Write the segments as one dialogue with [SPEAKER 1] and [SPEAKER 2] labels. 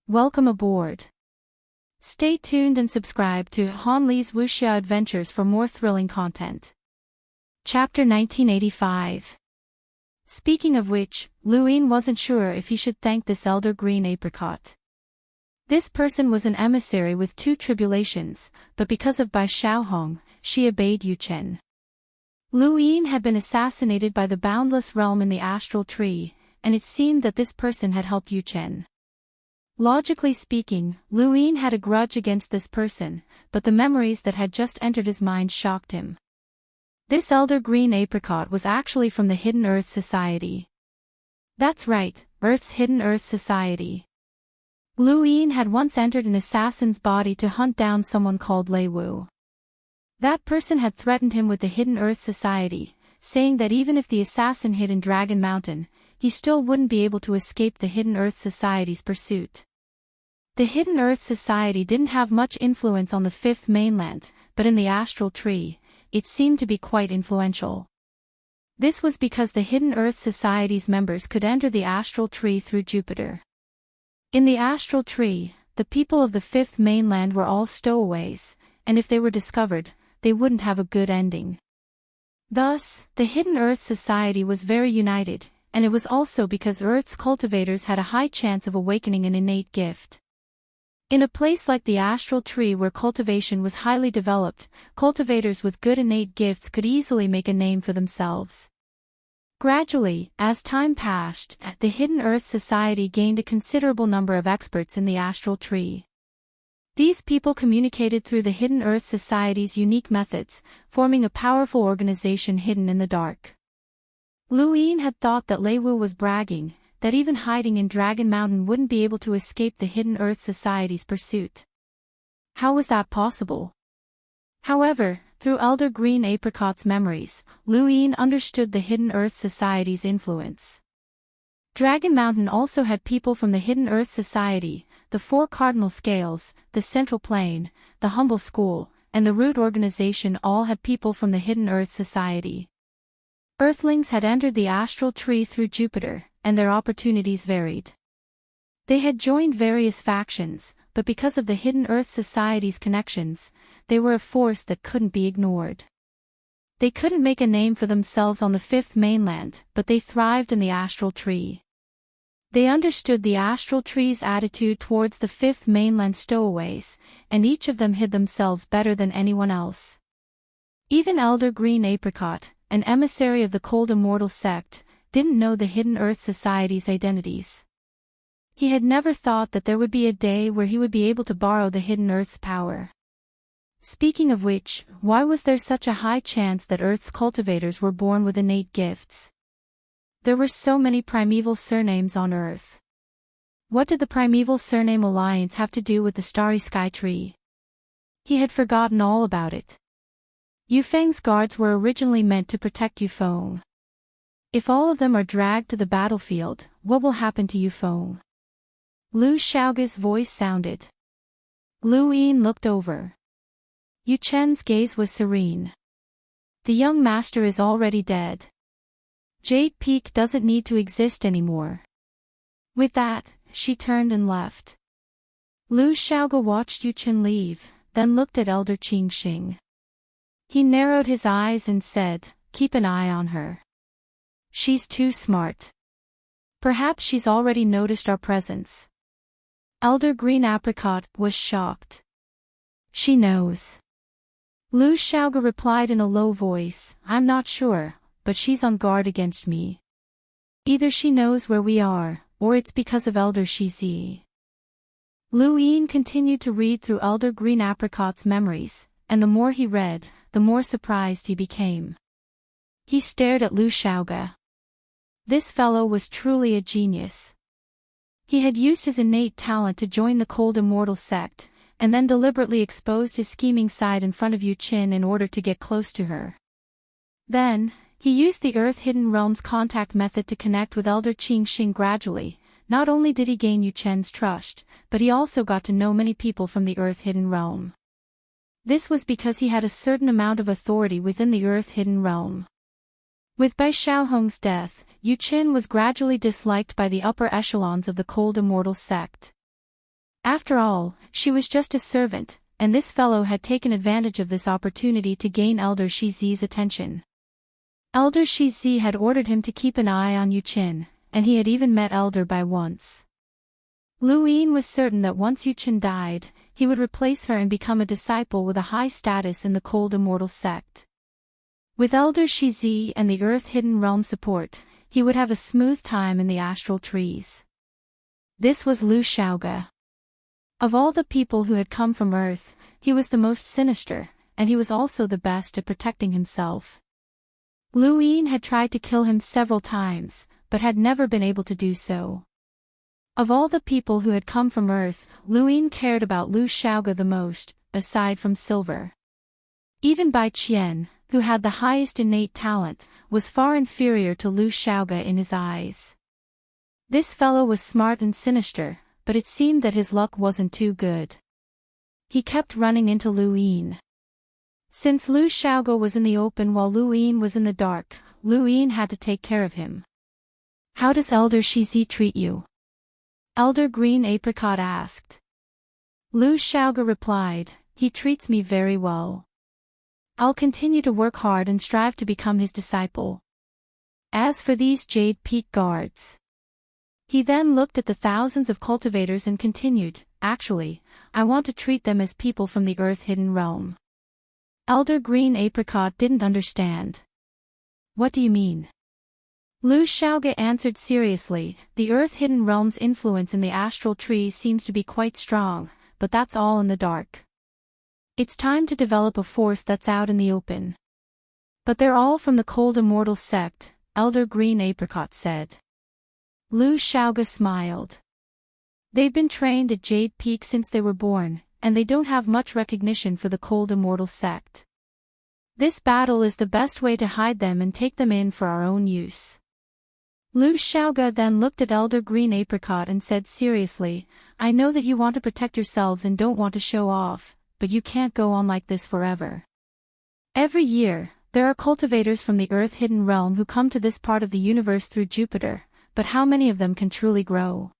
[SPEAKER 1] Welcome aboard. Stay tuned and subscribe to Han Li's Wuxia Adventures for more thrilling content. Chapter 1985. Speaking of which, Lu Yin wasn't sure if he should thank this elder green apricot. This person was an emissary with two tribulations, but because of Bai Xiaohong, she obeyed Yu Chen. Lu Yin had been assassinated by the boundless realm in the astral tree, and it seemed that this person had helped Yu Chen. Logically speaking, Lu Yin had a grudge against this person, but the memories that had just entered his mind shocked him. This elder green apricot was actually from the Hidden Earth Society. That's right, Earth's Hidden Earth Society. Lu Yin had once entered an assassin's body to hunt down someone called Lei Wu. That person had threatened him with the Hidden Earth Society, saying that even if the assassin hid in Dragon Mountain, he still wouldn't be able to escape the Hidden Earth Society's pursuit. The Hidden Earth Society didn't have much influence on the Fifth Mainland, but in the astral tree, it seemed to be quite influential. This was because the Hidden Earth Society's members could enter the astral tree through Jupiter. In the astral tree, the people of the Fifth Mainland were all stowaways, and if they were discovered, they wouldn't have a good ending. Thus, the Hidden Earth Society was very united, and it was also because Earth's cultivators had a high chance of awakening an innate gift. In a place like the astral tree where cultivation was highly developed, cultivators with good innate gifts could easily make a name for themselves. Gradually, as time passed, the Hidden Earth Society gained a considerable number of experts in the astral tree. These people communicated through the Hidden Earth Society's unique methods, forming a powerful organization hidden in the dark. Lu Yin had thought that Lei Wu was bragging, that even hiding in Dragon Mountain wouldn't be able to escape the Hidden Earth Society's pursuit. How was that possible? However, through Elder Green Apricot's memories, Lu Yin understood the Hidden Earth Society's influence. Dragon Mountain also had people from the Hidden Earth Society, the Four Cardinal Scales, the Central Plane, the Humble School, and the Root Organization all had people from the Hidden Earth Society. Earthlings had entered the astral tree through Jupiter, and their opportunities varied. They had joined various factions, but because of the Hidden Earth Society's connections, they were a force that couldn't be ignored. They couldn't make a name for themselves on the Fifth Mainland, but they thrived in the astral tree. They understood the astral tree's attitude towards the Fifth Mainland stowaways, and each of them hid themselves better than anyone else. Even Elder Green Apricot, an emissary of the Cold Immortal sect, didn't know the Hidden Earth Society's identities. He had never thought that there would be a day where he would be able to borrow the Hidden Earth's power. Speaking of which, why was there such a high chance that Earth's cultivators were born with innate gifts? There were so many primeval surnames on Earth. What did the primeval surname alliance have to do with the starry sky tree? He had forgotten all about it. Yufeng's guards were originally meant to protect Yufeng. If all of them are dragged to the battlefield, what will happen to Yufeng? Lu Xiaoge's voice sounded. Lu Yin looked over. Yu Chen's gaze was serene. The young master is already dead. Jade Peak doesn't need to exist anymore. With that, she turned and left. Lu Xiaoge watched Yu Chen leave, then looked at Elder Qing Xing. He narrowed his eyes and said, "Keep an eye on her. She's too smart. Perhaps she's already noticed our presence." Elder Green Apricot was shocked. "She knows." Lu Xiaoge replied in a low voice, "I'm not sure, but she's on guard against me. Either she knows where we are, or it's because of Elder Shizi." Lu Yin continued to read through Elder Green Apricot's memories, and the more he read, the more surprised he became. He stared at Lu Xiaoge. This fellow was truly a genius. He had used his innate talent to join the Cold Immortal sect, and then deliberately exposed his scheming side in front of Yu Chen in order to get close to her. Then, he used the Earth Hidden Realm's contact method to connect with Elder Qing Xing gradually. Not only did he gain Yu Chen's trust, but he also got to know many people from the Earth Hidden Realm. This was because he had a certain amount of authority within the Earth Hidden Realm. With Bai Xiaohong's death, Yu Chen was gradually disliked by the upper echelons of the Cold Immortal sect. After all, she was just a servant, and this fellow had taken advantage of this opportunity to gain Elder Shizi's attention. Elder Shizi had ordered him to keep an eye on Yu Qin, and he had even met Elder Bai once. Lu Yin was certain that once Yu Qin died, he would replace her and become a disciple with a high status in the cold immortal sect. With Elder Shizi and the Earth Hidden Realm support, he would have a smooth time in the astral trees. This was Lu Xiaoge. Of all the people who had come from Earth, he was the most sinister, and he was also the best at protecting himself. Lu Yin had tried to kill him several times, but had never been able to do so. Of all the people who had come from Earth, Lu Yin cared about Lu Xiaoge the most, aside from Silver. Even Bai Qian, who had the highest innate talent, was far inferior to Lu Xiaoge in his eyes. This fellow was smart and sinister, but it seemed that his luck wasn't too good. He kept running into Lu Yin. Since Lu Xiaoge was in the open while Lu Yin was in the dark, Lu Yin had to take care of him. "How does Elder Shizi treat you?" Elder Green Apricot asked. Lu Xiaoge replied, "He treats me very well. I'll continue to work hard and strive to become his disciple. As for these Jade Peak guards..." He then looked at the thousands of cultivators and continued, "Actually, I want to treat them as people from the Earth Hidden Realm." Elder Green Apricot didn't understand. "What do you mean?" Lu Xiaoge answered seriously, "The Earth Hidden Realm's influence in the astral trees seems to be quite strong, but that's all in the dark. It's time to develop a force that's out in the open." "But they're all from the cold immortal sect," Elder Green Apricot said. Lu Xiaoge smiled. "They've been trained at Jade Peak since they were born, and they don't have much recognition for the cold immortal sect. This battle is the best way to hide them and take them in for our own use." Lu Xiaoge then looked at Elder Green Apricot and said seriously, "I know that you want to protect yourselves and don't want to show off, but you can't go on like this forever. Every year, there are cultivators from the Earth Hidden Realm who come to this part of the universe through Jupiter, but how many of them can truly grow?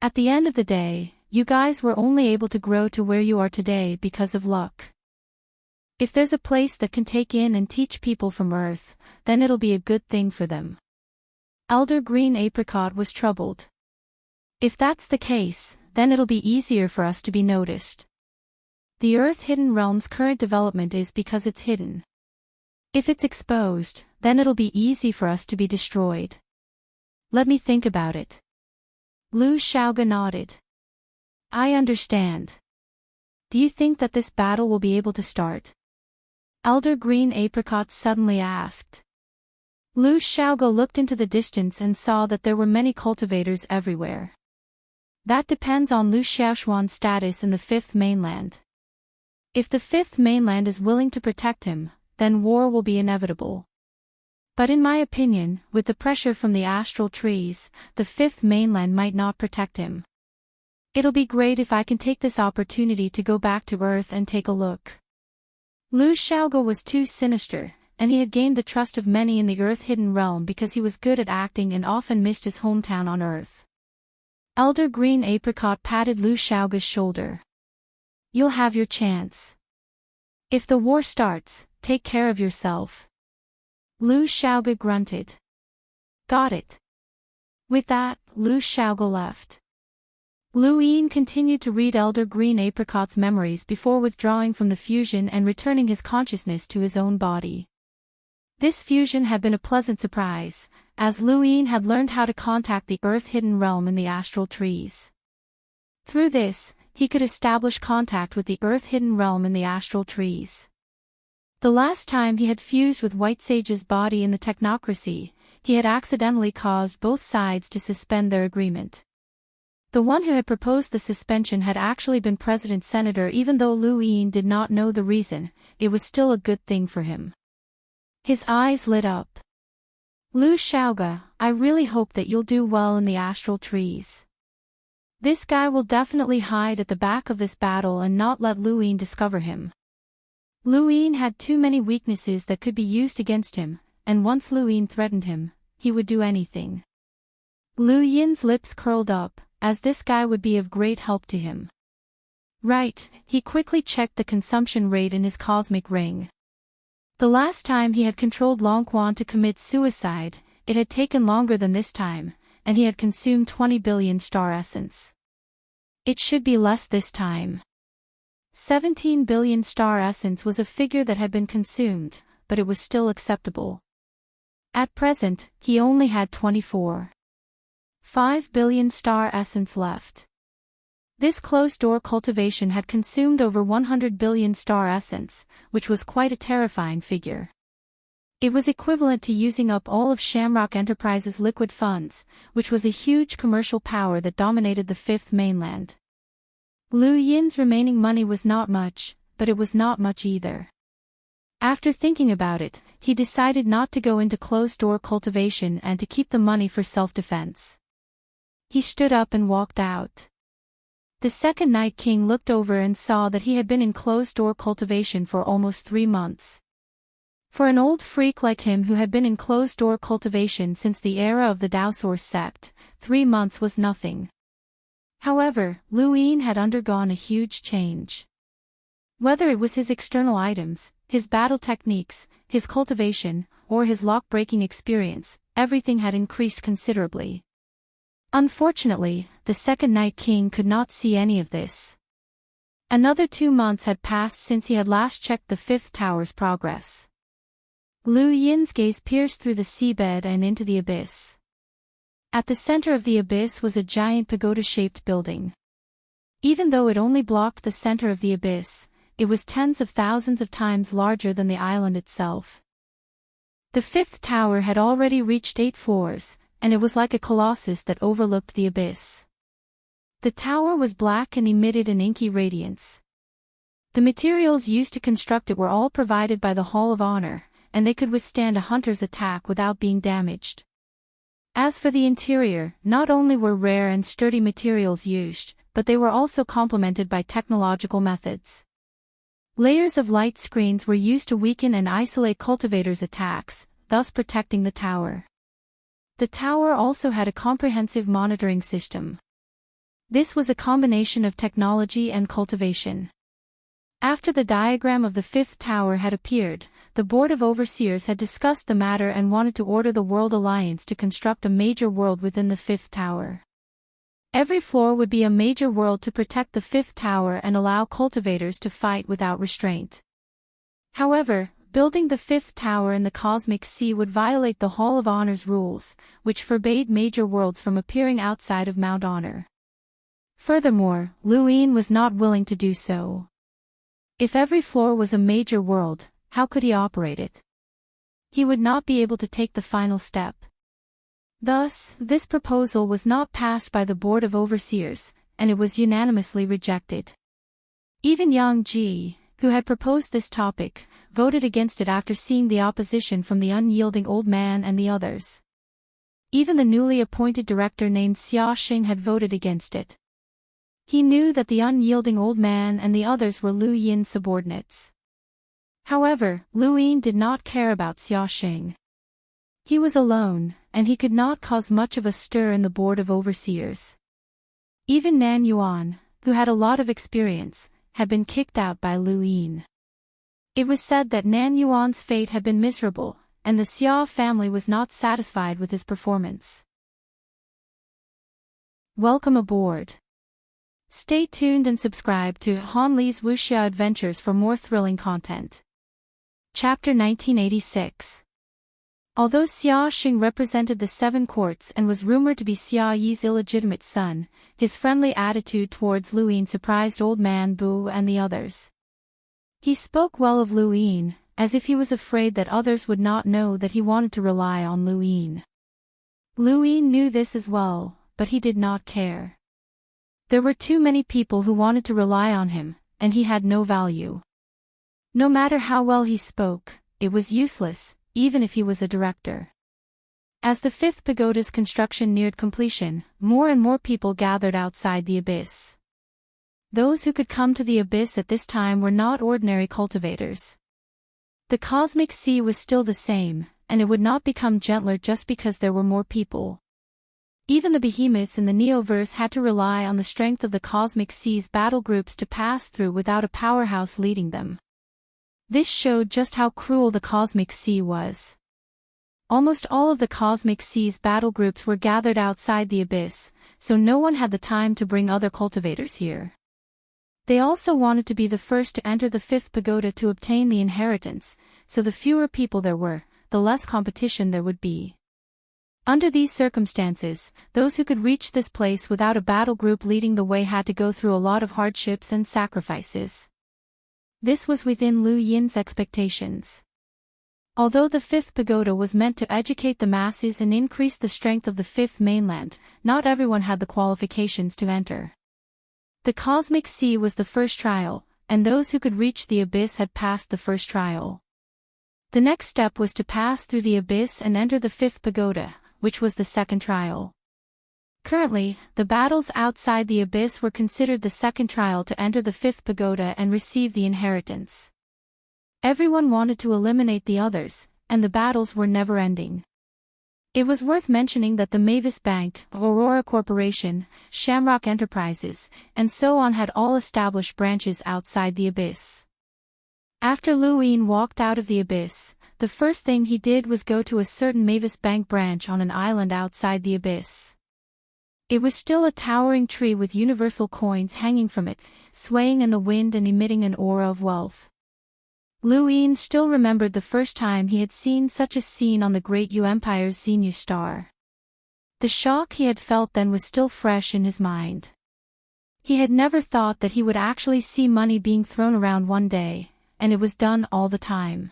[SPEAKER 1] At the end of the day, you guys were only able to grow to where you are today because of luck. If there's a place that can take in and teach people from Earth, then it'll be a good thing for them." Elder Green Apricot was troubled. "If that's the case, then it'll be easier for us to be noticed. The Earth Hidden Realm's current development is because it's hidden. If it's exposed, then it'll be easy for us to be destroyed. Let me think about it." Lu Xiaoge nodded. "I understand. Do you think that this battle will be able to start?" Elder Green Apricot suddenly asked. Lu Xiaoge looked into the distance and saw that there were many cultivators everywhere. "That depends on Lu Xiaoshuan's status in the Fifth Mainland. If the Fifth Mainland is willing to protect him, then war will be inevitable. But in my opinion, with the pressure from the astral trees, the Fifth Mainland might not protect him. It'll be great if I can take this opportunity to go back to Earth and take a look." Lu Xiaoge was too sinister, and he had gained the trust of many in the Earth Hidden Realm because he was good at acting and often missed his hometown on Earth. Elder Green Apricot patted Lu Xiaoge's shoulder. "You'll have your chance. If the war starts, take care of yourself." Lu Xiaoge grunted. "Got it." With that, Lu Xiaoge left. Lu Yin continued to read Elder Green Apricot's memories before withdrawing from the fusion and returning his consciousness to his own body. This fusion had been a pleasant surprise, as Lu Yin had learned how to contact the Earth Hidden Realm in the astral trees. Through this, he could establish contact with the Earth Hidden Realm in the astral trees. The last time he had fused with White Sage's body in the technocracy, he had accidentally caused both sides to suspend their agreement. The one who had proposed the suspension had actually been President Senator. Even though Lu Yin did not know the reason, it was still a good thing for him. His eyes lit up. "Lu Xiaoge, I really hope that you'll do well in the astral trees. This guy will definitely hide at the back of this battle and not let Lu Yin discover him. Lu Yin had too many weaknesses that could be used against him, and once Lu Yin threatened him, he would do anything." Lu Yin's lips curled up, as this guy would be of great help to him. Right, he quickly checked the consumption rate in his cosmic ring. The last time he had controlled Long Quan to commit suicide, it had taken longer than this time, and he had consumed 20 billion star essence. It should be less this time. 17 billion star essence was a figure that had been consumed, but it was still acceptable. At present, he only had 24.5 billion star essence left. This closed-door cultivation had consumed over 100 billion star essence, which was quite a terrifying figure. It was equivalent to using up all of Shamrock Enterprises' liquid funds, which was a huge commercial power that dominated the fifth mainland. Liu Yin's remaining money was not much, but it was not much either. After thinking about it, he decided not to go into closed-door cultivation and to keep the money for self-defense. He stood up and walked out. The second Night King looked over and saw that he had been in closed-door cultivation for almost 3 months. For an old freak like him who had been in closed-door cultivation since the era of the Daosource sect, 3 months was nothing. However, Liu Yin had undergone a huge change. Whether it was his external items, his battle techniques, his cultivation, or his lock-breaking experience, everything had increased considerably. Unfortunately, the second Night King could not see any of this. Another 2 months had passed since he had last checked the fifth tower's progress. Liu Yin's gaze pierced through the seabed and into the abyss. At the center of the abyss was a giant pagoda-shaped building. Even though it only blocked the center of the abyss, it was tens of thousands of times larger than the island itself. The fifth tower had already reached 8 floors, and it was like a colossus that overlooked the abyss. The tower was black and emitted an inky radiance. The materials used to construct it were all provided by the Hall of Honor, and they could withstand a hunter's attack without being damaged. As for the interior, not only were rare and sturdy materials used, but they were also complemented by technological methods. Layers of light screens were used to weaken and isolate cultivators' attacks, thus protecting the tower. The tower also had a comprehensive monitoring system. This was a combination of technology and cultivation. After the diagram of the fifth tower had appeared, the Board of Overseers had discussed the matter and wanted to order the World Alliance to construct a major world within the fifth tower. Every floor would be a major world to protect the fifth tower and allow cultivators to fight without restraint. However, building the fifth tower in the cosmic sea would violate the Hall of Honor's rules, which forbade major worlds from appearing outside of Mount Honor. Furthermore, Liu Yin was not willing to do so. If every floor was a major world, how could he operate it? He would not be able to take the final step. Thus, this proposal was not passed by the Board of Overseers, and it was unanimously rejected. Even Yang Ji, who had proposed this topic, voted against it after seeing the opposition from the unyielding old man and the others. Even the newly appointed director named Xia Xing had voted against it. He knew that the unyielding old man and the others were Liu Yin's subordinates. However, Liu Yin did not care about Xia Xing. He was alone, and he could not cause much of a stir in the Board of Overseers. Even Nan Yuan, who had a lot of experience, had been kicked out by Liu Yin. It was said that Nan Yuan's fate had been miserable, and the Xia family was not satisfied with his performance. Welcome aboard. Stay tuned and subscribe to Han Li's Wuxia Adventures for more thrilling content. Chapter 1986. Although Xia Xing represented the 7 courts and was rumored to be Xia Yi's illegitimate son, his friendly attitude towards Liu Yin surprised old man Bu and the others. He spoke well of Liu Yin, as if he was afraid that others would not know that he wanted to rely on Liu Yin. Liu Yin knew this as well, but he did not care. There were too many people who wanted to rely on him, and he had no value. No matter how well he spoke, it was useless, even if he was a director. As the fifth pagoda's construction neared completion, more and more people gathered outside the abyss. Those who could come to the abyss at this time were not ordinary cultivators. The cosmic sea was still the same, and it would not become gentler just because there were more people. Even the behemoths in the Neoverse had to rely on the strength of the cosmic sea's battle groups to pass through without a powerhouse leading them. This showed just how cruel the cosmic sea was. Almost all of the cosmic sea's battle groups were gathered outside the abyss, so no one had the time to bring other cultivators here. They also wanted to be the first to enter the fifth pagoda to obtain the inheritance, so the fewer people there were, the less competition there would be. Under these circumstances, those who could reach this place without a battle group leading the way had to go through a lot of hardships and sacrifices. This was within Liu Yin's expectations. Although the fifth pagoda was meant to educate the masses and increase the strength of the fifth mainland, not everyone had the qualifications to enter. The cosmic sea was the first trial, and those who could reach the abyss had passed the first trial. The next step was to pass through the abyss and enter the fifth pagoda, which was the second trial. Currently, the battles outside the abyss were considered the second trial to enter the fifth pagoda and receive the inheritance. Everyone wanted to eliminate the others, and the battles were never-ending. It was worth mentioning that the Mavis Bank, Aurora Corporation, Shamrock Enterprises, and so on had all established branches outside the abyss. After Liu Yin walked out of the abyss, the first thing he did was go to a certain Mavis Bank branch on an island outside the abyss. It was still a towering tree with universal coins hanging from it, swaying in the wind and emitting an aura of wealth. Liu Yin still remembered the first time he had seen such a scene on the Great Yu Empire's Xenu star. The shock he had felt then was still fresh in his mind. He had never thought that he would actually see money being thrown around one day, and it was done all the time.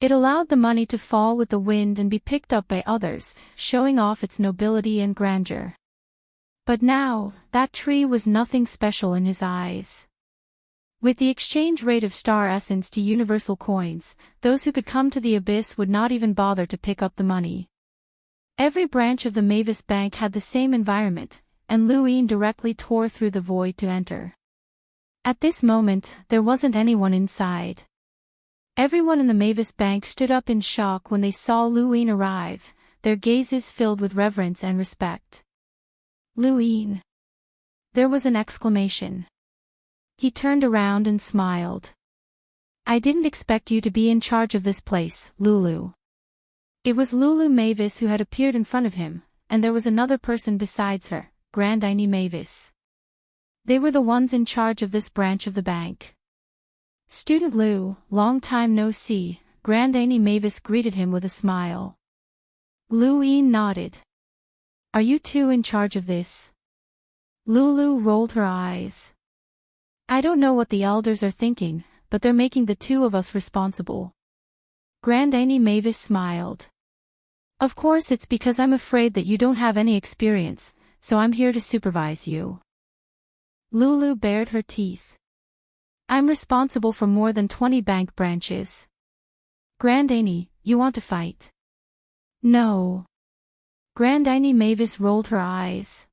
[SPEAKER 1] It allowed the money to fall with the wind and be picked up by others, showing off its nobility and grandeur. But now, that tree was nothing special in his eyes. With the exchange rate of star essence to universal coins, those who could come to the abyss would not even bother to pick up the money. Every branch of the Mavis Bank had the same environment, and Liu Yin directly tore through the void to enter. At this moment, there wasn't anyone inside. Everyone in the Mavis Bank stood up in shock when they saw Liu Yin arrive, their gazes filled with reverence and respect. Liu Yin! There was an exclamation. He turned around and smiled. I didn't expect you to be in charge of this place, Lulu. It was Lulu Mavis who had appeared in front of him, and there was another person besides her, Grandine Mavis. They were the ones in charge of this branch of the bank. Student Liu, long time no see, Grandine Mavis greeted him with a smile. Liu Yin nodded. Are you two in charge of this? Lulu rolled her eyes. I don't know what the elders are thinking, but they're making the two of us responsible. Grandine Mavis smiled. Of course it's because I'm afraid that you don't have any experience, so I'm here to supervise you. Lulu bared her teeth. I'm responsible for more than 20 bank branches. Grandine, you want to fight? No. Grandine Mavis rolled her eyes.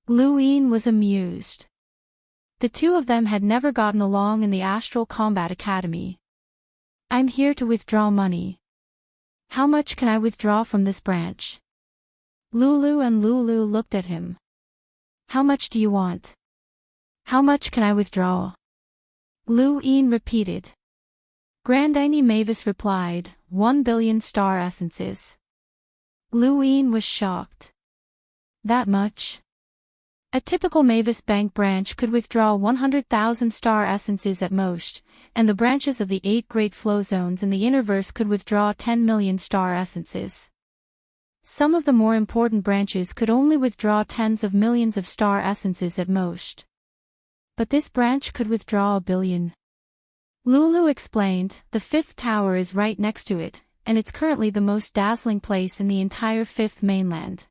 [SPEAKER 1] Liu Yin was amused. The two of them had never gotten along in the Astral Combat Academy. I'm here to withdraw money. How much can I withdraw from this branch? Lulu and Lulu looked at him. How much do you want? How much can I withdraw? Liu Yin repeated. Grandine Mavis replied, 1 billion star essences. Liu Yin was shocked. That much? A typical Mavis Bank branch could withdraw 100,000 star essences at most, and the branches of the 8 great flow zones in the Innerverse could withdraw 10 million star essences. Some of the more important branches could only withdraw tens of millions of star essences at most. But this branch could withdraw 1 billion. Lulu explained, the 5th tower is right next to it, and it's currently the most dazzling place in the entire 5th mainland.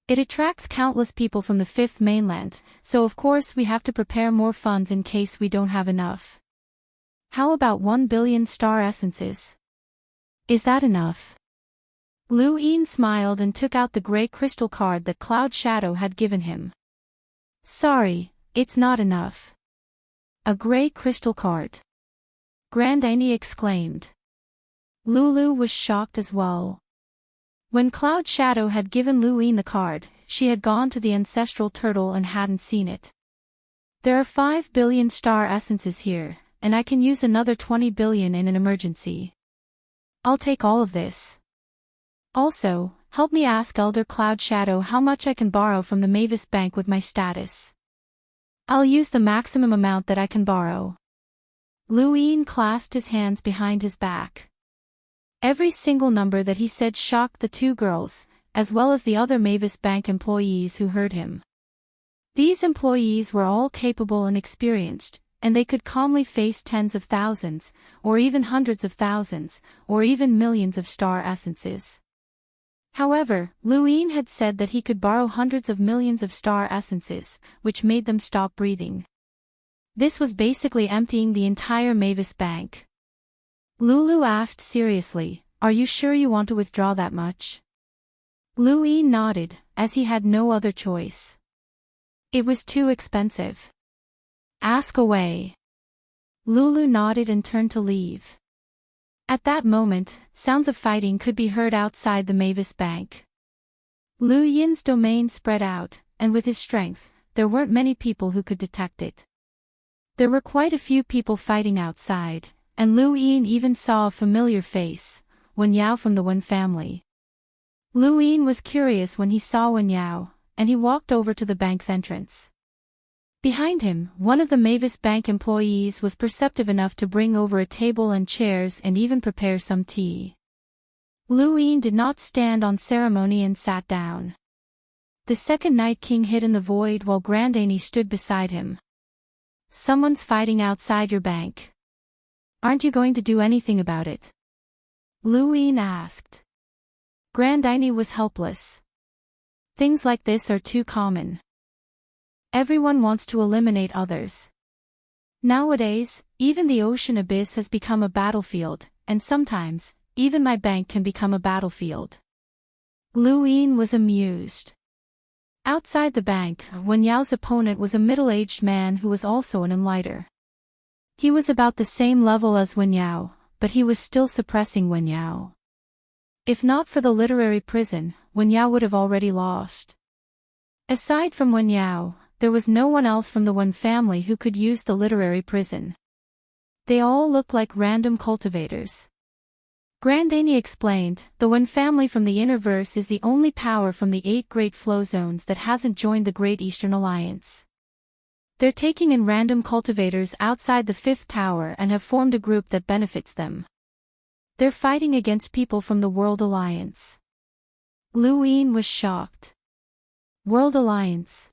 [SPEAKER 1] It attracts countless people from the 5th mainland, so of course we have to prepare more funds in case we don't have enough. How about 1 billion star essences? Is that enough? Liu Yin smiled and took out the grey crystal card that Cloud Shadow had given him. Sorry, it's not enough. A grey crystal card. Grandine exclaimed. Lulu was shocked as well. When Cloud Shadow had given Luin the card, she had gone to the ancestral turtle and hadn't seen it. There are 5 billion star essences here, and I can use another 20 billion in an emergency. I'll take all of this. Also, help me ask Elder Cloud Shadow how much I can borrow from the Mavis Bank with my status. I'll use the maximum amount that I can borrow. Luin clasped his hands behind his back. Every single number that he said shocked the two girls, as well as the other Mavis Bank employees who heard him. These employees were all capable and experienced, and they could calmly face tens of thousands, or even hundreds of thousands, or even millions of star essences. However, Luin had said that he could borrow hundreds of millions of star essences, which made them stop breathing. This was basically emptying the entire Mavis Bank. Lulu asked seriously, "Are you sure you want to withdraw that much?" Luin nodded, as he had no other choice. It was too expensive. Ask away. Lulu nodded and turned to leave. At that moment, sounds of fighting could be heard outside the Mavis Bank. Lu Yin's domain spread out, and with his strength, there weren't many people who could detect it. There were quite a few people fighting outside, and Lu Yin even saw a familiar face, Wen Yao from the Wen family. Lu Yin was curious when he saw Wen Yao, and he walked over to the bank's entrance. Behind him, one of the Mavis Bank employees was perceptive enough to bring over a table and chairs and even prepare some tea. Lu Yin did not stand on ceremony and sat down. The second Night King hid in the void while Grandani stood beside him. "Someone's fighting outside your bank. Aren't you going to do anything about it?" Lu Yin asked. Grandani was helpless. Things like this are too common. Everyone wants to eliminate others. Nowadays, even the ocean abyss has become a battlefield, and sometimes, even my bank can become a battlefield. Lu Yin was amused. Outside the bank, Wen Yao's opponent was a middle-aged man who was also an enlighter. He was about the same level as Wen Yao, but he was still suppressing Wen Yao. If not for the literary prison, Wen Yao would have already lost. Aside from Wen Yao, there was no one else from the Wen family who could use the literary prison. They all looked like random cultivators. Grandani explained, the Wen family from the inner verse is the only power from the 8 great flow zones that hasn't joined the Great Eastern Alliance. They're taking in random cultivators outside the 5th tower and have formed a group that benefits them. They're fighting against people from the World Alliance. Lu Yin was shocked. World Alliance.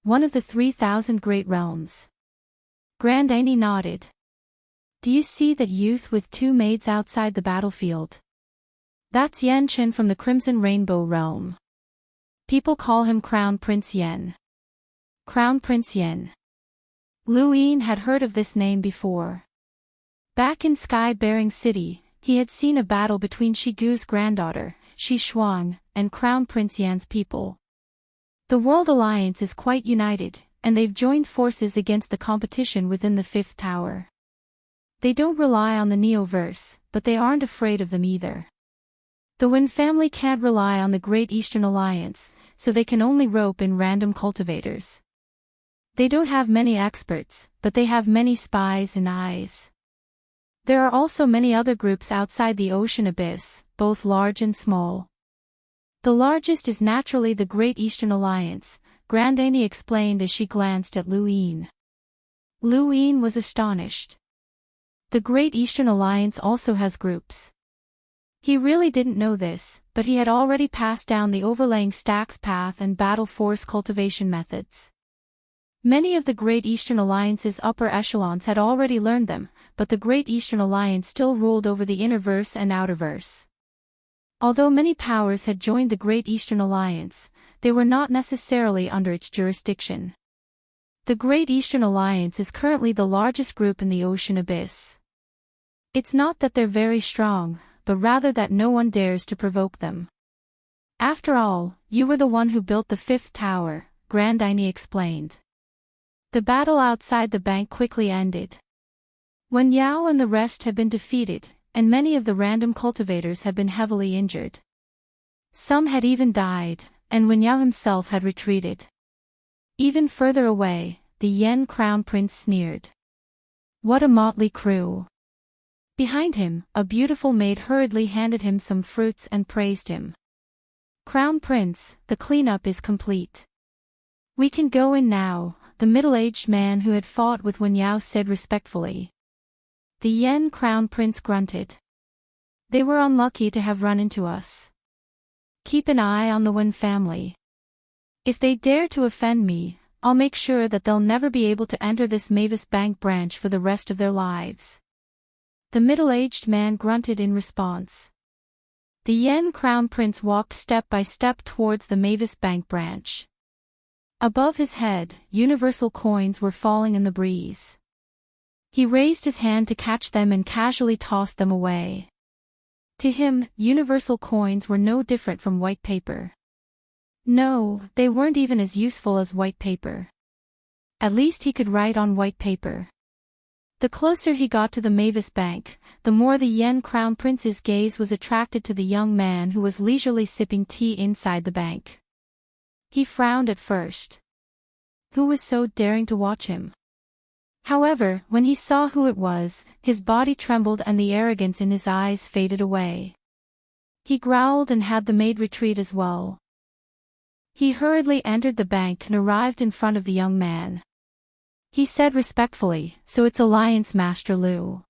[SPEAKER 1] One of the 3,000 great realms. Grandani nodded. Do you see that youth with 2 maids outside the battlefield? That's Yan Chen from the Crimson Rainbow realm. People call him Crown Prince Yen. Crown Prince Yen. Lu Yin had heard of this name before. Back in Sky-Bearing City, he had seen a battle between Shi Gu's granddaughter, Shi Shuang, and Crown Prince Yan's people. The World Alliance is quite united, and they've joined forces against the competition within the 5th tower. They don't rely on the Neoverse, but they aren't afraid of them either. The Wen family can't rely on the Great Eastern Alliance, so they can only rope in random cultivators. They don't have many experts, but they have many spies and eyes. There are also many other groups outside the ocean abyss, both large and small. The largest is naturally the Great Eastern Alliance, Grandani explained as she glanced at Lu Yin. Lu Yin was astonished. The Great Eastern Alliance also has groups. He really didn't know this, but he had already passed down the overlaying stacks path and battle force cultivation methods. Many of the Great Eastern Alliance's upper echelons had already learned them, but the Great Eastern Alliance still ruled over the innerverse and outerverse. Although many powers had joined the Great Eastern Alliance, they were not necessarily under its jurisdiction. The Great Eastern Alliance is currently the largest group in the ocean abyss. It's not that they're very strong, but rather that no one dares to provoke them. After all, you were the one who built the 5th tower, Grandani explained. The battle outside the bank quickly ended. Wen Yao and the rest had been defeated, and many of the random cultivators had been heavily injured. Some had even died, and Wen Yao himself had retreated. Even further away, the Yen Crown Prince sneered. What a motley crew! Behind him, a beautiful maid hurriedly handed him some fruits and praised him. Crown Prince, the cleanup is complete. We can go in now, the middle-aged man who had fought with Wen Yao said respectfully. The Yen Crown Prince grunted. They were unlucky to have run into us. Keep an eye on the Wen family. If they dare to offend me, I'll make sure that they'll never be able to enter this Mavis Bank branch for the rest of their lives. The middle-aged man grunted in response. The Yen Crown Prince walked step by step towards the Mavis Bank branch. Above his head, universal coins were falling in the breeze. He raised his hand to catch them and casually tossed them away. To him, universal coins were no different from white paper. No, they weren't even as useful as white paper. At least he could write on white paper. The closer he got to the Mavis Bank, the more the Yen Crown Prince's gaze was attracted to the young man who was leisurely sipping tea inside the bank. He frowned at first. Who was so daring to watch him? However, when he saw who it was, his body trembled and the arrogance in his eyes faded away. He growled and had the maid retreat as well. He hurriedly entered the bank and arrived in front of the young man. He said respectfully, "So it's Alliance Master Lu."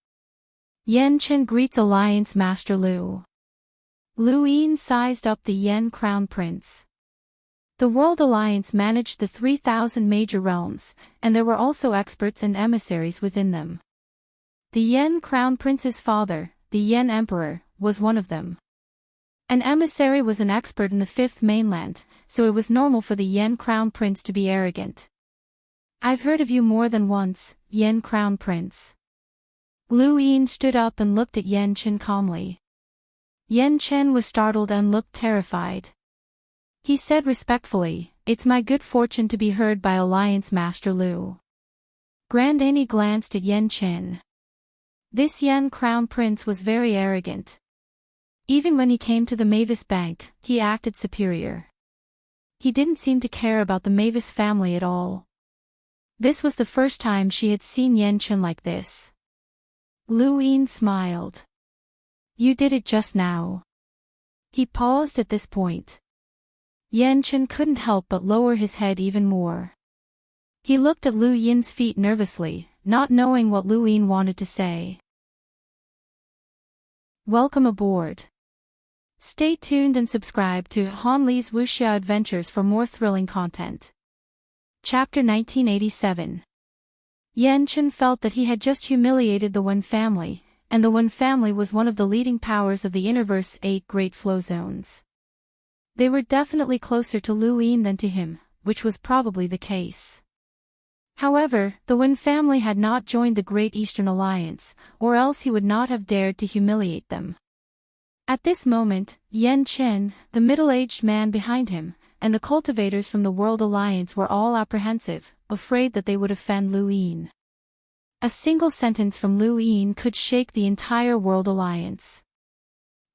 [SPEAKER 1] Yen Chen greets Alliance Master Lu. Lu Yin sized up the Yen Crown Prince. The World Alliance managed the 3,000 major realms, and there were also experts and emissaries within them. The Yen Crown Prince's father, the Yen Emperor, was one of them. An emissary was an expert in the Fifth Mainland, so it was normal for the Yen Crown Prince to be arrogant. "I've heard of you more than once, Yen Crown Prince." Lu Yin stood up and looked at Yen Chen calmly. Yen Chen was startled and looked terrified. He said respectfully, "It's my good fortune to be heard by Alliance Master Lu." Grand Annie glanced at Yen Chen. This Yen Crown Prince was very arrogant. Even when he came to the Mavis Bank, he acted superior. He didn't seem to care about the Mavis family at all. This was the first time she had seen Yen Chen like this. Lu Yin smiled. "You did it just now." He paused at this point. Yen Chen couldn't help but lower his head even more. He looked at Lu Yin's feet nervously, not knowing what Lu Yin wanted to say. Welcome aboard. Stay tuned and subscribe to Han Li's Wuxia Adventures for more thrilling content. Chapter 1987. Yen Chen felt that he had just humiliated the Wen family, and the Wen family was one of the leading powers of the Universe's 8 Great Flow Zones. They were definitely closer to Lu Yin than to him, which was probably the case. However, the Wen family had not joined the Great Eastern Alliance, or else he would not have dared to humiliate them. At this moment, Yen Chen, the middle-aged man behind him, and the cultivators from the World Alliance were all apprehensive, afraid that they would offend Lu Yin. A single sentence from Lu Yin could shake the entire World Alliance.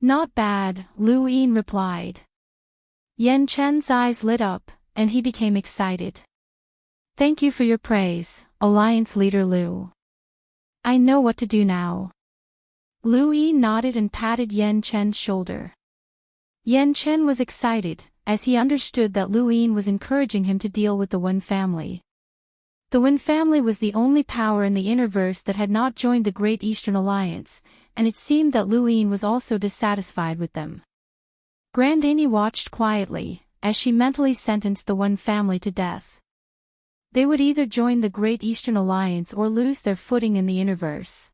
[SPEAKER 1] "Not bad," Lu Yin replied. Yen Chen's eyes lit up, and he became excited. "Thank you for your praise, Alliance Leader Lu. I know what to do now." Lu Yin nodded and patted Yen Chen's shoulder. Yen Chen was excited, as he understood that Lu Yin was encouraging him to deal with the Wen family. The Wen family was the only power in the Innerverse that had not joined the Great Eastern Alliance, and it seemed that Lu Yin was also dissatisfied with them. Grand Annie watched quietly, as she mentally sentenced the Wen family to death. They would either join the Great Eastern Alliance or lose their footing in the Innerverse.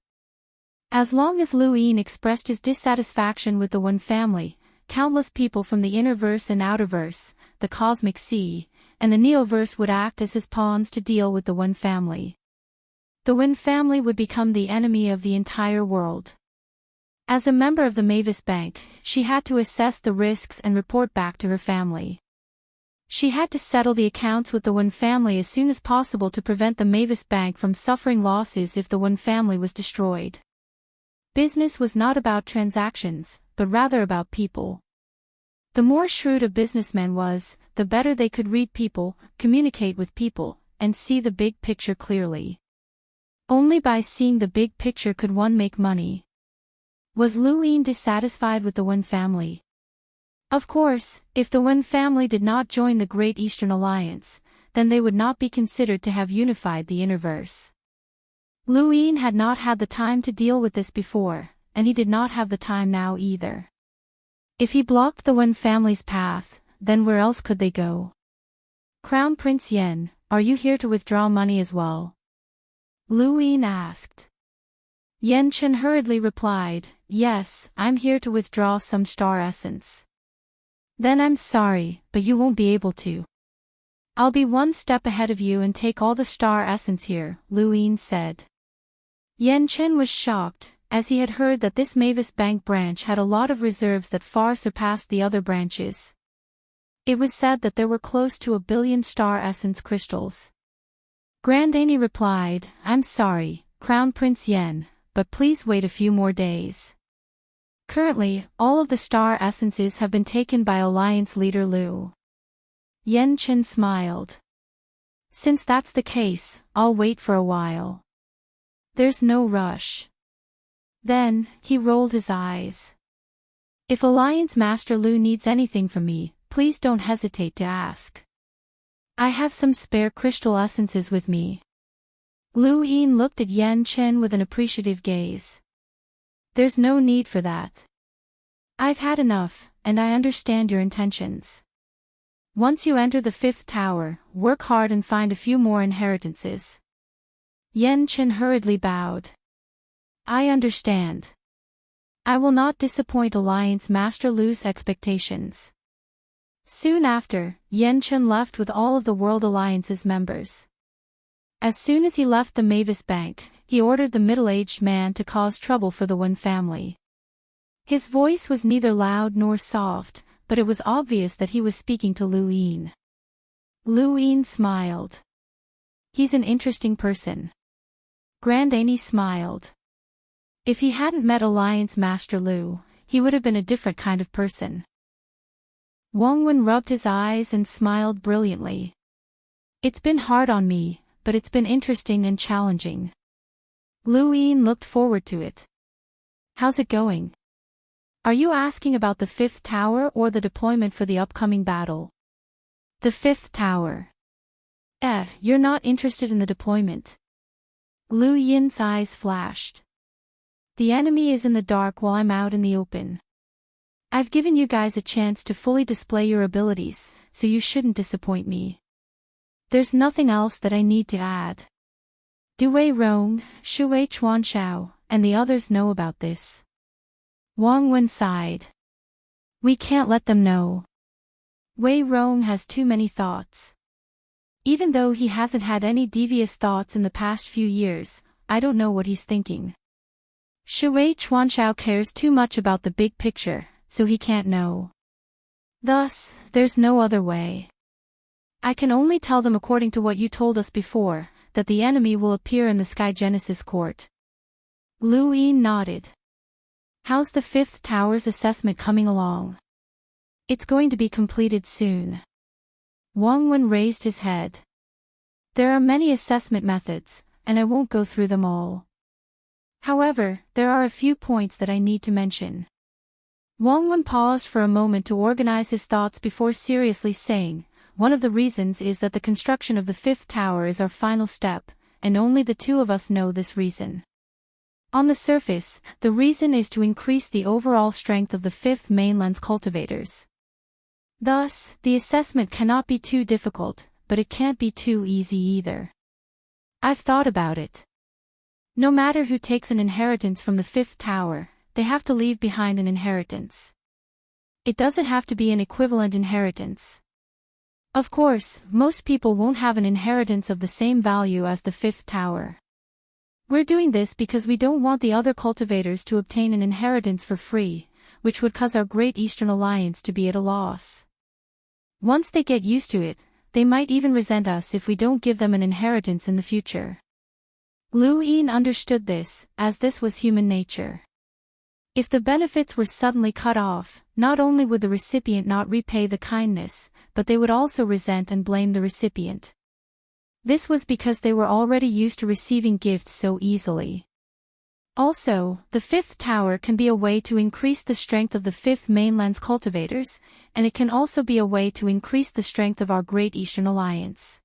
[SPEAKER 1] As long as Lu Yin expressed his dissatisfaction with the Wen family, countless people from the Innerverse and Outerverse, the Cosmic Sea, and the Neoverse would act as his pawns to deal with the Wen family. The Wen family would become the enemy of the entire world. As a member of the Mavis Bank, she had to assess the risks and report back to her family. She had to settle the accounts with the Wen family as soon as possible to prevent the Mavis Bank from suffering losses if the Wen family was destroyed. Business was not about transactions, but rather about people. The more shrewd a businessman was, the better they could read people, communicate with people, and see the big picture clearly. Only by seeing the big picture could one make money. Was Lu Yin dissatisfied with the Wen family? Of course, if the Wen family did not join the Great Eastern Alliance, then they would not be considered to have unified the universe. Lu Yin had not had the time to deal with this before, and he did not have the time now either. If he blocked the Wen family's path, then where else could they go? Crown Prince Yen, are you here to withdraw money as well? Lu Yin asked. Yen Chen hurriedly replied, yes, I'm here to withdraw some star essence. Then I'm sorry, but you won't be able to. I'll be one step ahead of you and take all the star essence here, Lu Yin said. Yen Chen was shocked, as he had heard that this Mavis Bank branch had a lot of reserves that far surpassed the other branches. It was said that there were close to 1 billion star essence crystals. Grand Annie replied, I'm sorry, Crown Prince Yen, but please wait a few more days. Currently, all of the star essences have been taken by Alliance leader Lu. Yen Chen smiled. Since that's the case, I'll wait for a while. There's no rush. Then, he rolled his eyes. If Alliance Master Lu needs anything from me, please don't hesitate to ask. I have some spare crystal essences with me. Lu Yin looked at Yen Chen with an appreciative gaze. There's no need for that. I've had enough, and I understand your intentions. Once you enter the 5th tower, work hard and find a few more inheritances. Yen Chen hurriedly bowed. I understand. I will not disappoint Alliance Master Lu's expectations. Soon after, Yen Chen left with all of the World Alliance's members. As soon as he left the Mavis Bank, he ordered the middle-aged man to cause trouble for the Wen family. His voice was neither loud nor soft, but it was obvious that he was speaking to Lu Yin. Lu Yin smiled. He's an interesting person. Grand Annie smiled. If he hadn't met Alliance Master Lu, he would have been a different kind of person. Wang Wen rubbed his eyes and smiled brilliantly. It's been hard on me, but it's been interesting and challenging. Lu Yin looked forward to it. How's it going? Are you asking about the 5th tower or the deployment for the upcoming battle? The 5th tower. You're not interested in the deployment. Lu Yin's eyes flashed. The enemy is in the dark while I'm out in the open. I've given you guys a chance to fully display your abilities, so you shouldn't disappoint me. There's nothing else that I need to add. Du Wei Rong, Shu Wei Chuanshao, and the others know about this. Wang Wen sighed. We can't let them know. Wei Rong has too many thoughts. Even though he hasn't had any devious thoughts in the past few years, I don't know what he's thinking. Shu Wei Chuanshao cares too much about the big picture, so he can't know. Thus, there's no other way. I can only tell them according to what you told us before, that the enemy will appear in the Sky Genesis court. Lu Yin nodded. How's the 5th tower's assessment coming along? It's going to be completed soon. Wang Wen raised his head. There are many assessment methods, and I won't go through them all. However, there are a few points that I need to mention. Wang Wen paused for a moment to organize his thoughts before seriously saying, one of the reasons is that the construction of the 5th tower is our final step, and only the two of us know this reason. On the surface, the reason is to increase the overall strength of the 5th mainland's cultivators. Thus, the assessment cannot be too difficult, but it can't be too easy either. I've thought about it. No matter who takes an inheritance from the 5th tower, they have to leave behind an inheritance. It doesn't have to be an equivalent inheritance. Of course, most people won't have an inheritance of the same value as the 5th tower. We're doing this because we don't want the other cultivators to obtain an inheritance for free, which would cause our Great Eastern Alliance to be at a loss. Once they get used to it, they might even resent us if we don't give them an inheritance in the future. Lu Yin understood this, as this was human nature. If the benefits were suddenly cut off, not only would the recipient not repay the kindness, but they would also resent and blame the recipient. This was because they were already used to receiving gifts so easily. Also, the fifth tower can be a way to increase the strength of the fifth mainland's cultivators, and it can also be a way to increase the strength of our Great Eastern Alliance.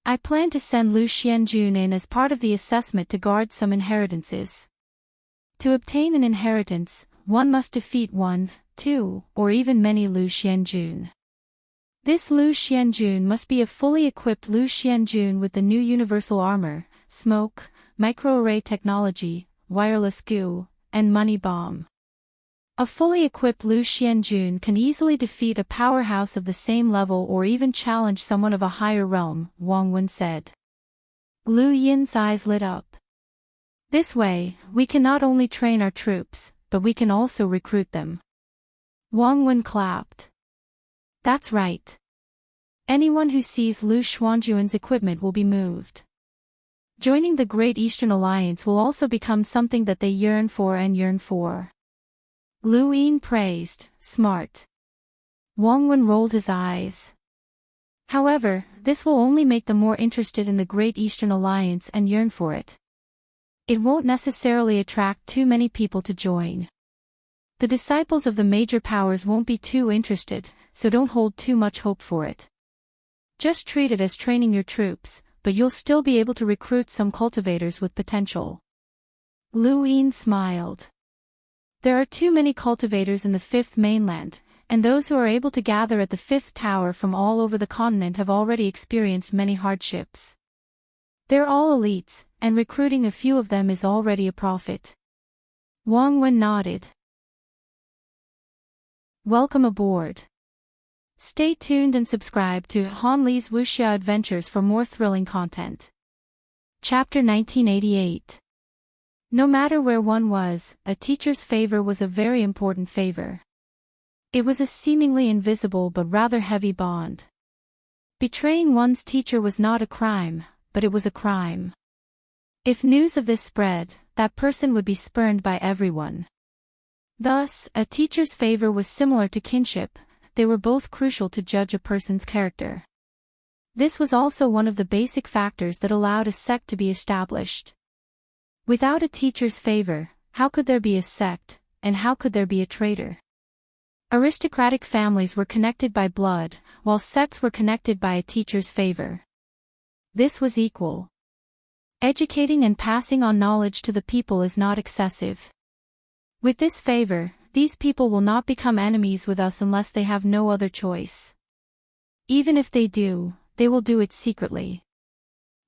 [SPEAKER 1] I plan to send Lu Xianjun in as part of the assessment to guard some inheritances. To obtain an inheritance, one must defeat one, two, or even many Lu Xianjun. This Lu Xianjun must be a fully equipped Lu Xianjun with the new universal armor, smoke, microarray technology, wireless goo, and money bomb. A fully equipped Lu Xianjun can easily defeat a powerhouse of the same level or even challenge someone of a higher realm, Wang Wen said. Lu Yin's eyes lit up. This way, we can not only train our troops, but we can also recruit them. Wang Wen clapped. That's right. Anyone who sees Lu Xuanjuan's equipment will be moved. Joining the Great Eastern Alliance will also become something that they yearn for. Lu Yin praised, smart. Wang Wen rolled his eyes. However, this will only make them more interested in the Great Eastern Alliance and yearn for it. It won't necessarily attract too many people to join. The disciples of the major powers won't be too interested, so don't hold too much hope for it. Just treat it as training your troops, but you'll still be able to recruit some cultivators with potential. Lu Yin smiled. There are too many cultivators in the fifth mainland, and those who are able to gather at the fifth tower from all over the continent have already experienced many hardships. They're all elites, and recruiting a few of them is already a profit. Wang Wen nodded. Welcome aboard. Stay tuned and subscribe to Han Li's Wuxia Adventures for more thrilling content. Chapter 1988. No matter where one was, a teacher's favor was a very important favor. It was a seemingly invisible but rather heavy bond. Betraying one's teacher was not a crime, but it was a crime. If news of this spread, that person would be spurned by everyone. Thus, a teacher's favor was similar to kinship. They were both crucial to judge a person's character. This was also one of the basic factors that allowed a sect to be established. Without a teacher's favor, how could there be a sect, and how could there be a traitor? Aristocratic families were connected by blood, while sects were connected by a teacher's favor. This was equal. Educating and passing on knowledge to the people is not excessive. With this favor, these people will not become enemies with us unless they have no other choice. Even if they do, they will do it secretly.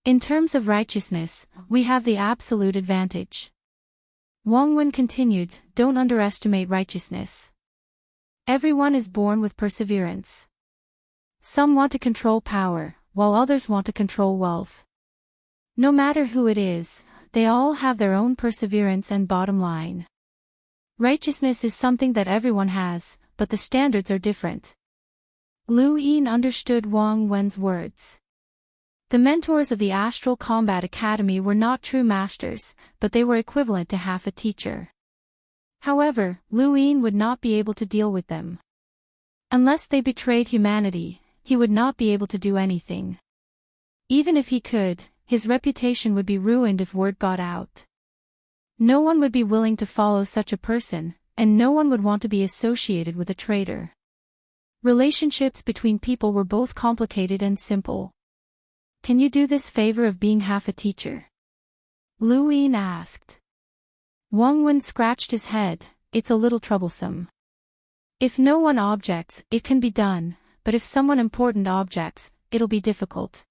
[SPEAKER 1] In terms of righteousness, we have the absolute advantage. Wang Wen continued, don't underestimate righteousness. Everyone is born with perseverance. Some want to control power, while others want to control wealth. No matter who it is, they all have their own perseverance and bottom line. Righteousness is something that everyone has, but the standards are different. Lu Yin understood Wang Wen's words. The mentors of the Astral Combat Academy were not true masters, but they were equivalent to half a teacher. However, Lu Yin would not be able to deal with them. Unless they betrayed humanity, he would not be able to do anything. Even if he could, his reputation would be ruined if word got out. No one would be willing to follow such a person, and no one would want to be associated with a traitor. Relationships between people were both complicated and simple. Can you do this favor of being half a teacher? Lu Yin asked. Wang Wen scratched his head, it's a little troublesome. If no one objects, it can be done, but if someone important objects, it'll be difficult.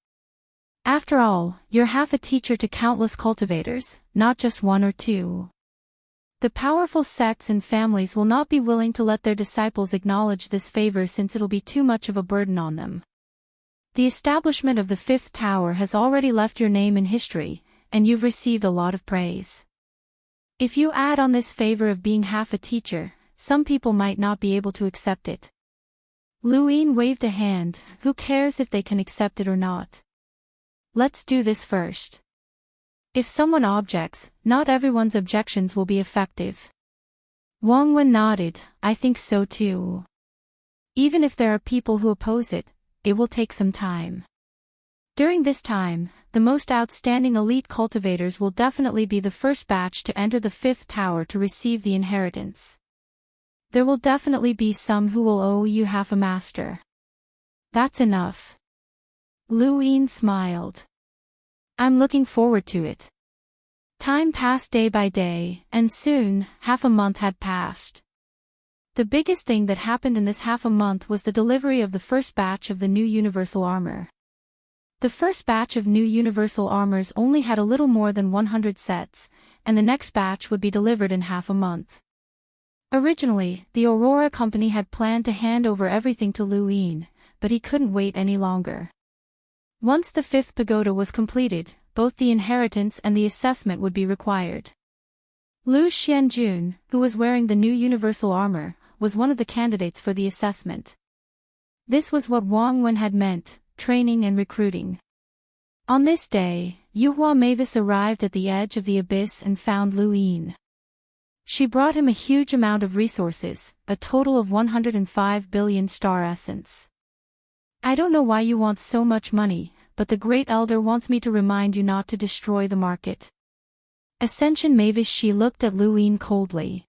[SPEAKER 1] After all, you're half a teacher to countless cultivators, not just one or two. The powerful sects and families will not be willing to let their disciples acknowledge this favor since it'll be too much of a burden on them. The establishment of the fifth tower has already left your name in history, and you've received a lot of praise. If you add on this favor of being half a teacher, some people might not be able to accept it. Lu Yin waved a hand, who cares if they can accept it or not? Let's do this first. If someone objects, not everyone's objections will be effective. Wang Wen nodded. I think so too. Even if there are people who oppose it, it will take some time. During this time, the most outstanding elite cultivators will definitely be the first batch to enter the fifth tower to receive the inheritance. There will definitely be some who will owe you half a master. That's enough. Lu Yin smiled. I'm looking forward to it. Time passed day by day, and soon, half a month had passed. The biggest thing that happened in this half a month was the delivery of the first batch of the new universal armor. The first batch of new universal armors only had a little more than 100 sets, and the next batch would be delivered in half a month. Originally, the Aurora Company had planned to hand over everything to Lu Yin, but he couldn't wait any longer. Once the fifth pagoda was completed, both the inheritance and the assessment would be required. Lu Xianjun, who was wearing the new universal armor, was one of the candidates for the assessment. This was what Wang Wen had meant, training and recruiting. On this day, Yuhua Mavis arrived at the edge of the abyss and found Lu Yin. She brought him a huge amount of resources, a total of 105 billion star essence. I don't know why you want so much money, but the Great Elder wants me to remind you not to destroy the market. Ascension Mavis. She looked at Lu Yin coldly.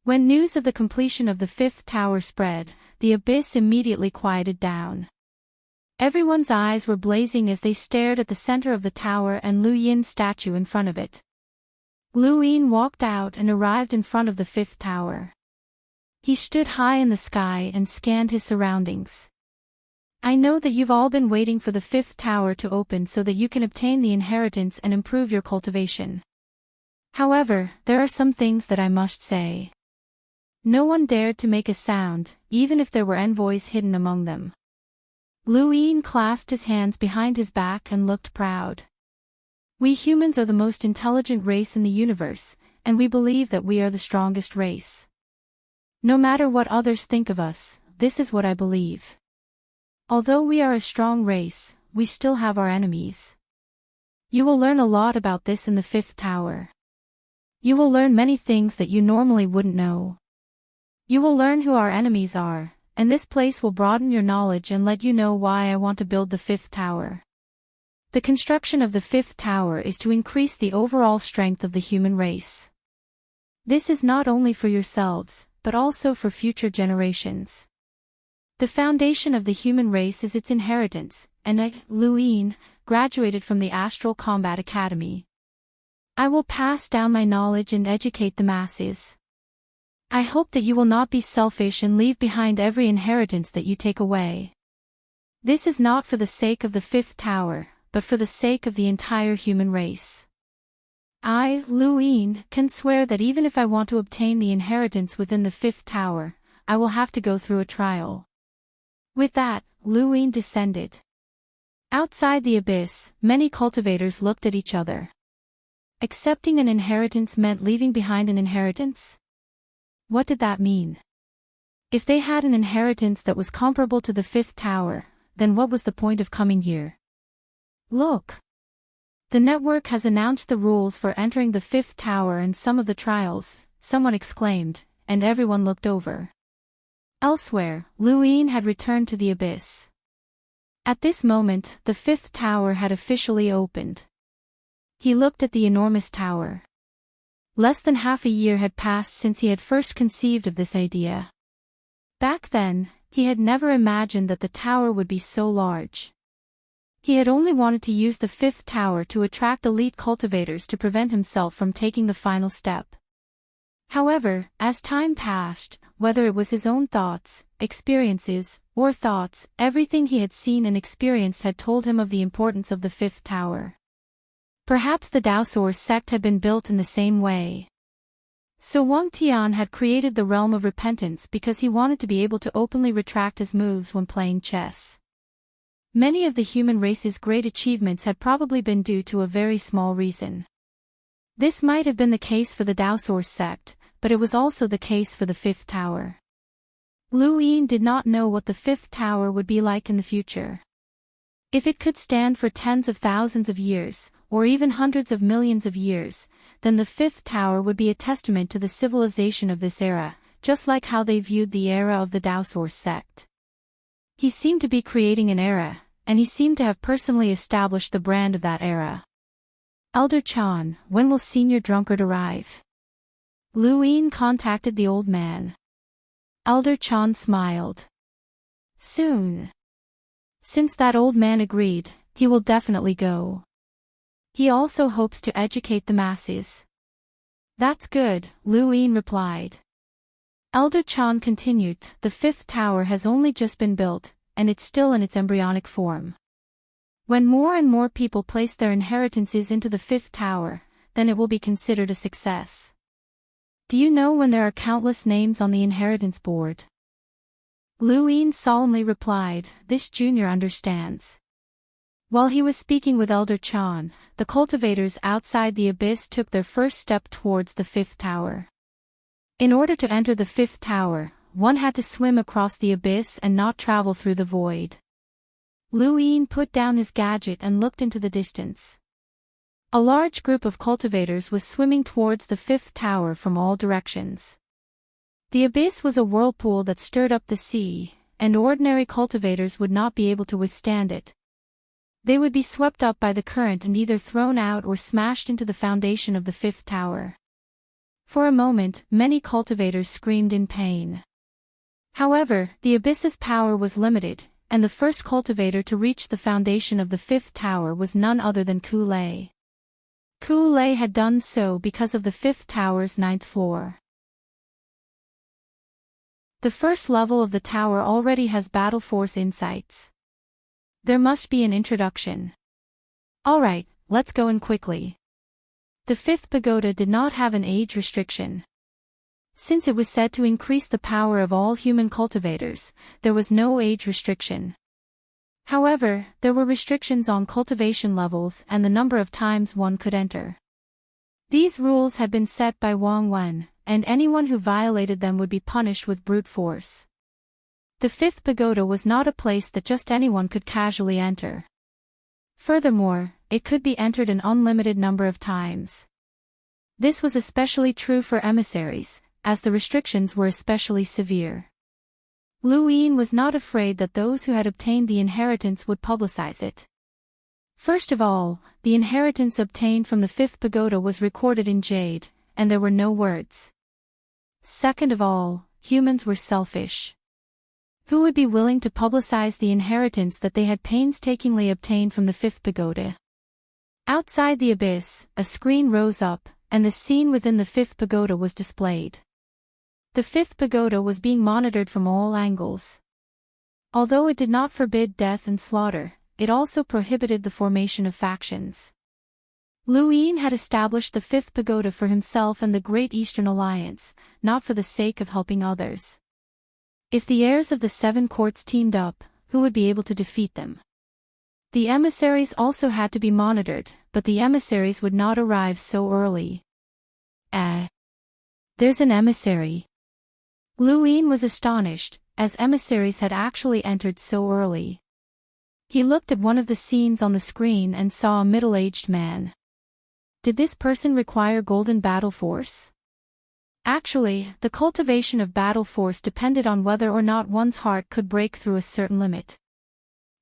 [SPEAKER 1] When news of the completion of the fifth tower spread, the abyss immediately quieted down. Everyone's eyes were blazing as they stared at the center of the tower and Lu Yin's statue in front of it. Lu Yin walked out and arrived in front of the fifth tower. He stood high in the sky and scanned his surroundings. I know that you've all been waiting for the fifth tower to open so that you can obtain the inheritance and improve your cultivation. However, there are some things that I must say. No one dared to make a sound, even if there were envoys hidden among them. Lu Yin clasped his hands behind his back and looked proud. We humans are the most intelligent race in the universe, and we believe that we are the strongest race. No matter what others think of us, this is what I believe. Although we are a strong race, we still have our enemies. You will learn a lot about this in the fifth tower. You will learn many things that you normally wouldn't know. You will learn who our enemies are, and this place will broaden your knowledge and let you know why I want to build the fifth tower. The construction of the fifth tower is to increase the overall strength of the human race. This is not only for yourselves, but also for future generations. The foundation of the human race is its inheritance, and Lu Yin graduated from the Astral Combat Academy. I will pass down my knowledge and educate the masses. I hope that you will not be selfish and leave behind every inheritance that you take away. This is not for the sake of the fifth tower, but for the sake of the entire human race. I, Lu Yin, can swear that even if I want to obtain the inheritance within the fifth tower, I will have to go through a trial. With that, Lu Yin descended. Outside the abyss, many cultivators looked at each other. Accepting an inheritance meant leaving behind an inheritance? What did that mean? If they had an inheritance that was comparable to the fifth tower, then what was the point of coming here? Look! The network has announced the rules for entering the fifth tower and some of the trials, someone exclaimed, and everyone looked over. Elsewhere, Lu Yin had returned to the abyss. At this moment, the fifth tower had officially opened. He looked at the enormous tower. Less than half a year had passed since he had first conceived of this idea. Back then, he had never imagined that the tower would be so large. He had only wanted to use the fifth tower to attract elite cultivators to prevent himself from taking the final step. However, as time passed, whether it was his own thoughts, experiences, or thoughts, everything he had seen and experienced had told him of the importance of the fifth tower. Perhaps the Daosaur sect had been built in the same way. So Wang Tian had created the realm of repentance because he wanted to be able to openly retract his moves when playing chess. Many of the human race's great achievements had probably been due to a very small reason. This might have been the case for the Daosaur sect, but it was also the case for the fifth tower. Lu Yin did not know what the fifth tower would be like in the future. If it could stand for tens of thousands of years, or even hundreds of millions of years, then the fifth tower would be a testament to the civilization of this era, just like how they viewed the era of the Dao sect. He seemed to be creating an era, and he seemed to have personally established the brand of that era. Elder Chan, when will Senior Drunkard arrive? Lu Yin contacted the old man. Elder Chan smiled. Soon. Since that old man agreed, he will definitely go. He also hopes to educate the masses. That's good, Lu Yin replied. Elder Chan continued, the fifth tower has only just been built, and it's still in its embryonic form. When more and more people place their inheritances into the fifth tower, then it will be considered a success. Do you know when there are countless names on the inheritance board? Lu Yin solemnly replied, this junior understands. While he was speaking with Elder Chan, the cultivators outside the abyss took their first step towards the fifth tower. In order to enter the fifth tower, one had to swim across the abyss and not travel through the void. Lu Yin put down his gadget and looked into the distance. A large group of cultivators was swimming towards the fifth tower from all directions. The abyss was a whirlpool that stirred up the sea, and ordinary cultivators would not be able to withstand it. They would be swept up by the current and either thrown out or smashed into the foundation of the fifth tower. For a moment, many cultivators screamed in pain. However, the abyss's power was limited, and the first cultivator to reach the foundation of the fifth tower was none other than Ku Lei. Ku Lei had done so because of the fifth tower's ninth floor. The first level of the tower already has battle force insights. There must be an introduction. Alright, let's go in quickly. The fifth pagoda did not have an age restriction. Since it was said to increase the power of all human cultivators, there was no age restriction. However, there were restrictions on cultivation levels and the number of times one could enter. These rules had been set by Wang Wen, and anyone who violated them would be punished with brute force. The fifth pagoda was not a place that just anyone could casually enter. Furthermore, it could be entered an unlimited number of times. This was especially true for emissaries, as the restrictions were especially severe. Lu Yin was not afraid that those who had obtained the inheritance would publicize it. First of all, the inheritance obtained from the fifth pagoda was recorded in jade, and there were no words. Second of all, humans were selfish. Who would be willing to publicize the inheritance that they had painstakingly obtained from the fifth pagoda? Outside the abyss, a screen rose up, and the scene within the fifth pagoda was displayed. The fifth pagoda was being monitored from all angles. Although it did not forbid death and slaughter, it also prohibited the formation of factions. Lu Yin had established the fifth pagoda for himself and the Great Eastern Alliance, not for the sake of helping others. If the heirs of the seven courts teamed up, who would be able to defeat them? The emissaries also had to be monitored, but the emissaries would not arrive so early. There's an emissary. Lu Yin was astonished, as emissaries had actually entered so early. He looked at one of the scenes on the screen and saw a middle-aged man. Did this person require golden battle force? Actually, the cultivation of battle force depended on whether or not one's heart could break through a certain limit.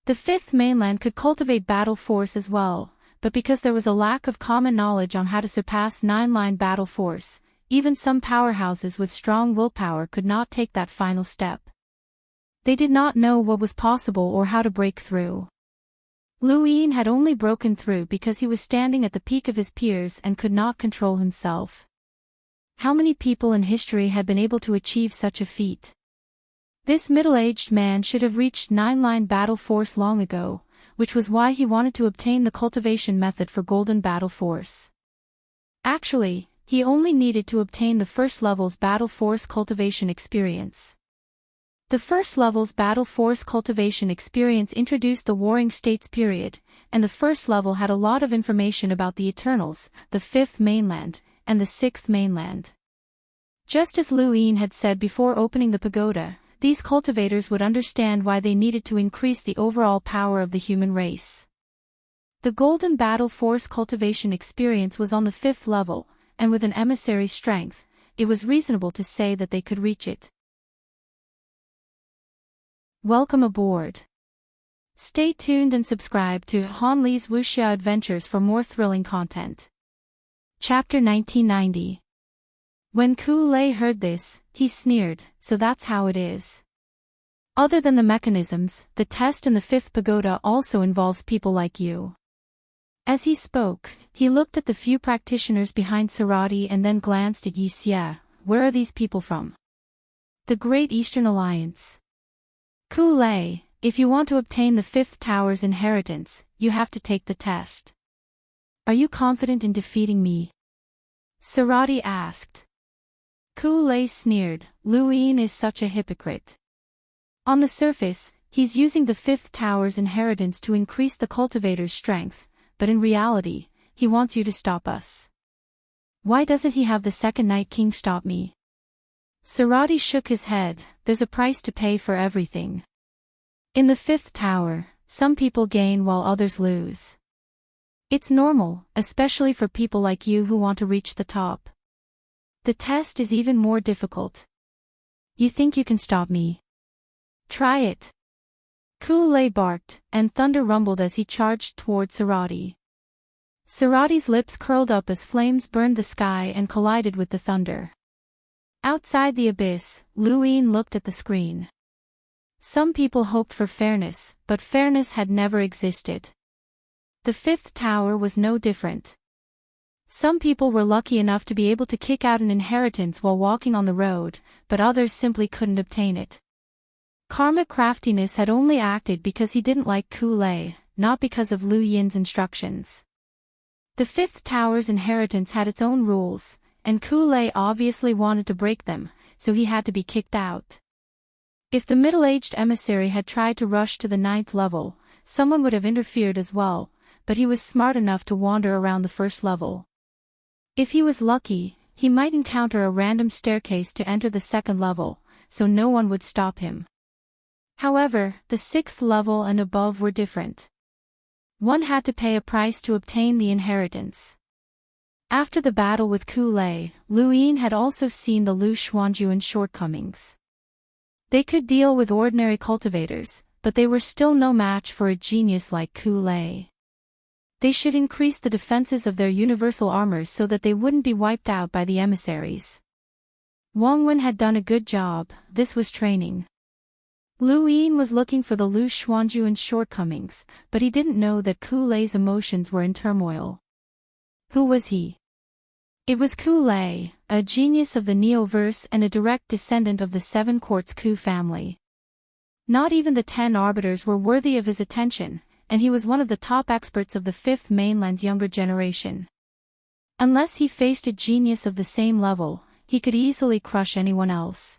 [SPEAKER 1] The fifth mainland could cultivate battle force as well, but because there was a lack of common knowledge on how to surpass nine-line battle force, even some powerhouses with strong willpower could not take that final step. They did not know what was possible or how to break through. Lu Yin had only broken through because he was standing at the peak of his peers and could not control himself. How many people in history had been able to achieve such a feat? This middle-aged man should have reached nine-line battle force long ago, which was why he wanted to obtain the cultivation method for golden battle force. Actually, he only needed to obtain the first level's battle force cultivation experience. The first level's battle force cultivation experience introduced the Warring States period, and the first level had a lot of information about the Eternals, the fifth mainland, and the sixth mainland. Just as Lu Yin had said before opening the pagoda, these cultivators would understand why they needed to increase the overall power of the human race. The Golden Battle Force cultivation experience was on the 5th level, and with an emissary's strength, it was reasonable to say that they could reach it. Welcome aboard. Stay tuned and subscribe to Han Li's Wuxia Adventures for more thrilling content. Chapter 1990. When Ku Lei heard this, he sneered, "So that's how it is." Other than the mechanisms, the test in the 5th pagoda also involves people like you. As he spoke, he looked at the few practitioners behind Sarati and then glanced at Yi Xie. Where are these people from? The Great Eastern Alliance. Ku Lei, if you want to obtain the 5th tower's inheritance, you have to take the test. Are you confident in defeating me? Sarati asked. Ku Lei sneered, Lu Yin is such a hypocrite. On the surface, he's using the 5th tower's inheritance to increase the cultivator's strength, but in reality, he wants you to stop us. Why doesn't he have the second Night King stop me? Sarati shook his head. There's a price to pay for everything. In the 5th tower, some people gain while others lose. It's normal, especially for people like you who want to reach the top. The test is even more difficult. You think you can stop me? Try it. Ku Lei barked, and thunder rumbled as he charged toward Sarati. Sarati's lips curled up as flames burned the sky and collided with the thunder. Outside the abyss, Lu Yin looked at the screen. Some people hoped for fairness, but fairness had never existed. The 5th tower was no different. Some people were lucky enough to be able to kick out an inheritance while walking on the road, but others simply couldn't obtain it. Karmic craftiness had only acted because he didn't like Ku Lei, not because of Lu Yin's instructions. The 5th tower's inheritance had its own rules, and Ku Lei obviously wanted to break them, so he had to be kicked out. If the middle-aged emissary had tried to rush to the 9th level, someone would have interfered as well, but he was smart enough to wander around the 1st level. If he was lucky, he might encounter a random staircase to enter the 2nd level, so no one would stop him. However, the 6th level and above were different. One had to pay a price to obtain the inheritance. After the battle with Ku Lei, Lu Yin had also seen the Lu Xuanjuan's shortcomings. They could deal with ordinary cultivators, but they were still no match for a genius like Ku Lei. They should increase the defenses of their universal armors so that they wouldn't be wiped out by the emissaries. Wang Wen had done a good job. This was training. Lu Yin was looking for the Lu Xuanjuan's shortcomings, but he didn't know that Ku Lei's emotions were in turmoil. Who was he? It was Ku Lei, a genius of the Neoverse and a direct descendant of the 7 Quartz Ku family. Not even the 10 arbiters were worthy of his attention, and he was one of the top experts of the 5th mainland's younger generation. Unless he faced a genius of the same level, he could easily crush anyone else.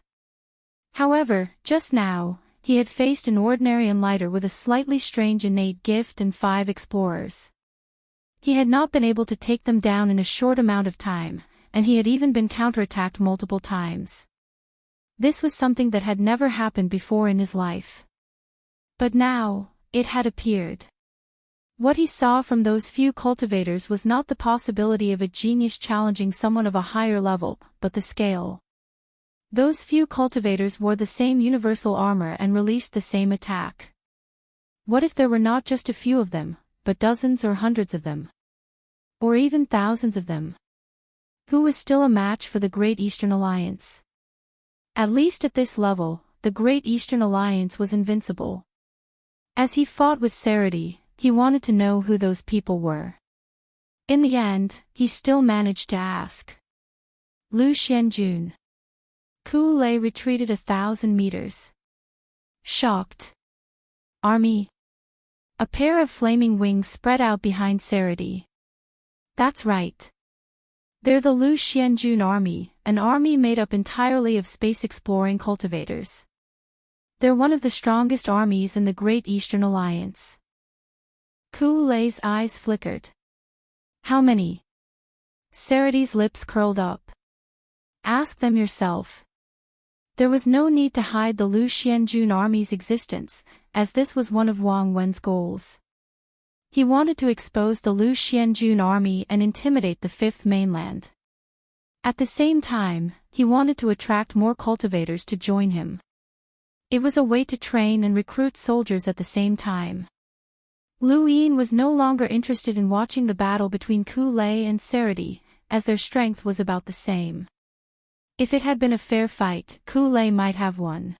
[SPEAKER 1] However, just now, he had faced an ordinary enlighter with a slightly strange innate gift and 5 explorers. He had not been able to take them down in a short amount of time, and he had even been counterattacked multiple times. This was something that had never happened before in his life. But now, it had appeared. What he saw from those few cultivators was not the possibility of a genius challenging someone of a higher level, but the scale. Those few cultivators wore the same universal armor and released the same attack. What if there were not just a few of them, but dozens or hundreds of them? Or even thousands of them? Who was still a match for the Great Eastern Alliance? At least at this level, the Great Eastern Alliance was invincible. As he fought with Sarati, he wanted to know who those people were. In the end, he still managed to ask. Lu Xianjun. Ku Lei retreated 1,000 meters. Shocked. Army. A pair of flaming wings spread out behind Sarati. That's right. They're the Lu Xianjun army, an army made up entirely of space-exploring cultivators. They're one of the strongest armies in the Great Eastern Alliance. Ku Lei's eyes flickered. How many? Sarati's lips curled up. Ask them yourself. There was no need to hide the Lu Xianjun army's existence, as this was one of Wang Wen's goals. He wanted to expose the Lu Xianjun army and intimidate the Fifth Mainland. At the same time, he wanted to attract more cultivators to join him. It was a way to train and recruit soldiers at the same time. Lu Yin was no longer interested in watching the battle between Ku Lei and Serity, as their strength was about the same. If it had been a fair fight, Ku Lei might have won.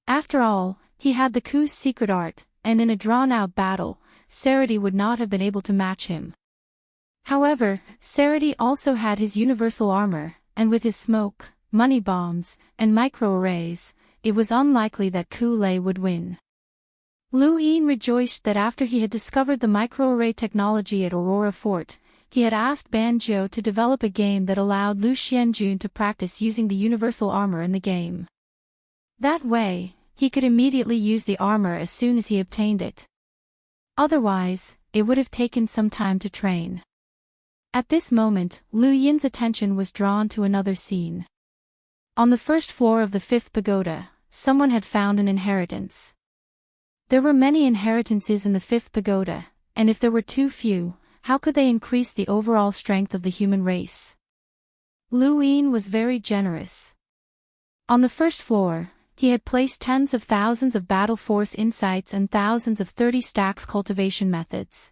[SPEAKER 1] After all, he had the Ku's secret art, and in a drawn-out battle, Serity would not have been able to match him. However, Serity also had his universal armor, and with his smoke, money bombs, and microarrays, it was unlikely that Ku Lei would win. Lu Yin rejoiced that after he had discovered the microarray technology at Aurora Fort, he had asked Banjo to develop a game that allowed Lu Xianjun to practice using the universal armor in the game. That way, he could immediately use the armor as soon as he obtained it. Otherwise, it would have taken some time to train. At this moment, Lu Yin's attention was drawn to another scene. On the first floor of the fifth pagoda, someone had found an inheritance. There were many inheritances in the fifth pagoda, and if there were too few, how could they increase the overall strength of the human race? Lu Yin was very generous. On the first floor, he had placed tens of thousands of battle force insights and thousands of 30 stacks cultivation methods.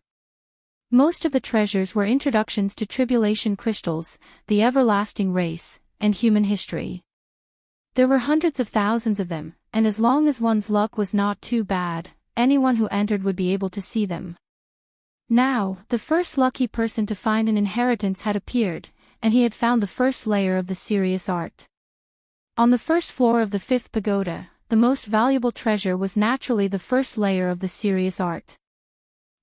[SPEAKER 1] Most of the treasures were introductions to tribulation crystals, the everlasting race, and human history. There were hundreds of thousands of them, and as long as one's luck was not too bad, anyone who entered would be able to see them. Now, the first lucky person to find an inheritance had appeared, and he had found the first layer of the serious art. On the first floor of the fifth pagoda, the most valuable treasure was naturally the first layer of the serious art.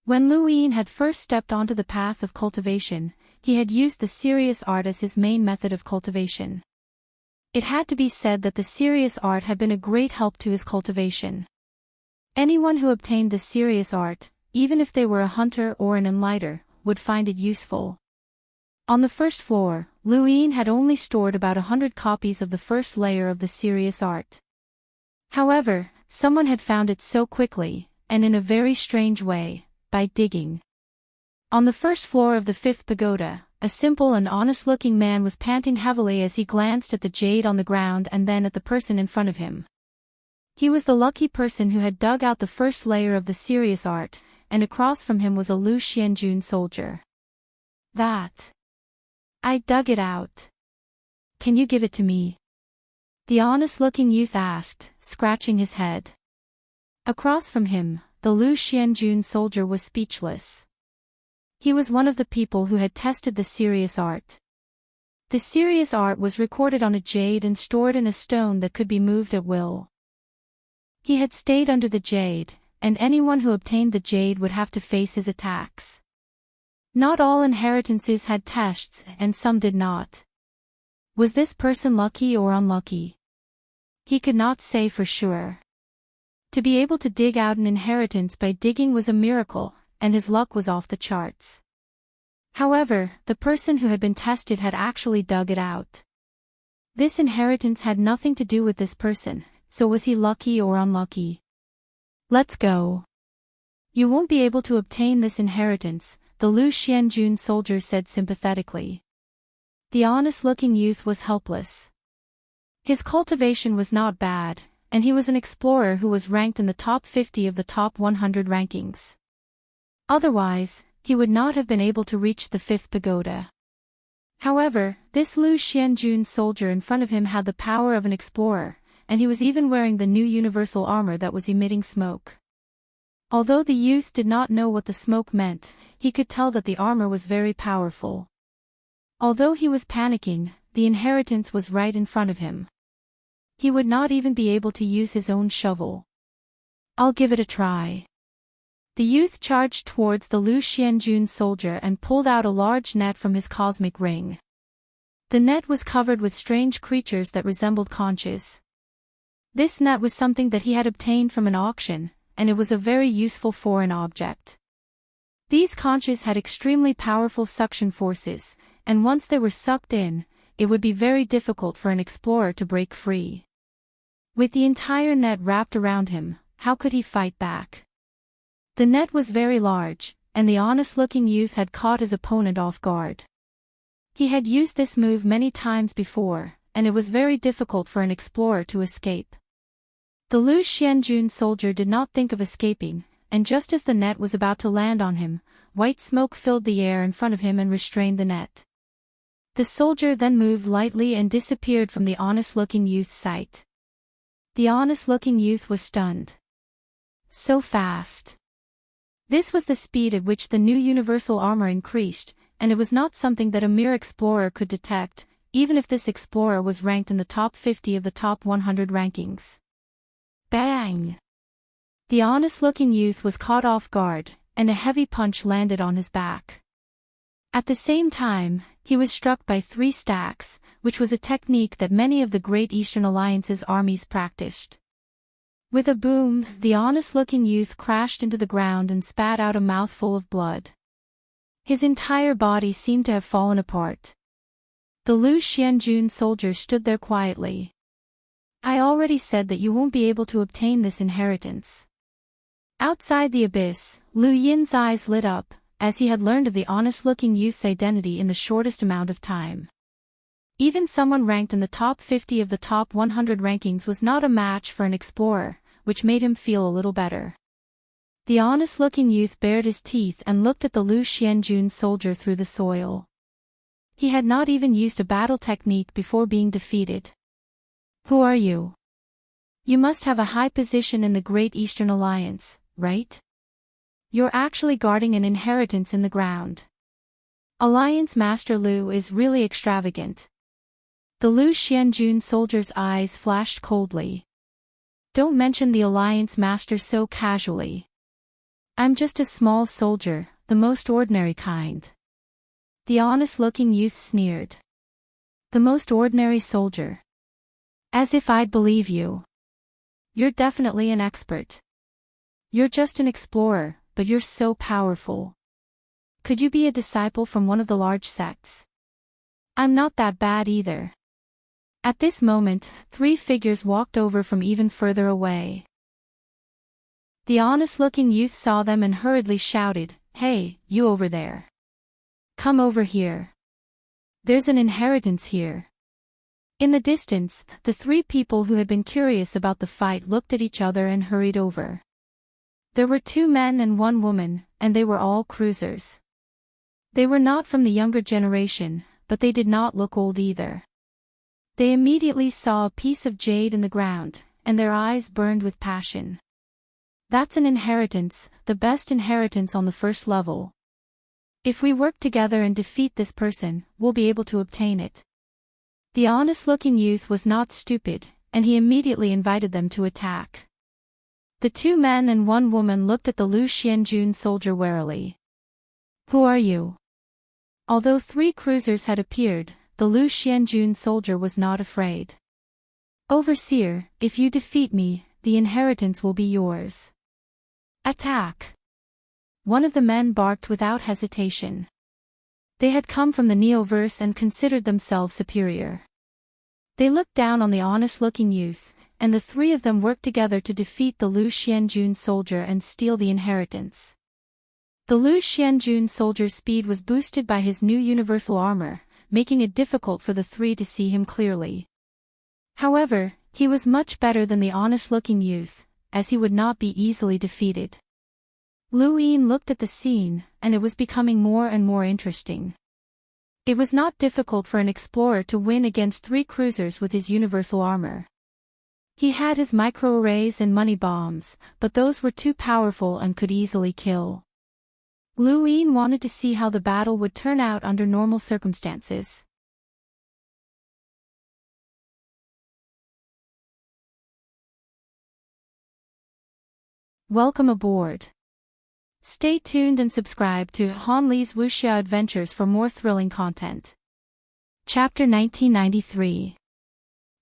[SPEAKER 1] When Lu Yin had first stepped onto the path of cultivation, he had used the serious art as his main method of cultivation. It had to be said that the serious art had been a great help to his cultivation. Anyone who obtained the serious art, even if they were a hunter or an enlighter, would find it useful. On the first floor, Lu Yin had only stored about 100 copies of the first layer of the serious art. However, someone had found it so quickly, and in a very strange way, by digging. On the first floor of the fifth pagoda, a simple and honest-looking man was panting heavily as he glanced at the jade on the ground and then at the person in front of him. He was the lucky person who had dug out the first layer of the serious art, and across from him was a Lu Xianjun soldier. I dug it out. Can you give it to me? The honest-looking youth asked, scratching his head. Across from him, the Lu Xianjun soldier was speechless. He was one of the people who had tested the serious art. The serious art was recorded on a jade and stored in a stone that could be moved at will. He had stayed under the jade, and anyone who obtained the jade would have to face his attacks. Not all inheritances had tests, and some did not. Was this person lucky or unlucky? He could not say for sure. To be able to dig out an inheritance by digging was a miracle, and his luck was off the charts. However, the person who had been tested had actually dug it out. This inheritance had nothing to do with this person, so was he lucky or unlucky? Let's go. You won't be able to obtain this inheritance, the Lu Xianjun soldier said sympathetically. The honest-looking youth was helpless. His cultivation was not bad, and he was an explorer who was ranked in the top 50 of the top 100 rankings. Otherwise, he would not have been able to reach the fifth pagoda. However, this Lu Xianjun soldier in front of him had the power of an explorer, and he was even wearing the new universal armor that was emitting smoke. Although the youth did not know what the smoke meant, he could tell that the armor was very powerful. Although he was panicking, the inheritance was right in front of him. He would not even be able to use his own shovel. I'll give it a try. The youth charged towards the Lu Xianjun soldier and pulled out a large net from his cosmic ring. The net was covered with strange creatures that resembled conches. This net was something that he had obtained from an auction, and it was a very useful foreign object. These conches had extremely powerful suction forces, and once they were sucked in, it would be very difficult for an explorer to break free. With the entire net wrapped around him, how could he fight back? The net was very large, and the honest-looking youth had caught his opponent off guard. He had used this move many times before, and it was very difficult for an explorer to escape. The Lu Xianjun soldier did not think of escaping, and just as the net was about to land on him, white smoke filled the air in front of him and restrained the net. The soldier then moved lightly and disappeared from the honest-looking youth's sight. The honest-looking youth was stunned. So fast. This was the speed at which the new universal armor increased, and it was not something that a mere explorer could detect, even if this explorer was ranked in the top 50 of the top 100 rankings. Bang! The honest-looking youth was caught off guard, and a heavy punch landed on his back. At the same time, he was struck by 3 stacks, which was a technique that many of the Great Eastern Alliance's armies practiced. With a boom, the honest-looking youth crashed into the ground and spat out a mouthful of blood. His entire body seemed to have fallen apart. The Lu Xianjun soldier stood there quietly. I already said that you won't be able to obtain this inheritance. Outside the abyss, Lu Yin's eyes lit up, as he had learned of the honest-looking youth's identity in the shortest amount of time. Even someone ranked in the top 50 of the top 100 rankings was not a match for an explorer, which made him feel a little better. The honest-looking youth bared his teeth and looked at the Lu Xianjun soldier through the soil. He had not even used a battle technique before being defeated. Who are you? You must have a high position in the Great Eastern Alliance, right? You're actually guarding an inheritance in the ground. Alliance Master Lu is really extravagant. The Lu Xianjun soldier's eyes flashed coldly. Don't mention the Alliance Master so casually. I'm just a small soldier, the most ordinary kind. The honest-looking youth sneered. The most ordinary soldier. As if I'd believe you. You're definitely an expert. You're just an explorer, but you're so powerful. Could you be a disciple from one of the large sects? I'm not that bad either. At this moment, 3 figures walked over from even further away. The honest-looking youth saw them and hurriedly shouted, "Hey, you over there. Come over here. There's an inheritance here." In the distance, the 3 people who had been curious about the fight looked at each other and hurried over. There were 2 men and 1 woman, and they were all cruisers. They were not from the younger generation, but they did not look old either. They immediately saw a piece of jade in the ground, and their eyes burned with passion. That's an inheritance, the best inheritance on the first level. If we work together and defeat this person, we'll be able to obtain it. The honest-looking youth was not stupid, and he immediately invited them to attack. The 2 men and 1 woman looked at the Lu Xianjun soldier warily. Who are you? Although 3 cruisers had appeared, the Lu Xianjun soldier was not afraid. Overseer, if you defeat me, the inheritance will be yours. Attack! One of the men barked without hesitation. They had come from the Neoverse and considered themselves superior. They looked down on the honest-looking youth, and the 3 of them worked together to defeat the Lu Xianjun soldier and steal the inheritance. The Lu Xianjun soldier's speed was boosted by his new universal armor, making it difficult for the 3 to see him clearly. However, he was much better than the honest-looking youth, as he would not be easily defeated. Lu Yin looked at the scene, and it was becoming more and more interesting. It was not difficult for an explorer to win against 3 cruisers with his universal armor. He had his microarrays and money bombs, but those were too powerful and could easily kill. Lu Yin wanted to see how the battle would turn out under normal circumstances. Welcome aboard. Stay tuned and subscribe to Han Li's Wuxia Adventures for more thrilling content. Chapter 1993.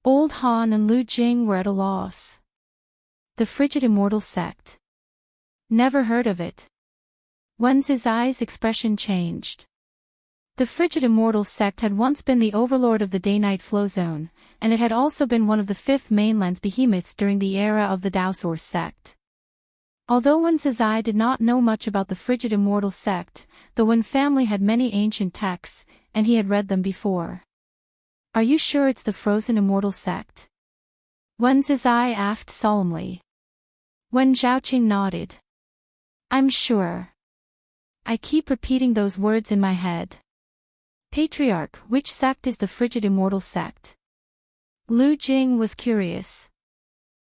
[SPEAKER 1] Old Han and Lu Jing were at a loss. The Frigid Immortal Sect. Never heard of it. Wen's eyes' expression changed. The Frigid Immortal Sect had once been the overlord of the day-night flow zone, and it had also been one of the 5th mainland's behemoths during the era of the Daosaur sect. Although Wen Zizai did not know much about the frigid immortal sect, the Wen family had many ancient texts, and he had read them before. Are you sure it's the frozen immortal sect? Wen Zizai asked solemnly. Wen Zhaoqing nodded. I'm sure. I keep repeating those words in my head. Patriarch, which sect is the frigid immortal sect? Lu Jing was curious.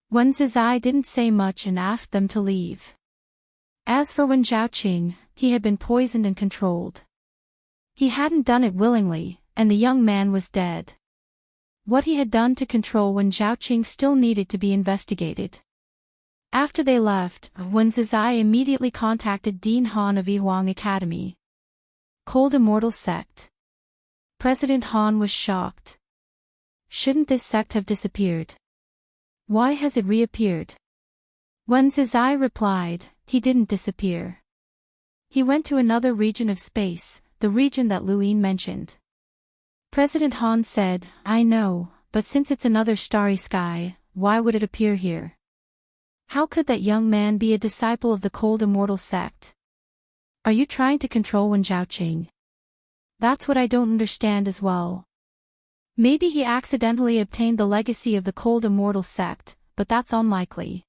[SPEAKER 1] Wen Zizai didn't say much and asked them to leave. As for Wen Zhaoqing, he had been poisoned and controlled. He hadn't done it willingly, and the young man was dead. What he had done to control Wen Zhaoqing still needed to be investigated. After they left, Wen Zizai immediately contacted Dean Han of Yihuang Academy. Cold Immortal Sect. President Han was shocked. Shouldn't this sect have disappeared? Why has it reappeared? Wen Zizai replied, he didn't disappear. He went to another region of space, the region that Lu Yin mentioned. President Han said, I know, but since it's another starry sky, why would it appear here? How could that young man be a disciple of the cold immortal sect? Are you trying to control Wen Zhaoqing? That's what I don't understand as well. Maybe he accidentally obtained the legacy of the cold immortal sect, but that's unlikely.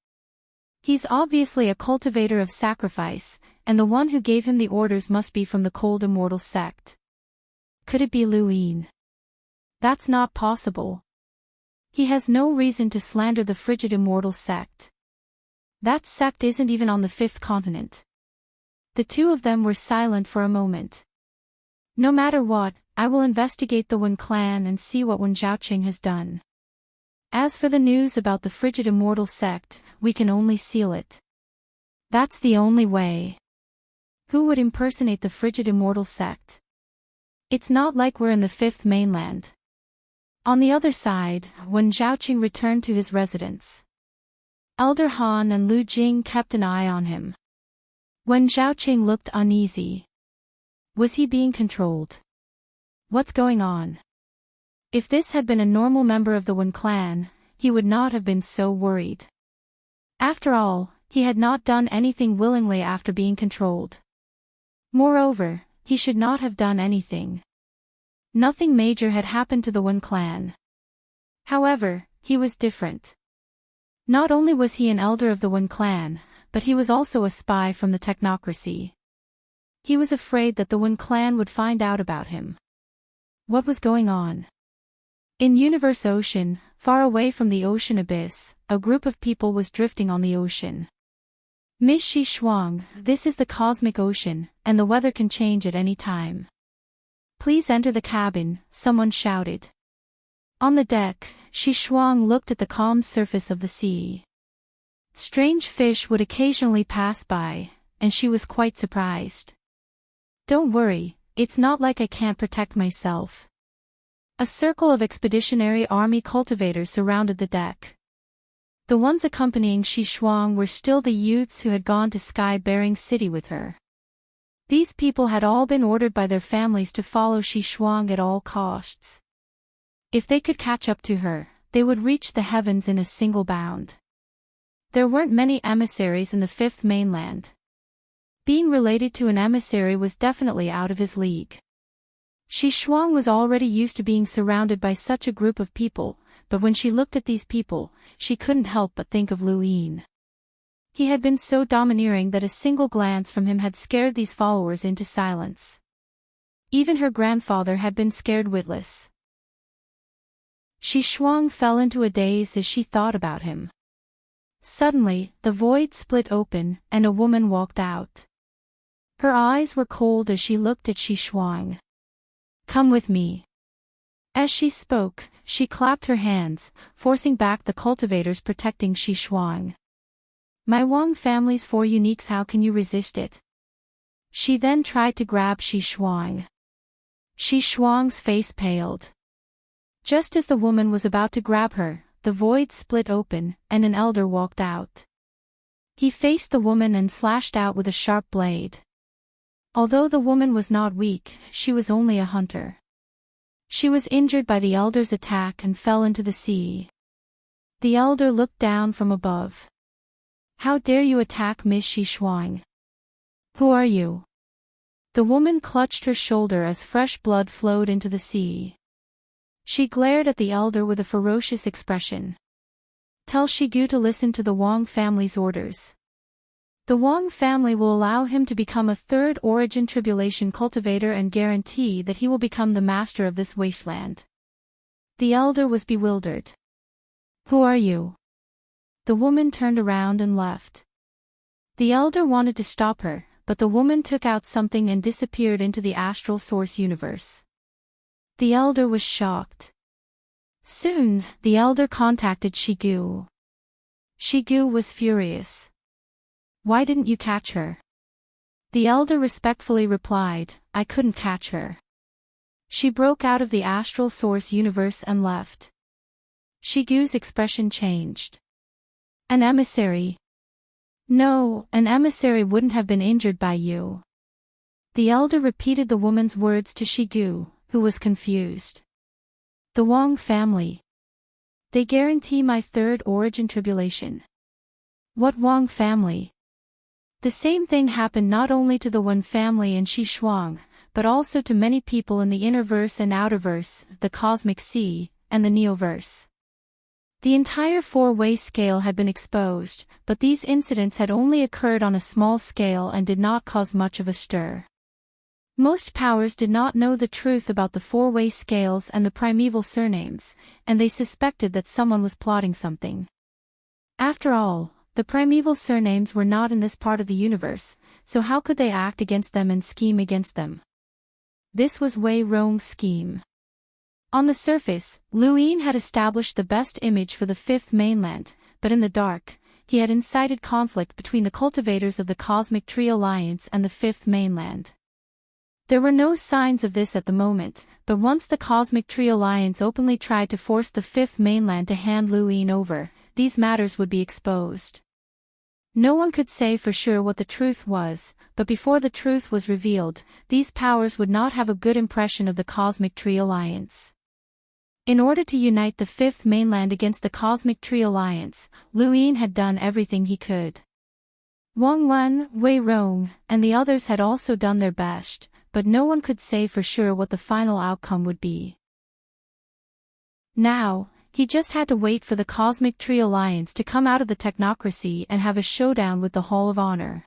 [SPEAKER 1] He's obviously a cultivator of sacrifice, and the one who gave him the orders must be from the cold immortal sect. Could it be Lu Yin? That's not possible. He has no reason to slander the frigid immortal sect. That sect isn't even on the 5th continent. The two of them were silent for a moment. No matter what, I will investigate the Wen clan and see what Wen Zhaoqing has done. As for the news about the frigid immortal sect, we can only seal it. That's the only way. Who would impersonate the frigid immortal sect? It's not like we're in the 5th mainland. On the other side, Wen Zhaoqing returned to his residence. Elder Han and Lu Jing kept an eye on him. Wen Zhaoqing looked uneasy. Was he being controlled? What's going on? If this had been a normal member of the Wen clan, he would not have been so worried. After all, he had not done anything willingly after being controlled. Moreover, he should not have done anything. Nothing major had happened to the Wen clan. However, he was different. Not only was he an elder of the Wen clan, but he was also a spy from the technocracy. He was afraid that the Wen clan would find out about him. What was going on? In Universe Ocean, far away from the ocean abyss, a group of people was drifting on the ocean. Miss Shi Shuang, this is the cosmic ocean, and the weather can change at any time. Please enter the cabin, someone shouted. On the deck, Shi Shuang looked at the calm surface of the sea. Strange fish would occasionally pass by, and she was quite surprised. Don't worry, it's not like I can't protect myself. A circle of expeditionary army cultivators surrounded the deck. The ones accompanying Shi Shuang were still the youths who had gone to Sky-bearing City with her. These people had all been ordered by their families to follow Shi Shuang at all costs. If they could catch up to her, they would reach the heavens in a single bound. There weren't many emissaries in the 5th mainland. Being related to an emissary was definitely out of his league. Shi Shuang was already used to being surrounded by such a group of people, but when she looked at these people, she couldn't help but think of Lu Yin. He had been so domineering that a single glance from him had scared these followers into silence. Even her grandfather had been scared witless. Shi Shuang fell into a daze as she thought about him. Suddenly, the void split open, and a woman walked out. Her eyes were cold as she looked at Shi Shuang. Come with me. As she spoke, she clapped her hands, forcing back the cultivators protecting Shi Shuang. My Wang family's 4 uniques, how can you resist it? She then tried to grab Shi Shuang. Shi Shuang's face paled. Just as the woman was about to grab her, the void split open, and an elder walked out. He faced the woman and slashed out with a sharp blade. Although the woman was not weak, she was only a hunter. She was injured by the elder's attack and fell into the sea. The elder looked down from above. How dare you attack Miss Shi Shuang? Who are you? The woman clutched her shoulder as fresh blood flowed into the sea. She glared at the elder with a ferocious expression. Tell Shigu to listen to the Wang family's orders. The Wang family will allow him to become a third origin tribulation cultivator and guarantee that he will become the master of this wasteland. The elder was bewildered. Who are you? The woman turned around and left. The elder wanted to stop her, but the woman took out something and disappeared into the astral source universe. The elder was shocked. Soon, the elder contacted Shigu. Shigu was furious. Why didn't you catch her? The elder respectfully replied, I couldn't catch her. She broke out of the astral source universe and left. Shigu's expression changed. An emissary? No, an emissary wouldn't have been injured by you. The elder repeated the woman's words to Shigu, who was confused. The Wang family. They guarantee my third origin tribulation. What Wang family? The same thing happened not only to the Wen family in Shi Shuang, but also to many people in the innerverse and outerverse, the cosmic sea, and the neoverse. The entire four-way scale had been exposed, but these incidents had only occurred on a small scale and did not cause much of a stir. Most powers did not know the truth about the four-way scales and the primeval surnames, and they suspected that someone was plotting something. After all, the primeval surnames were not in this part of the universe, so how could they act against them and scheme against them? This was Wei Rong's scheme. On the surface, Lu Yin had established the best image for the fifth mainland, but in the dark, he had incited conflict between the cultivators of the Cosmic Tree Alliance and the fifth mainland. There were no signs of this at the moment, but once the Cosmic Tree Alliance openly tried to force the fifth mainland to hand Lu Yin over, these matters would be exposed. No one could say for sure what the truth was, but before the truth was revealed, these powers would not have a good impression of the Cosmic Tree Alliance. In order to unite the fifth mainland against the Cosmic Tree Alliance, Lu Yin had done everything he could. Wang Wen, Wei Rong, and the others had also done their best, but no one could say for sure what the final outcome would be. Now, he just had to wait for the Cosmic Tree Alliance to come out of the technocracy and have a showdown with the Hall of Honor.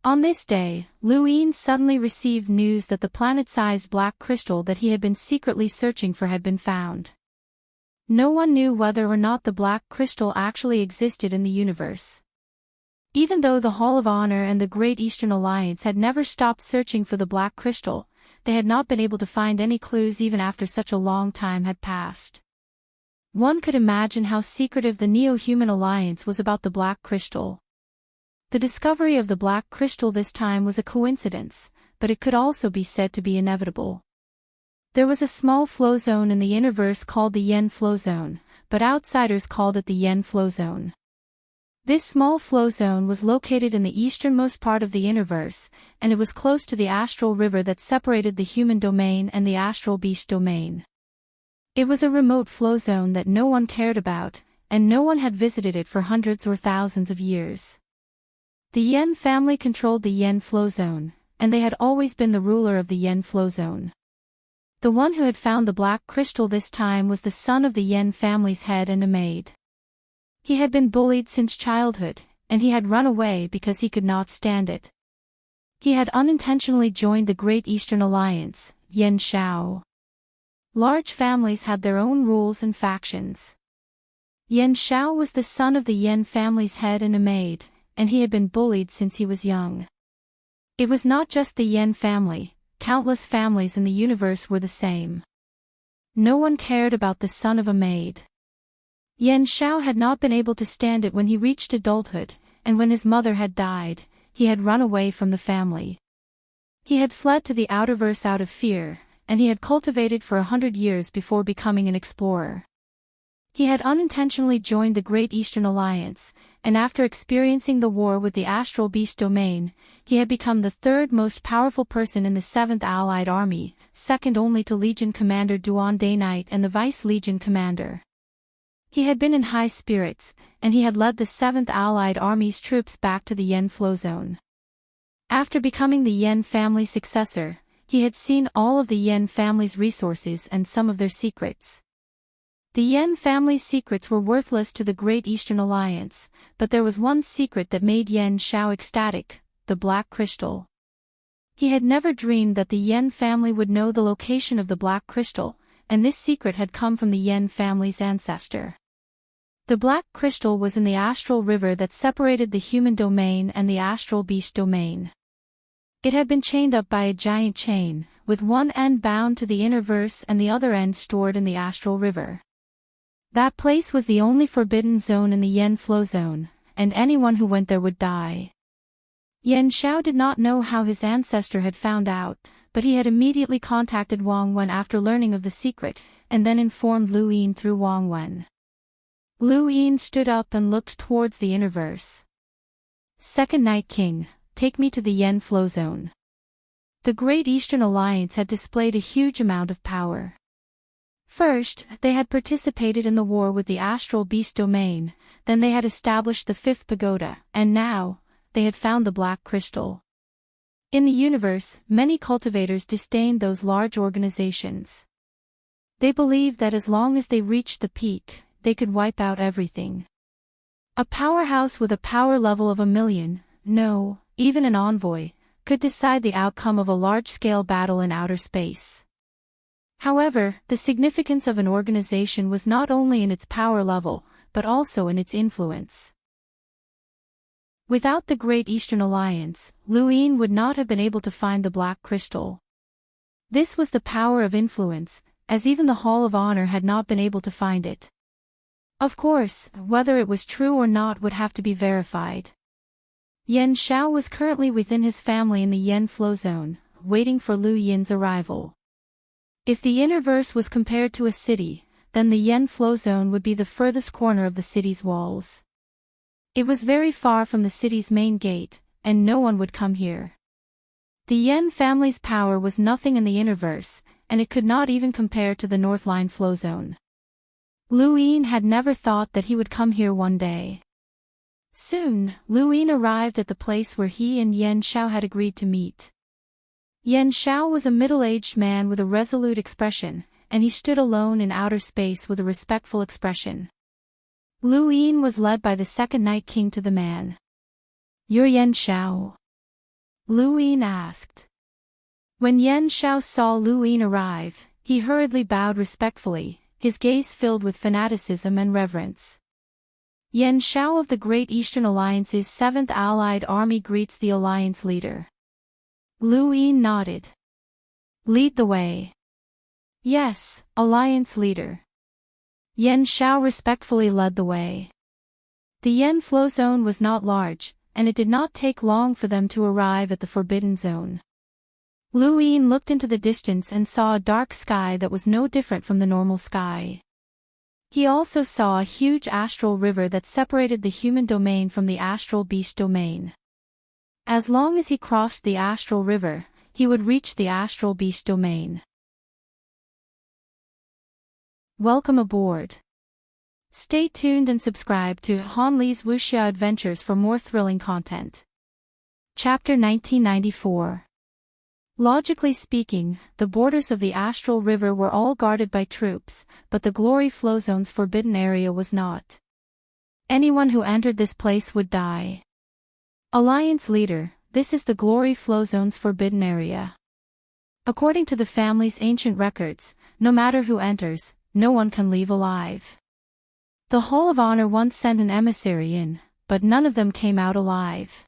[SPEAKER 1] On this day, Lu Yin suddenly received news that the planet-sized black crystal that he had been secretly searching for had been found. No one knew whether or not the black crystal actually existed in the universe. Even though the Hall of Honor and the Great Eastern Alliance had never stopped searching for the black crystal, they had not been able to find any clues even after such a long time had passed. One could imagine how secretive the Neo-Human Alliance was about the black crystal. The discovery of the black crystal this time was a coincidence, but it could also be said to be inevitable. There was a small flow zone in the innerverse called the Yen flow zone, but outsiders called it the Yen flow zone. This small flow zone was located in the easternmost part of the innerverse, and it was close to the astral river that separated the human domain and the astral beast domain. It was a remote flow zone that no one cared about, and no one had visited it for hundreds or thousands of years. The Yen family controlled the Yen flow zone, and they had always been the ruler of the Yen flow zone. The one who had found the black crystal this time was the son of the Yen family's head and a maid. He had been bullied since childhood, and he had run away because he could not stand it. He had unintentionally joined the Great Eastern Alliance, Yen Shao. Large families had their own rules and factions. Yen Shao was the son of the Yen family's head and a maid, and he had been bullied since he was young. It was not just the Yen family, countless families in the universe were the same. No one cared about the son of a maid. Yen Shao had not been able to stand it when he reached adulthood, and when his mother had died, he had run away from the family. He had fled to the outerverse out of fear, and he had cultivated for 100 years before becoming an explorer. He had unintentionally joined the Great Eastern Alliance, and after experiencing the war with the Astral Beast domain, he had become the third most powerful person in the 7th Allied Army, second only to Legion Commander Duan Day Knight and the Vice Legion Commander. He had been in high spirits, and he had led the 7th Allied Army's troops back to the Yen flow zone. After becoming the Yen family's successor, he had seen all of the Yen family's resources and some of their secrets. The Yen family's secrets were worthless to the Great Eastern Alliance, but there was one secret that made Yen Xiao ecstatic: the black crystal. He had never dreamed that the Yen family would know the location of the black crystal, and this secret had come from the Yen family's ancestor. The black crystal was in the astral river that separated the human domain and the astral beast domain. It had been chained up by a giant chain, with one end bound to the inner verse and the other end stored in the astral river. That place was the only forbidden zone in the Yen flow zone, and anyone who went there would die. Yen Xiao did not know how his ancestor had found out, but he had immediately contacted Wang Wen after learning of the secret, and then informed Lu Yin through Wang Wen. Lu Yin stood up and looked towards the inner verse. Second Night King, take me to the Yen flow zone. The Great Eastern Alliance had displayed a huge amount of power. First, they had participated in the war with the astral beast domain, then they had established the 5th pagoda, and now, they had found the black crystal. In the universe, many cultivators disdained those large organizations. They believed that as long as they reached the peak, they could wipe out everything. A powerhouse with a power level of 1,000,000, no, even an envoy, could decide the outcome of a large-scale battle in outer space. However, the significance of an organization was not only in its power level, but also in its influence. Without the Great Eastern Alliance, Lu Yin would not have been able to find the black crystal. This was the power of influence, as even the Hall of Honor had not been able to find it. Of course, whether it was true or not would have to be verified. Yen Xiao was currently within his family in the Yen flow zone, waiting for Lu Yin's arrival. If the inner verse was compared to a city, then the Yen flow zone would be the furthest corner of the city's walls. It was very far from the city's main gate, and no one would come here. The Yen family's power was nothing in the inner verse, and it could not even compare to the North Line flow zone. Lu Yin had never thought that he would come here one day. Soon, Lu Yin arrived at the place where he and Yen Xiao had agreed to meet. Yen Xiao was a middle-aged man with a resolute expression, and he stood alone in outer space with a respectful expression. Lu Yin was led by the Second Night King to the man. "You're Yen Xiao?" Lu Yin asked. When Yen Xiao saw Lu Yin arrive, he hurriedly bowed respectfully, his gaze filled with fanaticism and reverence. Yen Xiao of the Great Eastern Alliance's 7th Allied Army greets the Alliance leader. Lu Yin nodded. "Lead the way." "Yes, Alliance leader." Yen Xiao respectfully led the way. The Yen flow zone was not large, and it did not take long for them to arrive at the Forbidden Zone. Lu Yin looked into the distance and saw a dark sky that was no different from the normal sky. He also saw a huge astral river that separated the human domain from the astral beast domain. As long as he crossed the astral river, he would reach the astral beast domain. Welcome aboard. Stay tuned and subscribe to Han Li's Wuxia Adventures for more thrilling content. Chapter 1994. Logically speaking, the borders of the astral river were all guarded by troops, but the glory flow zone's forbidden area was not. Anyone who entered this place would die. Alliance leader, this is the glory flow zone's forbidden area. According to the family's ancient records, no matter who enters, no one can leave alive. The Hall of Honor once sent an emissary in, but none of them came out alive.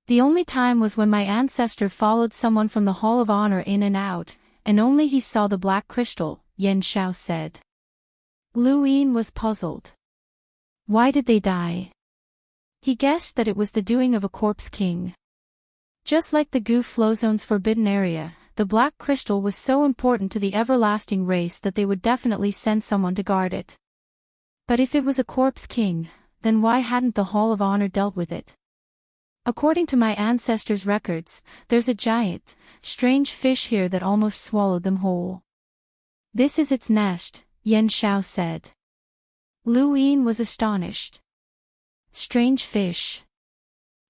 [SPEAKER 1] The only time was when my ancestor followed someone from the Hall of Honor in and out, and only he saw the black crystal, Yen Xiao said. Lu Yin was puzzled. Why did they die? He guessed that it was the doing of a corpse king. Just like the Gu flow zone's forbidden area, the black crystal was so important to the everlasting race that they would definitely send someone to guard it. But if it was a corpse king, then why hadn't the Hall of Honor dealt with it? According to my ancestors' records, there's a giant, strange fish here that almost swallowed them whole. This is its nest, Yen Xiao said. Lu Yin was astonished. Strange fish.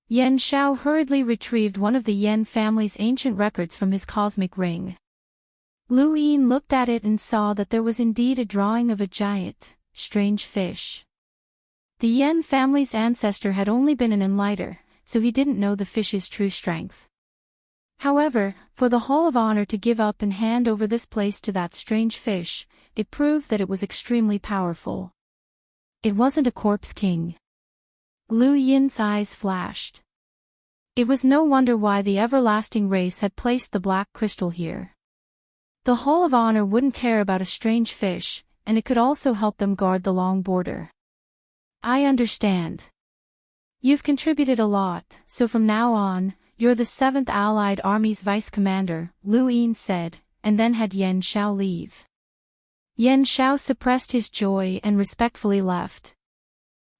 [SPEAKER 1] Yan Shao hurriedly retrieved one of the Yen family's ancient records from his cosmic ring. Lu Yin looked at it and saw that there was indeed a drawing of a giant, strange fish. The Yen family's ancestor had only been an enlighter, so he didn't know the fish's true strength. However, for the Hall of Honor to give up and hand over this place to that strange fish, it proved that it was extremely powerful. It wasn't a corpse king. Lu Yin's eyes flashed. It was no wonder why the everlasting race had placed the black crystal here. The Hall of Honor wouldn't care about a strange fish, and it could also help them guard the long border. I understand. You've contributed a lot, so from now on, you're the 7th Allied Army's vice commander, Lu Yin said, and then had Yan Shao leave. Yan Shao suppressed his joy and respectfully left.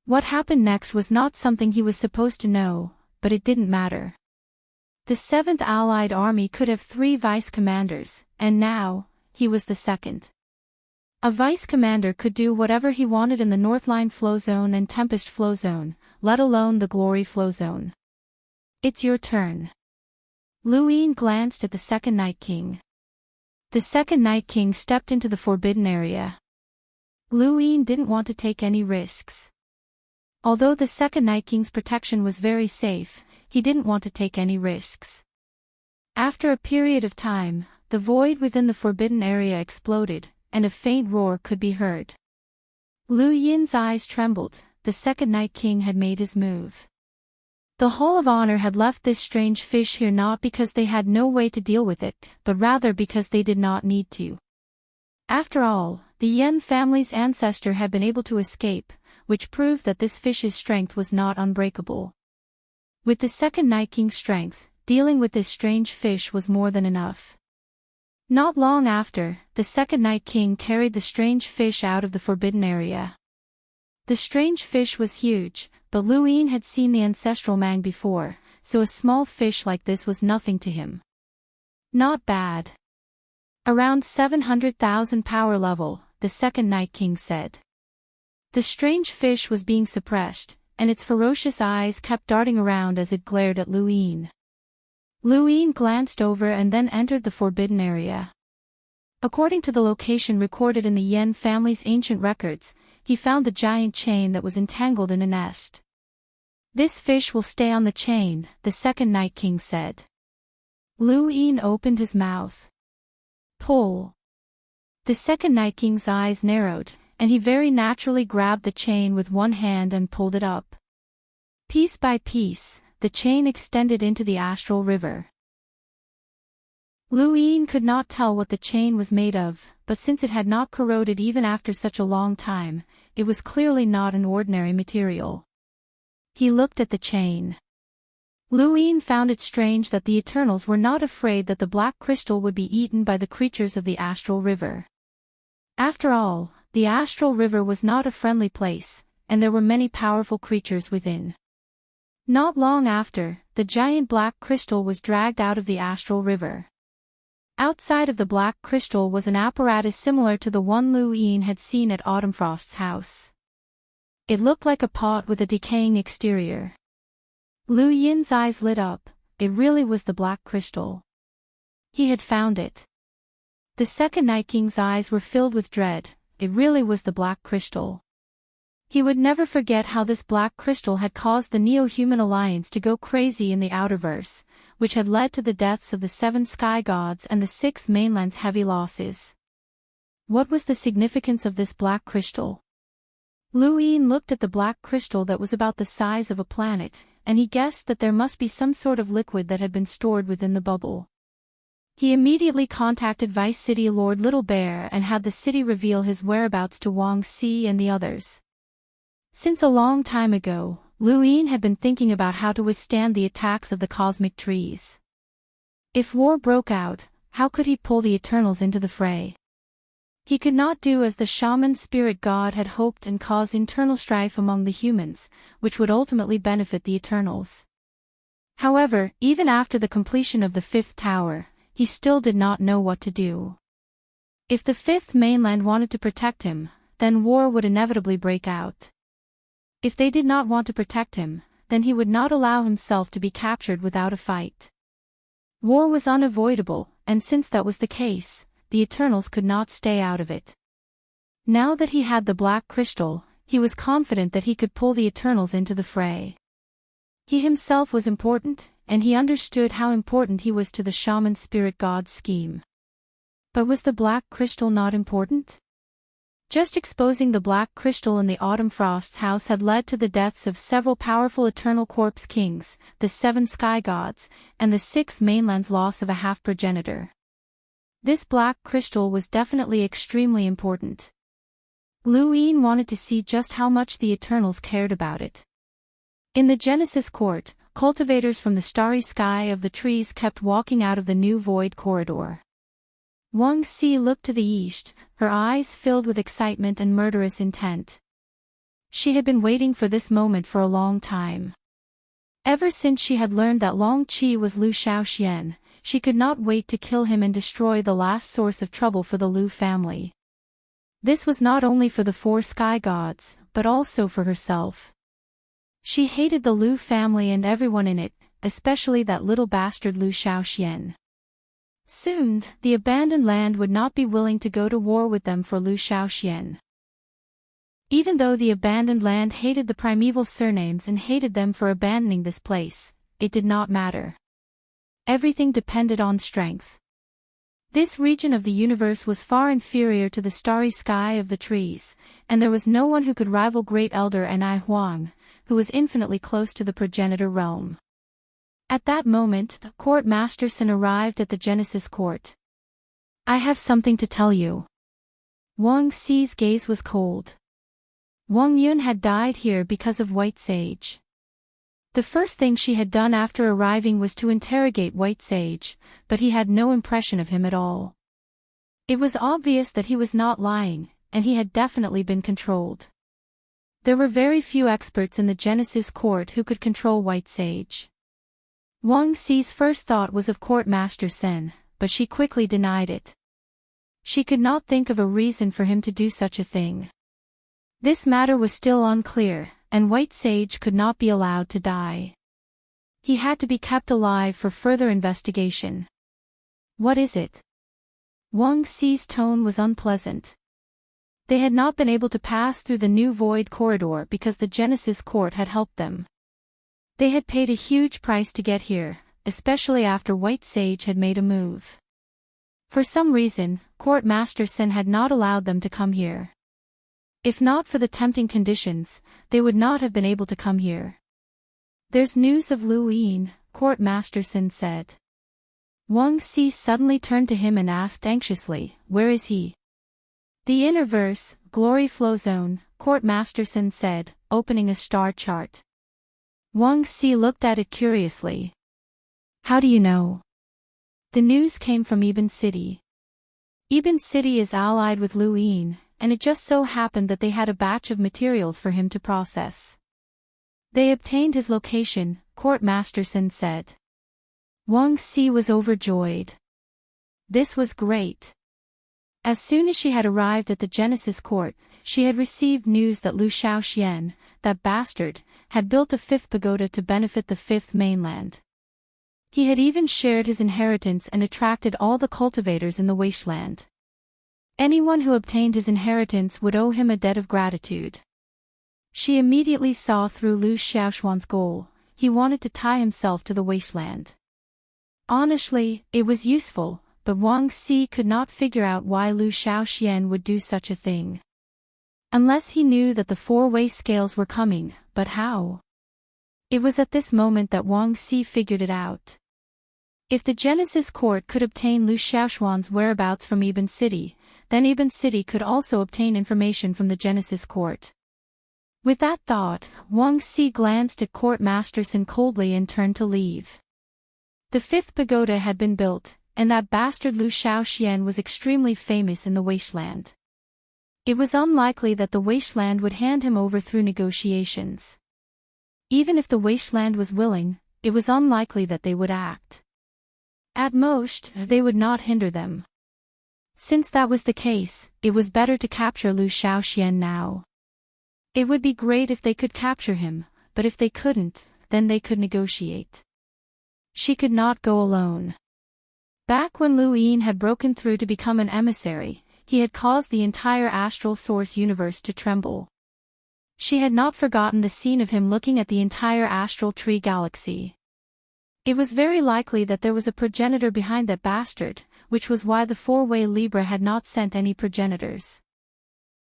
[SPEAKER 1] What happened next was not something he was supposed to know, but it didn't matter. The 7th Allied Army could have 3 vice commanders, and now, he was the 2nd. A vice commander could do whatever he wanted in the Northline Flow Zone and Tempest Flow Zone, let alone the Glory Flow Zone. It's your turn. Lu Yin glanced at the 2nd Night King. The 2nd Night King stepped into the forbidden area. Lu Yin didn't want to take any risks. Although the 2nd Night King's protection was very safe, he didn't want to take any risks. After a period of time, the void within the forbidden area exploded, and a faint roar could be heard. Lu Yin's eyes trembled. The 2nd Night King had made his move. The Hall of Honor had left this strange fish here not because they had no way to deal with it, but rather because they did not need to. After all, the Yen family's ancestor had been able to escape, which proved that this fish's strength was not unbreakable. With the 2nd Night King's strength, dealing with this strange fish was more than enough. Not long after, the 2nd Night King carried the strange fish out of the forbidden area. The strange fish was huge, but Lu Yin had seen the ancestral Mang before, so a small fish like this was nothing to him. Not bad. Around 700,000 power level, the 2nd Night King said. The strange fish was being suppressed, and its ferocious eyes kept darting around as it glared at Lu Yin. Lu Yin glanced over and then entered the forbidden area. According to the location recorded in the Yen family's ancient records, he found the giant chain that was entangled in a nest. This fish will stay on the chain, the 2nd Night King said. Lu Yin opened his mouth. Pull. The 2nd Night King's eyes narrowed, and he very naturally grabbed the chain with one hand and pulled it up. Piece by piece, the chain extended into the astral river. Lu Yin could not tell what the chain was made of, but since it had not corroded even after such a long time, it was clearly not an ordinary material. He looked at the chain. Lu Yin found it strange that the Eternals were not afraid that the black crystal would be eaten by the creatures of the astral river. After all, the astral river was not a friendly place, and there were many powerful creatures within. Not long after, the giant black crystal was dragged out of the astral river. Outside of the black crystal was an apparatus similar to the one Lu Yin had seen at Autumnfrost's house. It looked like a pot with a decaying exterior. Lu Yin's eyes lit up. It really was the black crystal. He had found it. The 2nd Night King's eyes were filled with dread. It really was the black crystal. He would never forget how this black crystal had caused the Neo-Human Alliance to go crazy in the Outerverse, which had led to the deaths of the 7 sky gods and the 6th mainland's heavy losses. What was the significance of this black crystal? Lu Yin looked at the black crystal that was about the size of a planet, and he guessed that there must be some sort of liquid that had been stored within the bubble. He immediately contacted Vice City Lord Little Bear and had the city reveal his whereabouts to Wang Si and the others. Since a long time ago, Lu Yin had been thinking about how to withstand the attacks of the cosmic trees. If war broke out, how could he pull the Eternals into the fray? He could not do as the shaman spirit god had hoped and cause internal strife among the humans, which would ultimately benefit the Eternals. However, even after the completion of the 5th tower, he still did not know what to do. If the 5th mainland wanted to protect him, then war would inevitably break out. If they did not want to protect him, then he would not allow himself to be captured without a fight. War was unavoidable, and since that was the case, the Eternals could not stay out of it. Now that he had the black crystal, he was confident that he could pull the Eternals into the fray. He himself was important, and he understood how important he was to the shaman spirit god's scheme. But was the black crystal not important? Just exposing the black crystal in the autumn frost's house had led to the deaths of several powerful eternal corpse kings, the 7 sky gods, and the 6th mainland's loss of a half-progenitor. This black crystal was definitely extremely important. Luin wanted to see just how much the Eternals cared about it. In the Genesis court, cultivators from the starry sky of the trees kept walking out of the new void corridor. Wang Si looked to the east, her eyes filled with excitement and murderous intent. She had been waiting for this moment for a long time. Ever since she had learned that Long Qi was Lu Shaoxian, she could not wait to kill him and destroy the last source of trouble for the Lu family. This was not only for the 4 sky gods, but also for herself. She hated the Lu family and everyone in it, especially that little bastard Lu Shaoxian. Soon, the abandoned land would not be willing to go to war with them for Lu Shaoxian. Even though the abandoned land hated the primeval surnames and hated them for abandoning this place, it did not matter. Everything depended on strength. This region of the universe was far inferior to the starry sky of the trees, and there was no one who could rival Great Elder and I Huang, who was infinitely close to the progenitor realm. At that moment, Court Master Sun arrived at the Genesis court. "I have something to tell you." Wang Si's gaze was cold. Wang Yun had died here because of White Sage. The first thing she had done after arriving was to interrogate White Sage, but he had no impression of him at all. It was obvious that he was not lying, and he had definitely been controlled. There were very few experts in the Genesis court who could control White Sage. Wang Si's first thought was of Court Master Sun, but she quickly denied it. She could not think of a reason for him to do such a thing. This matter was still unclear, and White Sage could not be allowed to die. He had to be kept alive for further investigation. "What is it?" Wang Si's tone was unpleasant. They had not been able to pass through the new void corridor because the Genesis court had helped them. They had paid a huge price to get here, especially after White Sage had made a move. For some reason, Court Master Sun had not allowed them to come here. If not for the tempting conditions, they would not have been able to come here. "There's news of Lu Yin," Court Master Sun said. Wang Si suddenly turned to him and asked anxiously, "Where is he?" "The inner verse, glory flow zone," Court Master Sun said, opening a star chart. Wang Si looked at it curiously. "How do you know?" "The news came from Ibn City. Ibn City is allied with Lu Yin, and it just so happened that they had a batch of materials for him to process. They obtained his location," Court Master Sun said. Wang Si was overjoyed. This was great. As soon as she had arrived at the Genesis court, she had received news that Lu Shaoxian, that bastard, had built a 5th pagoda to benefit the 5th mainland. He had even shared his inheritance and attracted all the cultivators in the wasteland. Anyone who obtained his inheritance would owe him a debt of gratitude. She immediately saw through Lu Xiaoxuan's goal. He wanted to tie himself to the wasteland. Honestly, it was useful, but Wang Si could not figure out why Lu Shaoxian would do such a thing. Unless he knew that the 4-way scales were coming, but how? It was at this moment that Wang Si figured it out. If the Genesis court could obtain Lu Xiaoxuan's whereabouts from Ibn City, then Ibn City could also obtain information from the Genesis court. With that thought, Wang Si glanced at Court Master Sun coldly and turned to leave. The 5th pagoda had been built, and that bastard Lu Shaoxian was extremely famous in the wasteland. It was unlikely that the wasteland would hand him over through negotiations. Even if the wasteland was willing, it was unlikely that they would act. At most, they would not hinder them. Since that was the case, it was better to capture Lu Shaoxian now. It would be great if they could capture him, but if they couldn't, then they could negotiate. She could not go alone. Back when Lu Yin had broken through to become an emissary, he had caused the entire astral source universe to tremble. She had not forgotten the scene of him looking at the entire astral tree galaxy. It was very likely that there was a progenitor behind that bastard, which was why the four-way Libra had not sent any progenitors.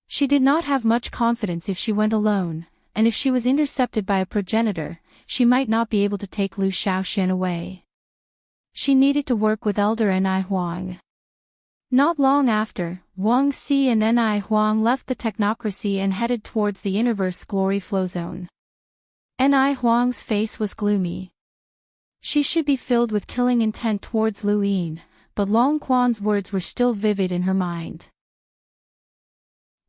[SPEAKER 1] She did not have much confidence if she went alone, and if she was intercepted by a progenitor, she might not be able to take Lu Shaoxian away. She needed to work with Elder Ni Huang. Not long after, Wang Si and Ni Huang left the technocracy and headed towards the Innerverse glory flow zone. Ni Huang's face was gloomy. She should be filled with killing intent towards Lu Yin, but Long Quan's words were still vivid in her mind.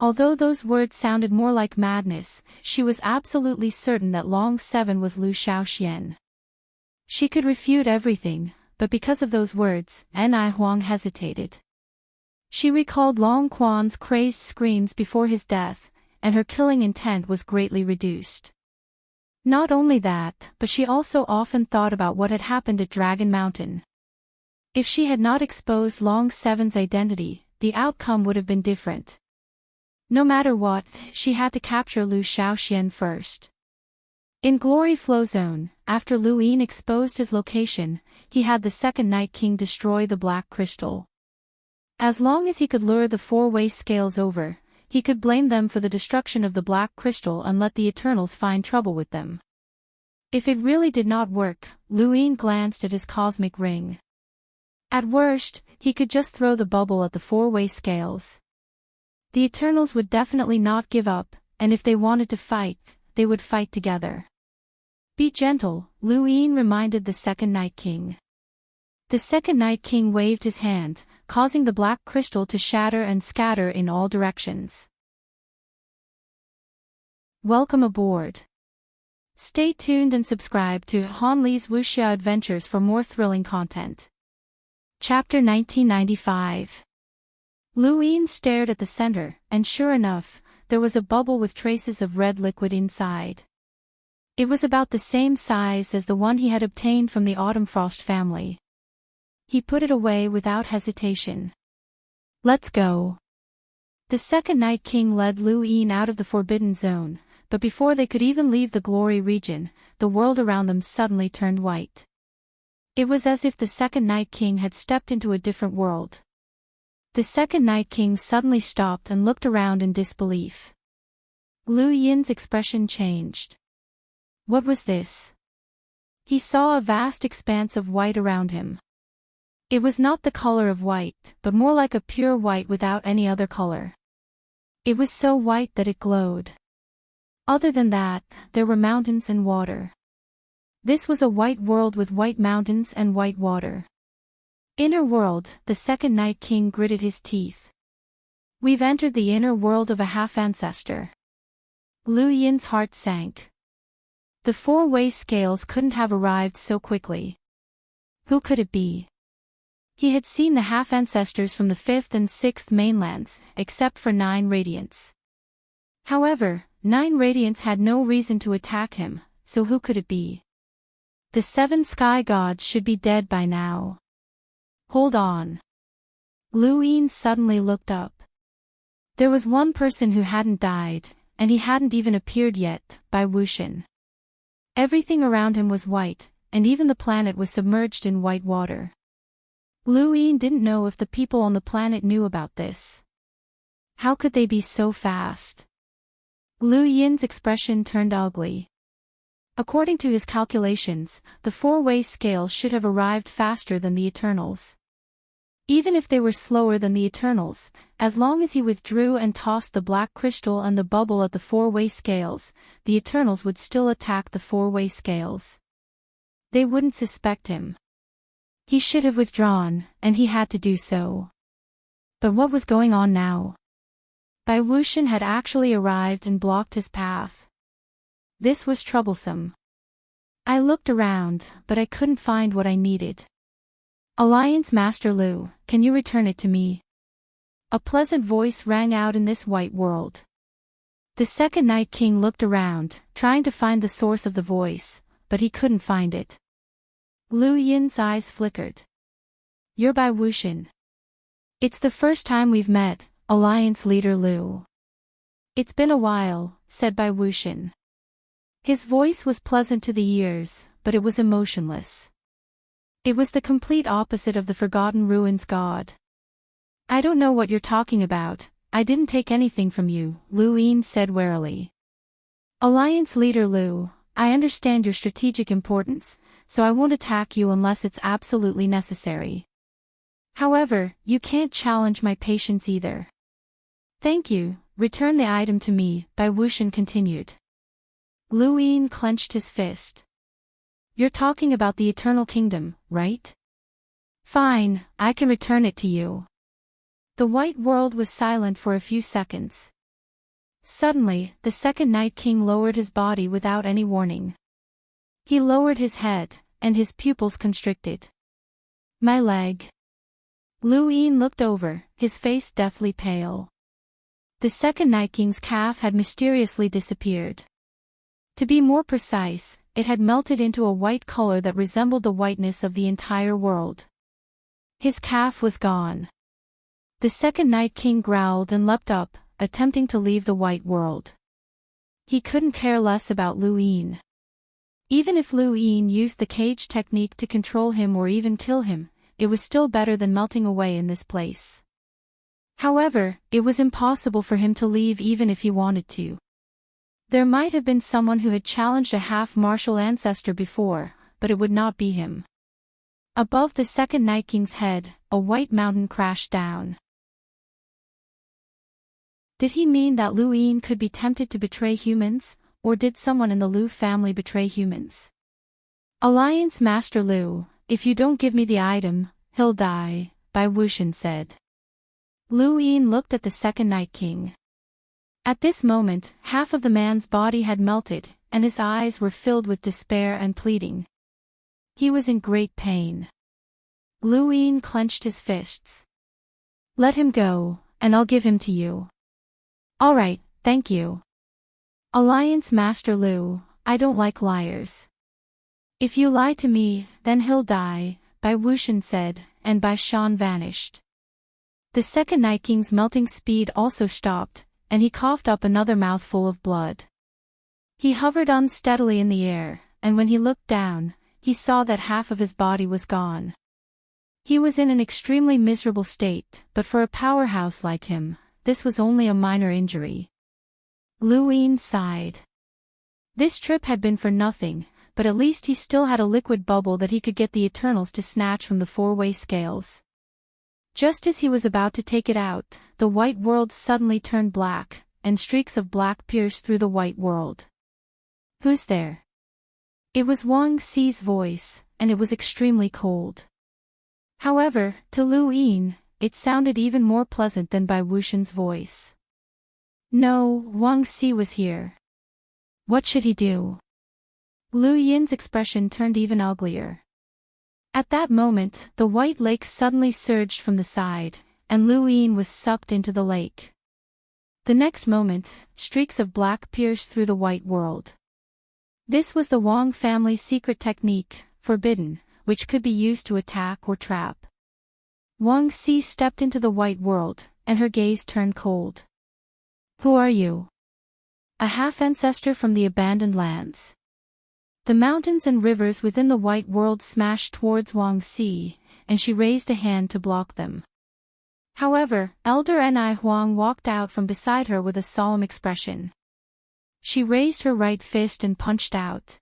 [SPEAKER 1] Although those words sounded more like madness, she was absolutely certain that Long 7 was Lu Shaoxian. She could refute everything, but because of those words, Ni Huang hesitated. She recalled Long Quan's crazed screams before his death, and her killing intent was greatly reduced. Not only that, but she also often thought about what had happened at Dragon Mountain. If she had not exposed Long 7's identity, the outcome would have been different. No matter what, she had to capture Lu Shaoxian first. In Glory Flow Zone, after Lu Yin exposed his location, he had the Second Night King destroy the Black Crystal. As long as he could lure the four-way scales over, he could blame them for the destruction of the Black Crystal and let the Eternals find trouble with them. If it really did not work, Lu Yin glanced at his cosmic ring. At worst, he could just throw the bubble at the four-way scales. The Eternals would definitely not give up, and if they wanted to fight, they would fight together. Be gentle, Lu Yin reminded the Second Night King. The Second Night King waved his hand, causing the Black Crystal to shatter and scatter in all directions. Welcome aboard. Stay tuned and subscribe to Han Li's Wuxia Adventures for more thrilling content. Chapter 1995. Lu Yin stared at the center, and sure enough, there was a bubble with traces of red liquid inside. It was about the same size as the one he had obtained from the Autumn Frost family. He put it away without hesitation. Let's go. The Second Night King led Lu Yin out of the Forbidden Zone, but before they could even leave the Glory region, the world around them suddenly turned white. It was as if the Second Night King had stepped into a different world. The Second Night King suddenly stopped and looked around in disbelief. Lu Yin's expression changed. What was this? He saw a vast expanse of white around him. It was not the color of white, but more like a pure white without any other color. It was so white that it glowed. Other than that, there were mountains and water. This was a white world with white mountains and white water. Inner world, the Second Night King gritted his teeth. We've entered the inner world of a half-ancestor. Lu Yin's heart sank. The four-way scales couldn't have arrived so quickly. Who could it be? He had seen the half-ancestors from the 5th and 6th mainlands, except for 9 Radiants. However, 9 Radiants had no reason to attack him, so who could it be? The 7 Sky Gods should be dead by now. Hold on. Lu Yin suddenly looked up. There was one person who hadn't died, and he hadn't even appeared yet, Bai Wuxian. Everything around him was white, and even the planet was submerged in white water. Lu Yin didn't know if the people on the planet knew about this. How could they be so fast? Lu Yin's expression turned ugly. According to his calculations, the four-way scale should have arrived faster than the Eternals. Even if they were slower than the Eternals, as long as he withdrew and tossed the Black Crystal and the bubble at the four-way scales, the Eternals would still attack the four-way scales. They wouldn't suspect him. He should have withdrawn, and he had to do so. But what was going on now? Bai Wuxian had actually arrived and blocked his path. This was troublesome. I looked around, but I couldn't find what I needed. Alliance Master Lu, can you return it to me? A pleasant voice rang out in this white world. The second Night King looked around, trying to find the source of the voice, but he couldn't find it. Lu Yin's eyes flickered. You're Bai Wuxian. It's the first time we've met, Alliance Leader Lu. It's been a while, said Bai Wuxian. His voice was pleasant to the ears, but it was emotionless. It was the complete opposite of the Forgotten Ruins god. I don't know what you're talking about, I didn't take anything from you, Lu Yin said warily. Alliance Leader Lu, I understand your strategic importance, so I won't attack you unless it's absolutely necessary. However, you can't challenge my patience either. Thank you, return the item to me, Bai Wuxian continued. Lu Yin clenched his fist. You're talking about the Eternal Kingdom, right? Fine, I can return it to you. The white world was silent for a few seconds. Suddenly, the second Night King lowered his body without any warning. He lowered his head, and his pupils constricted. My leg. Lu Yin looked over, his face deathly pale. The second Night King's calf had mysteriously disappeared. To be more precise, it had melted into a white color that resembled the whiteness of the entire world. His calf was gone. The second Night King growled and leapt up, attempting to leave the white world. He couldn't care less about Lu Yin. Even if Lu Yin used the cage technique to control him or even kill him, it was still better than melting away in this place. However, it was impossible for him to leave even if he wanted to. There might have been someone who had challenged a half-martial ancestor before, but it would not be him. Above the second Night King's head, a white mountain crashed down. Did he mean that Lu Yin could be tempted to betray humans, or did someone in the Lu family betray humans? Alliance Master Lu, if you don't give me the item, he'll die, Bai Wuxian said. Lu Yin looked at the second Night King. At this moment, half of the man's body had melted, and his eyes were filled with despair and pleading. He was in great pain. Lu Yin clenched his fists. Let him go, and I'll give him to you. All right, thank you. Alliance Master Lu, I don't like liars. If you lie to me, then he'll die, Bai Wuxian said, and Bai Shan vanished. The second Night King's melting speed also stopped, and he coughed up another mouthful of blood. He hovered unsteadily in the air, and when he looked down, he saw that half of his body was gone. He was in an extremely miserable state, but for a powerhouse like him, this was only a minor injury. Lu Yin sighed. This trip had been for nothing, but at least he still had a liquid bubble that he could get the Eternals to snatch from the four-way scales. Just as he was about to take it out, the white world suddenly turned black, and streaks of black pierced through the white world. Who's there? It was Wang Xi's voice, and it was extremely cold. However, to Lu Yin, it sounded even more pleasant than Bai Wuxian's voice. No, Wang Xi was here. What should he do? Lu Yin's expression turned even uglier. At that moment, the white lake suddenly surged from the side, and Lu Yin was sucked into the lake. The next moment, streaks of black pierced through the white world. This was the Wang family's secret technique, forbidden, which could be used to attack or trap. Wang Xi stepped into the white world, and her gaze turned cold. Who are you? A half-ancestor from the abandoned lands. The mountains and rivers within the white world smashed towards Wang Xi, and she raised a hand to block them. However, Elder Ni Huang walked out from beside her with a solemn expression. She raised her right fist and punched out.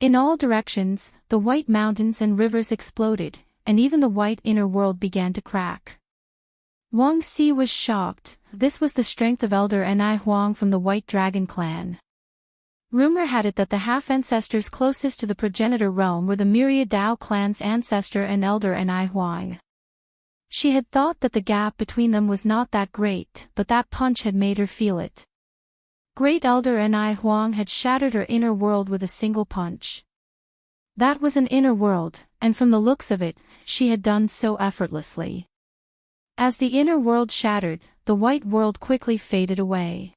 [SPEAKER 1] In all directions, the white mountains and rivers exploded, and even the white inner world began to crack. Wang Xi was shocked. This was the strength of Elder Ni Huang from the White Dragon clan. Rumor had it that the half-ancestors closest to the progenitor realm were the Myriad Dao clan's ancestor and Elder Ni Huang. She had thought that the gap between them was not that great, but that punch had made her feel it. Great Elder Ni Huang had shattered her inner world with a single punch. That was an inner world, and from the looks of it, she had done so effortlessly. As the inner world shattered, the white world quickly faded away.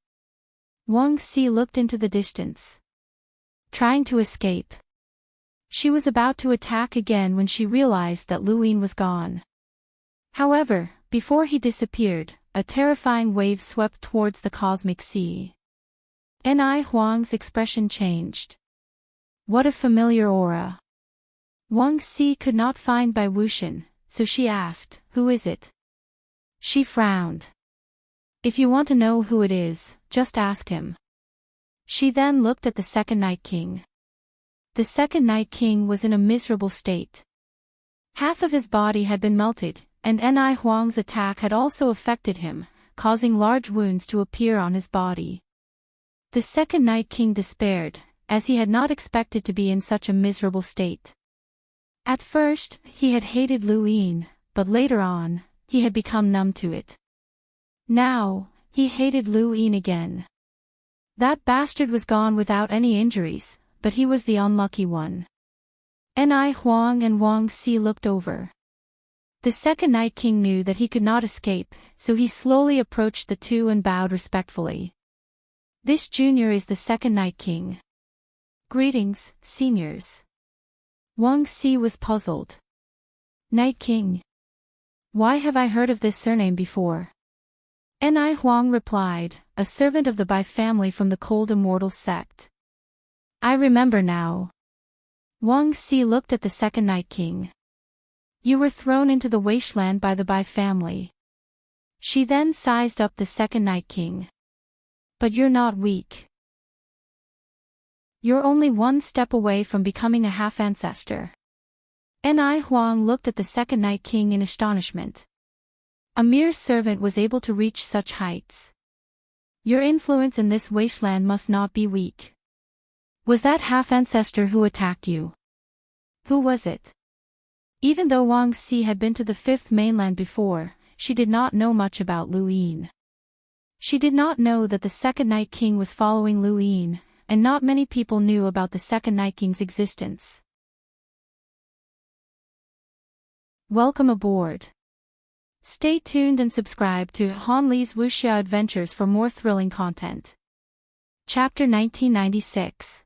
[SPEAKER 1] Wang Xi looked into the distance, trying to escape. She was about to attack again when she realized that Lu Yin was gone. However, before he disappeared, a terrifying wave swept towards the cosmic sea. Ni Huang's expression changed. What a familiar aura. Wang Xi could not find Bai Wuxian, so she asked, "Who is it?" She frowned. "If you want to know who it is, just ask him." She then looked at the second Night King. The second Night King was in a miserable state. Half of his body had been melted, and Ni Huang's attack had also affected him, causing large wounds to appear on his body. The second Night King despaired, as he had not expected to be in such a miserable state. At first, he had hated Lu Yin, but later on, he had become numb to it. Now, he hated Lu Yin again. That bastard was gone without any injuries, but he was the unlucky one. Ni Huang and Wang Xi looked over. The second Night King knew that he could not escape, so he slowly approached the two and bowed respectfully. "This junior is the second Night King. Greetings, seniors." Wang Xi was puzzled. "Night King? Why have I heard of this surname before?" Ni Huang replied, "A servant of the Bai family from the Cold Immortal sect." "I remember now." Wang Xi looked at the second Night King. "You were thrown into the wasteland by the Bai family." She then sized up the second Night King. "But you're not weak. You're only one step away from becoming a half-ancestor." Ni Huang looked at the second Night King in astonishment. A mere servant was able to reach such heights. "Your influence in this wasteland must not be weak. Was that half-ancestor who attacked you? Who was it?" Even though Wang Xi had been to the Fifth Mainland before, she did not know much about Lu Yin. She did not know that the second Night King was following Lu Yin, and not many people knew about the second Night King's existence. Welcome aboard. Stay tuned and subscribe to Han Li's Wuxia Adventures for more thrilling content. Chapter 1996.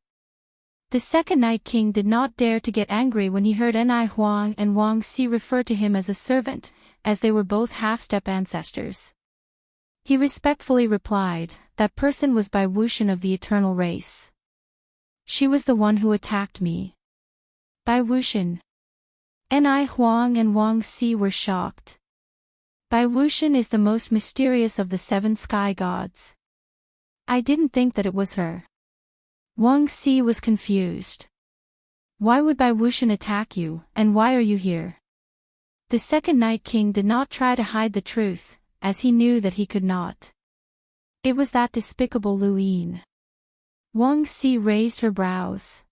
[SPEAKER 1] The second Night King did not dare to get angry when he heard Ni Huang and Wang Xi refer to him as a servant, as they were both half-step ancestors. He respectfully replied, "That person was Bai Wuxian of the eternal race. She was the one who attacked me." Bai Wuxian. Ni Huang and Wang Xi were shocked. Bai Wuxian is the most mysterious of the 7 sky gods. "I didn't think that it was her." Wang Xi was confused. "Why would Bai Wuxian attack you, and why are you here?" The second Night King did not try to hide the truth, as he knew that he could not. It was that despicable Lu Yin. Wang Xi raised her brows.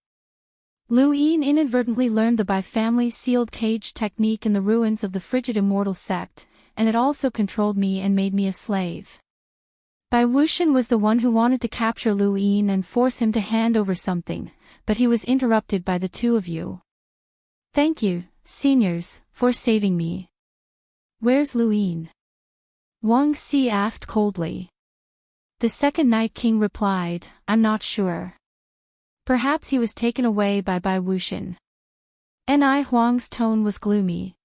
[SPEAKER 1] Lu Yin inadvertently learned the Bai family's sealed cage technique in the ruins of the frigid immortal sect, and it also controlled me and made me a slave. Bai Wuxian was the one who wanted to capture Lu Yin and force him to hand over something, but he was interrupted by the two of you. "Thank you, seniors, for saving me." "Where's Lu Yin?" Wang Xi asked coldly. The second Night King replied, "I'm not sure. Perhaps he was taken away by Bai Wuxian." Ni Huang's tone was gloomy.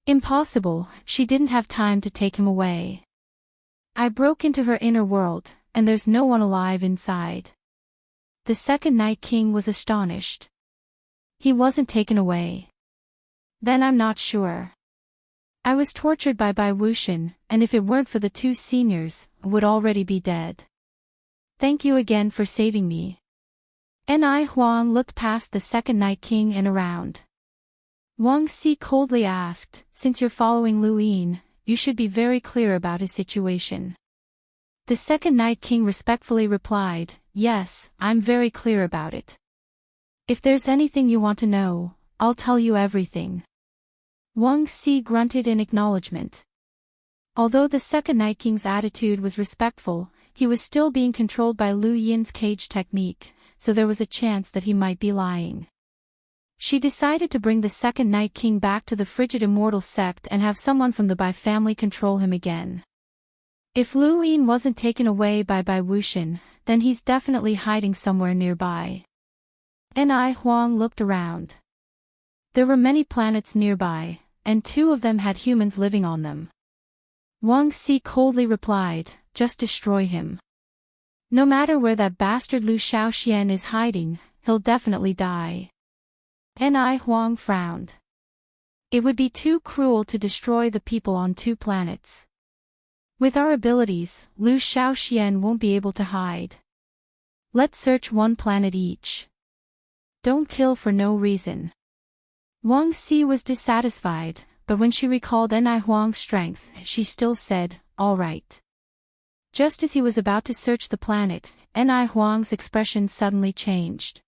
[SPEAKER 1] "Impossible, she didn't have time to take him away. I broke into her inner world, and there's no one alive inside." The second Night King was astonished. "He wasn't taken away." "Then I'm not sure. I was tortured by Bai Wuxian, and if it weren't for the two seniors, I would already be dead. Thank you again for saving me." Ni Huang looked past the second Night King and around. Wang Xi coldly asked, "Since you're following Lu Yin, you should be very clear about his situation." The second Night King respectfully replied, "Yes, I'm very clear about it. If there's anything you want to know, I'll tell you everything." Wang Xi grunted in acknowledgement. Although the second Night King's attitude was respectful, he was still being controlled by Lu Yin's cage technique, so there was a chance that he might be lying. She decided to bring the second Night King back to the frigid immortal sect and have someone from the Bai family control him again. If Lu Yin wasn't taken away by Bai Wuxian, then he's definitely hiding somewhere nearby. Ni Huang looked around. There were many planets nearby, and 2 of them had humans living on them. Wang Si coldly replied, "Just destroy him. No matter where that bastard Lu Shaoxian is hiding, he'll definitely die." Ni Huang frowned. It would be too cruel to destroy the people on 2 planets. With our abilities, Lu Shaoxian won't be able to hide. Let's search 1 planet each. Don't kill for no reason. Wang Si was dissatisfied, but when she recalled Ni Huang's strength, she still said, "All right." Just as he was about to search the planet, Ni Huang's expression suddenly changed.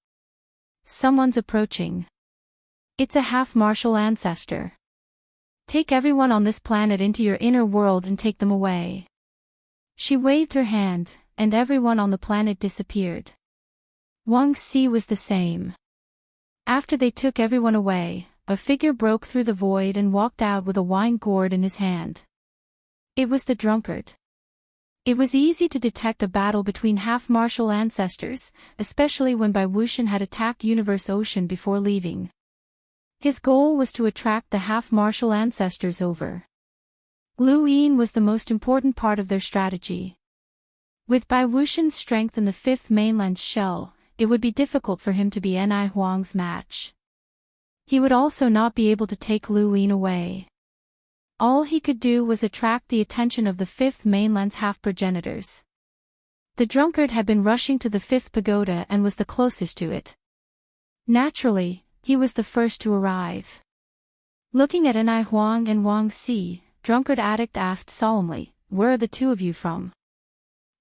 [SPEAKER 1] "Someone's approaching. It's a half-martial ancestor. Take everyone on this planet into your inner world and take them away." She waved her hand, and everyone on the planet disappeared. Wang Si was the same. After they took everyone away, a figure broke through the void and walked out with a wine gourd in his hand. It was the drunkard. It was easy to detect a battle between half-martial ancestors, especially when Bai Wuxian had attacked Universe Ocean before leaving. His goal was to attract the half-martial ancestors over. Lu Yin was the most important part of their strategy. With Bai Wuxian's strength in the 5th mainland's shell, it would be difficult for him to be Ni Huang's match. He would also not be able to take Lu Yin away. All he could do was attract the attention of the 5th mainland's half-progenitors. The drunkard had been rushing to the 5th pagoda and was the closest to it. Naturally, he was the first to arrive. Looking at Ni Huang and Wang Si, drunkard addict asked solemnly, "Where are the 2 of you from?"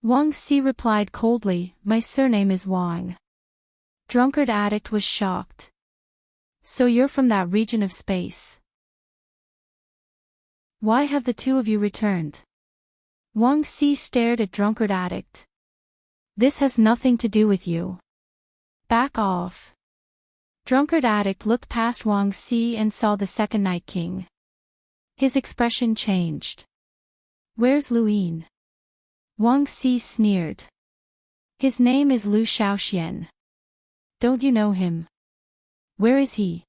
[SPEAKER 1] Wang Si replied coldly, "My surname is Wang." Drunkard addict was shocked. "So you're from that region of space. Why have the 2 of you returned?" Wang Si stared at drunkard addict. "This has nothing to do with you. Back off." Drunkard addict looked past Wang Si and saw the second Night King. His expression changed. "Where's Lu Yin?" Wang Si sneered. "His name is Lu Shaoxian. Don't you know him? Where is he?"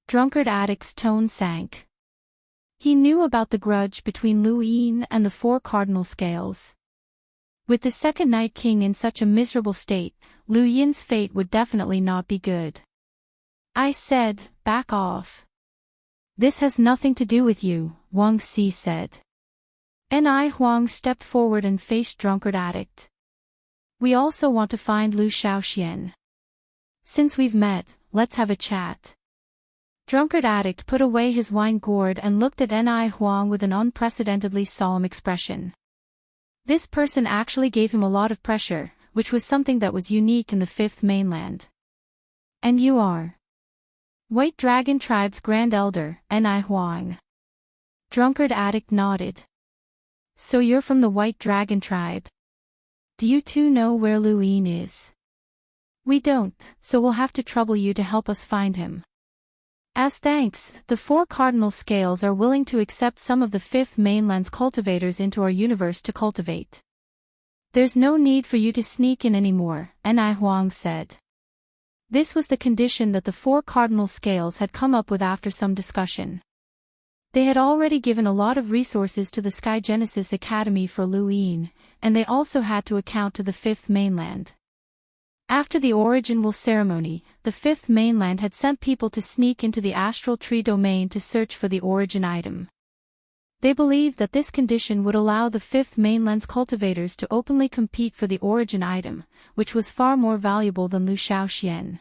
[SPEAKER 1] Drunkard addict's tone sank. He knew about the grudge between Lu Yin and the 4 cardinal scales. With the second Night King in such a miserable state, Lu Yin's fate would definitely not be good. "I said, back off. This has nothing to do with you," Wang Si said. Ni Huang stepped forward and faced drunkard addict. "We also want to find Lu Shaoxian. Since we've met, let's have a chat." Drunkard addict put away his wine gourd and looked at Ni Huang with an unprecedentedly solemn expression. This person actually gave him a lot of pressure, which was something that was unique in the 5th mainland. "And you are?" "White Dragon Tribe's Grand Elder, Ni Huang." Drunkard addict nodded. "So you're from the White Dragon Tribe? Do you 2 know where Lu Yin is?" "We don't, so we'll have to trouble you to help us find him. As thanks, the 4 cardinal scales are willing to accept some of the 5th mainland's cultivators into our universe to cultivate. There's no need for you to sneak in anymore," Ni Huang said. This was the condition that the 4 cardinal scales had come up with after some discussion. They had already given a lot of resources to the Sky Genesis Academy for Lu Yin, and they also had to account to the 5th mainland. After the Origin Will ceremony, the 5th mainland had sent people to sneak into the astral tree domain to search for the origin item. They believed that this condition would allow the 5th mainland's cultivators to openly compete for the origin item, which was far more valuable than Lu Shaoxian.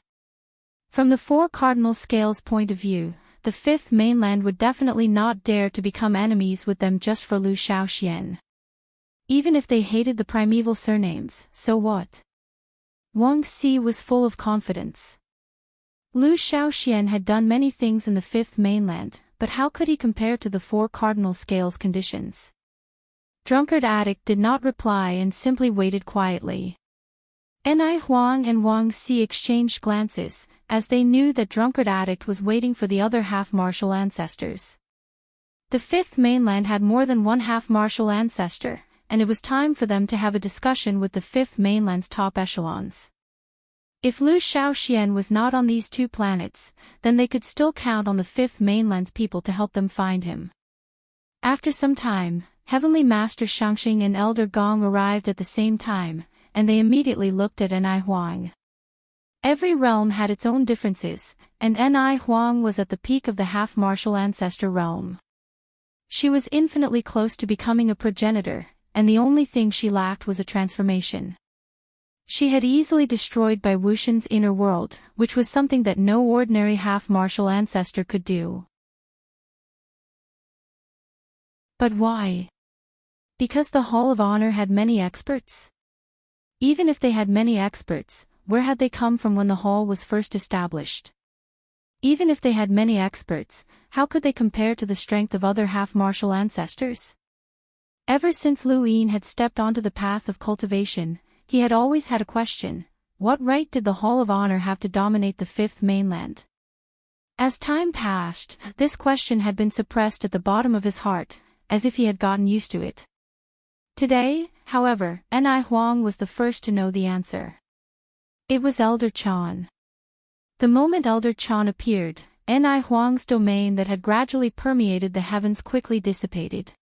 [SPEAKER 1] From the 4 cardinal scales' point of view, the 5th mainland would definitely not dare to become enemies with them just for Lu Shaoxian. Even if they hated the primeval surnames, so what? Wang Si was full of confidence. Lu Shaoxian had done many things in the 5th mainland, but how could he compare to the 4 cardinal scales conditions? Drunkard addict did not reply and simply waited quietly. Ni Huang and Wang Si exchanged glances, as they knew that drunkard addict was waiting for the other half-martial ancestors. The fifth mainland had more than one half-martial ancestor, and it was time for them to have a discussion with the fifth mainland's top echelons. If Lu Shaoxian was not on these two planets, then they could still count on the fifth mainland's people to help them find him. After some time, Heavenly Master Shangxing and Elder Gong arrived at the same time, and they immediately looked at Ni Huang. Every realm had its own differences, and Ni Huang was at the peak of the half-martial ancestor realm. She was infinitely close to becoming a progenitor, and the only thing she lacked was a transformation. She had easily destroyed Bai Wuxian's inner world, which was something that no ordinary half-martial ancestor could do. But why? Because the Hall of Honor had many experts? Even if they had many experts, where had they come from when the hall was first established? Even if they had many experts, how could they compare to the strength of other half-martial ancestors? Ever since Lu Yin had stepped onto the path of cultivation, he had always had a question: what right did the Hall of Honor have to dominate the fifth mainland? As time passed, this question had been suppressed at the bottom of his heart, as if he had gotten used to it. Today, however, Ni Huang was the first to know the answer. It was Elder Chan. The moment Elder Chan appeared, Ni Huang's domain that had gradually permeated the heavens quickly dissipated.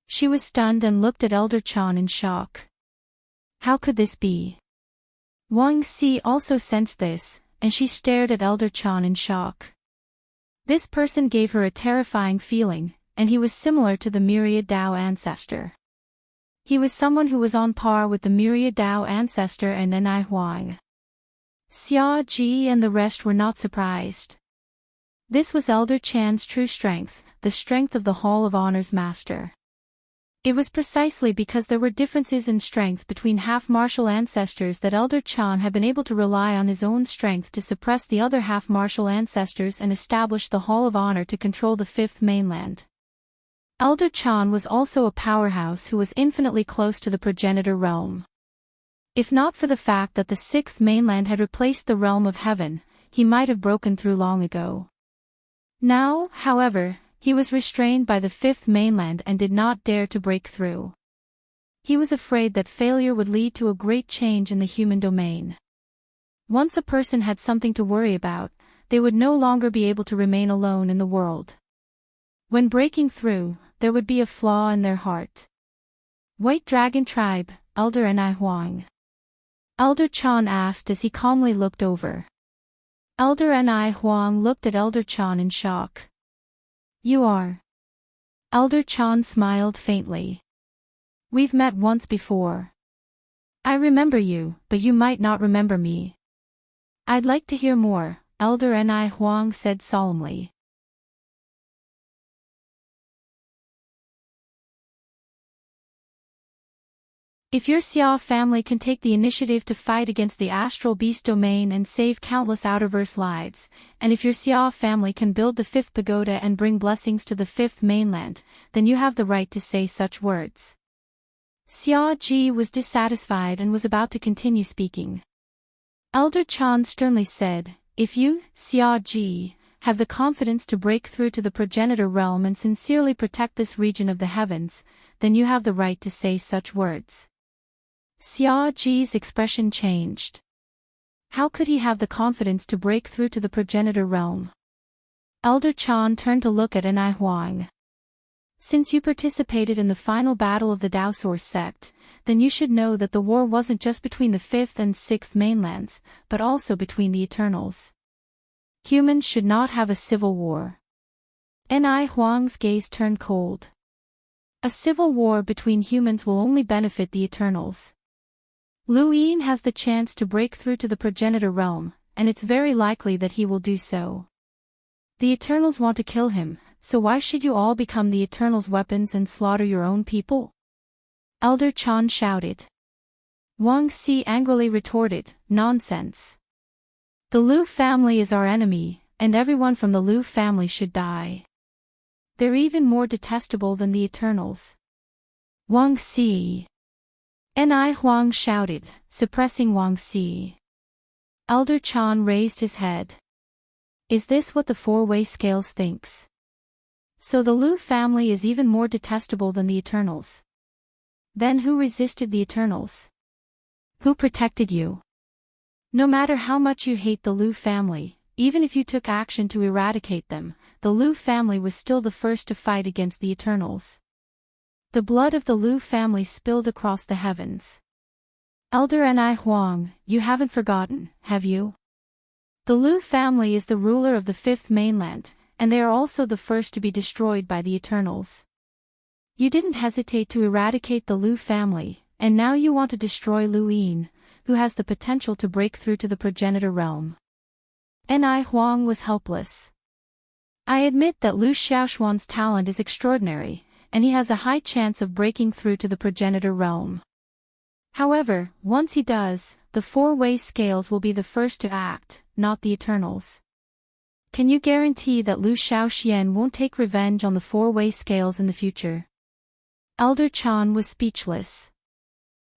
[SPEAKER 1] She was stunned and looked at Elder Chan in shock. How could this be? Wang Si also sensed this, and she stared at Elder Chan in shock. This person gave her a terrifying feeling, and he was similar to the Myriad Dao ancestor. He was someone who was on par with the Myriad Dao ancestor and Ni Huang. Xia Ji and the rest were not surprised. This was Elder Chan's true strength, the strength of the Hall of Honor's master. It was precisely because there were differences in strength between half-martial ancestors that Elder Chan had been able to rely on his own strength to suppress the other half-martial ancestors and establish the Hall of Honor to control the fifth mainland. Elder Chan was also a powerhouse who was infinitely close to the progenitor realm. If not for the fact that the sixth mainland had replaced the realm of heaven, he might have broken through long ago. Now, however, he was restrained by the fifth mainland and did not dare to break through. He was afraid that failure would lead to a great change in the human domain. Once a person had something to worry about, they would no longer be able to remain alone in the world. When breaking through, there would be a flaw in their heart. White Dragon Tribe, Elder Ni Huang. Elder Chan asked as he calmly looked over. Elder Ni Huang looked at Elder Chan in shock. You are? Elder Chan smiled faintly. We've met once before. I remember you, but you might not remember me. I'd like to hear more, Elder Ni Huang said solemnly. If your Xia family can take the initiative to fight against the astral beast domain and save countless outerverse lives, and if your Xia family can build the fifth pagoda and bring blessings to the fifth mainland, then you have the right to say such words. Xia Ji was dissatisfied and was about to continue speaking. Elder Chan sternly said, if you, Xia Ji, have the confidence to break through to the progenitor realm and sincerely protect this region of the heavens, then you have the right to say such words. Xia Ji's expression changed. How could he have the confidence to break through to the progenitor realm? Elder Chan turned to look at Ni Huang. Since you participated in the final battle of the Dao Source sect, then you should know that the war wasn't just between the fifth and sixth mainlands, but also between the Eternals. Humans should not have a civil war. Ni Huang's gaze turned cold. A civil war between humans will only benefit the Eternals. Lu Yin has the chance to break through to the progenitor realm, and it's very likely that he will do so. The Eternals want to kill him, so why should you all become the Eternals' weapons and slaughter your own people? Elder Chan shouted. Wang Si angrily retorted, nonsense. The Lu family is our enemy, and everyone from the Lu family should die. They're even more detestable than the Eternals. Wang Si. Ni Huang shouted, suppressing Wang Xi. Elder Chan raised his head. Is this what the four-way scales thinks? So the Lu family is even more detestable than the Eternals. Then who resisted the Eternals? Who protected you? No matter how much you hate the Lu family, even if you took action to eradicate them, the Lu family was still the first to fight against the Eternals. The blood of the Lu family spilled across the heavens. Elder Ni Huang, you haven't forgotten, have you? The Lu family is the ruler of the fifth mainland, and they are also the first to be destroyed by the Eternals. You didn't hesitate to eradicate the Lu family, and now you want to destroy Lu Yin, who has the potential to break through to the progenitor realm. Ni Huang was helpless. I admit that Lu Xiaoshuan's talent is extraordinary, and he has a high chance of breaking through to the progenitor realm. However, once he does, the four-way scales will be the first to act, not the Eternals. Can you guarantee that Lu Xiaoxian won't take revenge on the four-way scales in the future? Elder Chan was speechless.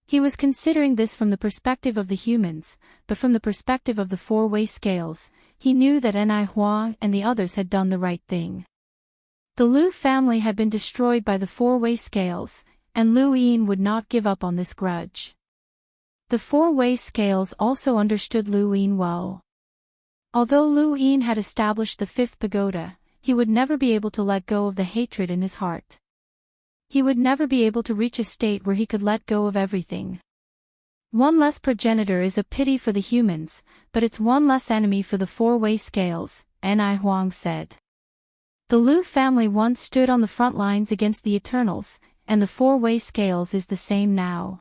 [SPEAKER 1] He was considering this from the perspective of the humans, but from the perspective of the four-way scales, he knew that Ni Huang and the others had done the right thing. The Lu family had been destroyed by the four-way scales, and Lu Yin would not give up on this grudge. The four-way scales also understood Lu Yin well. Although Lu Yin had established the fifth pagoda, he would never be able to let go of the hatred in his heart. He would never be able to reach a state where he could let go of everything. One less progenitor is a pity for the humans, but it's one less enemy for the four-way scales, Ni Huang said. The Lu family once stood on the front lines against the Eternals, and the four-way scales is the same now.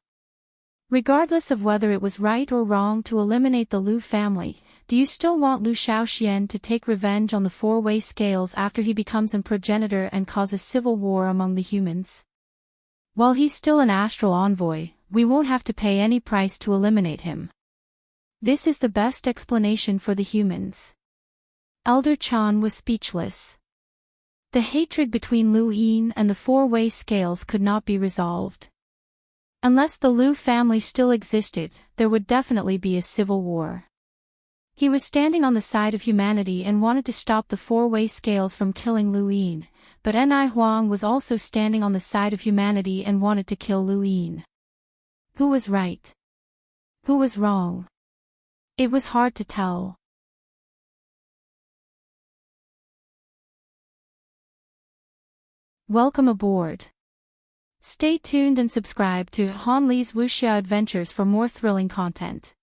[SPEAKER 1] Regardless of whether it was right or wrong to eliminate the Lu family, do you still want Lu Xiaoxian to take revenge on the four-way scales after he becomes a progenitor and causes civil war among the humans? While he's still an astral envoy, we won't have to pay any price to eliminate him. This is the best explanation for the humans. Elder Chan was speechless. The hatred between Lu Yin and the four-way scales could not be resolved. Unless the Lu family still existed, there would definitely be a civil war. He was standing on the side of humanity and wanted to stop the four-way scales from killing Lu Yin, but Ni Huang was also standing on the side of humanity and wanted to kill Lu Yin. Who was right? Who was wrong? It was hard to tell. Welcome aboard. Stay tuned and subscribe to Han Li's Wuxia Adventures for more thrilling content.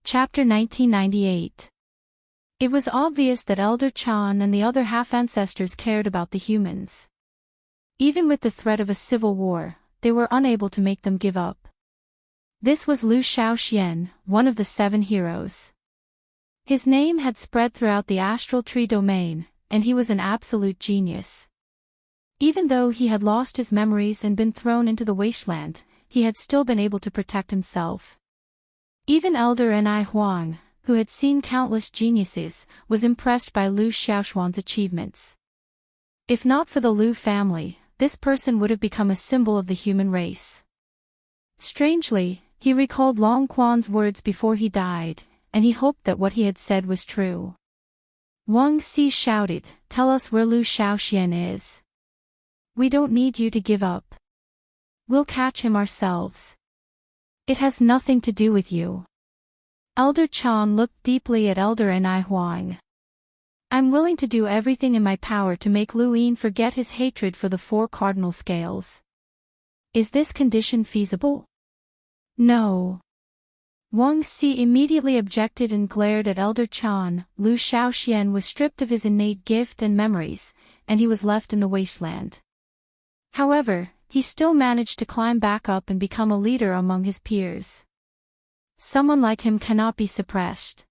[SPEAKER 1] Chapter 1998. It was obvious that Elder Chan and the other half-ancestors cared about the humans. Even with the threat of a civil war, they were unable to make them give up. This was Lu Xiaoxian, one of the 7 heroes. His name had spread throughout the astral tree domain, and he was an absolute genius. Even though he had lost his memories and been thrown into the wasteland, he had still been able to protect himself. Even Elder Ni Huang, who had seen countless geniuses, was impressed by Lu Xiaoshuan's achievements. If not for the Lu family, this person would have become a symbol of the human race. Strangely, he recalled Long Quan's words before he died, and he hoped that what he had said was true. Wang Xi shouted, "Tell us where Lu Xiaoxian is. We don't need you to give up. We'll catch him ourselves. It has nothing to do with you." Elder Chan looked deeply at Elder Ni Huang. "I'm willing to do everything in my power to make Lu Yin forget his hatred for the 4 cardinal scales. Is this condition feasible?" "No." Wang Xi immediately objected and glared at Elder Chan. Lu Xiaoxian was stripped of his innate gift and memories, and he was left in the wasteland. However, he still managed to climb back up and become a leader among his peers. Someone like him cannot be suppressed.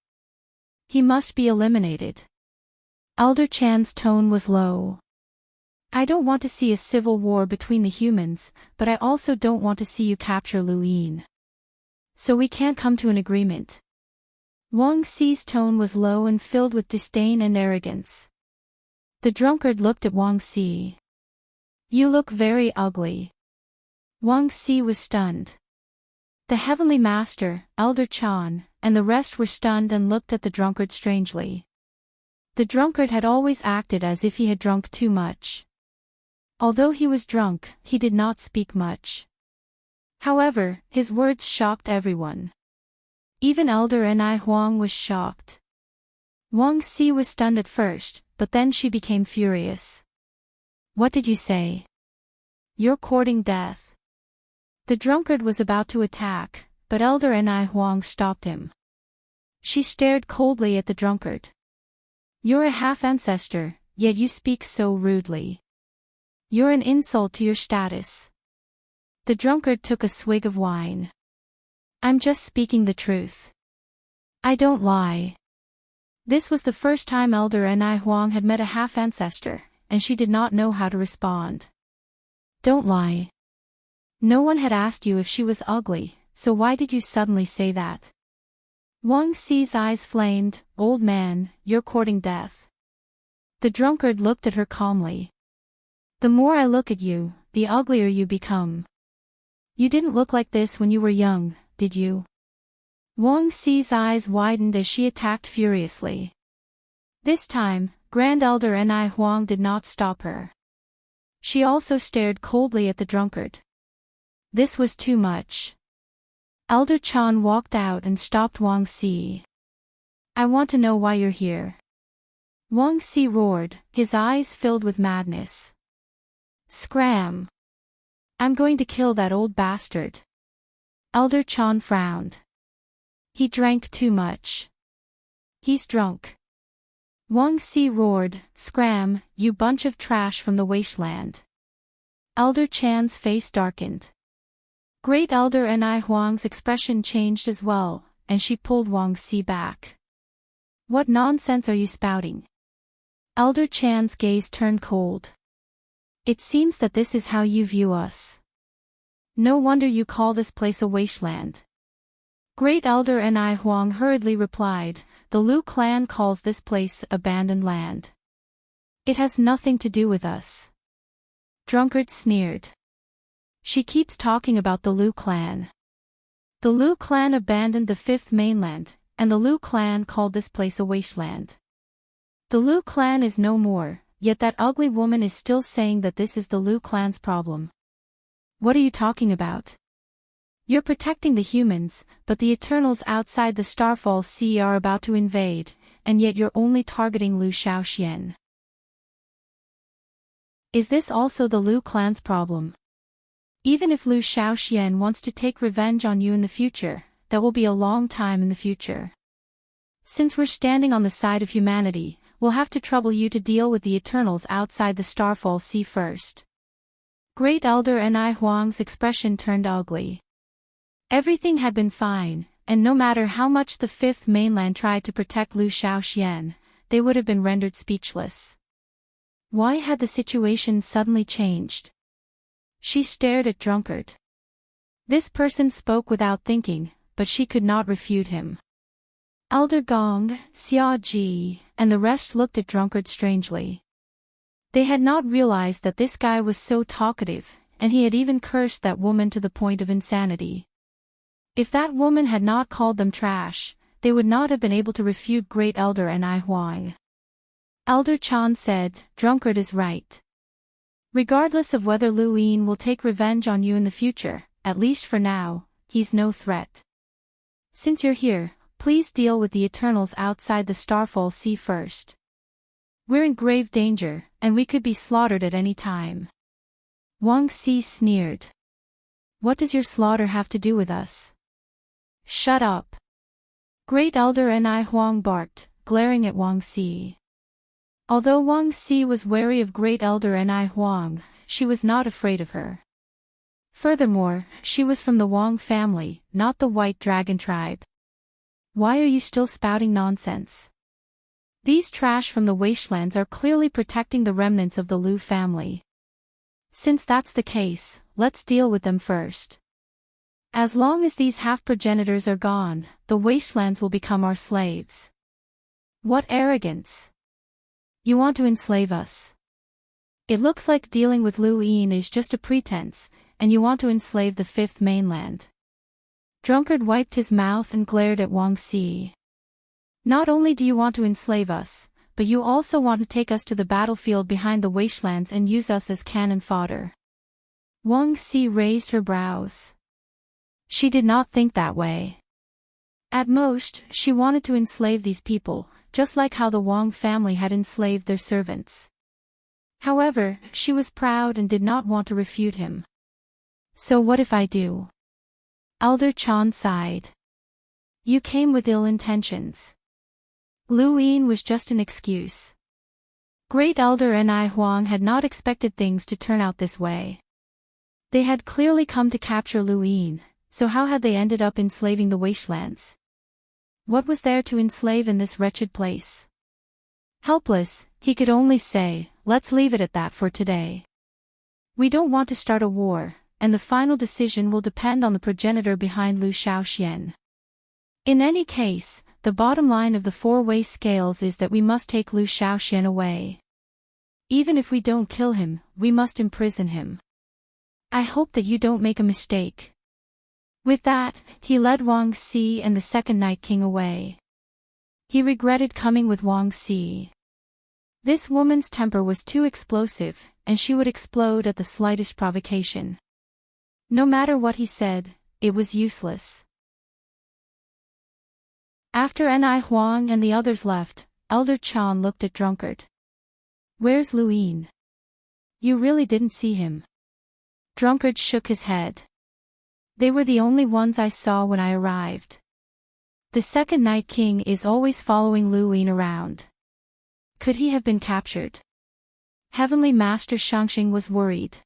[SPEAKER 1] He must be eliminated. Elder Chan's tone was low. "I don't want to see a civil war between the humans, but I also don't want to see you capture Lu Yin. So we can't come to an agreement." Wang Xi's tone was low and filled with disdain and arrogance. The drunkard looked at Wang Xi. "You look very ugly." Wang Xi was stunned. The heavenly master, Elder Chan, and the rest were stunned and looked at the drunkard strangely. The drunkard had always acted as if he had drunk too much. Although he was drunk, he did not speak much. However, his words shocked everyone. Even Elder Ni Huang was shocked. Wang Si was stunned at first, but then she became furious. What did you say? You're courting death. The drunkard was about to attack, but Elder Ni Huang stopped him. She stared coldly at the drunkard. You're a half-ancestor, yet you speak so rudely. You're an insult to your status. The drunkard took a swig of wine. I'm just speaking the truth. I don't lie. This was the first time Elder Ni Huang had met a half-ancestor, and she did not know how to respond. Don't lie. No one had asked you if she was ugly, so why did you suddenly say that? Wang Si's eyes flamed. Old man, you're courting death. The drunkard looked at her calmly. The more I look at you, the uglier you become. You didn't look like this when you were young, did you? Wang Si's eyes widened as she attacked furiously. This time, Grand Elder Ni Huang did not stop her. She also stared coldly at the drunkard. This was too much. Elder Chan walked out and stopped Wang Si. I want to know why you're here. Wang Si roared, his eyes filled with madness. Scram! I'm going to kill that old bastard. Elder Chan frowned. He drank too much. He's drunk. Wang Si roared, Scram, you bunch of trash from the wasteland. Elder Chan's face darkened. Great Elder Ni Huang's expression changed as well, and she pulled Wang Si back. What nonsense are you spouting? Elder Chan's gaze turned cold. It seems that this is how you view us. No wonder you call this place a wasteland. Great Elder Ni Huang hurriedly replied, the Lu clan calls this place abandoned land. It has nothing to do with us. Drunkard sneered. She keeps talking about the Lu clan. The Lu clan abandoned the fifth mainland, and the Lu clan called this place a wasteland. The Lu clan is no more, yet that ugly woman is still saying that this is the Lu clan's problem. What are you talking about? You're protecting the humans, but the Eternals outside the Starfall Sea are about to invade, and yet you're only targeting Lu Shaoxian. Is this also the Lu clan's problem? Even if Lu Shaoxian wants to take revenge on you in the future, that will be a long time in the future. Since we're standing on the side of humanity, we'll have to trouble you to deal with the Eternals outside the Starfall Sea first. Great Elder Ni Huang's expression turned ugly. Everything had been fine, and no matter how much the fifth mainland tried to protect Lu Shaoxian, they would have been rendered speechless. Why had the situation suddenly changed? She stared at drunkard. This person spoke without thinking, but she could not refute him. Elder Gong, Xia Ji, and the rest looked at drunkard strangely. They had not realized that this guy was so talkative, and he had even cursed that woman to the point of insanity. If that woman had not called them trash, they would not have been able to refute Great Elder Ni Huang. Elder Chan said, drunkard is right. Regardless of whether Lu Yin will take revenge on you in the future, at least for now, he's no threat. Since you're here, please deal with the Eternals outside the Starfall Sea first. We're in grave danger, and we could be slaughtered at any time. Wang Si sneered. What does your slaughter have to do with us? Shut up. Great Elder Ni Huang barked, glaring at Wang Si. Although Wang Si was wary of Great Elder Ni Huang, she was not afraid of her. Furthermore, she was from the Wang family, not the White Dragon tribe. Why are you still spouting nonsense? These trash from the wastelands are clearly protecting the remnants of the Lu family. Since that's the case, let's deal with them first. As long as these half-progenitors are gone, the wastelands will become our slaves. What arrogance! You want to enslave us. It looks like dealing with Lu Yin is just a pretense, and you want to enslave the fifth mainland. Drunkard wiped his mouth and glared at Wang Xi. Not only do you want to enslave us, but you also want to take us to the battlefield behind the wastelands and use us as cannon fodder. Wang Xi raised her brows. She did not think that way. At most, she wanted to enslave these people, just like how the Wang family had enslaved their servants. However, she was proud and did not want to refute him. So what if I do? Elder Chan sighed. You came with ill intentions. Lu Yin was just an excuse. Great Elder Ni Huang had not expected things to turn out this way. They had clearly come to capture Lu Yin, so how had they ended up enslaving the wastelands? What was there to enslave in this wretched place? Helpless, he could only say, let's leave it at that for today. We don't want to start a war, and the final decision will depend on the progenitor behind Lu Shaoxian. In any case, the bottom line of the four-way scales is that we must take Lu Shaoxian away. Even if we don't kill him, we must imprison him. I hope that you don't make a mistake. With that, he led Wang Xi and the second Night King away. He regretted coming with Wang Xi. This woman's temper was too explosive, and she would explode at the slightest provocation. No matter what he said, it was useless. After Ni Huang and the others left, Elder Chan looked at Drunkard. Where's Lu Yin? You really didn't see him? Drunkard shook his head. They were the only ones I saw when I arrived. The second Night King is always following Lu Yin around. Could he have been captured? Heavenly Master Shangxing was worried.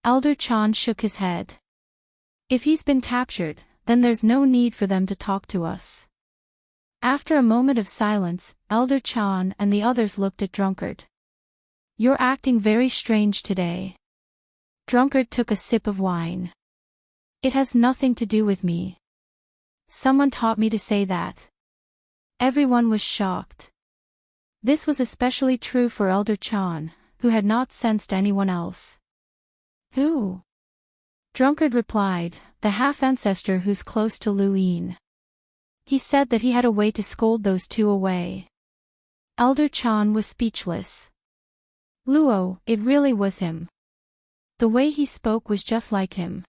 [SPEAKER 1] Elder Chan shook his head. If he's been captured, then there's no need for them to talk to us. After a moment of silence, Elder Chan and the others looked at Drunkard. You're acting very strange today. Drunkard took a sip of wine. It has nothing to do with me. Someone taught me to say that. Everyone was shocked. This was especially true for Elder Chan, who had not sensed anyone else. Who? Drunkard replied, the half-ancestor who's close to Lu Yin. He said that he had a way to scold those two away. Elder Chan was speechless. Luo, it really was him. The way he spoke was just like him.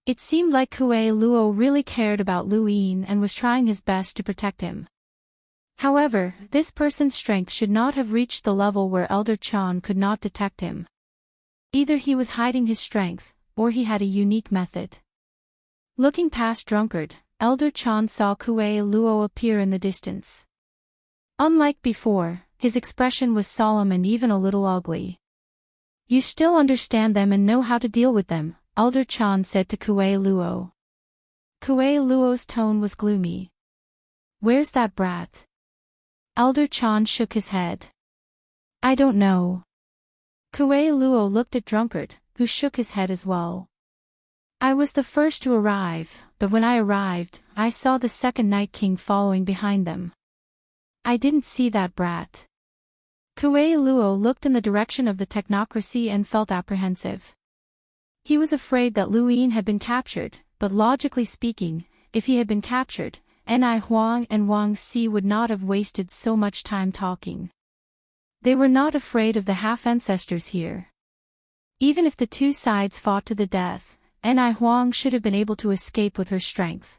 [SPEAKER 1] It seemed like Kuei Luo really cared about Lu Yin and was trying his best to protect him. However, this person's strength should not have reached the level where Elder Chan could not detect him. Either he was hiding his strength, or he had a unique method. Looking past Drunkard, Elder Chan saw Kuei Luo appear in the distance. Unlike before, his expression was solemn and even a little ugly. You still understand them and know how to deal with them, Elder Chan said to Kuei Luo. Kuei Luo's tone was gloomy. Where's that brat? Elder Chan shook his head. I don't know. Kuei Luo looked at Drunkard, who shook his head as well. I was the first to arrive, but when I arrived, I saw the second Night King following behind them. I didn't see that brat. Kuei Luo looked in the direction of the technocracy and felt apprehensive. He was afraid that Lu Yin had been captured, but logically speaking, if he had been captured, Ni Huang and Wang Xi would not have wasted so much time talking. They were not afraid of the half-ancestors here. Even if the two sides fought to the death, Ni Huang should have been able to escape with her strength.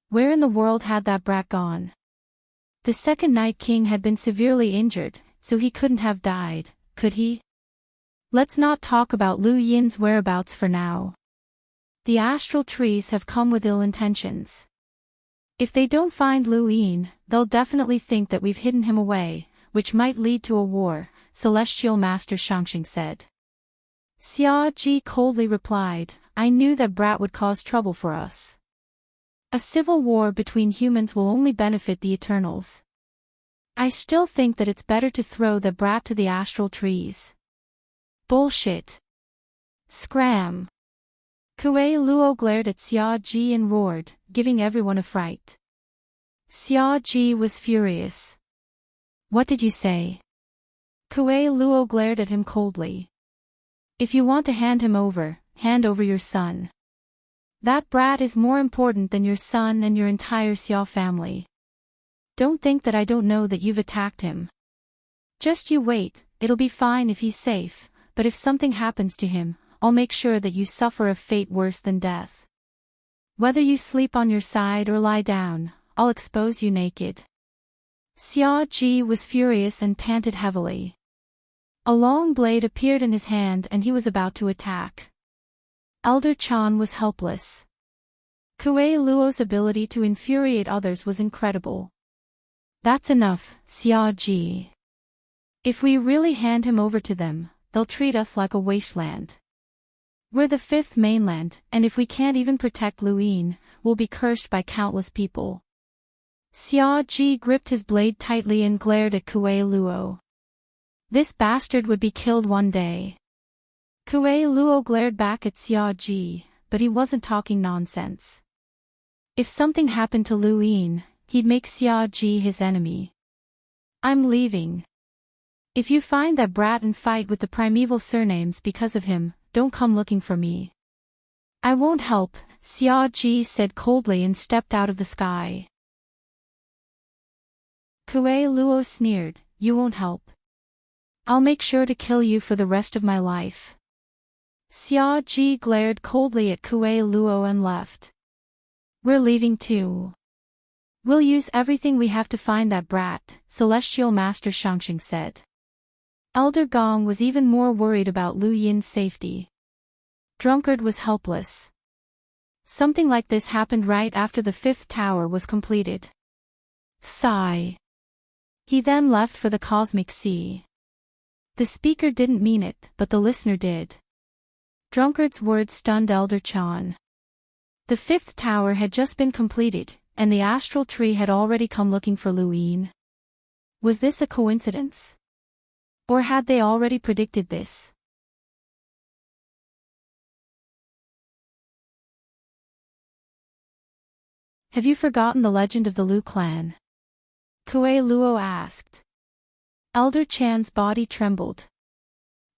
[SPEAKER 1] Where in the world had that brat gone? The second Night King had been severely injured, so he couldn't have died, could he? Let's not talk about Lu Yin's whereabouts for now. The astral trees have come with ill intentions. If they don't find Lu Yin, they'll definitely think that we've hidden him away, which might lead to a war, Celestial Master Shangxing said. Xia Ji coldly replied, I knew that brat would cause trouble for us. A civil war between humans will only benefit the Eternals. I still think that it's better to throw the brat to the astral trees. Bullshit. Scram. Kuei Luo glared at Xia Ji and roared, giving everyone a fright. Xia Ji was furious. What did you say? Kuei Luo glared at him coldly. If you want to hand him over, hand over your son. That brat is more important than your son and your entire Xiao family. Don't think that I don't know that you've attacked him. Just you wait, it'll be fine if he's safe, but if something happens to him, I'll make sure that you suffer a fate worse than death. Whether you sleep on your side or lie down, I'll expose you naked. Xiao Ji was furious and panted heavily. A long blade appeared in his hand and he was about to attack. Elder Chan was helpless. Kuei Luo's ability to infuriate others was incredible. That's enough, Xiao Ji. If we really hand him over to them, they'll treat us like a wasteland. We're the fifth mainland, and if we can't even protect Luin, we'll be cursed by countless people. Xiao Ji gripped his blade tightly and glared at Kuei Luo. This bastard would be killed one day. Kuei Luo glared back at Xiao Ji, but he wasn't talking nonsense. If something happened to Luin, he'd make Xiao Ji his enemy. I'm leaving. If you find that brat and fight with the primeval surnames because of him, don't come looking for me. I won't help, Xiao Ji said coldly and stepped out of the sky. Kuei Luo sneered, you won't help. I'll make sure to kill you for the rest of my life. Xiao Ji glared coldly at Kuei Luo and left. We're leaving too. We'll use everything we have to find that brat, Celestial Master Shangxing said. Elder Gong was even more worried about Lu Yin's safety. Drunkard was helpless. Something like this happened right after the fifth tower was completed. Sigh. He then left for the cosmic sea. The speaker didn't mean it, but the listener did. Drunkard's words stunned Elder Chan. The fifth tower had just been completed, and the astral tree had already come looking for Lu Yin. Was this a coincidence? Or had they already predicted this? Have you forgotten the legend of the Lu clan? Kuei Luo asked. Elder Chan's body trembled.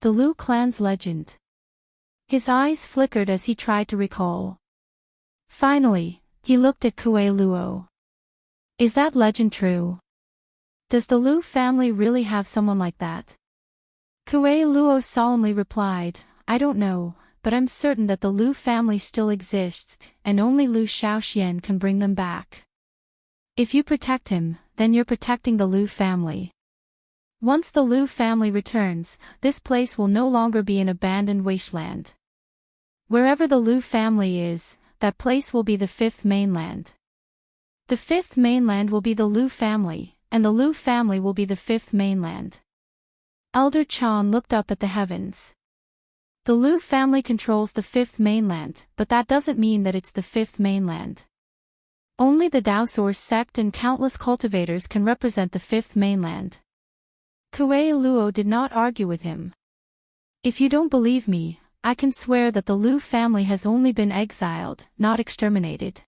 [SPEAKER 1] The Lu clan's legend. His eyes flickered as he tried to recall. Finally, he looked at Kuei Luo. Is that legend true? Does the Lu family really have someone like that? Kuei Luo solemnly replied, I don't know, but I'm certain that the Lu family still exists, and only Lu Shaoxian can bring them back. If you protect him, then you're protecting the Lu family. Once the Lu family returns, this place will no longer be an abandoned wasteland. Wherever the Lu family is, that place will be the fifth mainland. The fifth mainland will be the Lu family, and the Lu family will be the fifth mainland. Elder Chan looked up at the heavens. The Lu family controls the fifth mainland, but that doesn't mean that it's the fifth mainland. Only the Daosaur sect and countless cultivators can represent the fifth mainland. Kuei Luo did not argue with him. If you don't believe me, I can swear that the Lu family has only been exiled, not exterminated.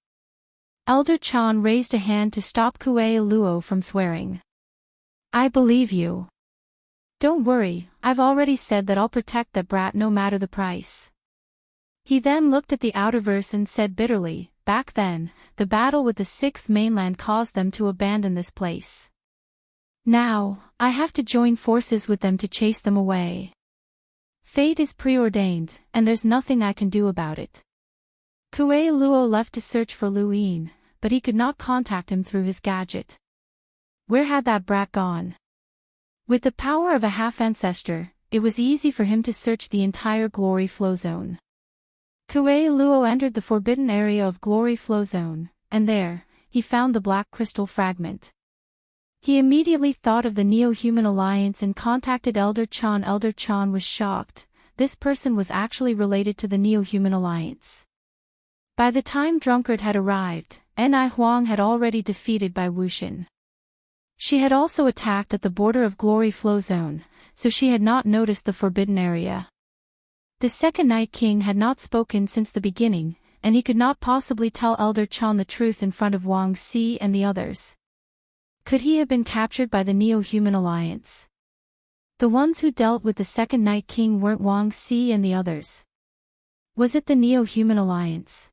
[SPEAKER 1] Elder Chan raised a hand to stop Kuei Luo from swearing. I believe you. Don't worry, I've already said that I'll protect that brat no matter the price. He then looked at the outerverse and said bitterly, back then, the battle with the sixth mainland caused them to abandon this place. Now, I have to join forces with them to chase them away. Fate is preordained, and there's nothing I can do about it. Kuei Luo left to search for Lu Yin, but he could not contact him through his gadget. Where had that brat gone? With the power of a half-ancestor, it was easy for him to search the entire Glory Flow Zone. Kuei Luo entered the forbidden area of Glory Flow Zone, and there, he found the black crystal fragment. He immediately thought of the Neo-Human Alliance and contacted Elder Chan. Elder Chan was shocked. This person was actually related to the Neo-Human Alliance. By the time Drunkard had arrived, Ni Huang had already defeated by Wuxin. She had also attacked at the border of Glory Flow Zone, so she had not noticed the forbidden area. The second Night King had not spoken since the beginning, and he could not possibly tell Elder Chan the truth in front of Wang Si and the others. Could he have been captured by the Neo-Human Alliance? The ones who dealt with the second Night King weren't Wang Si and the others. Was it the Neo-Human Alliance?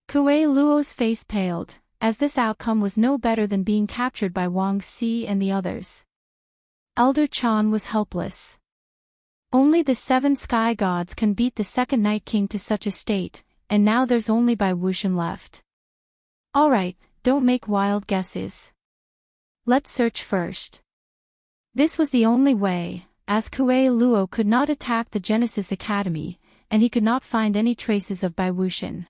[SPEAKER 1] Kuei Luo's face paled, as this outcome was no better than being captured by Wang Xi and the others. Elder Chan was helpless. Only the 7 sky gods can beat the second Night King to such a state, and now there's only Bai Wuxian left. Alright, don't make wild guesses. Let's search first. This was the only way, as Kuei Luo could not attack the Genesis Academy, and he could not find any traces of Bai Wuxian.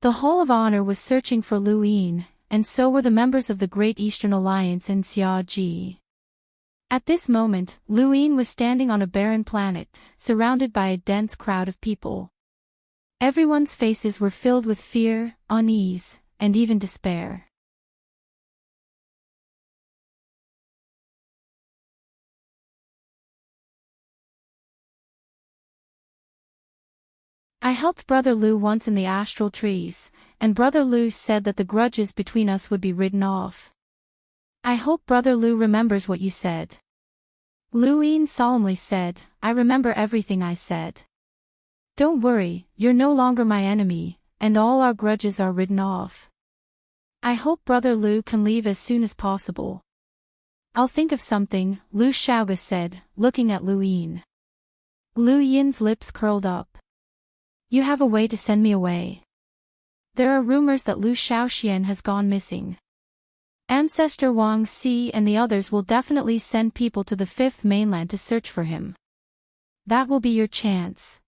[SPEAKER 1] The Hall of Honor was searching for Lu Yin, and so were the members of the Great Eastern Alliance and Xia Ji. At this moment, Lu Yin was standing on a barren planet, surrounded by a dense crowd of people. Everyone's faces were filled with fear, unease, and even despair. I helped Brother Lu once in the astral trees, and Brother Lu said that the grudges between us would be ridden off. I hope Brother Lu remembers what you said. Lu Yin solemnly said, I remember everything I said. Don't worry, you're no longer my enemy, and all our grudges are ridden off. I hope Brother Lu can leave as soon as possible. I'll think of something, Lu Shaoge said, looking at Lu Yin. Lu Yin's lips curled up. You have a way to send me away. There are rumors that Lu Shaoxian has gone missing. Ancestor Wang Xi and the others will definitely send people to the 5th mainland to search for him. That will be your chance.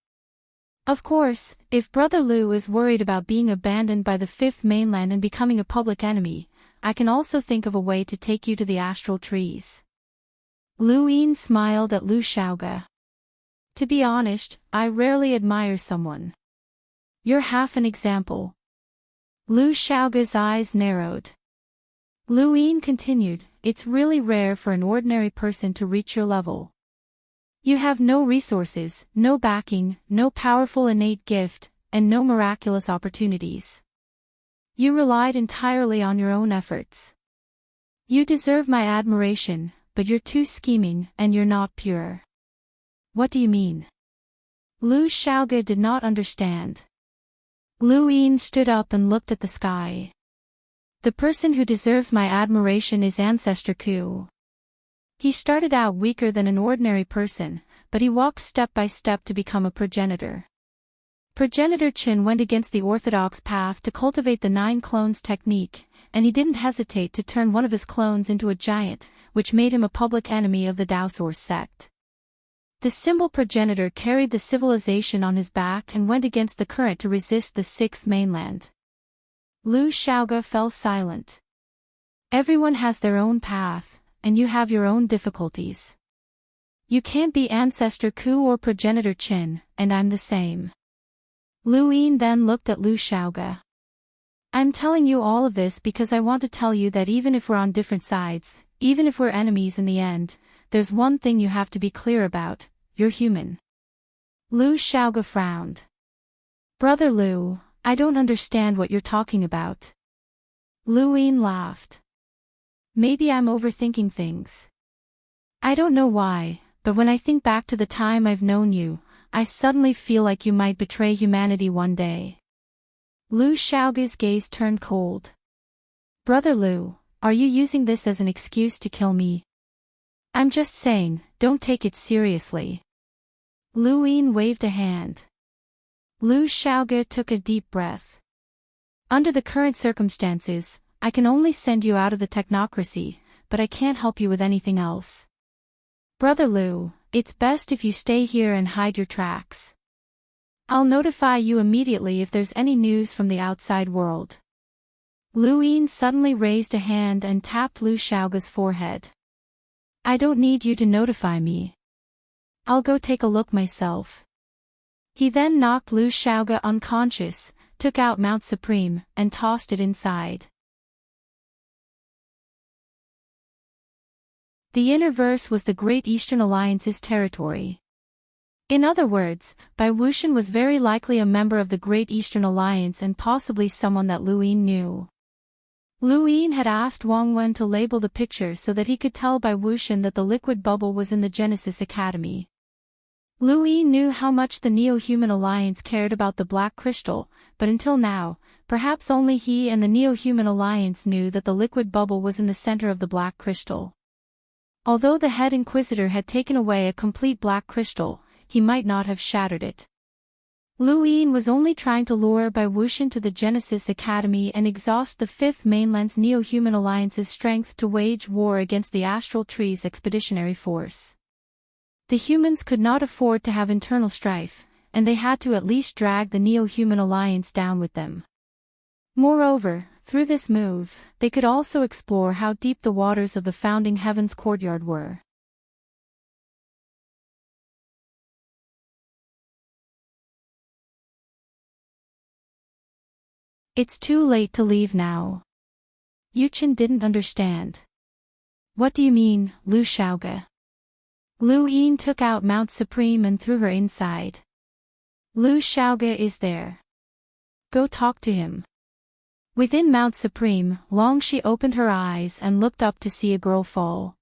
[SPEAKER 1] Of course, if Brother Lu is worried about being abandoned by the 5th mainland and becoming a public enemy, I can also think of a way to take you to the astral trees. Lu Yin smiled at Lu Shaoge. To be honest, I rarely admire someone. You're half an example. Lu Shaoge's eyes narrowed. Lu Yin continued, it's really rare for an ordinary person to reach your level. You have no resources, no backing, no powerful innate gift, and no miraculous opportunities. You relied entirely on your own efforts. You deserve my admiration, but you're too scheming and you're not pure. What do you mean? Lu Shaoge did not understand. Lu Yin stood up and looked at the sky. The person who deserves my admiration is Ancestor Ku. He started out weaker than an ordinary person, but he walked step by step to become a progenitor. Progenitor Qin went against the orthodox path to cultivate the 9 clones technique, and he didn't hesitate to turn one of his clones into a giant, which made him a public enemy of the Daosaur sect. The symbol progenitor carried the civilization on his back and went against the current to resist the 6th mainland. Lu Shaoge fell silent. Everyone has their own path, and you have your own difficulties. You can't be Ancestor Ku or Progenitor Qin, and I'm the same. Lu Yin then looked at Lu Shaoge. I'm telling you all of this because I want to tell you that even if we're on different sides, even if we're enemies in the end, there's one thing you have to be clear about, you're human. Lu Shaoge frowned. Brother Lu, I don't understand what you're talking about. Lu Yin laughed. Maybe I'm overthinking things. I don't know why, but when I think back to the time I've known you, I suddenly feel like you might betray humanity one day. Lu Shaoge's gaze turned cold. Brother Lu, are you using this as an excuse to kill me? I'm just saying, don't take it seriously. Lu Yin waved a hand. Lu Shaoge took a deep breath. Under the current circumstances, I can only send you out of the technocracy, but I can't help you with anything else. Brother Lu, it's best if you stay here and hide your tracks. I'll notify you immediately if there's any news from the outside world. Lu Yin suddenly raised a hand and tapped Lu Shaoge's forehead. I don't need you to notify me. I'll go take a look myself. He then knocked Lu Shaoge unconscious, took out Mount Supreme, and tossed it inside. The Innerverse was the Great Eastern Alliance's territory. In other words, Bai Wuxian was very likely a member of the Great Eastern Alliance and possibly someone that Lu Yin knew. Lu Yin had asked Wang Wen to label the picture so that he could tell Bai Wuxian that the liquid bubble was in the Genesis Academy. Louis knew how much the Neo-Human Alliance cared about the Black Crystal, but until now, perhaps only he and the Neo-Human Alliance knew that the liquid bubble was in the center of the Black Crystal. Although the head Inquisitor had taken away a complete Black Crystal, he might not have shattered it. Louis was only trying to lure Bai Wuxian to the Genesis Academy and exhaust the Fifth Mainland's Neo-Human Alliance's strength to wage war against the Astral Tree's expeditionary force. The humans could not afford to have internal strife, and they had to at least drag the Neo-Human Alliance down with them. Moreover, through this move, they could also explore how deep the waters of the Founding Heaven's courtyard were. It's too late to leave now. Yuchen didn't understand. What do you mean, Lu Xiaoge? Lu Yin took out Mount Supreme and threw her inside. Lu Xiaoge is there. Go talk to him. Within Mount Supreme, Longxi opened her eyes and looked up to see a girl fall.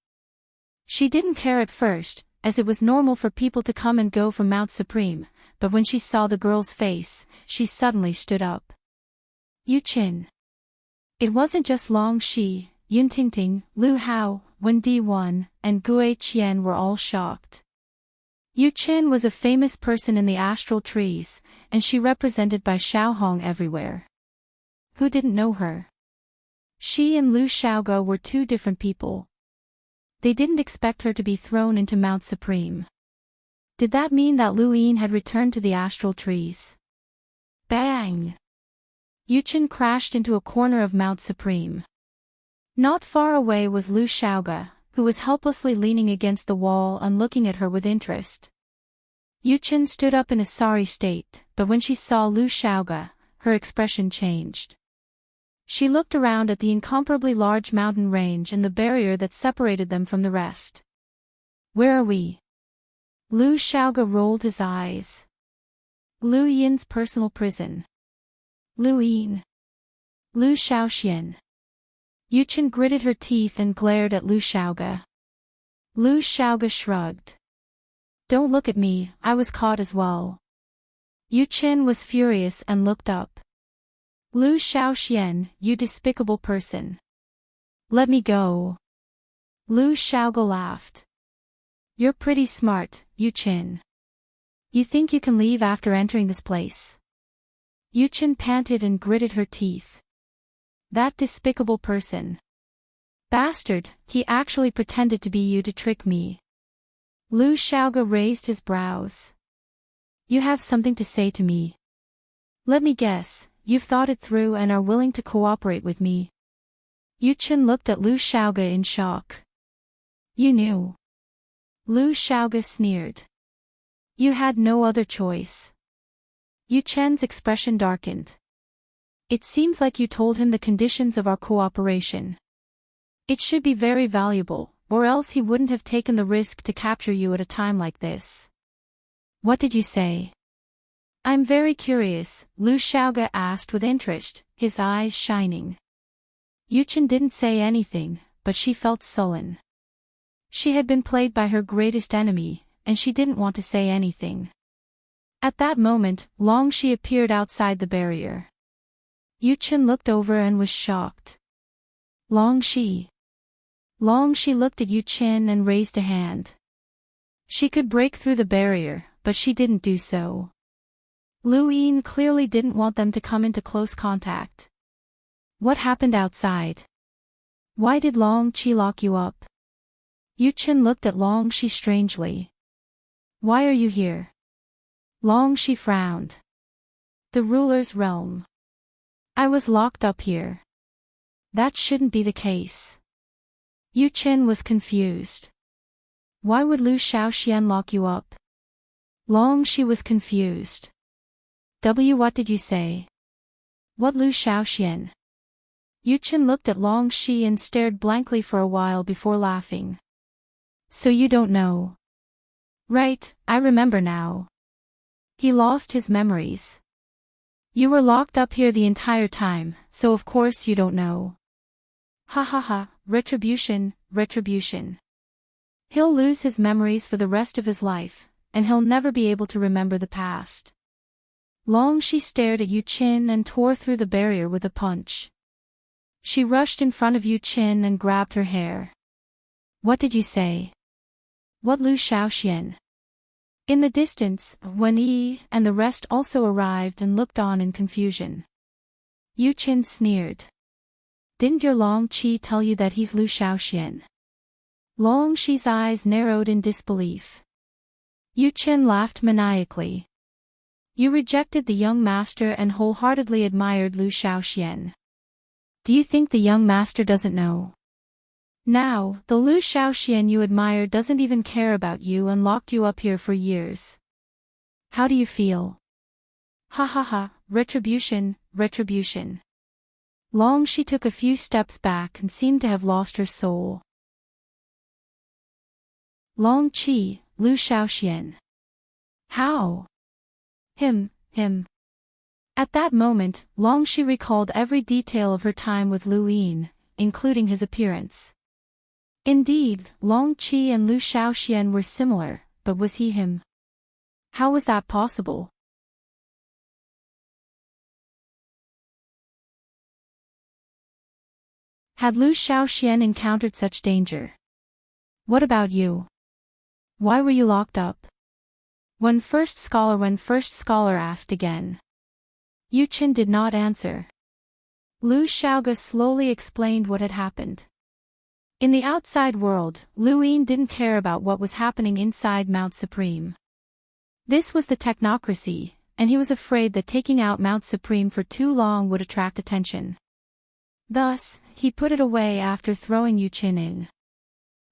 [SPEAKER 1] She didn't care at first, as it was normal for people to come and go from Mount Supreme, but when she saw the girl's face, she suddenly stood up. Yuchen. It wasn't just Longxi, Yun Tingting, Lu Hao, Wen Di1, and Gui Qian were all shocked. Yuchen was a famous person in the astral trees, and she represented by Xiaohong everywhere. Who didn't know her? She and Lu Xiaoge were two different people. They didn't expect her to be thrown into Mount Supreme. Did that mean that Lu Yin had returned to the astral trees? Bang! Yuchen crashed into a corner of Mount Supreme. Not far away was Lu Xiaoge, who was helplessly leaning against the wall and looking at her with interest. Yuchen stood up in a sorry state, but when she saw Lu Xiaoge, her expression changed. She looked around at the incomparably large mountain range and the barrier that separated them from the rest. Where are we? Lu Xiaoge rolled his eyes. Lu Yin's personal prison. Lu Yin. Lu Xiaoxian. Yuchen gritted her teeth and glared at Lu Xiaoge. Lu Xiaoge shrugged. Don't look at me, I was caught as well. Yuchen was furious and looked up. Lu Xiaoxian, you despicable person. Let me go. Lu Xiaoge laughed. You're pretty smart, Yuchen. You think you can leave after entering this place? Yuchen panted and gritted her teeth. That despicable person. Bastard, he actually pretended to be you to trick me. Lu Xiaoge raised his brows. You have something to say to me. Let me guess, you've thought it through and are willing to cooperate with me. Yuchen looked at Lu Xiaoge in shock. You knew. Lu Xiaoge sneered. You had no other choice. Yuchen's expression darkened. It seems like you told him the conditions of our cooperation. It should be very valuable, or else he wouldn't have taken the risk to capture you at a time like this. What did you say? I'm very curious, Lu Xiaoge asked with interest, his eyes shining. Yuchen didn't say anything, but she felt sullen. She had been played by her greatest enemy, and she didn't want to say anything. At that moment, Longxi appeared outside the barrier. Yuchen looked over and was shocked. Longxi. Longxi looked at Yuchen and raised a hand. She could break through the barrier, but she didn't do so. Lu Yin clearly didn't want them to come into close contact. What happened outside? Why did Longxi lock you up? Yuchen looked at Longxi strangely. Why are you here? Longxi frowned. The ruler's realm. I was locked up here. That shouldn't be the case. Yuchen was confused. Why would Lu Xiaoxian lock you up? Longxi was confused. What did you say? What Lu Xiaoxian? Yuchen looked at Longxi and stared blankly for a while before laughing. So you don't know? Right, I remember now. He lost his memories. You were locked up here the entire time, so of course you don't know. Ha ha ha, retribution, retribution. He'll lose his memories for the rest of his life, and he'll never be able to remember the past. Long Shi stared at Yu Qin and tore through the barrier with a punch. She rushed in front of Yu Qin and grabbed her hair. What did you say? What Lu Shaoxian? In the distance, Wen Yi and the rest also arrived and looked on in confusion. Yu Qin sneered. Didn't your Long Qi tell you that he's Lu Shaoxian? Long Shi's eyes narrowed in disbelief. Yu Qin laughed maniacally. You rejected the young master and wholeheartedly admired Lu Shaoxian. Do you think the young master doesn't know? Now, the Lu Shaoxian you admire doesn't even care about you and locked you up here for years. How do you feel? Ha ha ha, retribution, retribution. Long Shi took a few steps back and seemed to have lost her soul. Long Qi, Lu Shaoxian. How? Him. At that moment, Long Shi recalled every detail of her time with Lu Yin, including his appearance. Indeed, Long Qi and Lu Shaoxian were similar, but was he him? How was that possible? Had Lu Shaoxian encountered such danger? What about you? Why were you locked up? When first scholar asked again. Yu Qin did not answer. Lu Shaoge slowly explained what had happened. In the outside world, Lu Yin didn't care about what was happening inside Mount Supreme. This was the technocracy, and he was afraid that taking out Mount Supreme for too long would attract attention. Thus, he put it away after throwing Yu Qin in.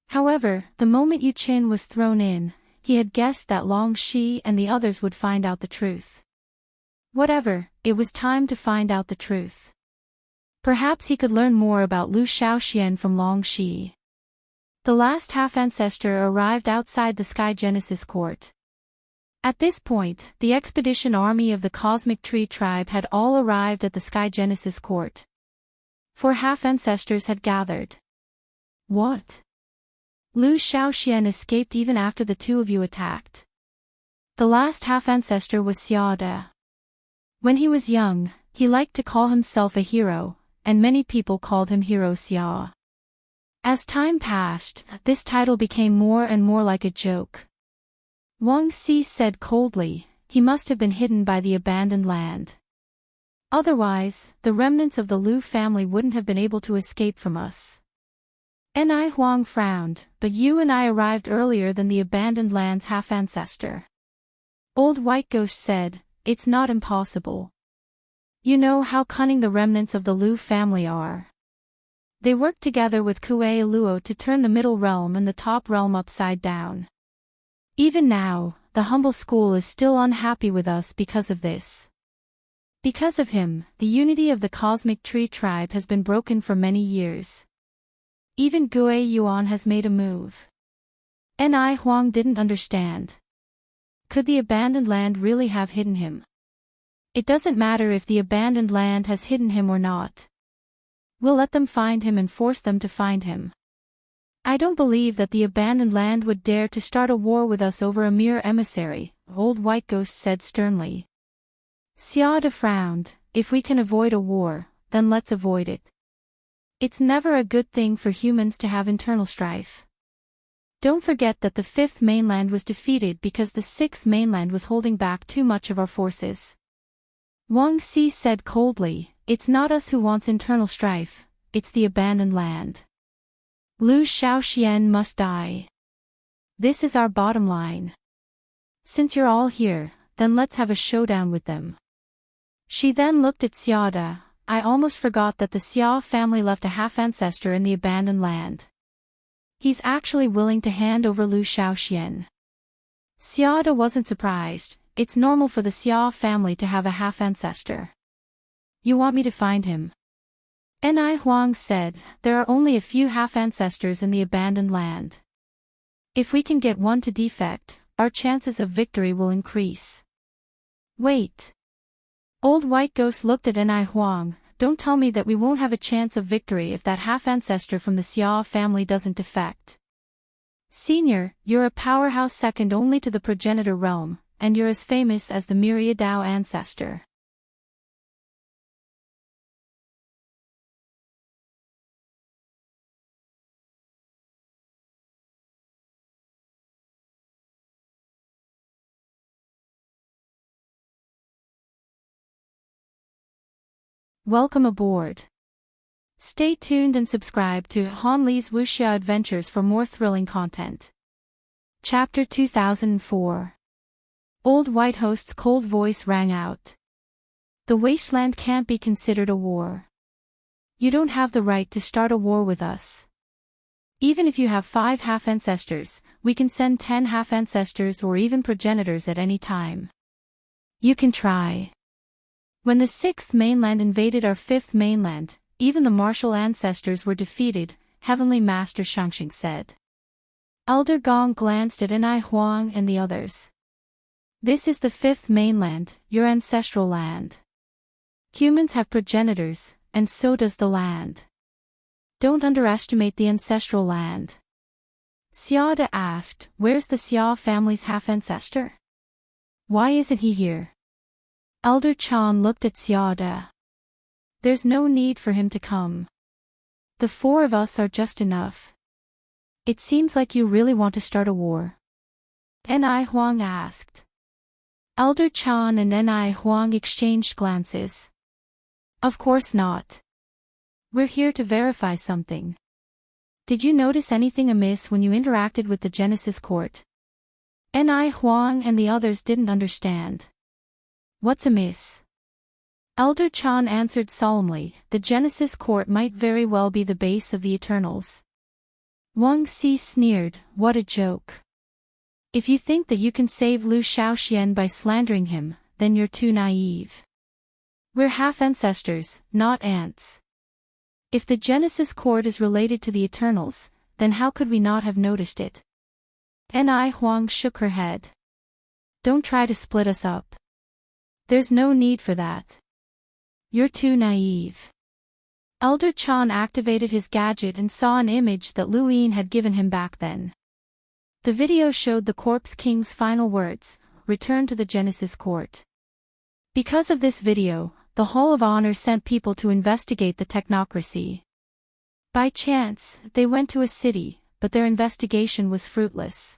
[SPEAKER 1] However, the moment Yu Qin was thrown in, he had guessed that Long Shi and the others would find out the truth. Whatever, it was time to find out the truth. Perhaps he could learn more about Lu Shaoxian from Long Shi. The last half-ancestor arrived outside the Sky Genesis Court. At this point, the expedition army of the Cosmic Tree Tribe had all arrived at the Sky Genesis Court. 4 half-ancestors had gathered. What? Lu Shaoxian escaped even after the 2 of you attacked. The last half-ancestor was Xia De. When he was young, he liked to call himself a hero, and many people called him Hero Xia. As time passed, this title became more and more like a joke. Wang Si said coldly, he must have been hidden by the abandoned land. Otherwise, the remnants of the Lu family wouldn't have been able to escape from us. Ni Huang frowned, but you and I arrived earlier than the abandoned land's half-ancestor. Old White Ghost said, it's not impossible. You know how cunning the remnants of the Lu family are. They worked together with Kuei Luo to turn the middle realm and the top realm upside down. Even now, the humble school is still unhappy with us because of this. Because of him, the unity of the Cosmic Tree Tribe has been broken for many years. Even Gui Yuan has made a move. Ni Huang didn't understand. Could the abandoned land really have hidden him? It doesn't matter if the abandoned land has hidden him or not. We'll let them find him and force them to find him. I don't believe that the abandoned land would dare to start a war with us over a mere emissary, Old White Ghost said sternly. Xia De frowned, if we can avoid a war, then let's avoid it. It's never a good thing for humans to have internal strife. Don't forget that the 5th mainland was defeated because the 6th mainland was holding back too much of our forces. Wang Si said coldly, it's not us who wants internal strife, it's the abandoned land. Lu Shaoxian must die. This is our bottom line. Since you're all here, then let's have a showdown with them. She then looked at Xia De. I almost forgot that the Xia family left a half-ancestor in the abandoned land. He's actually willing to hand over Lu Shaoxian. Xia De wasn't surprised. It's normal for the Xia family to have a half-ancestor. You want me to find him? Ni Huang said, there are only a few half-ancestors in the abandoned land. If we can get one to defect, our chances of victory will increase. Wait. Old White Ghost looked at Ni Huang, don't tell me that we won't have a chance of victory if that half-ancestor from the Xia family doesn't defect. Senior, you're a powerhouse second only to the progenitor realm, and you're as famous as the Myriadao ancestor. Welcome aboard. Stay tuned and subscribe to Han Li's Wuxia Adventures for more thrilling content. Chapter 2004. Old White Host's cold voice rang out. The wasteland can't be considered a war. You don't have the right to start a war with us. Even if you have 5 half-ancestors, we can send 10 half-ancestors or even progenitors at any time. You can try. When the 6th mainland invaded our 5th mainland, even the martial ancestors were defeated, Heavenly Master Shangxing said. Elder Gong glanced at Enai Huang and the others. This is the 5th mainland, your ancestral land. Humans have progenitors, and so does the land. Don't underestimate the ancestral land. Xiaoda asked, where's the Xia family's half-ancestor? Why isn't he here? Elder Chan looked at Xiaoda. There's no need for him to come. The 4 of us are just enough. It seems like you really want to start a war. Enai Huang asked. Elder Chan and Enai Huang exchanged glances. Of course not. We're here to verify something. Did you notice anything amiss when you interacted with the Genesis Court? Enai Huang and the others didn't understand. What's amiss? Elder Chan answered solemnly, the Genesis Court might very well be the base of the Eternals. Wang Xi sneered, what a joke. If you think that you can save Lu Shaoxian by slandering him, then you're too naive. We're half-ancestors, not ants. If the Genesis Court is related to the Eternals, then how could we not have noticed it? Enai Huang shook her head. Don't try to split us up. There's no need for that. You're too naive. Elder Chan activated his gadget and saw an image that Lu Yin had given him back then. The video showed the Corpse King's final words, return to the Genesis Court. Because of this video, the Hall of Honor sent people to investigate the technocracy. By chance, they went to a city, but their investigation was fruitless.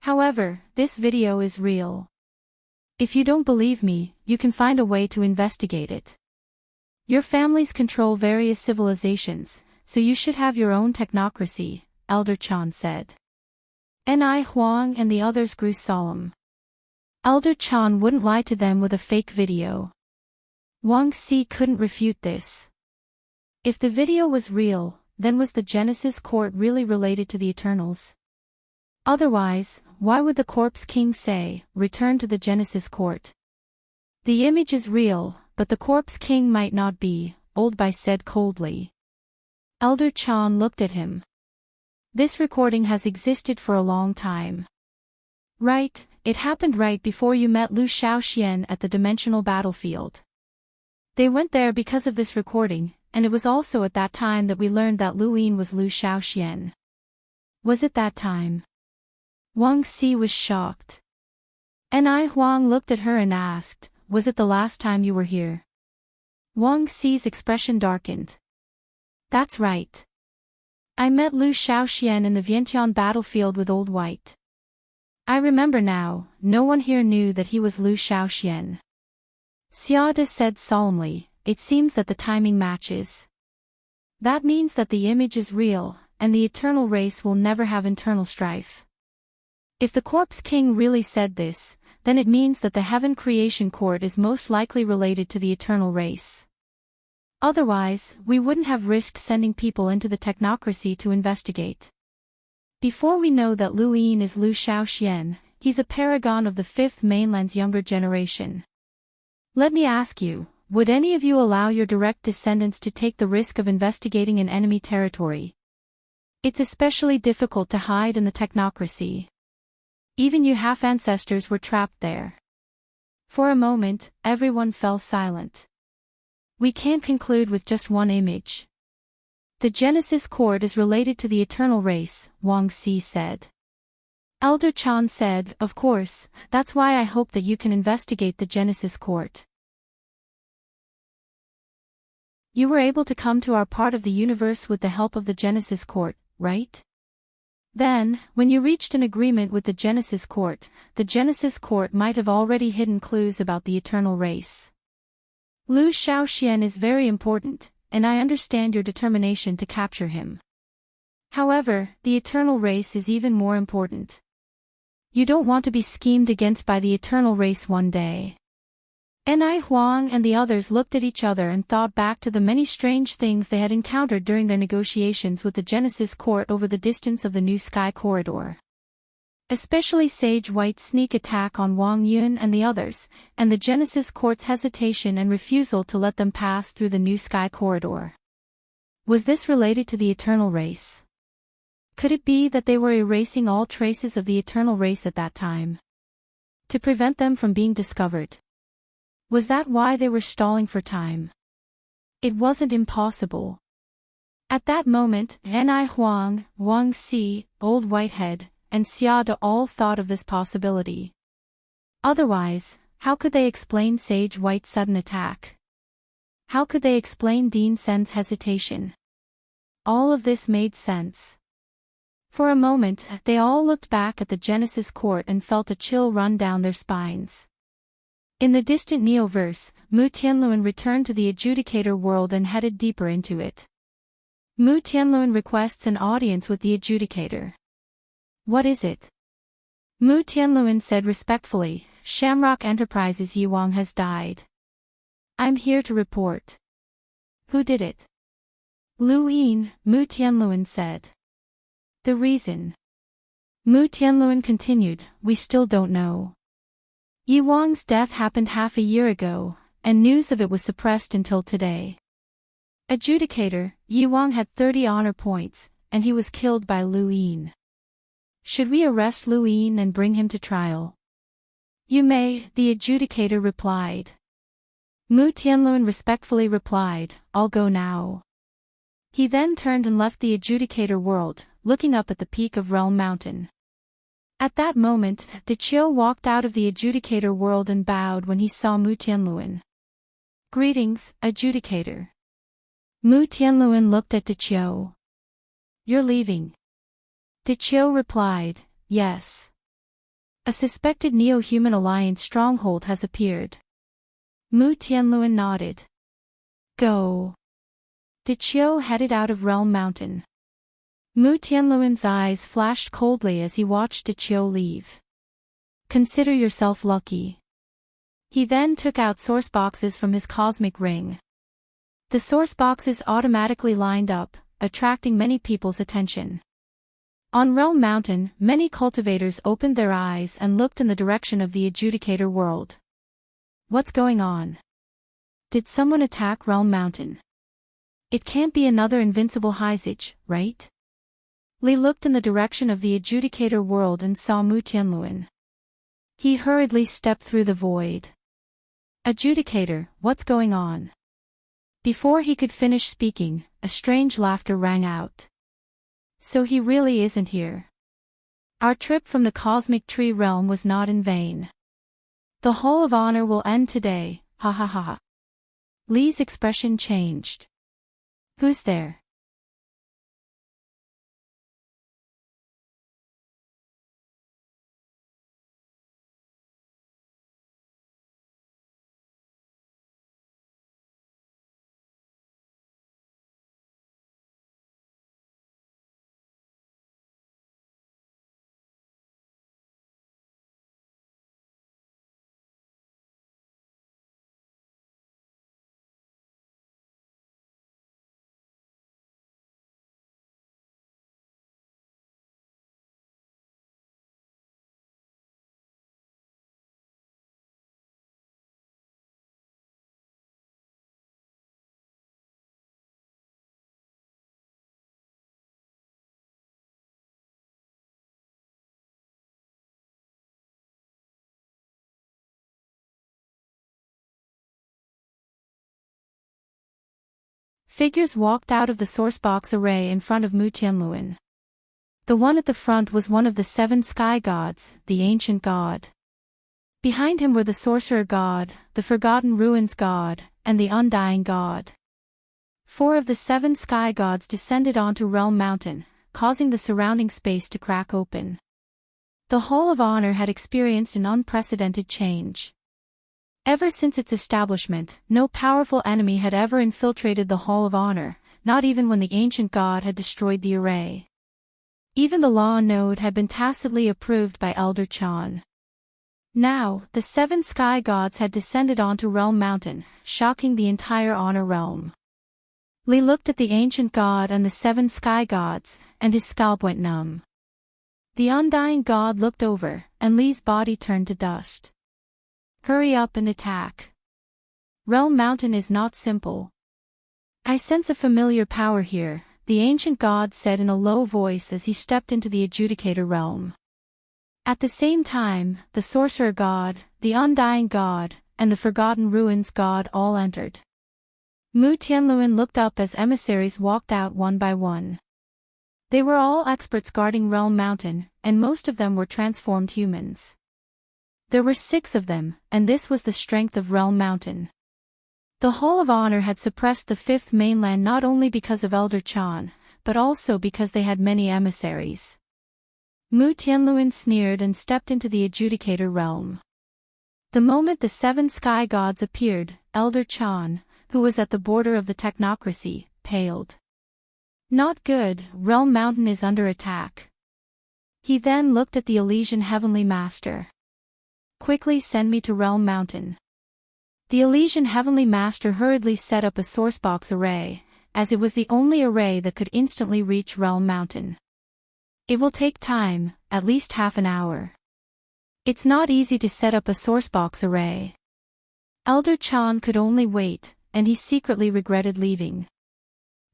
[SPEAKER 1] However, this video is real. If you don't believe me, you can find a way to investigate it. Your families control various civilizations, so you should have your own technocracy, Elder Chan said. Enai Huang and the others grew solemn. Elder Chan wouldn't lie to them with a fake video. Wang Xi couldn't refute this. If the video was real, then was the Genesis Court really related to the Eternals? Otherwise, why would the Corpse King say, return to the Genesis Court? The image is real, but the Corpse King might not be, Old Bai said coldly. Elder Chan looked at him. This recording has existed for a long time. Right, it happened right before you met Lu Shaoxian at the dimensional battlefield. They went there because of this recording, and it was also at that time that we learned that Lu Yin was Lu Shaoxian. Was it that time? Wang Xi was shocked. Enai Huang looked at her and asked, was it the last time you were here? Wang Xi's expression darkened. That's right. I met Lu Shaoxian in the Vientiane battlefield with Old White. I remember now, no one here knew that he was Lu Shaoxian. Xiaoda said solemnly, it seems that the timing matches. That means that the image is real, and the eternal race will never have internal strife. If the Corpse King really said this, then it means that the Heaven Creation Court is most likely related to the eternal race. Otherwise, we wouldn't have risked sending people into the technocracy to investigate. Before we know that Lu Yin is Lu Shaoxian, he's a paragon of the 5th mainland's younger generation. Let me ask you, would any of you allow your direct descendants to take the risk of investigating an enemy territory? It's especially difficult to hide in the technocracy. Even you half-ancestors were trapped there. For a moment, everyone fell silent. We can't conclude with just one image. The Genesis court is related to the eternal race, Wang Si said. Elder Chan said, of course, that's why I hope that you can investigate the Genesis court. You were able to come to our part of the universe with the help of the Genesis court, right? Then, when you reached an agreement with the Genesis court might have already hidden clues about the eternal race. Lu Shaoxian is very important, and I understand your determination to capture him. However, the eternal race is even more important. You don't want to be schemed against by the eternal race one day. Ni Huang and the others looked at each other and thought back to the many strange things they had encountered during their negotiations with the Genesis court over the distance of the New Sky corridor. Especially Sage White's sneak attack on Wang Yun and the others, and the Genesis court's hesitation and refusal to let them pass through the New Sky corridor. Was this related to the eternal race? Could it be that they were erasing all traces of the eternal race at that time, to prevent them from being discovered? Was that why they were stalling for time? It wasn't impossible. At that moment, Ni Huang, Wang Si, Old Whitehead, and Xia De all thought of this possibility. Otherwise, how could they explain Sage White's sudden attack? How could they explain Dean Sen's hesitation? All of this made sense. For a moment, they all looked back at the Genesis court and felt a chill run down their spines. In the distant Neoverse, Mu Tianluan returned to the adjudicator world and headed deeper into it. Mu Tianluan requests an audience with the adjudicator. What is it? Mu Tianluan said respectfully, Shamrock Enterprises Yiwang has died. I'm here to report. Who did it? Lu Yin, Mu Tianluan said. The reason? Mu Tianluan continued, we still don't know. Yi Wang's death happened half a year ago, and news of it was suppressed until today. Adjudicator, Yi Wang had 30 honor points, and he was killed by Lu Yin. Should we arrest Lu Yin and bring him to trial? You may, the adjudicator replied. Mu Tianluan respectfully replied, I'll go now. He then turned and left the adjudicator world, looking up at the peak of Realm Mountain. At that moment, Deqiu walked out of the adjudicator world and bowed when he saw Mu Tianluan. Greetings, adjudicator. Mu Tianluan looked at Deqiu. You're leaving. Deqiu replied, yes. A suspected Neo-Human Alliance stronghold has appeared. Mu Tianluan nodded. Go. Deqiu headed out of Realm Mountain. Mu Tianluan's eyes flashed coldly as he watched Deqiu leave. Consider yourself lucky. He then took out source boxes from his cosmic ring. The source boxes automatically lined up, attracting many people's attention. On Realm Mountain, many cultivators opened their eyes and looked in the direction of the adjudicator world. What's going on? Did someone attack Realm Mountain? It can't be another invincible Heizage, right? Li looked in the direction of the adjudicator world and saw Mu Tianluan. He hurriedly stepped through the void. Adjudicator, what's going on? Before he could finish speaking, a strange laughter rang out. So he really isn't here. Our trip from the cosmic tree realm was not in vain. The Hall of Honor will end today, ha ha ha ha. Li's expression changed. Who's there? Figures walked out of the sourcebox array in front of Mu Tianluan. The one at the front was one of the 7 sky gods, the ancient god. Behind him were the sorcerer god, the forgotten ruins god, and the undying god. 4 of the 7 sky gods descended onto Realm Mountain, causing the surrounding space to crack open. The Hall of Honor had experienced an unprecedented change. Ever since its establishment, no powerful enemy had ever infiltrated the Hall of Honor, not even when the ancient god had destroyed the array. Even the law node had been tacitly approved by Elder Chan. Now, the 7 sky gods had descended onto Realm Mountain, shocking the entire Honor realm. Li looked at the ancient god and the 7 sky gods, and his scalp went numb. The undying god looked over, and Li's body turned to dust. Hurry up and attack. Realm Mountain is not simple. I sense a familiar power here, the ancient god said in a low voice as he stepped into the adjudicator realm. At the same time, the sorcerer god, the undying god, and the forgotten ruins god all entered. Mu Tianluan looked up as emissaries walked out one by one. They were all experts guarding Realm Mountain, and most of them were transformed humans. There were 6 of them, and this was the strength of Realm Mountain. The Hall of Honor had suppressed the 5th mainland not only because of Elder Chan, but also because they had many emissaries. Mu Tianluan sneered and stepped into the adjudicator realm. The moment the 7 sky gods appeared, Elder Chan, who was at the border of the technocracy, paled. Not good, Realm Mountain is under attack. He then looked at the Elysian Heavenly Master. Quickly send me to Realm Mountain. The Elysian Heavenly Master hurriedly set up a sourcebox array, as it was the only array that could instantly reach Realm Mountain. It will take time, at least half an hour. It's not easy to set up a sourcebox array. Elder Chan could only wait, and he secretly regretted leaving.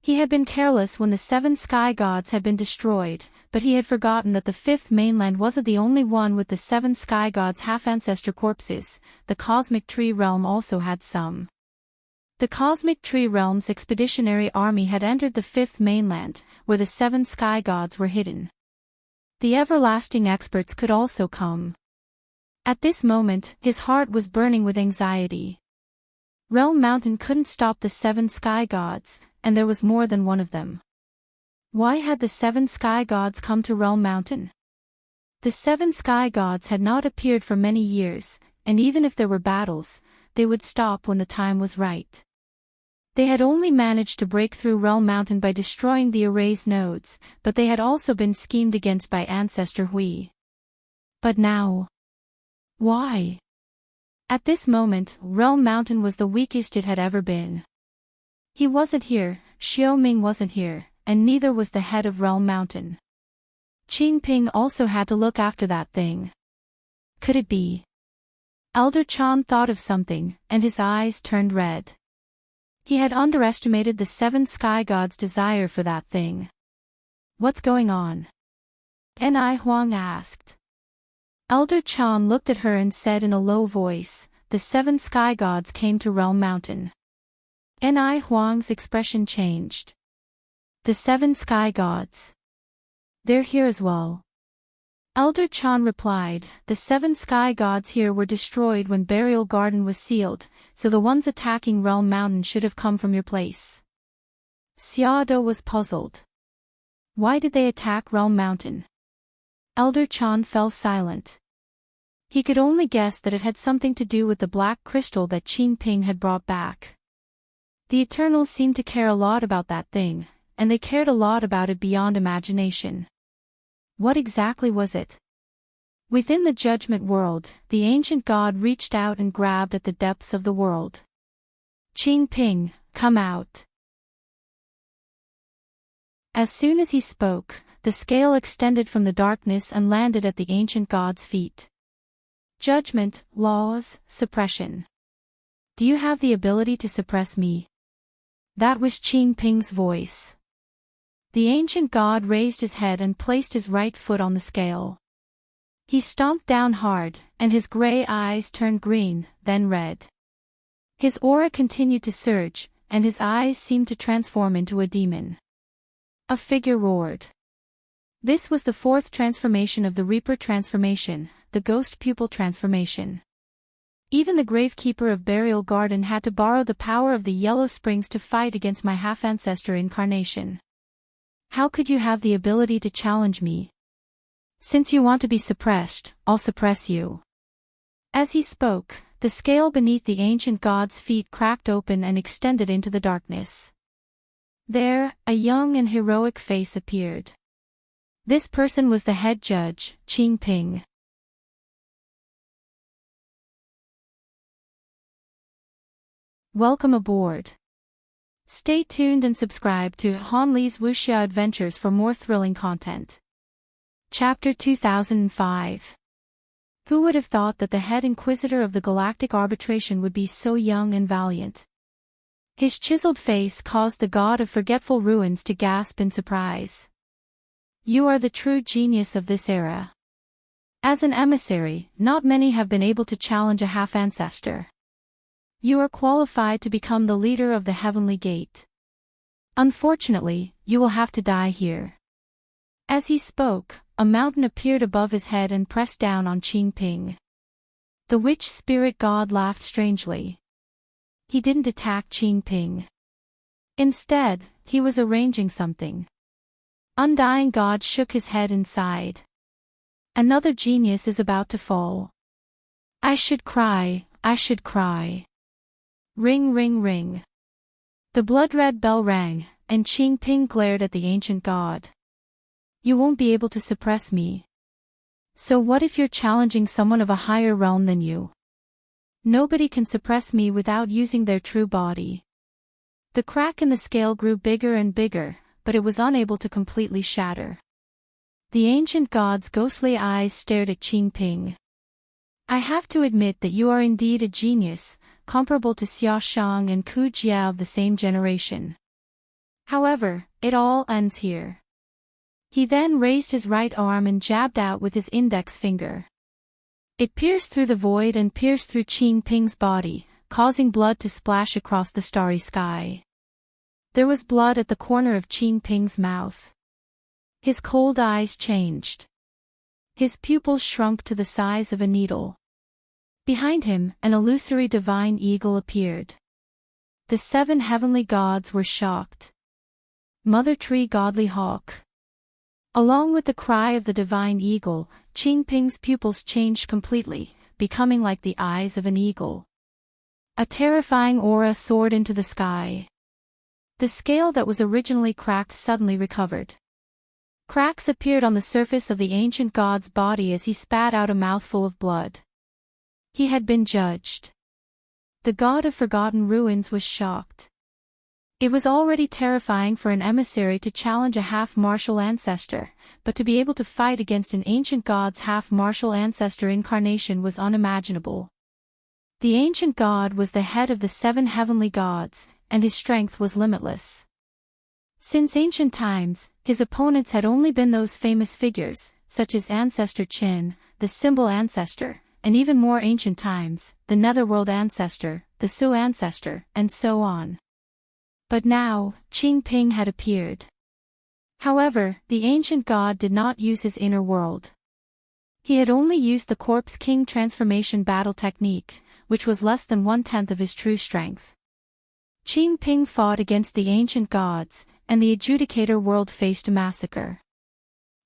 [SPEAKER 1] He had been careless when the 7 sky gods had been destroyed, but he had forgotten that the 5th mainland wasn't the only one with the 7 sky gods' half-ancestor corpses. The Cosmic Tree Realm also had some. The Cosmic Tree Realm's expeditionary army had entered the 5th mainland, where the 7 sky gods were hidden. The everlasting experts could also come. At this moment, his heart was burning with anxiety. Realm Mountain couldn't stop the 7 sky gods, and there was more than one of them. Why had the 7 sky gods come to Realm Mountain? The 7 sky gods had not appeared for many years, and even if there were battles, they would stop when the time was right. They had only managed to break through Realm Mountain by destroying the array's nodes, but they had also been schemed against by Ancestor Hui. But now... why? At this moment, Realm Mountain was the weakest it had ever been. He wasn't here, Xiao Ming wasn't here, and neither was the head of Realm Mountain. Qing Ping also had to look after that thing. Could it be? Elder Chan thought of something, and his eyes turned red. He had underestimated the 7 sky gods' desire for that thing. What's going on? Ni Huang asked. Elder Chan looked at her and said in a low voice, the 7 sky gods came to Realm Mountain. Ni Huang's expression changed. The 7 sky gods. They're here as well. Elder Chan replied, the 7 sky gods here were destroyed when Burial Garden was sealed, so the ones attacking Realm Mountain should have come from your place. Xiado was puzzled. Why did they attack Realm Mountain? Elder Chan fell silent. He could only guess that it had something to do with the black crystal that Qing Ping had brought back. The Eternals seemed to care a lot about that thing, and they cared a lot about it beyond imagination. What exactly was it? Within the judgment world, the ancient god reached out and grabbed at the depths of the world. Qing Ping, come out. As soon as he spoke, the scale extended from the darkness and landed at the ancient god's feet. Judgment, laws, suppression. Do you have the ability to suppress me? That was Qing Ping's voice. The ancient god raised his head and placed his right foot on the scale. He stomped down hard, and his gray eyes turned green, then red. His aura continued to surge, and his eyes seemed to transform into a demon. A figure roared. This was the fourth transformation of the Reaper transformation, the ghost pupil transformation. Even the gravekeeper of Burial Garden had to borrow the power of the Yellow Springs to fight against my half-ancestor incarnation. How could you have the ability to challenge me? Since you want to be suppressed, I'll suppress you. As he spoke, the scale beneath the ancient god's feet cracked open and extended into the darkness. There, a young and heroic face appeared. This person was the head judge, Qing Ping. Welcome aboard. Stay tuned and subscribe to Han Li's Wuxia Adventures for more thrilling content. Chapter 2005. Who would have thought that the head inquisitor of the Galactic Arbitration would be so young and valiant? His chiseled face caused the god of forgetful ruins to gasp in surprise. You are the true genius of this era. As an emissary, not many have been able to challenge a half-ancestor. You are qualified to become the leader of the Heavenly Gate. Unfortunately, you will have to die here. As he spoke, a mountain appeared above his head and pressed down on Qing Ping. The witch spirit god laughed strangely. He didn't attack Qing Ping. Instead, he was arranging something. Undying God shook his head and sighed. Another genius is about to fall. I should cry, I should cry. Ring ring ring. The blood-red bell rang, and Qing Ping glared at the ancient god. You won't be able to suppress me. So what if you're challenging someone of a higher realm than you? Nobody can suppress me without using their true body. The crack in the scale grew bigger and bigger, but it was unable to completely shatter. The ancient god's ghostly eyes stared at Qing Ping. I have to admit that you are indeed a genius, comparable to Xia Shang and Ku Jia of the same generation. However, it all ends here. He then raised his right arm and jabbed out with his index finger. It pierced through the void and pierced through Qing Ping's body, causing blood to splash across the starry sky. There was blood at the corner of Qing Ping's mouth. His cold eyes changed. His pupils shrunk to the size of a needle. Behind him, an illusory divine eagle appeared. The 7 heavenly gods were shocked. Mother Tree Godly Hawk. Along with the cry of the divine eagle, Qing Ping's pupils changed completely, becoming like the eyes of an eagle. A terrifying aura soared into the sky. The scale that was originally cracked suddenly recovered. Cracks appeared on the surface of the ancient god's body as he spat out a mouthful of blood. He had been judged. The god of forgotten ruins was shocked. It was already terrifying for an emissary to challenge a half-martial ancestor, but to be able to fight against an ancient god's half-martial ancestor incarnation was unimaginable. The ancient god was the head of the 7 heavenly gods, and his strength was limitless. Since ancient times, his opponents had only been those famous figures, such as Ancestor Qin, the symbol ancestor, and even more ancient times, the Netherworld ancestor, the Su ancestor, and so on. But now, Qing Ping had appeared. However, the ancient god did not use his inner world. He had only used the Corpse King transformation battle technique, which was less than 1/10 of his true strength. Qing Ping fought against the ancient gods, and the adjudicator world faced a massacre.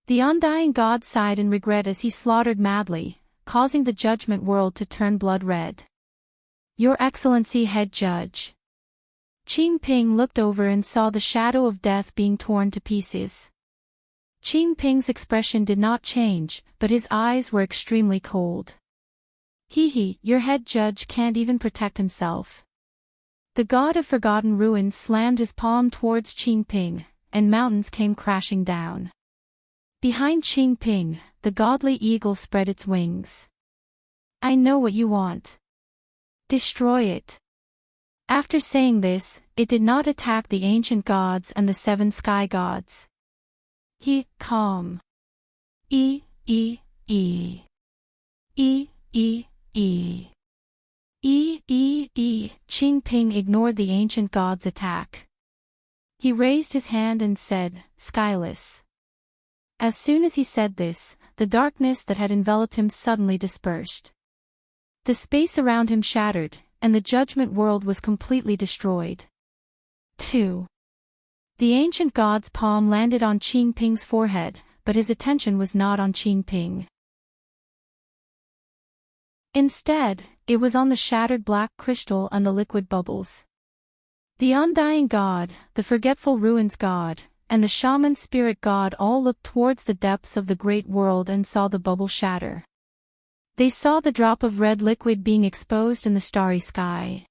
[SPEAKER 1] The undying god sighed in regret as he slaughtered madly, causing the judgment world to turn blood red. Your Excellency Head Judge. Qing Ping looked over and saw the shadow of death being torn to pieces. Qing Ping's expression did not change, but his eyes were extremely cold. Your head judge can't even protect himself. The god of forgotten ruins slammed his palm towards Qing Ping, and mountains came crashing down. Behind Qing Ping, the godly eagle spread its wings. I know what you want. Destroy it. After saying this, it did not attack the ancient gods and the 7 sky gods. Calm. E. Qing Ping ignored the ancient god's attack. He raised his hand and said, "Skyless." As soon as he said this, the darkness that had enveloped him suddenly dispersed. The space around him shattered, and the judgment world was completely destroyed. 2. The ancient god's palm landed on Qing Ping's forehead, but his attention was not on Qing Ping. Instead, it was on the shattered black crystal and the liquid bubbles. The undying god, the forgetful ruins god, and the shaman spirit god all looked towards the depths of the great world and saw the bubble shatter. They saw the drop of red liquid being exposed in the starry sky.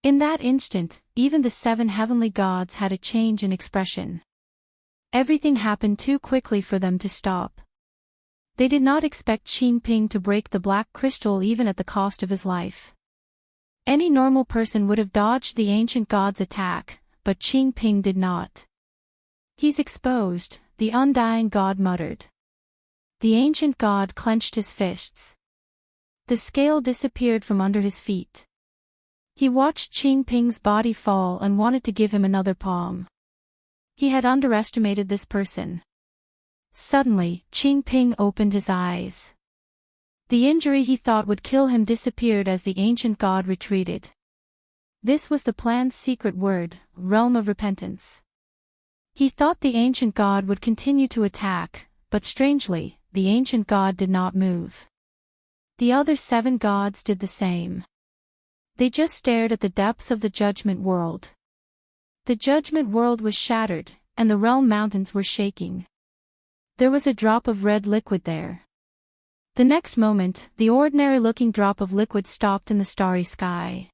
[SPEAKER 1] In that instant, even the 7 heavenly gods had a change in expression. Everything happened too quickly for them to stop. They did not expect Qing Ping to break the black crystal even at the cost of his life. Any normal person would have dodged the ancient god's attack, but Qing Ping did not. "He's exposed," the undying god muttered. The ancient god clenched his fists. The scale disappeared from under his feet. He watched Qing Ping's body fall and wanted to give him another palm. He had underestimated this person. Suddenly, Qing Ping opened his eyes. The injury he thought would kill him disappeared as the ancient god retreated. This was the plan's secret word, realm of repentance. He thought the ancient god would continue to attack, but strangely, the ancient god did not move. The other 7 gods did the same. They just stared at the depths of the judgment world. The judgment world was shattered, and the realm mountains were shaking. There was a drop of red liquid there. The next moment, the ordinary-looking drop of liquid stopped in the starry sky.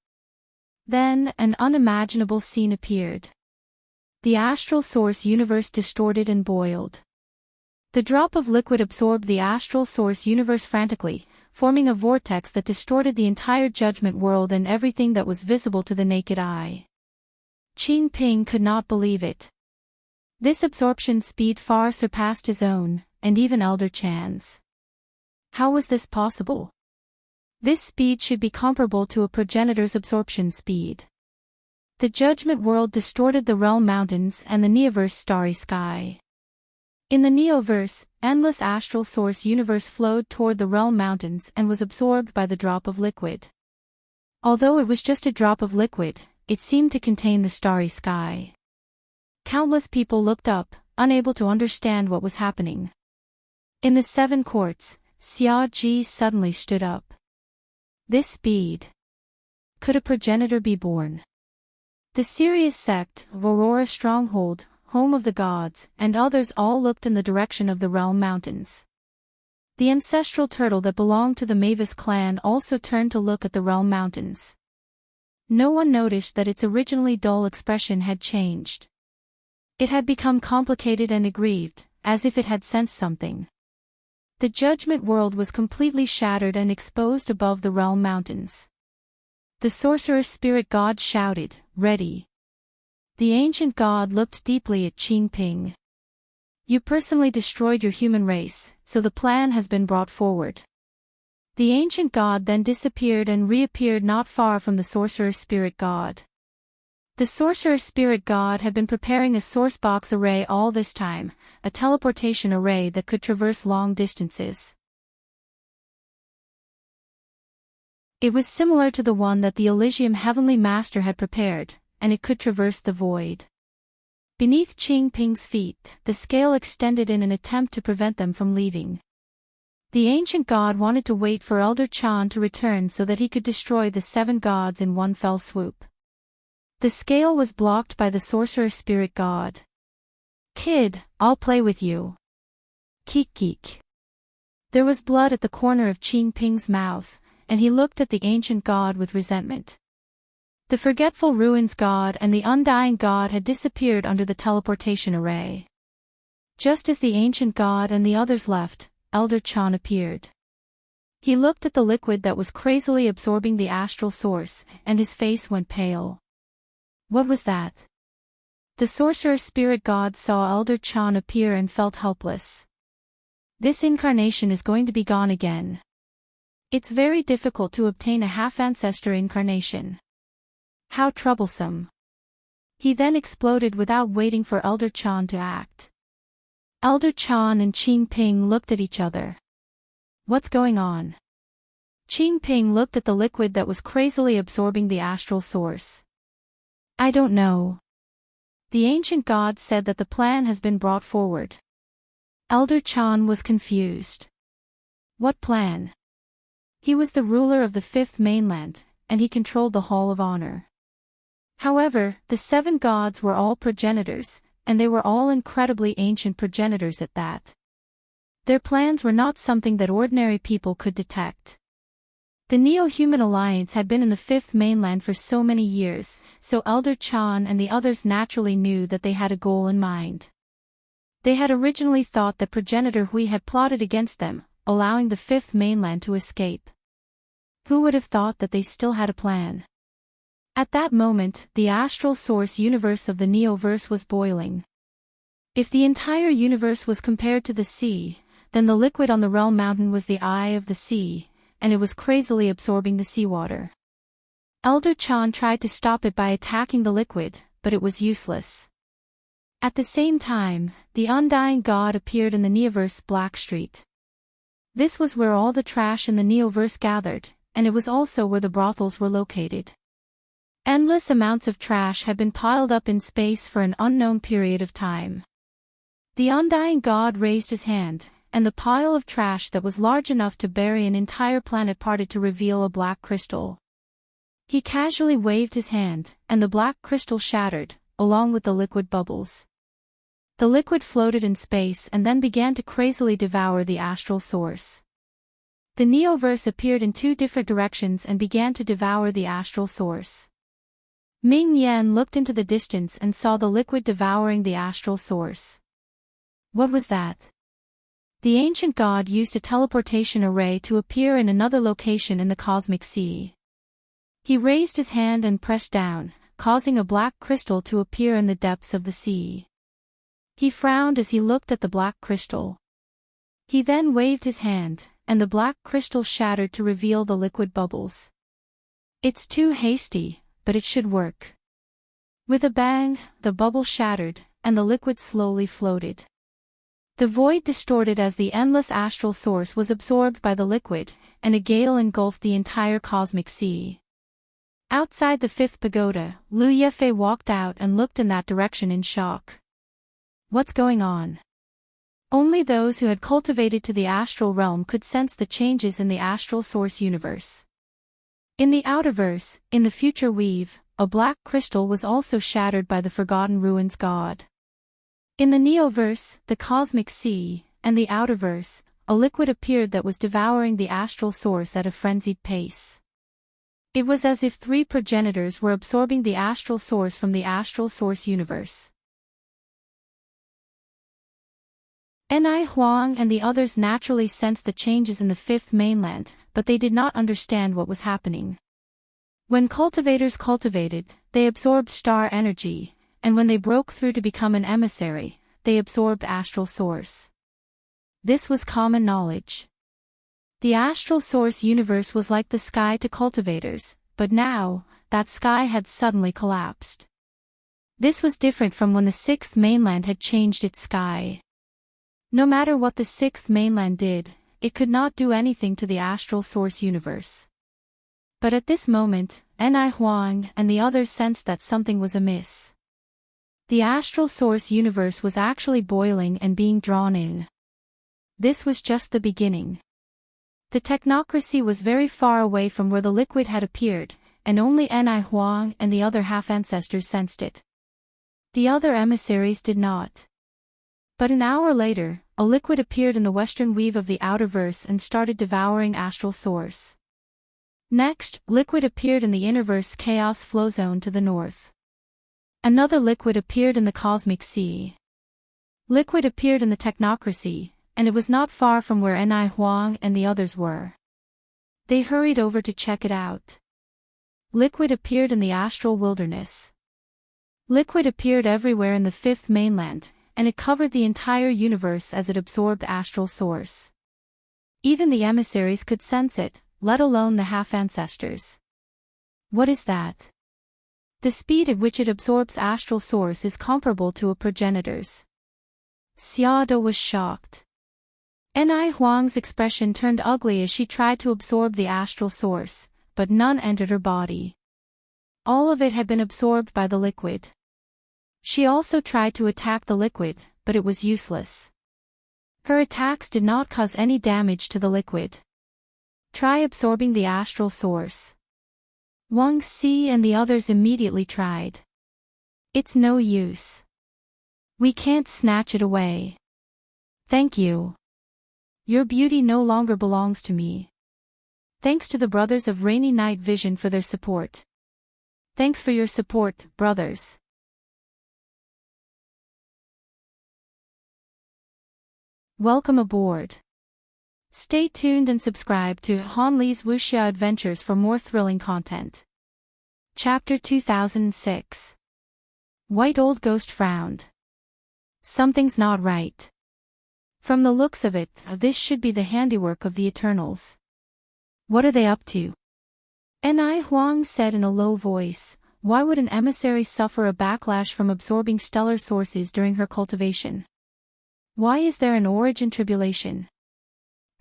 [SPEAKER 1] Then, an unimaginable scene appeared. The astral source universe distorted and boiled. The drop of liquid absorbed the astral source universe frantically, forming a vortex that distorted the entire judgment world and everything that was visible to the naked eye. Qing Ping could not believe it. This absorption speed far surpassed his own, and even Elder Chan's. How was this possible? This speed should be comparable to a progenitor's absorption speed. The judgment world distorted the realm mountains and the neoverse starry sky. In the neoverse, endless astral source universe flowed toward the realm mountains and was absorbed by the drop of liquid. Although it was just a drop of liquid, it seemed to contain the starry sky. Countless people looked up, unable to understand what was happening. In the 7 courts, Xia Ji suddenly stood up. This speed. Could a progenitor be born? The Sirius sect, Aurora Stronghold, home of the gods, and others all looked in the direction of the realm mountains. The ancestral turtle that belonged to the Mavis clan also turned to look at the realm mountains. No one noticed that its originally dull expression had changed. It had become complicated and aggrieved, as if it had sensed something. The judgment world was completely shattered and exposed above the realm mountains. The sorcerer spirit god shouted, "Ready." The ancient god looked deeply at Qing Ping. "You personally destroyed your human race, so the plan has been brought forward." The ancient god then disappeared and reappeared not far from the sorcerer spirit god. The sorcerer spirit god had been preparing a sourcebox array all this time, a teleportation array that could traverse long distances. It was similar to the one that the Elysium Heavenly Master had prepared, and it could traverse the void. Beneath Qing Ping's feet, the scale extended in an attempt to prevent them from leaving. The ancient god wanted to wait for Elder Chan to return so that he could destroy the 7 gods in one fell swoop. The scale was blocked by the sorcerer spirit god. "Kid, I'll play with you." Keek keek. There was blood at the corner of Qing Ping's mouth, and he looked at the ancient god with resentment. The forgetful ruins god and the undying god had disappeared under the teleportation array. Just as the ancient god and the others left, Elder Chan appeared. He looked at the liquid that was crazily absorbing the astral source, and his face went pale. What was that? The sorcerer spirit god saw Elder Chan appear and felt helpless. This incarnation is going to be gone again. It's very difficult to obtain a half-ancestor incarnation. How troublesome. He then exploded without waiting for Elder Chan to act. Elder Chan and Qing Ping looked at each other. What's going on? Qing Ping looked at the liquid that was crazily absorbing the astral source. I don't know. The ancient god said that the plan has been brought forward. Elder Chan was confused. What plan? He was the ruler of the fifth mainland, and he controlled the Hall of Honor. However, the seven gods were all progenitors, and they were all incredibly ancient progenitors at that. Their plans were not something that ordinary people could detect. The Neo-Human Alliance had been in the fifth mainland for so many years, so Elder Chan and the others naturally knew that they had a goal in mind. They had originally thought that progenitor Hui had plotted against them, allowing the fifth mainland to escape. Who would have thought that they still had a plan? At that moment, the astral source universe of the Neoverse was boiling. If the entire universe was compared to the sea, then the liquid on the Realm Mountain was the eye of the sea, and it was crazily absorbing the seawater. Elder Chan tried to stop it by attacking the liquid, but it was useless. At the same time, the undying god appeared in the Neoverse Black Street. This was where all the trash in the Neoverse gathered, and it was also where the brothels were located. Endless amounts of trash had been piled up in space for an unknown period of time. The undying god raised his hand, and the pile of trash that was large enough to bury an entire planet parted to reveal a black crystal. He casually waved his hand, and the black crystal shattered, along with the liquid bubbles. The liquid floated in space and then began to crazily devour the astral source. The Neoverse appeared in two different directions and began to devour the astral source. Ming Yan looked into the distance and saw the liquid devouring the astral source. What was that? The ancient god used a teleportation array to appear in another location in the cosmic sea. He raised his hand and pressed down, causing a black crystal to appear in the depths of the sea. He frowned as he looked at the black crystal. He then waved his hand, and the black crystal shattered to reveal the liquid bubbles. It's too hasty, but it should work. With a bang, the bubble shattered, and the liquid slowly floated. The void distorted as the endless astral source was absorbed by the liquid, and a gale engulfed the entire cosmic sea. Outside the fifth pagoda, Liu Yefei walked out and looked in that direction in shock. What's going on? Only those who had cultivated to the astral realm could sense the changes in the astral source universe. In the outerverse, in the future weave, a black crystal was also shattered by the Forgotten Ruins god. In the Neoverse, the cosmic sea, and the outerverse, a liquid appeared that was devouring the astral source at a frenzied pace. It was as if three progenitors were absorbing the astral source from the astral source universe. Ni Huang and the others naturally sensed the changes in the fifth mainland, but they did not understand what was happening. When cultivators cultivated, they absorbed star energy, and when they broke through to become an emissary, they absorbed astral source. This was common knowledge. The astral source universe was like the sky to cultivators, but now, that sky had suddenly collapsed. This was different from when the sixth mainland had changed its sky. No matter what the sixth mainland did, it could not do anything to the astral source universe. But at this moment, Ni Huang and the others sensed that something was amiss. The astral source universe was actually boiling and being drawn in. This was just the beginning. The technocracy was very far away from where the liquid had appeared, and only Ni Huang and the other half-ancestors sensed it. The other emissaries did not. But an hour later, a liquid appeared in the western weave of the outerverse and started devouring astral source. Next, liquid appeared in the innerverse chaos flow zone to the north. Another liquid appeared in the cosmic sea. Liquid appeared in the technocracy, and it was not far from where Ni Huang and the others were. They hurried over to check it out. Liquid appeared in the astral wilderness. Liquid appeared everywhere in the fifth mainland, and it covered the entire universe as it absorbed astral source. Even the emissaries could sense it. let alone the half-ancestors. What is that? The speed at which it absorbs astral source is comparable to a progenitor's. Xiaoda was shocked. Ni Huang's expression turned ugly as she tried to absorb the astral source, but none entered her body. All of it had been absorbed by the liquid. She also tried to attack the liquid, but it was useless. Her attacks did not cause any damage to the liquid. Try absorbing the astral source. Wang Xi and the others immediately tried. It's no use. We can't snatch it away. Thank you. Your beauty no longer belongs to me. Thanks to the brothers of Rainy Night Vision for their support. Thanks for your support, brothers. Welcome aboard. Stay tuned and subscribe to Han Li's Wuxia Adventures for more thrilling content. Chapter 2006. White Old Ghost frowned. Something's not right. From the looks of it, this should be the handiwork of the Eternals. What are they up to? Ni Huang said in a low voice. Why would an emissary suffer a backlash from absorbing stellar sources during her cultivation? Why is there an origin tribulation?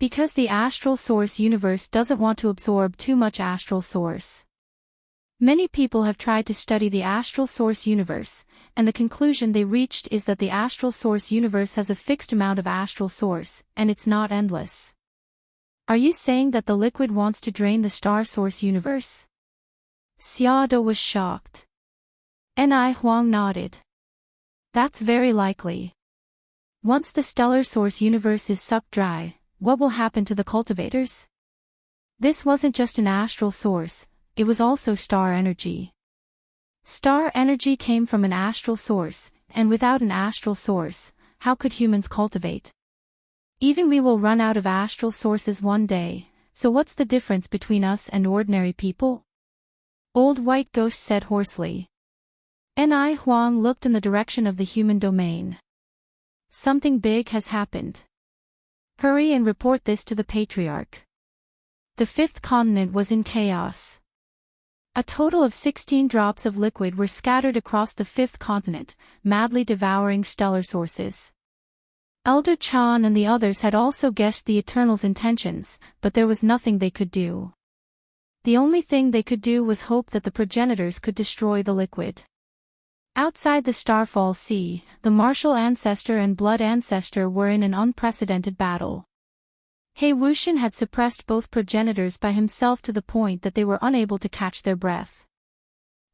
[SPEAKER 1] Because the astral source universe doesn't want to absorb too much astral source. Many people have tried to study the astral source universe, and the conclusion they reached is that the astral source universe has a fixed amount of astral source, and it's not endless. Are you saying that the liquid wants to drain the star source universe? Xiaoda was shocked. Ni Huang nodded. That's very likely. Once the stellar source universe is sucked dry, what will happen to the cultivators? This wasn't just an astral source, it was also star energy. Star energy came from an astral source, and without an astral source, how could humans cultivate? Even we will run out of astral sources one day, so what's the difference between us and ordinary people? Old White Ghost said hoarsely. Ni Huang looked in the direction of the human domain. Something big has happened. Hurry and report this to the Patriarch. The fifth continent was in chaos. A total of 16 drops of liquid were scattered across the fifth continent, madly devouring stellar sources. Elder Chan and the others had also guessed the Eternals' intentions, but there was nothing they could do. The only thing they could do was hope that the progenitors could destroy the liquid. Outside the Starfall Sea, the martial ancestor and blood ancestor were in an unprecedented battle. He Wuxian had suppressed both progenitors by himself to the point that they were unable to catch their breath.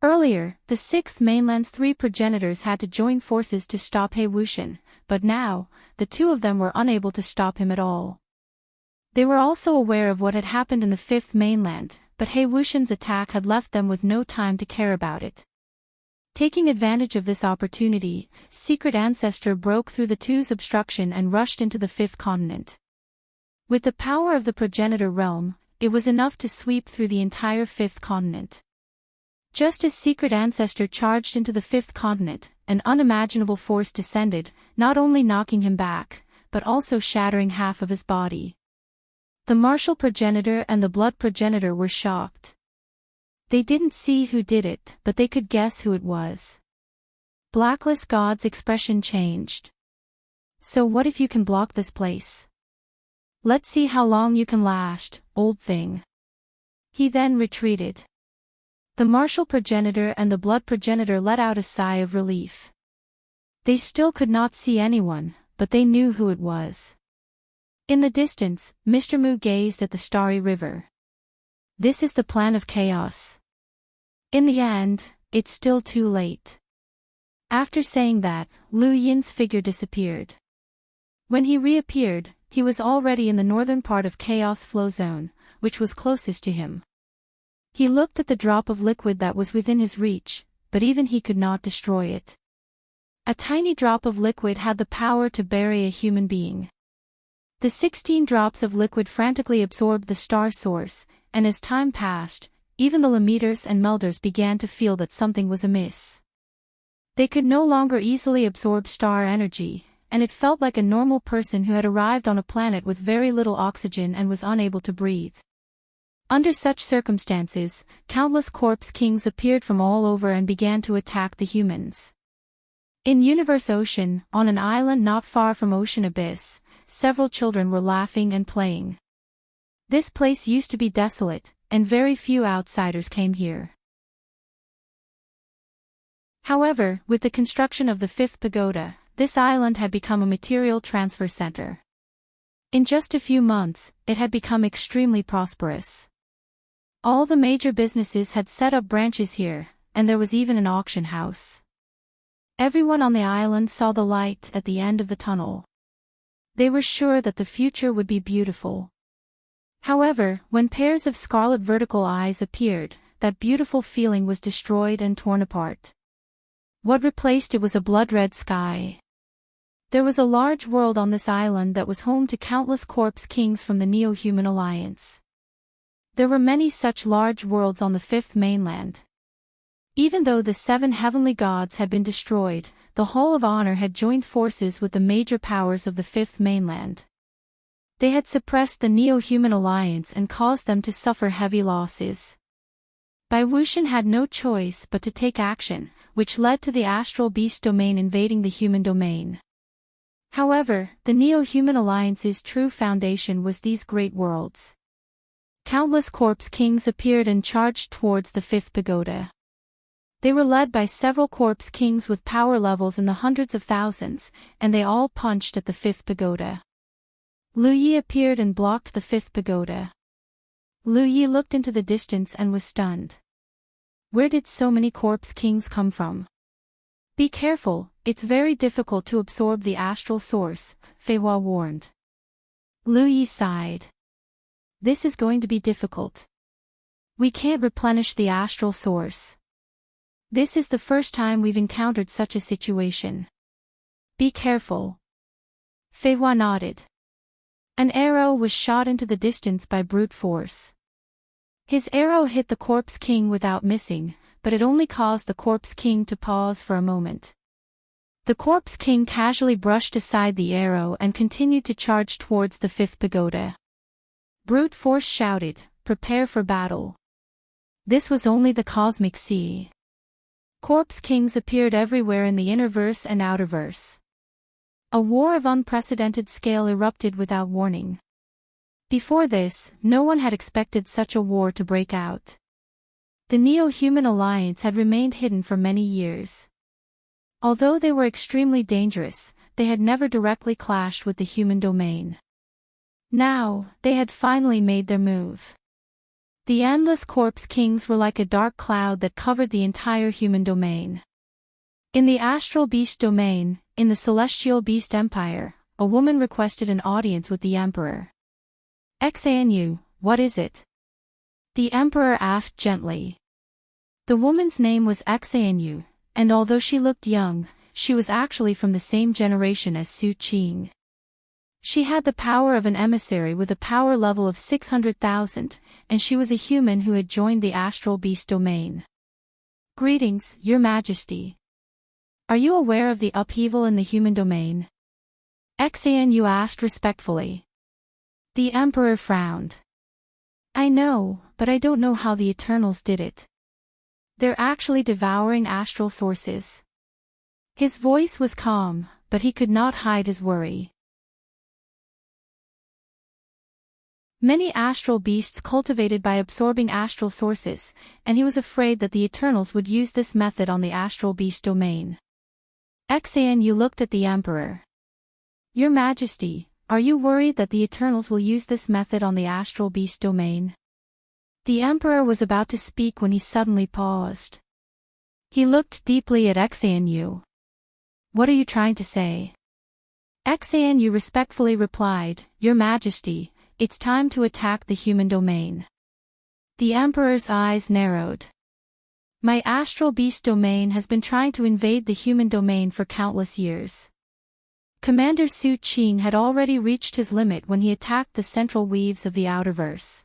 [SPEAKER 1] Earlier, the sixth mainland's 3 progenitors had to join forces to stop He Wuxian, but now, the 2 of them were unable to stop him at all. They were also aware of what had happened in the fifth mainland, but He Wuxian's attack had left them with no time to care about it. Taking advantage of this opportunity, Secret Ancestor broke through the 2's obstruction and rushed into the fifth continent. With the power of the progenitor realm, it was enough to sweep through the entire fifth continent. Just as Secret Ancestor charged into the fifth continent, an unimaginable force descended, not only knocking him back, but also shattering half of his body. The martial progenitor and the blood progenitor were shocked. They didn't see who did it, but they could guess who it was. Blacklist God's expression changed. So what if you can block this place? Let's see how long you can last, old thing. He then retreated. The martial progenitor and the blood progenitor let out a sigh of relief. They still could not see anyone, but they knew who it was. In the distance, Mr. Mu gazed at the starry river. This is the plan of chaos. In the end, it's still too late. After saying that, Lu Yin's figure disappeared. When he reappeared, he was already in the northern part of Chaos Flow Zone, which was closest to him. He looked at the drop of liquid that was within his reach, but even he could not destroy it. A tiny drop of liquid had the power to bury a human being. The 16 drops of liquid frantically absorbed the star source, and as time passed, even the Lemeters and Melders began to feel that something was amiss. They could no longer easily absorb star energy, and it felt like a normal person who had arrived on a planet with very little oxygen and was unable to breathe. Under such circumstances, countless corpse kings appeared from all over and began to attack the humans. In Universe Ocean, on an island not far from Ocean Abyss, several children were laughing and playing. This place used to be desolate, and very few outsiders came here. However, with the construction of the fifth pagoda, this island had become a material transfer center. In just a few months, it had become extremely prosperous. All the major businesses had set up branches here, and there was even an auction house. Everyone on the island saw the light at the end of the tunnel. They were sure that the future would be beautiful. However, when pairs of scarlet vertical eyes appeared, that beautiful feeling was destroyed and torn apart. What replaced it was a blood-red sky. There was a large world on this island that was home to countless corpse kings from the Neo-Human Alliance. There were many such large worlds on the fifth mainland. Even though the 7 heavenly gods had been destroyed, the Hall of Honor had joined forces with the major powers of the fifth mainland. They had suppressed the Neo-Human Alliance and caused them to suffer heavy losses. Bai Wuxian had no choice but to take action, which led to the astral beast domain invading the human domain. However, the Neo-Human Alliance's true foundation was these great worlds. Countless corpse kings appeared and charged towards the fifth pagoda. They were led by several corpse kings with power levels in the hundreds of thousands, and they all punched at the fifth pagoda. Lu Yi appeared and blocked the fifth pagoda. Lu Yi looked into the distance and was stunned. Where did so many corpse kings come from? Be careful, it's very difficult to absorb the astral source, Fei Hua warned. Lu Yi sighed. This is going to be difficult. We can't replenish the astral source. This is the first time we've encountered such a situation. Be careful. Fei Hua nodded. An arrow was shot into the distance by brute force. His arrow hit the corpse king without missing, but it only caused the corpse king to pause for a moment. The corpse king casually brushed aside the arrow and continued to charge towards the fifth pagoda. Brute force shouted, "Prepare for battle." This was only the cosmic sea. Corpse kings appeared everywhere in the innerverse and outerverse. A war of unprecedented scale erupted without warning. Before this, no one had expected such a war to break out. The Neo-Human Alliance had remained hidden for many years. Although they were extremely dangerous, they had never directly clashed with the human domain. Now, they had finally made their move. The endless corpse kings were like a dark cloud that covered the entire human domain. In the astral beast domain, in the celestial beast empire, a woman requested an audience with the emperor. "Xanu, what is it?" the emperor asked gently. The woman's name was Xanu, and although she looked young, she was actually from the same generation as Su Qing. She had the power of an emissary with a power level of 600,000, and she was a human who had joined the astral beast domain. "Greetings, Your Majesty. Are you aware of the upheaval in the human domain?" Xanu asked respectfully. The emperor frowned. "I know, but I don't know how the Eternals did it. They're actually devouring astral sources." His voice was calm, but he could not hide his worry. Many astral beasts cultivated by absorbing astral sources, and he was afraid that the Eternals would use this method on the astral beast domain. Xanu looked at the emperor. "Your Majesty, are you worried that the Eternals will use this method on the astral beast domain?" The emperor was about to speak when he suddenly paused. He looked deeply at Xanu. "What are you trying to say?" Xanu respectfully replied, "Your Majesty, it's time to attack the human domain." The emperor's eyes narrowed. "My astral beast domain has been trying to invade the human domain for countless years. Commander Su Qing had already reached his limit when he attacked the central weaves of the outerverse.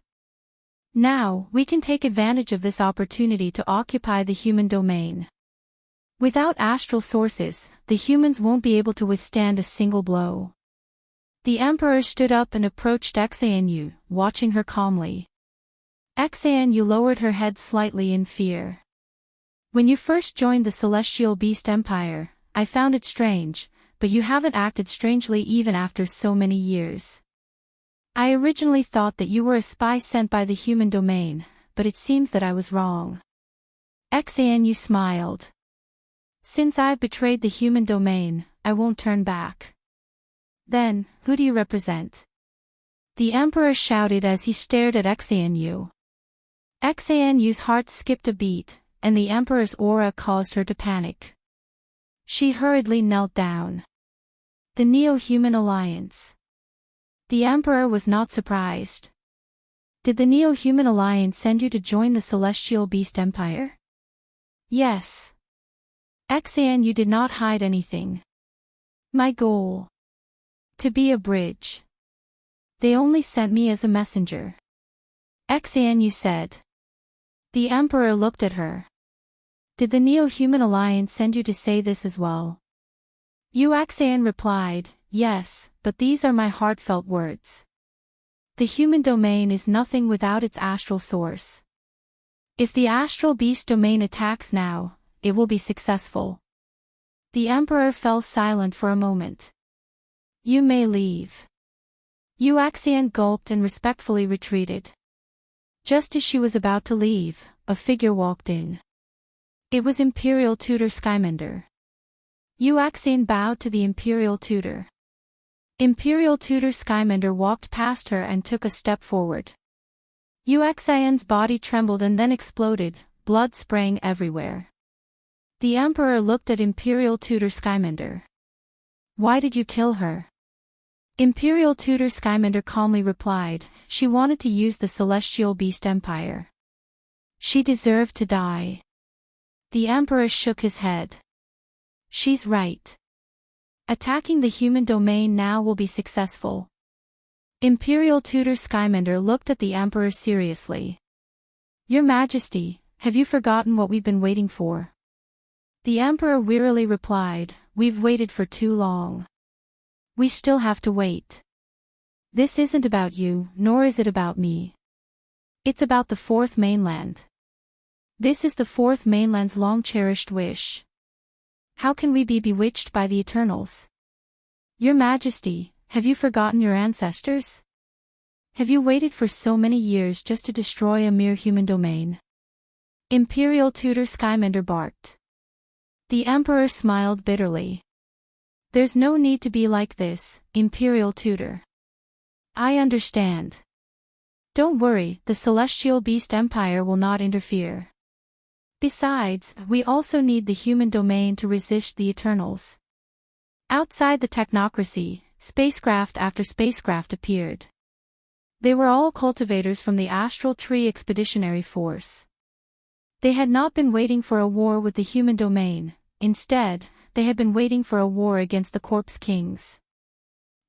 [SPEAKER 1] Now, we can take advantage of this opportunity to occupy the human domain. Without astral sources, the humans won't be able to withstand a single blow." The emperor stood up and approached Xanu, watching her calmly. Xianyu lowered her head slightly in fear. When you first joined the Celestial Beast Empire, I found it strange, but you haven't acted strangely even after so many years. I originally thought that you were a spy sent by the human domain, but it seems that I was wrong. Xianyu smiled. Since I've betrayed the human domain, I won't turn back. Then, who do you represent? The Emperor shouted as he stared at Xianyu. Xianyu's heart skipped a beat, and the Emperor's aura caused her to panic. She hurriedly knelt down. The Neo-Human Alliance. The Emperor was not surprised. Did the Neo-Human Alliance send you to join the Celestial Beast Empire? Yes. Xianyu did not hide anything. My goal. To be a bridge. They only sent me as a messenger. Xianyu said. The Emperor looked at her. Did the Neo-Human Alliance send you to say this as well? Xian replied, yes, but these are my heartfelt words. The human domain is nothing without its astral source. If the astral beast domain attacks now, it will be successful. The Emperor fell silent for a moment. You may leave. Xian gulped and respectfully retreated. Just as she was about to leave, a figure walked in. It was Imperial Tutor Skymender. Xian bowed to the Imperial Tutor. Imperial Tutor Skymender walked past her and took a step forward. Xian's body trembled and then exploded, blood spraying everywhere. The Emperor looked at Imperial Tutor Skymender. Why did you kill her? Imperial Tutor Skymender calmly replied, she wanted to use the Celestial Beast Empire. She deserved to die. The Emperor shook his head. She's right. Attacking the human domain now will be successful. Imperial Tutor Skymender looked at the Emperor seriously. Your Majesty, have you forgotten what we've been waiting for? The Emperor wearily replied, we've waited for too long. We still have to wait. This isn't about you, nor is it about me. It's about the fourth mainland. This is the fourth mainland's long-cherished wish. How can we be bewitched by the Eternals? Your Majesty, have you forgotten your ancestors? Have you waited for so many years just to destroy a mere human domain? Imperial Tutor Skymender barked. The Emperor smiled bitterly. There's no need to be like this, Imperial Tutor. I understand. Don't worry, the Celestial Beast Empire will not interfere. Besides, we also need the human domain to resist the Eternals. Outside the technocracy, spacecraft after spacecraft appeared. They were all cultivators from the Astral Tree Expeditionary Force. They had not been waiting for a war with the human domain, instead, they had been waiting for a war against the Corpse Kings.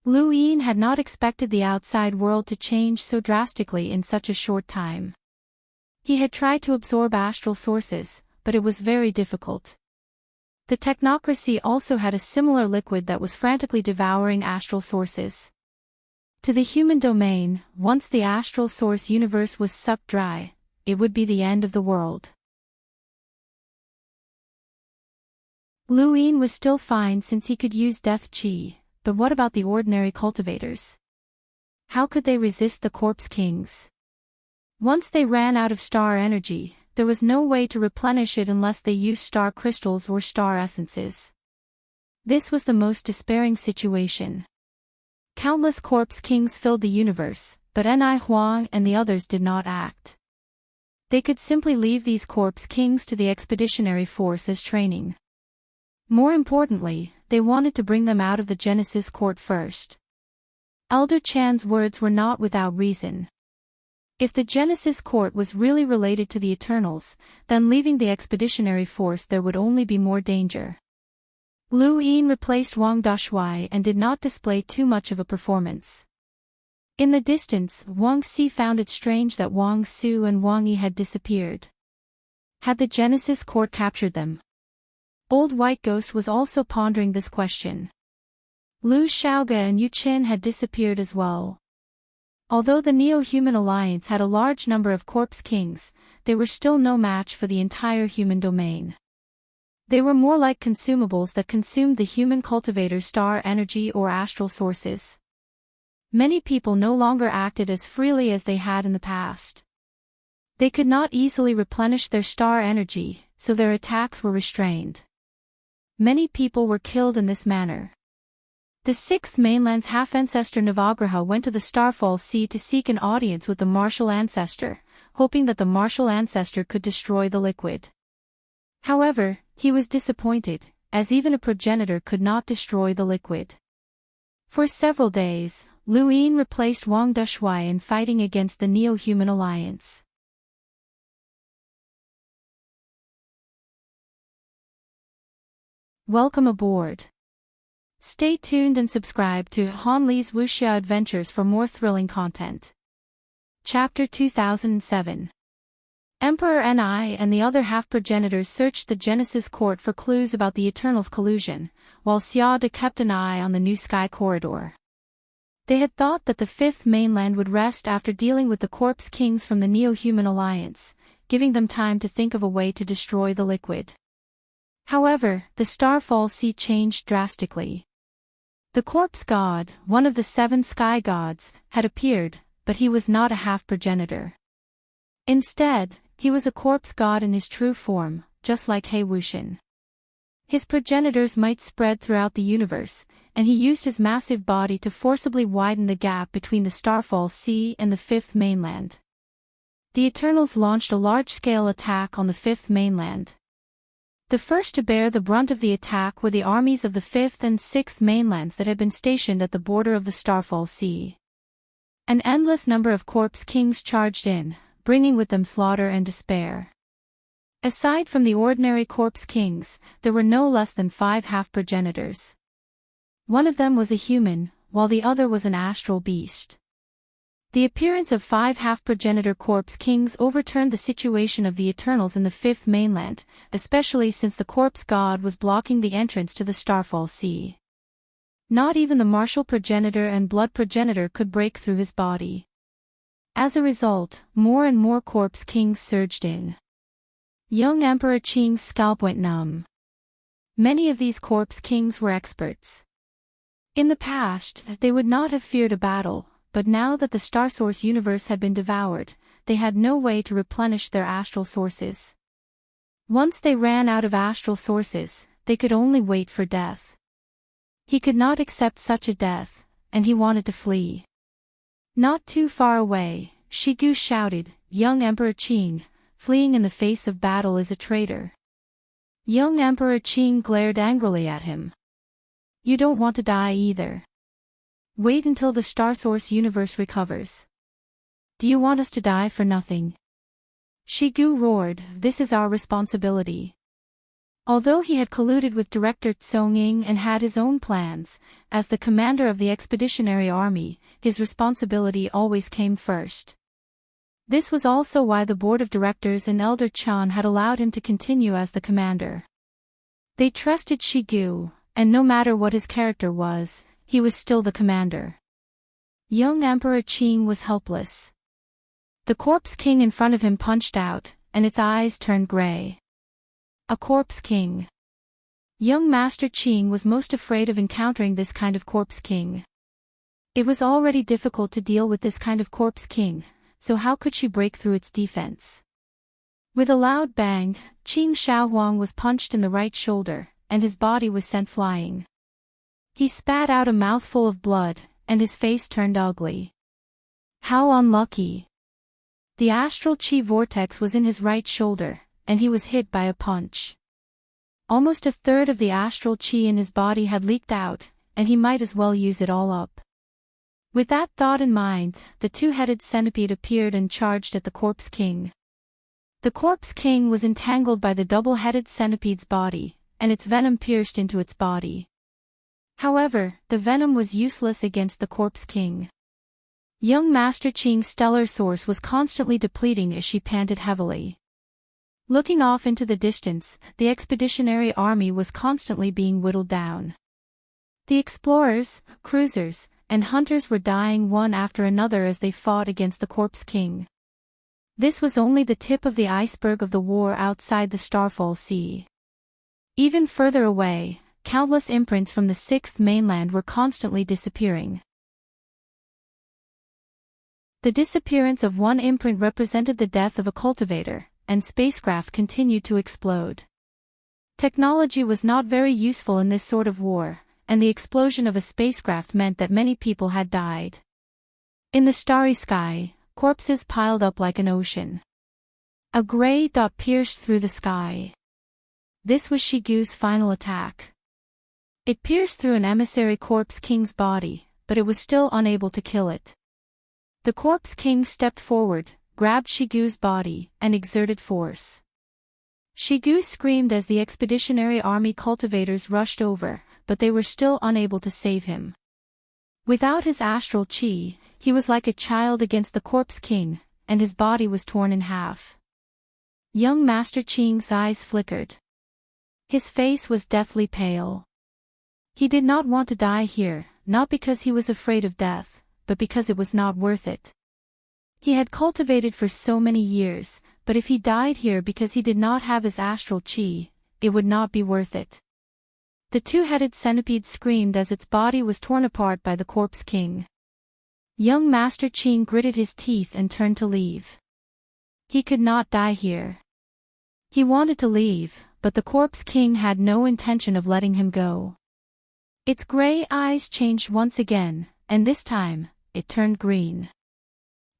[SPEAKER 1] Lu Yin had not expected the outside world to change so drastically in such a short time. He had tried to absorb astral sources, but it was very difficult. The technocracy also had a similar liquid that was frantically devouring astral sources. To the human domain, once the astral source universe was sucked dry, it would be the end of the world. Lu Yin was still fine since he could use death chi, but what about the ordinary cultivators? How could they resist the Corpse Kings? Once they ran out of star energy, there was no way to replenish it unless they used star crystals or star essences. This was the most despairing situation. Countless Corpse Kings filled the universe, but Ni Huang and the others did not act. They could simply leave these Corpse Kings to the expeditionary force as training. More importantly, they wanted to bring them out of the Genesis Court first. Elder Chan's words were not without reason. If the Genesis Court was really related to the Eternals, then leaving the expeditionary force there would only be more danger. Lu Yin replaced Wang Dashui and did not display too much of a performance. In the distance, Wang Si found it strange that Wang Su and Wang Yi had disappeared. Had the Genesis Court captured them? Old White Ghost was also pondering this question. Lu Xiaoge and Yu Qin had disappeared as well. Although the Neo-Human Alliance had a large number of corpse kings, they were still no match for the entire human domain. They were more like consumables that consumed the human cultivator's star energy or astral sources. Many people no longer acted as freely as they had in the past. They could not easily replenish their star energy, so their attacks were restrained. Many people were killed in this manner. The sixth mainland's half-ancestor Navagraha went to the Starfall Sea to seek an audience with the martial ancestor, hoping that the martial ancestor could destroy the liquid. However, he was disappointed, as even a progenitor could not destroy the liquid. For several days, Lu Yin replaced Wang Dushui in fighting against the Neo-Human Alliance. Welcome aboard. Stay tuned and subscribe to Han Li's Wuxia Adventures for more thrilling content. Chapter 2007. Emperor Ni and the other half-progenitors searched the Genesis court for clues about the Eternal's collusion, while Xia De kept an eye on the New Sky corridor. They had thought that the fifth mainland would rest after dealing with the corpse kings from the Neo-Human Alliance, giving them time to think of a way to destroy the liquid. However, the Starfall Sea changed drastically. The corpse god, one of the 7 sky gods, had appeared, but he was not a half-progenitor. Instead, he was a corpse god in his true form, just like He Wuxian. His progenitors might spread throughout the universe, and he used his massive body to forcibly widen the gap between the Starfall Sea and the fifth mainland. The Eternals launched a large-scale attack on the fifth mainland. The first to bear the brunt of the attack were the armies of the 5th and 6th mainlands that had been stationed at the border of the Starfall Sea. An endless number of corpse kings charged in, bringing with them slaughter and despair. Aside from the ordinary corpse kings, there were no less than 5 half-progenitors. One of them was a human, while the other was an astral beast. The appearance of 5 half-progenitor corpse kings overturned the situation of the Eternals in the fifth mainland, especially since the corpse god was blocking the entrance to the Starfall Sea. Not even the martial progenitor and blood progenitor could break through his body. As a result, more and more corpse kings surged in. Young Emperor Qing's scalp went numb. Many of these corpse kings were experts. In the past, they would not have feared a battle, but now that the Star Source universe had been devoured, they had no way to replenish their astral sources. Once they ran out of astral sources, they could only wait for death. He could not accept such a death, and he wanted to flee. Not too far away, Shigu shouted, "Young Emperor Qing, fleeing in the face of battle is a traitor." Young Emperor Qing glared angrily at him. "You don't want to die either. Wait until the Star Source universe recovers. Do you want us to die for nothing?" Shigu roared, "This is our responsibility." Although he had colluded with Director Tsonging and had his own plans, as the commander of the expeditionary army, his responsibility always came first. This was also why the board of directors and Elder Chan had allowed him to continue as the commander. They trusted Shigu, and no matter what his character was, he was still the commander. Young Emperor Qing was helpless. The corpse king in front of him punched out, and its eyes turned gray. A corpse king. Young Master Qing was most afraid of encountering this kind of corpse king. It was already difficult to deal with this kind of corpse king, so how could she break through its defense? With a loud bang, Qing Shaohuang was punched in the right shoulder, and his body was sent flying. He spat out a mouthful of blood, and his face turned ugly. How unlucky! The astral chi vortex was in his right shoulder, and he was hit by a punch. Almost a third of the astral chi in his body had leaked out, and he might as well use it all up. With that thought in mind, the 2-headed centipede appeared and charged at the corpse king. The corpse king was entangled by the double-headed centipede's body, and its venom pierced into its body. However, the venom was useless against the corpse king. Young Master Qing's stellar source was constantly depleting as she panted heavily. Looking off into the distance, the expeditionary army was constantly being whittled down. The explorers, cruisers, and hunters were dying one after another as they fought against the Corpse King. This was only the tip of the iceberg of the war outside the Starfall Sea. Even further away, countless imprints from the sixth mainland were constantly disappearing. The disappearance of one imprint represented the death of a cultivator, and spacecraft continued to explode. Technology was not very useful in this sort of war, and the explosion of a spacecraft meant that many people had died. In the starry sky, corpses piled up like an ocean. A gray dot pierced through the sky. This was Shigu's final attack. It pierced through an emissary Corpse King's body, but it was still unable to kill it. The Corpse King stepped forward, grabbed Shigu's body, and exerted force. Shigu screamed as the Expeditionary Army cultivators rushed over, but they were still unable to save him. Without his astral chi, he was like a child against the Corpse King, and his body was torn in half. Young Master Qing's eyes flickered. His face was deathly pale. He did not want to die here, not because he was afraid of death, but because it was not worth it. He had cultivated for so many years, but if he died here because he did not have his astral chi, it would not be worth it. The two-headed centipede screamed as its body was torn apart by the Corpse King. Young Master Qing gritted his teeth and turned to leave. He could not die here. He wanted to leave, but the Corpse King had no intention of letting him go. Its gray eyes changed once again, and this time, it turned green.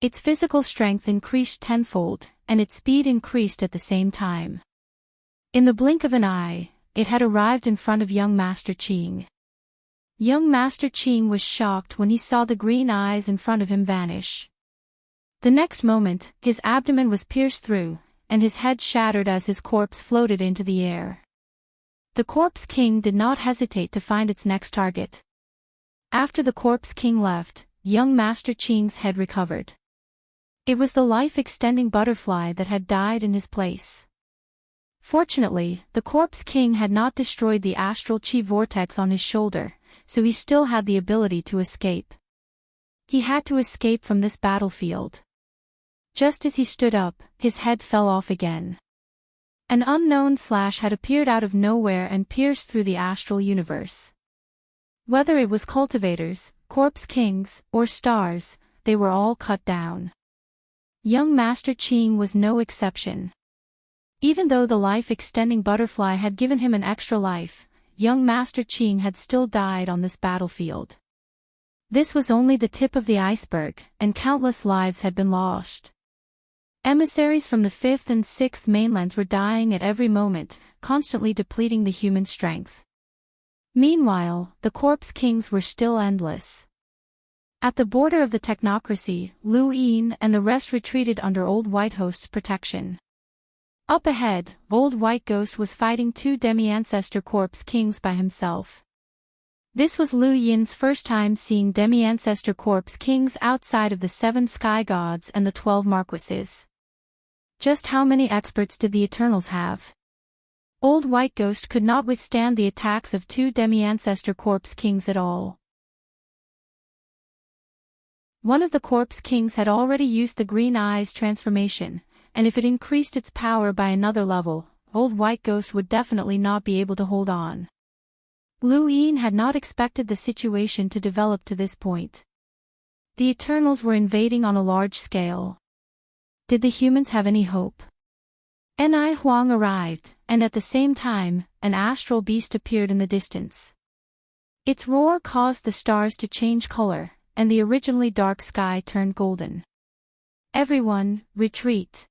[SPEAKER 1] Its physical strength increased tenfold, and its speed increased at the same time. In the blink of an eye, it had arrived in front of young Master Qing. Young Master Qing was shocked when he saw the green eyes in front of him vanish. The next moment, his abdomen was pierced through, and his head shattered as his corpse floated into the air. The Corpse King did not hesitate to find its next target. After the Corpse King left, young Master Qing's head recovered. It was the life-extending butterfly that had died in his place. Fortunately, the Corpse King had not destroyed the astral chi vortex on his shoulder, so he still had the ability to escape. He had to escape from this battlefield. Just as he stood up, his head fell off again. An unknown slash had appeared out of nowhere and pierced through the astral universe. Whether it was cultivators, Corpse Kings, or stars, they were all cut down. Young Master Qing was no exception. Even though the life-extending butterfly had given him an extra life, young Master Qing had still died on this battlefield. This was only the tip of the iceberg, and countless lives had been lost. Emissaries from the fifth and sixth mainlands were dying at every moment, constantly depleting the human strength. Meanwhile, the Corpse Kings were still endless. At the border of the technocracy, Lu Yin and the rest retreated under Old White Host's protection. Up ahead, Old White Ghost was fighting two demi-ancestor Corpse Kings by himself. This was Lu Yin's first time seeing demi-ancestor Corpse Kings outside of the 7 sky gods and the 12 marquises. Just how many experts did the Eternals have? Old White Ghost could not withstand the attacks of two demi-ancestor Corpse Kings at all. One of the Corpse Kings had already used the Green Eyes transformation, and if it increased its power by another level, Old White Ghost would definitely not be able to hold on. Lu Yin had not expected the situation to develop to this point. The Eternals were invading on a large scale. Did the humans have any hope? Ni Huang arrived, and at the same time, an astral beast appeared in the distance. Its roar caused the stars to change color, and the originally dark sky turned golden. Everyone, retreat.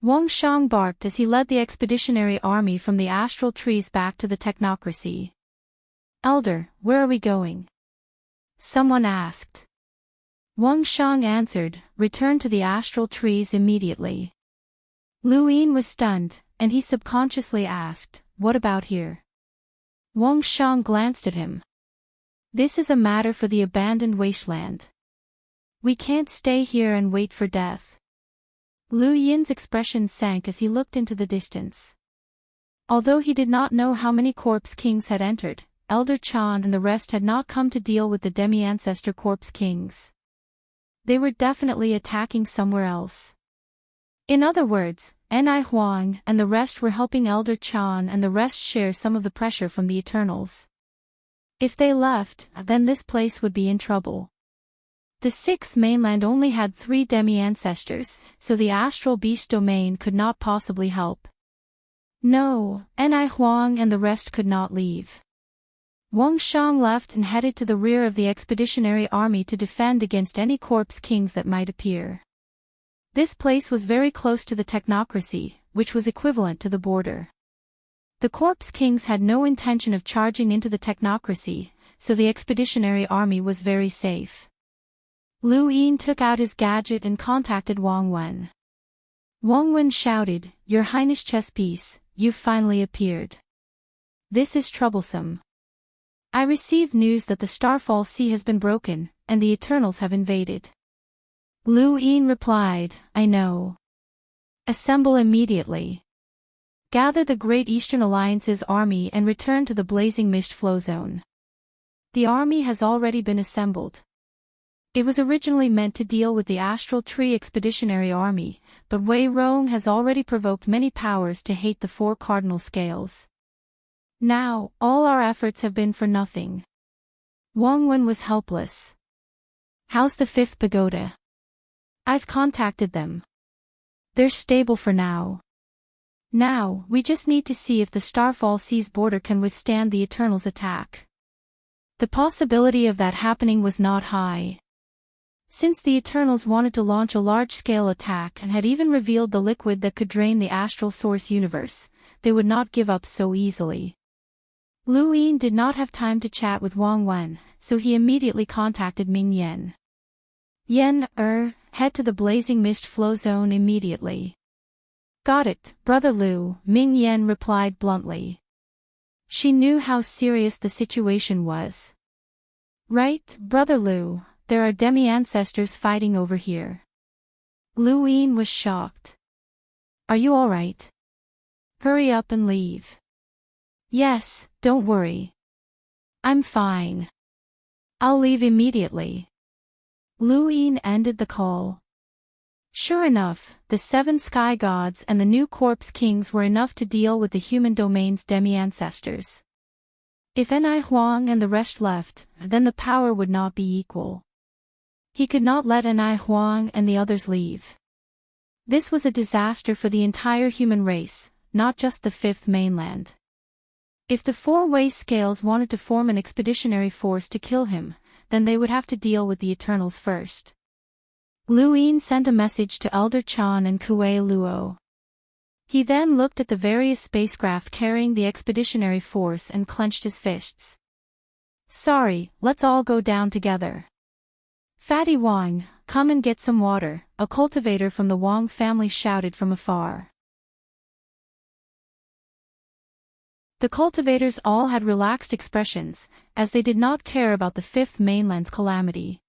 [SPEAKER 1] Wang Shang barked as he led the expeditionary army from the astral trees back to the technocracy. Elder, where are we going? Someone asked. Wang Shang answered, return to the astral trees immediately. Lu Yin was stunned, and he subconsciously asked, what about here? Wang Shang glanced at him. This is a matter for the abandoned wasteland. We can't stay here and wait for death. Lu Yin's expression sank as he looked into the distance. Although he did not know how many Corpse Kings had entered, Elder Chan and the rest had not come to deal with the demi-ancestor corpse kings. They were definitely attacking somewhere else. In other words, Ni Huang and the rest were helping Elder Chan and the rest share some of the pressure from the Eternals. If they left, then this place would be in trouble. The sixth mainland only had 3 demi-ancestors, so the astral beast domain could not possibly help. No, Ni Huang and the rest could not leave. Wang Shang left and headed to the rear of the expeditionary army to defend against any corpse kings that might appear. This place was very close to the technocracy, which was equivalent to the border. The corpse kings had no intention of charging into the technocracy, so the expeditionary army was very safe. Lu Yin took out his gadget and contacted Wang Wen. Wang Wen shouted, "Your Highness Chess-Piece, you've finally appeared. This is troublesome. I received news that the Starfall Sea has been broken, and the Eternals have invaded." Lu Yin replied, "I know. Assemble immediately. Gather the Great Eastern Alliance's army and return to the Blazing Mist Flow Zone." The army has already been assembled. It was originally meant to deal with the Astral Tree Expeditionary Army, but Wei Rong has already provoked many powers to hate the 4 cardinal scales. Now, all our efforts have been for nothing. Wang Wen was helpless. "How's the 5th pagoda?" "I've contacted them. They're stable for now. Now, we just need to see if the Starfall Sea's border can withstand the Eternals' attack." The possibility of that happening was not high. Since the Eternals wanted to launch a large-scale attack and had even revealed the liquid that could drain the astral source universe, they would not give up so easily. Lu Yin did not have time to chat with Wang Wen, so he immediately contacted Ming Yen. "Yen, head to the Blazing Mist Flow Zone immediately." "Got it, Brother Lu," Ming Yen replied bluntly. She knew how serious the situation was. "Right, Brother Lu. There are demi-ancestors fighting over here." Lu Yin was shocked. "Are you alright? Hurry up and leave." "Yes, don't worry. I'm fine. I'll leave immediately." Lu Yin ended the call. Sure enough, the 7 sky gods and the new corpse kings were enough to deal with the human domain's demi-ancestors. If Ni Huang and the rest left, then the power would not be equal. He could not let Ni Huang and the others leave. This was a disaster for the entire human race, not just the 5th mainland. If the 4-way scales wanted to form an expeditionary force to kill him, then they would have to deal with the Eternals first. Lu Yin sent a message to Elder Chan and Kuei Luo. He then looked at the various spacecraft carrying the expeditionary force and clenched his fists. "Sorry, let's all go down together. Fatty Wang, come and get some water," a cultivator from the Wang family shouted from afar. The cultivators all had relaxed expressions, as they did not care about the 5th mainland's calamity.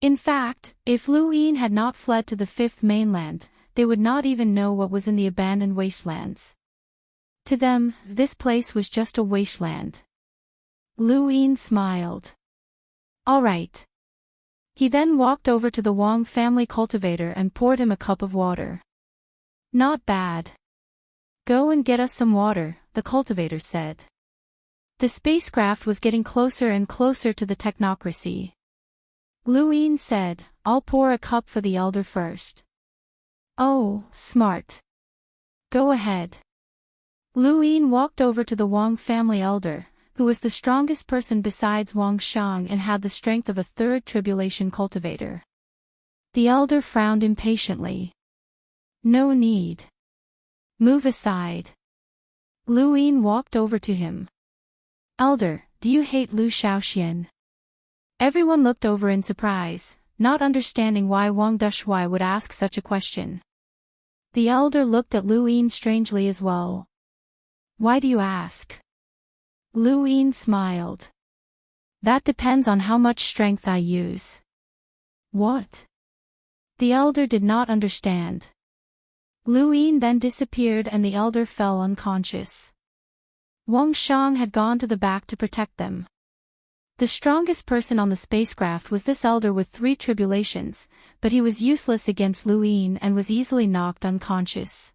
[SPEAKER 1] In fact, if Lu Yin had not fled to the 5th mainland, they would not even know what was in the abandoned wastelands. To them, this place was just a wasteland. Lu Yin smiled. "All right." He then walked over to the Wang family cultivator and poured him a cup of water. "Not bad. Go and get us some water," the cultivator said. The spacecraft was getting closer and closer to the technocracy. Lu Yin said, "I'll pour a cup for the elder first." "Oh, smart. Go ahead." Lu Yin walked over to the Wang family elder, who was the strongest person besides Wang Shang and had the strength of a 3rd tribulation cultivator. The elder frowned impatiently. "No need. Move aside." Lu Yin walked over to him. "Elder, do you hate Lu Shaoxian?" Everyone looked over in surprise, not understanding why Wang Dushui would ask such a question. The elder looked at Lu Yin strangely as well. "Why do you ask?" Lu Yin smiled. "That depends on how much strength I use." "What?" The elder did not understand. Lu Yin then disappeared and the elder fell unconscious. Wang Xiang had gone to the back to protect them. The strongest person on the spacecraft was this elder with 3 tribulations, but he was useless against Lu Yin and was easily knocked unconscious.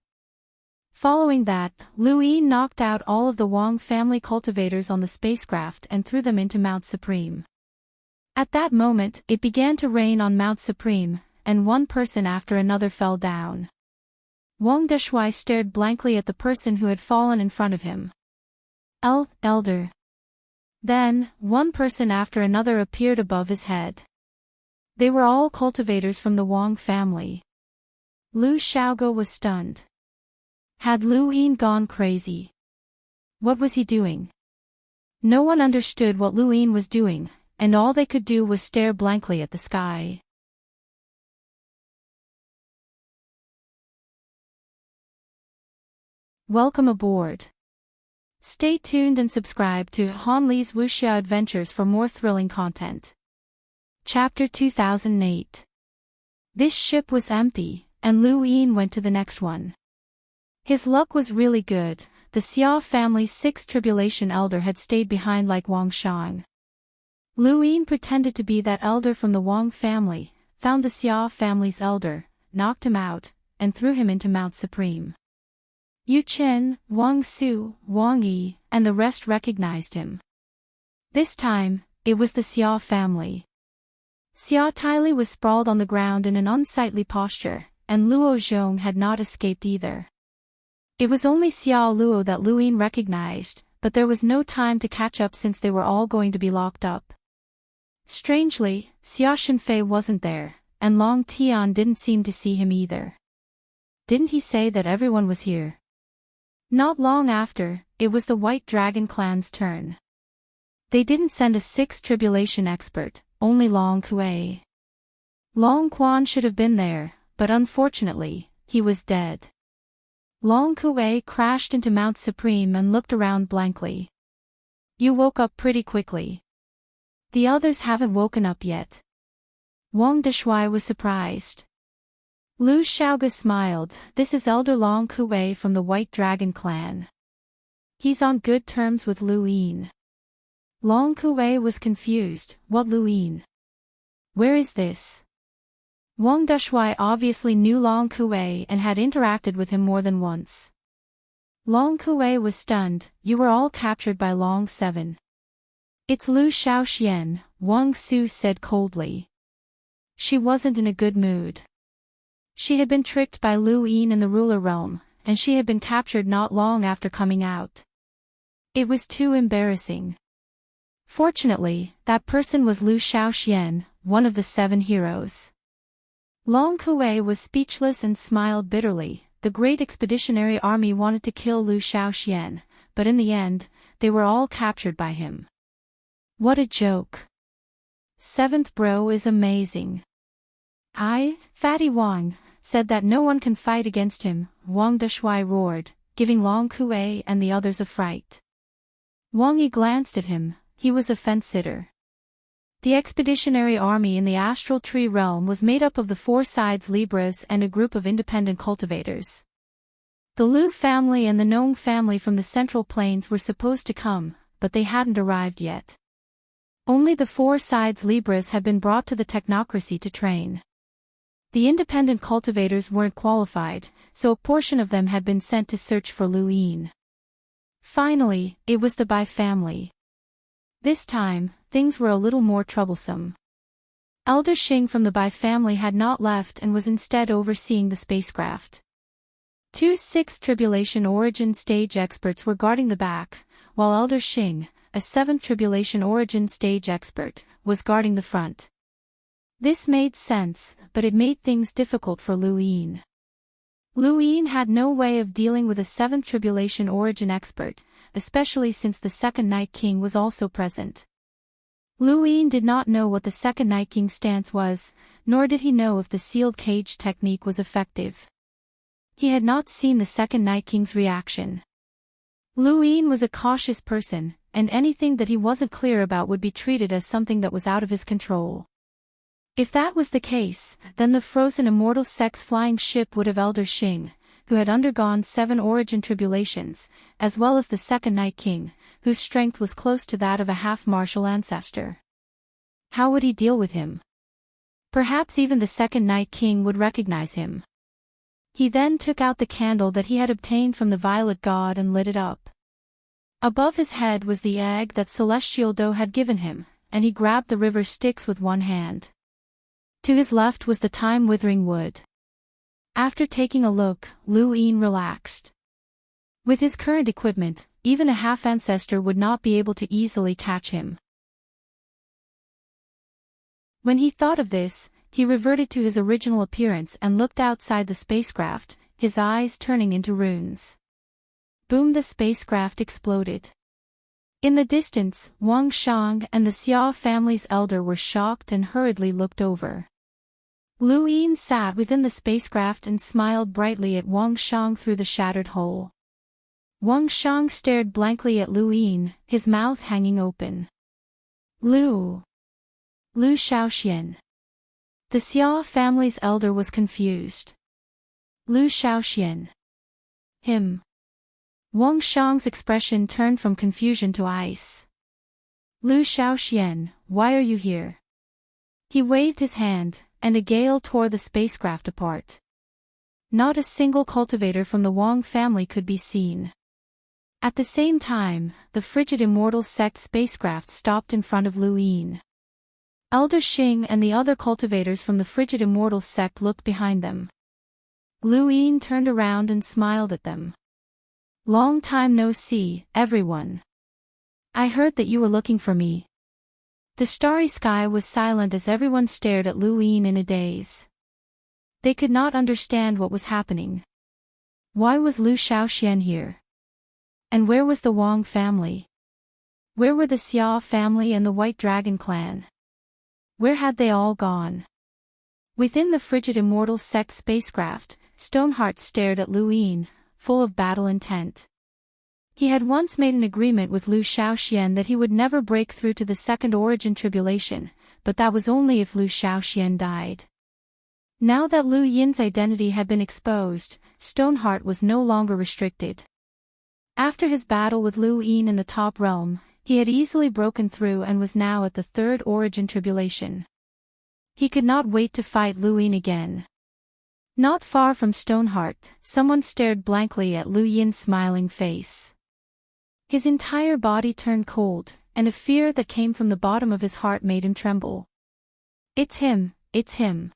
[SPEAKER 1] Following that, Lu Yin knocked out all of the Wang family cultivators on the spacecraft and threw them into Mount Supreme. At that moment, it began to rain on Mount Supreme, and one person after another fell down. Wang Deshuai stared blankly at the person who had fallen in front of him. Elder. Then, one person after another appeared above his head. They were all cultivators from the Wang family. Lu Xiaoge was stunned. Had Lu Yin gone crazy? What was he doing? No one understood what Lu Yin was doing, and all they could do was stare blankly at the sky. Welcome aboard. Stay tuned and subscribe to Han Li's Wuxia Adventures for more thrilling content. Chapter 2008. This ship was empty, and Lu Yin went to the next one. His luck was really good. The Xia family's 6th tribulation elder had stayed behind like Wang Xiang. Lu Yin pretended to be that elder from the Wang family, found the Xia family's elder, knocked him out, and threw him into Mount Supreme. Yu Chen, Wang Su, Wang Yi, and the rest recognized him. This time, it was the Xia family. Xia Taili was sprawled on the ground in an unsightly posture, and Luo Zhong had not escaped either. It was only Xia Luo that Lu Yin recognized, but there was no time to catch up since they were all going to be locked up. Strangely, Xia Shenfei wasn't there, and Long Tian didn't seem to see him either. Didn't he say that everyone was here? Not long after, it was the White Dragon clan's turn. They didn't send a 6th tribulation expert, only Long Kuei. Long Quan should have been there, but unfortunately, he was dead. Long Kuei crashed into Mount Supreme and looked around blankly. You woke up pretty quickly. The others haven't woken up yet. Wang Deshuai was surprised. Lu Xiaoge smiled. This is Elder Long Kuei from the White Dragon clan. He's on good terms with Lu Yin. Long Kuei was confused. What Lu Yin? Where is this? Wang Deshuai obviously knew Long Kuei and had interacted with him more than once. Long Kuei was stunned. You were all captured by Long 7. It's Lu Xiaoxian, Wang Su said coldly. She wasn't in a good mood. She had been tricked by Lu Yin in the ruler realm, and she had been captured not long after coming out. It was too embarrassing. Fortunately, that person was Lu Xiaoxian, one of the 7 heroes. Long Kuei was speechless and smiled bitterly. The great expeditionary army wanted to kill Lu Xiaoxian, but in the end, they were all captured by him. What a joke. 7th bro is amazing. Fatty Wang, said that no one can fight against him, Wang Deshuai roared, giving Long Kuei and the others a fright. Wang Yi glanced at him. He was a fence-sitter. The expeditionary army in the astral tree realm was made up of the 4 sides Libras and a group of independent cultivators. The Lu family and the Nong family from the Central Plains were supposed to come, but they hadn't arrived yet. Only the 4 sides Libras had been brought to the technocracy to train. The independent cultivators weren't qualified, so a portion of them had been sent to search for Lu Yin. Finally, it was the Bai family. This time, things were a little more troublesome. Elder Xing from the Bai family had not left and was instead overseeing the spacecraft. 2 6th tribulation origin stage experts were guarding the back, while Elder Xing, a 7th tribulation origin stage expert, was guarding the front. This made sense, but it made things difficult for Lu Yin. Lu Yin had no way of dealing with a 7th tribulation origin expert, especially since the Second Night King was also present. Lu Yin did not know what the Second Night King's stance was, nor did he know if the sealed cage technique was effective. He had not seen the Second Night King's reaction. Lu Yin was a cautious person, and anything that he wasn't clear about would be treated as something that was out of his control. If that was the case, then the frozen immortal sex flying ship would have Elder Xing, who had undergone 7 origin tribulations, as well as the second Night King, whose strength was close to that of a half-martial ancestor. How would he deal with him? Perhaps even the second Night King would recognize him. He then took out the candle that he had obtained from the Violet God and lit it up. Above his head was the egg that Celestial Do had given him, and he grabbed the river Styx with one hand. To his left was the time-withering wood. After taking a look, Lu Yin relaxed. With his current equipment, even a half-ancestor would not be able to easily catch him. When he thought of this, he reverted to his original appearance and looked outside the spacecraft, his eyes turning into runes. Boom! The spacecraft exploded. In the distance, Wang Shang and the Xia family's elder were shocked and hurriedly looked over. Lu Yin sat within the spacecraft and smiled brightly at Wang Shang through the shattered hole. Wang Shang stared blankly at Lu Yin, his mouth hanging open. Lu Shaoxian. The Xia family's elder was confused. Lu Shaoxian. Him. Wang Shang's expression turned from confusion to ice. Lu Shaoxian, why are you here? He waved his hand, and a gale tore the spacecraft apart. Not a single cultivator from the Wang family could be seen. At the same time, the frigid immortal sect spacecraft stopped in front of Lu Yin. Elder Xing and the other cultivators from the frigid immortal sect looked behind them. Lu Yin turned around and smiled at them. Long time no see, everyone. I heard that you were looking for me. The starry sky was silent as everyone stared at Lu Yin in a daze. They could not understand what was happening. Why was Lu Shaoxian here? And where was the Wang family? Where were the Xia family and the White Dragon clan? Where had they all gone? Within the frigid immortal sect spacecraft, Stoneheart stared at Lu Yin, full of battle intent. He had once made an agreement with Lu Shaoxian that he would never break through to the second origin tribulation, but that was only if Lu Shaoxian died. Now that Lu Yin's identity had been exposed, Stoneheart was no longer restricted. After his battle with Lu Yin in the top realm, he had easily broken through and was now at the third origin tribulation. He could not wait to fight Lu Yin again. Not far from Stoneheart, someone stared blankly at Lu Yin's smiling face. His entire body turned cold, and a fear that came from the bottom of his heart made him tremble. It's him, it's him.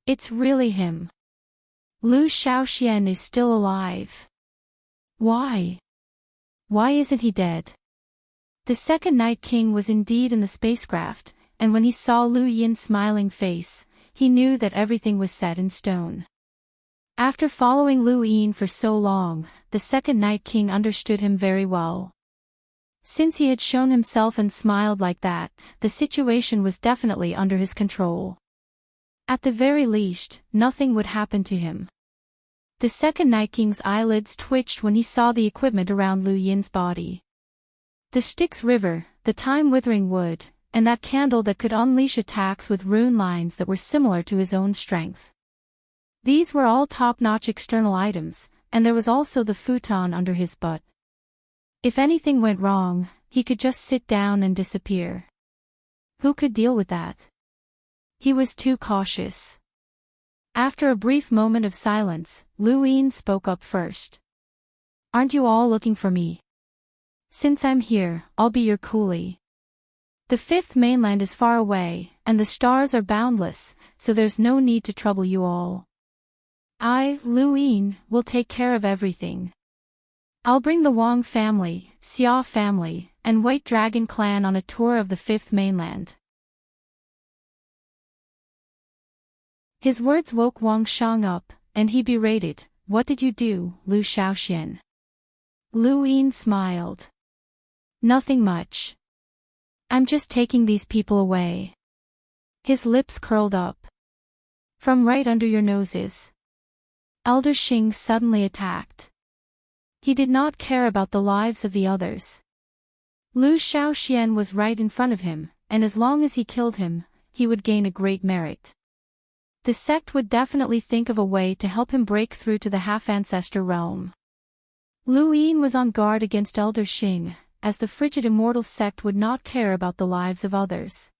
[SPEAKER 1] It's really him. Lu Shaoxian is still alive. Why? Why isn't he dead? The second Night King was indeed in the spacecraft, and when he saw Lu Yin's smiling face, he knew that everything was set in stone. After following Lu Yin for so long, the second Night King understood him very well. Since he had shown himself and smiled like that, the situation was definitely under his control. At the very least, nothing would happen to him. The second Night King's eyelids twitched when he saw the equipment around Lu Yin's body. The Styx River, the time-withering wood, and that candle that could unleash attacks with rune lines that were similar to his own strength. These were all top-notch external items, and there was also the futon under his butt. If anything went wrong, he could just sit down and disappear. Who could deal with that? He was too cautious. After a brief moment of silence, Lu Yin spoke up first. Aren't you all looking for me? Since I'm here, I'll be your coolie. The fifth mainland is far away, and the stars are boundless, so there's no need to trouble you all. I, Lu Yin, will take care of everything. I'll bring the Wang family, Xia family, and White Dragon clan on a tour of the fifth mainland. His words woke Wang Shang up, and he berated, What did you do, Lu Shaoxian? Lu Yin smiled. Nothing much. I'm just taking these people away. His lips curled up. From right under your noses. Elder Xing suddenly attacked. He did not care about the lives of the others. Lu Shaoxian was right in front of him, and as long as he killed him, he would gain a great merit. The sect would definitely think of a way to help him break through to the half-ancestor realm. Lu Yin was on guard against Elder Xing, as the frigid immortal sect would not care about the lives of others.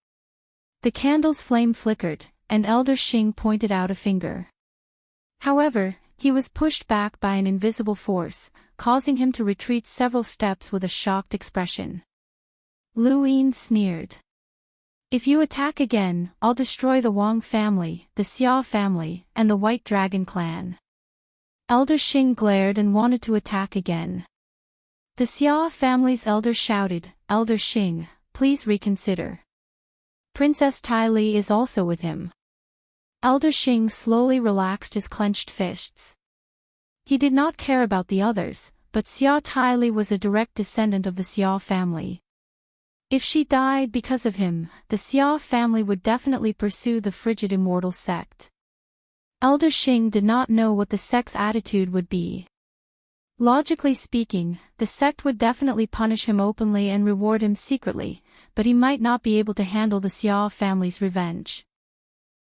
[SPEAKER 1] The candle's flame flickered, and Elder Xing pointed out a finger. However, he was pushed back by an invisible force, causing him to retreat several steps with a shocked expression. Lu Yin sneered. If you attack again, I'll destroy the Wang family, the Xia family, and the White Dragon clan. Elder Xing glared and wanted to attack again. The Xia family's elder shouted, Elder Xing, please reconsider. Princess Tai Li is also with him. Elder Xing slowly relaxed his clenched fists. He did not care about the others, but Xia Tai Li was a direct descendant of the Xia family. If she died because of him, the Xia family would definitely pursue the frigid immortal sect. Elder Xing did not know what the sect's attitude would be. Logically speaking, the sect would definitely punish him openly and reward him secretly, but he might not be able to handle the Xia family's revenge.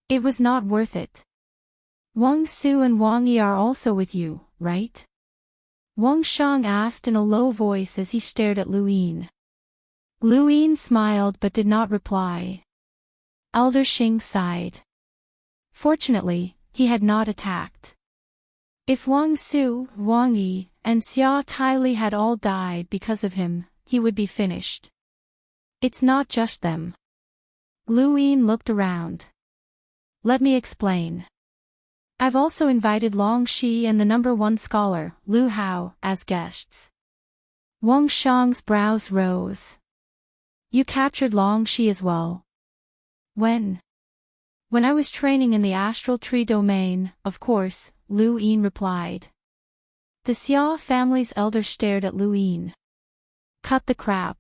[SPEAKER 1] It was not worth it. Wang Su and Wang Yi are also with you, right? Wang Shang asked in a low voice as he stared at Lu Yin. Lu Yin smiled but did not reply. Elder Xing sighed. Fortunately, he had not attacked. If Wang Su, Wang Yi, and Xia Tai Li had all died because of him, he would be finished. It's not just them. Lu Yin looked around. Let me explain. I've also invited Long Shi and the #1 scholar, Lu Hao, as guests. Wang Shang's brows rose. You captured Long Shi as well. When I was training in the astral tree domain, of course, Lu Yin replied. The Xia family's elder stared at Lu Yin. Cut the crap.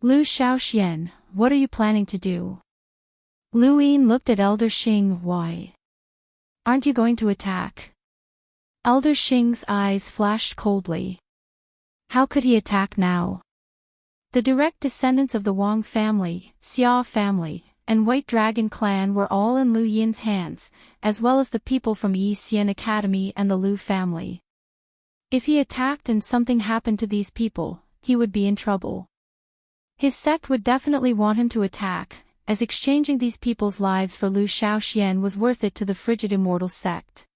[SPEAKER 1] Lu Shaoxian, what are you planning to do? Lu Yin looked at Elder Xing. Why? Aren't you going to attack? Elder Xing's eyes flashed coldly. How could he attack now? The direct descendants of the Wang family, Xia family, and White Dragon clan were all in Lu Yin's hands, as well as the people from Yi Xian Academy and the Lu family. If he attacked and something happened to these people, he would be in trouble. His sect would definitely want him to attack, as exchanging these people's lives for Lu Shaoxian was worth it to the frigid immortal sect.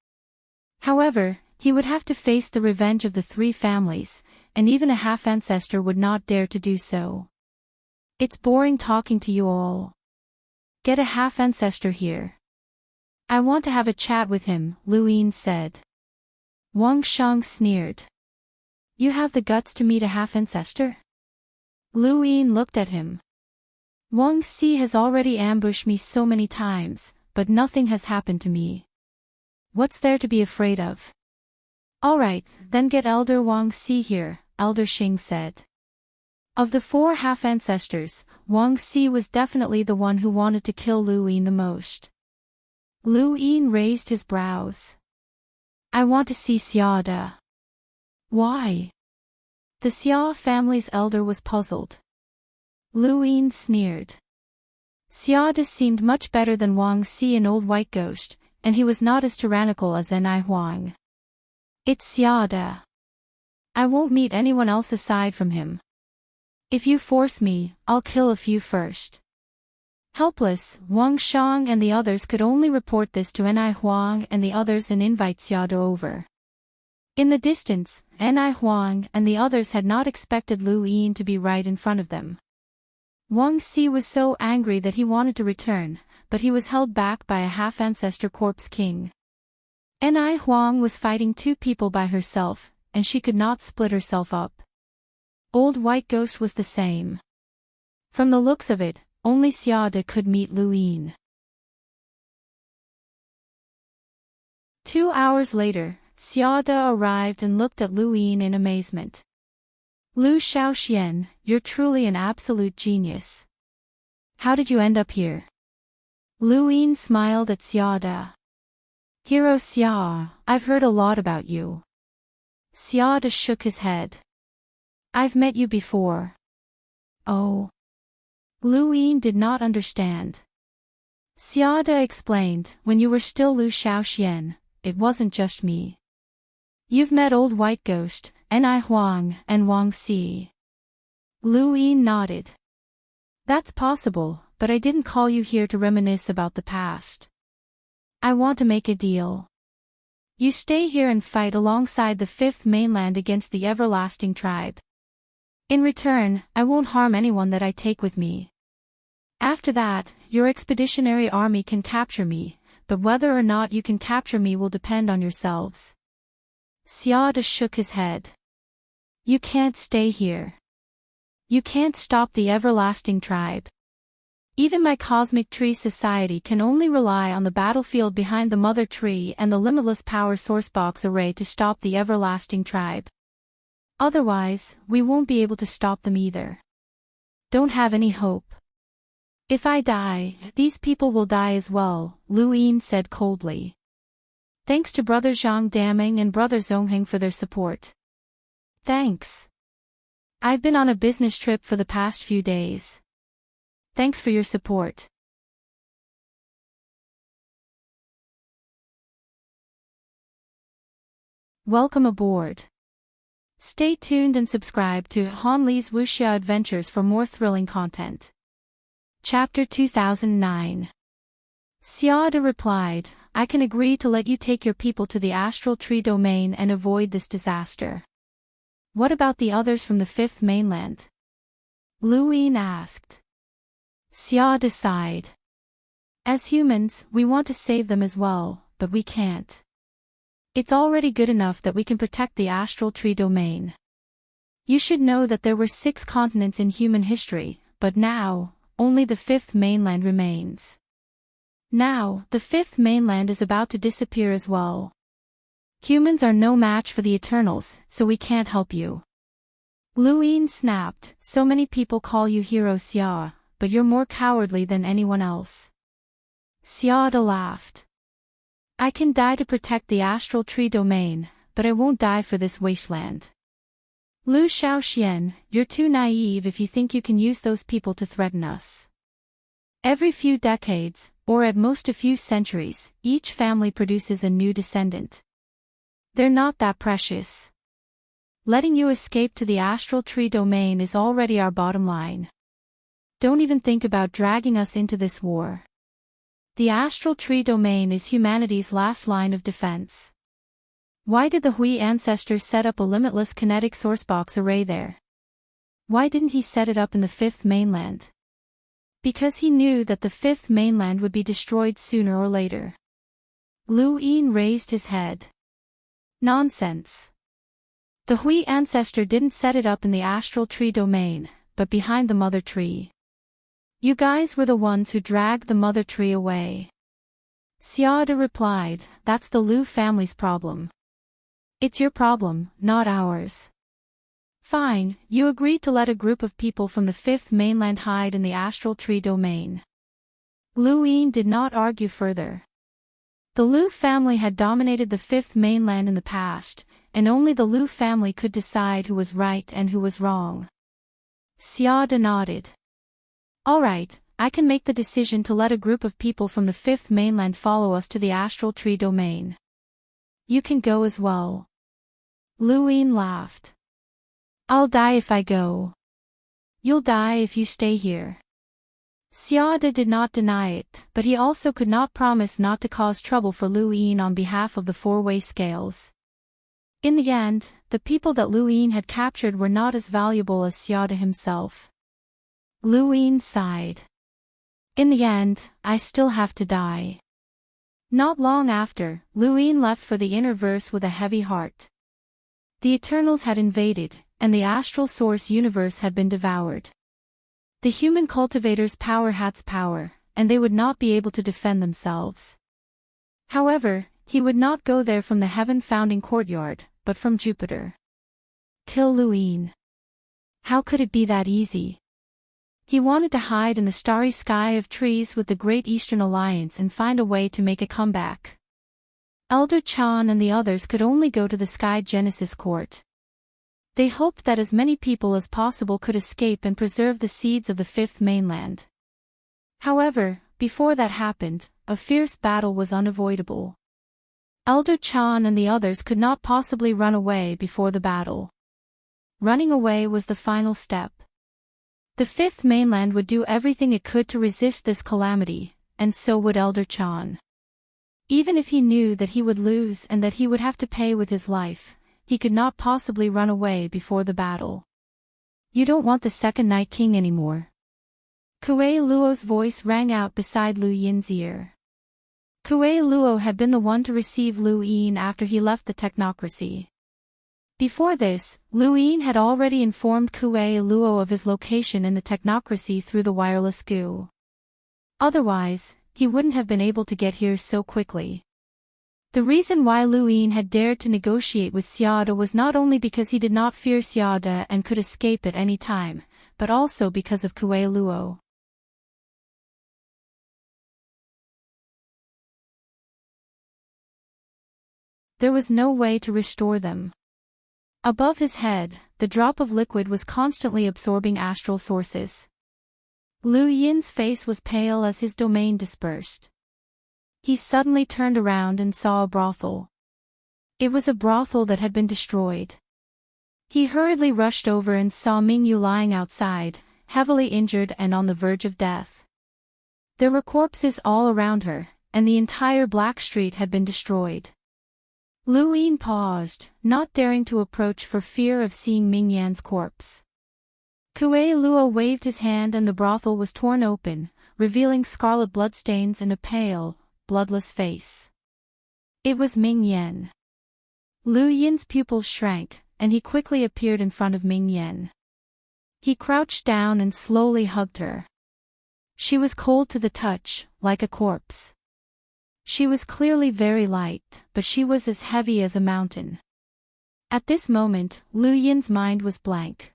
[SPEAKER 1] However, he would have to face the revenge of the three families, and even a half-ancestor would not dare to do so. It's boring talking to you all. Get a half-ancestor here. I want to have a chat with him, Lu Yin said. Wang Shang sneered. You have the guts to meet a half-ancestor? Lu Yin looked at him. Wang Si has already ambushed me so many times, but nothing has happened to me. What's there to be afraid of? Alright, then get Elder Wang Si here, Elder Xing said. Of the 4 half-ancestors, Wang Si was definitely the one who wanted to kill Lu Yin the most. Lu Yin raised his brows. I want to see Xia De. Why? The Xia family's elder was puzzled. Lu Yin sneered. Xia De seemed much better than Wang Si and Old White Ghost, and he was not as tyrannical as Enai Huang. It's Xia De. I won't meet anyone else aside from him. If you force me, I'll kill a few first. Helpless, Wang Shang and the others could only report this to Enai Huang and the others and invite Xia De over. In the distance, Enai Huang and the others had not expected Lu Yin to be right in front of them. Wang Si was so angry that he wanted to return, but he was held back by a half-ancestor corpse king. Enai Huang was fighting 2 people by herself, and she could not split herself up. Old White Ghost was the same. From the looks of it, only Xia De could meet Lu Yin. 2 hours later, Xia De arrived and looked at Lu Yin in amazement. Lu Shaoxian, you're truly an absolute genius. How did you end up here? Lu Yin smiled at Xia De. Hero Xia, I've heard a lot about you. Xia De shook his head. I've met you before. Oh. Lu Yin did not understand. Xiaoda explained, when you were still Lu Shaoxian, it wasn't just me. You've met Old White Ghost, Ni Huang, and Wang Xi. Lu Yin nodded. That's possible, but I didn't call you here to reminisce about the past. I want to make a deal. You stay here and fight alongside the Fifth Mainland against the Everlasting Tribe. In return, I won't harm anyone that I take with me. After that, your expeditionary army can capture me, but whether or not you can capture me will depend on yourselves. Xiaoda shook his head. You can't stay here. You can't stop the Everlasting Tribe. Even my Cosmic Tree Society can only rely on the battlefield behind the Mother Tree and the limitless power sourcebox array to stop the Everlasting Tribe. Otherwise, we won't be able to stop them either. Don't have any hope. If I die, these people will die as well, Lu Yin said coldly. Thanks to Brother Zhang Daming and Brother Zongheng for their support. Thanks. I've been on a business trip for the past few days. Thanks for your support. Welcome aboard. Stay tuned and subscribe to Han Li's Wuxia Adventures for more thrilling content. Chapter 2009. Xiaoda replied, I can agree to let you take your people to the astral tree domain and avoid this disaster. What about the others from the Fifth Mainland? Lu Yin asked. Xiaoda sighed. As humans, we want to save them as well, but we can't. It's already good enough that we can protect the astral tree domain. You should know that there were 6 continents in human history, but now, only the Fifth Mainland remains. Now, the Fifth Mainland is about to disappear as well. Humans are no match for the Eternals, so we can't help you. Lu Yin snapped, so many people call you Hero Xia, but you're more cowardly than anyone else. Xiaoda laughed. I can die to protect the astral tree domain, but I won't die for this wasteland. Lu Shaoxian, you're too naive if you think you can use those people to threaten us. Every few decades, or at most a few centuries, each family produces a new descendant. They're not that precious. Letting you escape to the astral tree domain is already our bottom line. Don't even think about dragging us into this war. The astral tree domain is humanity's last line of defense. Why did the Hui ancestors set up a limitless kinetic sourcebox array there? Why didn't he set it up in the Fifth Mainland? Because he knew that the Fifth Mainland would be destroyed sooner or later. Lu Yin raised his head. Nonsense. The Hui ancestor didn't set it up in the astral tree domain, but behind the Mother Tree. You guys were the ones who dragged the Mother Tree away. Xiaoda replied, that's the Lu family's problem. It's your problem, not ours. Fine, you agreed to let a group of people from the Fifth Mainland hide in the astral tree domain. Lu Yin did not argue further. The Lu family had dominated the Fifth Mainland in the past, and only the Lu family could decide who was right and who was wrong. Xiaoda nodded. All right, I can make the decision to let a group of people from the Fifth Mainland follow us to the astral tree domain. You can go as well. Lu Yin laughed. I'll die if I go. You'll die if you stay here. Xiaoda did not deny it, but he also could not promise not to cause trouble for Lu Yin on behalf of the four-way scales. In the end, the people that Lu Yin had captured were not as valuable as Xiaoda himself. Lu Yin sighed. In the end, I still have to die. Not long after, Lu Yin left for the inner verse with a heavy heart. The Eternals had invaded, and the astral source universe had been devoured. The human cultivators' power had power, and they would not be able to defend themselves. However, he would not go there from the heaven-founding courtyard, but from Jupiter. Kill Lu Yin. How could it be that easy? He wanted to hide in the starry sky of trees with the Great Eastern Alliance and find a way to make a comeback. Elder Chan and the others could only go to the Sky Genesis Court. They hoped that as many people as possible could escape and preserve the seeds of the Fifth Mainland. However, before that happened, a fierce battle was unavoidable. Elder Chan and the others could not possibly run away before the battle. Running away was the final step. The Fifth Mainland would do everything it could to resist this calamity, and so would Elder Chan. Even if he knew that he would lose and that he would have to pay with his life, he could not possibly run away before the battle. You don't want the Second Night King anymore. Kuei Luo's voice rang out beside Lu Yin's ear. Kuei Luo had been the one to receive Lu Yin after he left the technocracy. Before this, Lu Yin had already informed Kuei Luo of his location in the technocracy through the wireless goo. Otherwise, he wouldn't have been able to get here so quickly. The reason why Lu Yin had dared to negotiate with Xiada was not only because he did not fear Xiada and could escape at any time, but also because of Kuei Luo. There was no way to restore them. Above his head, the drop of liquid was constantly absorbing astral sources. Lu Yin's face was pale as his domain dispersed. He suddenly turned around and saw a brothel. It was a brothel that had been destroyed. He hurriedly rushed over and saw Mingyu lying outside, heavily injured and on the verge of death. There were corpses all around her, and the entire black street had been destroyed. Lu Yin paused, not daring to approach for fear of seeing Ming Yan's corpse. Kuei Luo waved his hand and the brothel was torn open, revealing scarlet bloodstains and a pale, bloodless face. It was Ming Yan. Lu Yin's pupils shrank, and he quickly appeared in front of Ming Yan. He crouched down and slowly hugged her. She was cold to the touch, like a corpse. She was clearly very light, but she was as heavy as a mountain. At this moment, Lu Yin's mind was blank.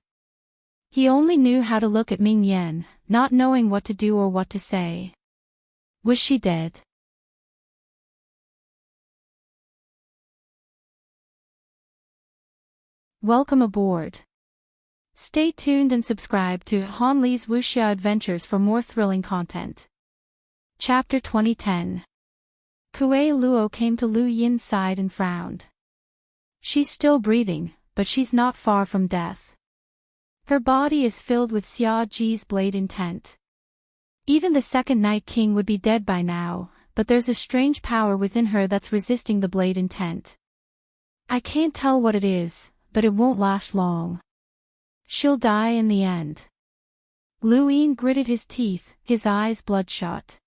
[SPEAKER 1] He only knew how to look at Ming Yan, not knowing what to do or what to say. Was she dead? Welcome aboard. Stay tuned and subscribe to Han Li's Wuxia Adventures for more thrilling content. Chapter 2010. Kuei Luo came to Lu Yin's side and frowned. She's still breathing, but she's not far from death. Her body is filled with Xia Ji's blade intent. Even the Second Night King would be dead by now, but there's a strange power within her that's resisting the blade intent. I can't tell what it is, but it won't last long. She'll die in the end. Lu Yin gritted his teeth, his eyes bloodshot.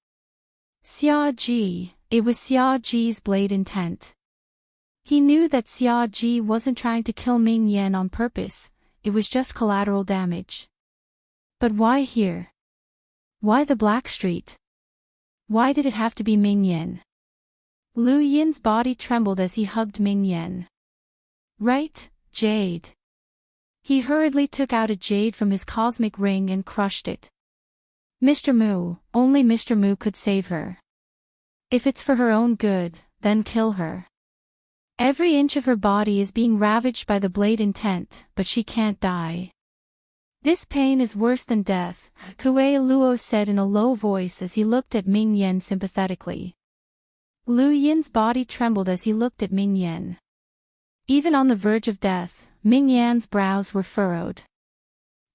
[SPEAKER 1] Xia Ji, it was Xia Ji's blade intent. He knew that Xia Ji wasn't trying to kill Ming Yan on purpose, it was just collateral damage. But why here? Why the Black Street? Why did it have to be Ming Yan? Lu Yin's body trembled as he hugged Ming Yan. Right, jade. He hurriedly took out a jade from his cosmic ring and crushed it. Mr. Mu, only Mr. Mu could save her. If it's for her own good, then kill her. Every inch of her body is being ravaged by the blade intent, but she can't die. This pain is worse than death, Kuei Luo said in a low voice as he looked at Ming Yan sympathetically. Lu Yin's body trembled as he looked at Ming Yan. Even on the verge of death, Ming Yan's brows were furrowed.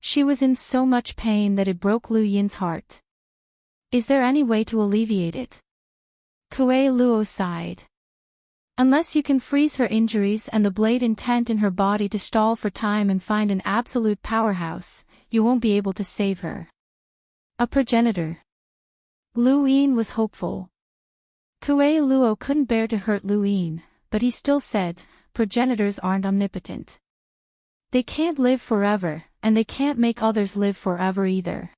[SPEAKER 1] She was in so much pain that it broke Lu Yin's heart. Is there any way to alleviate it? Kuei Luo sighed. Unless you can freeze her injuries and the blade intent in her body to stall for time and find an absolute powerhouse, you won't be able to save her. A progenitor. Lu Yin was hopeful. Kuei Luo couldn't bear to hurt Lu Yin, but he still said, progenitors aren't omnipotent. They can't live forever, and they can't make others live forever either.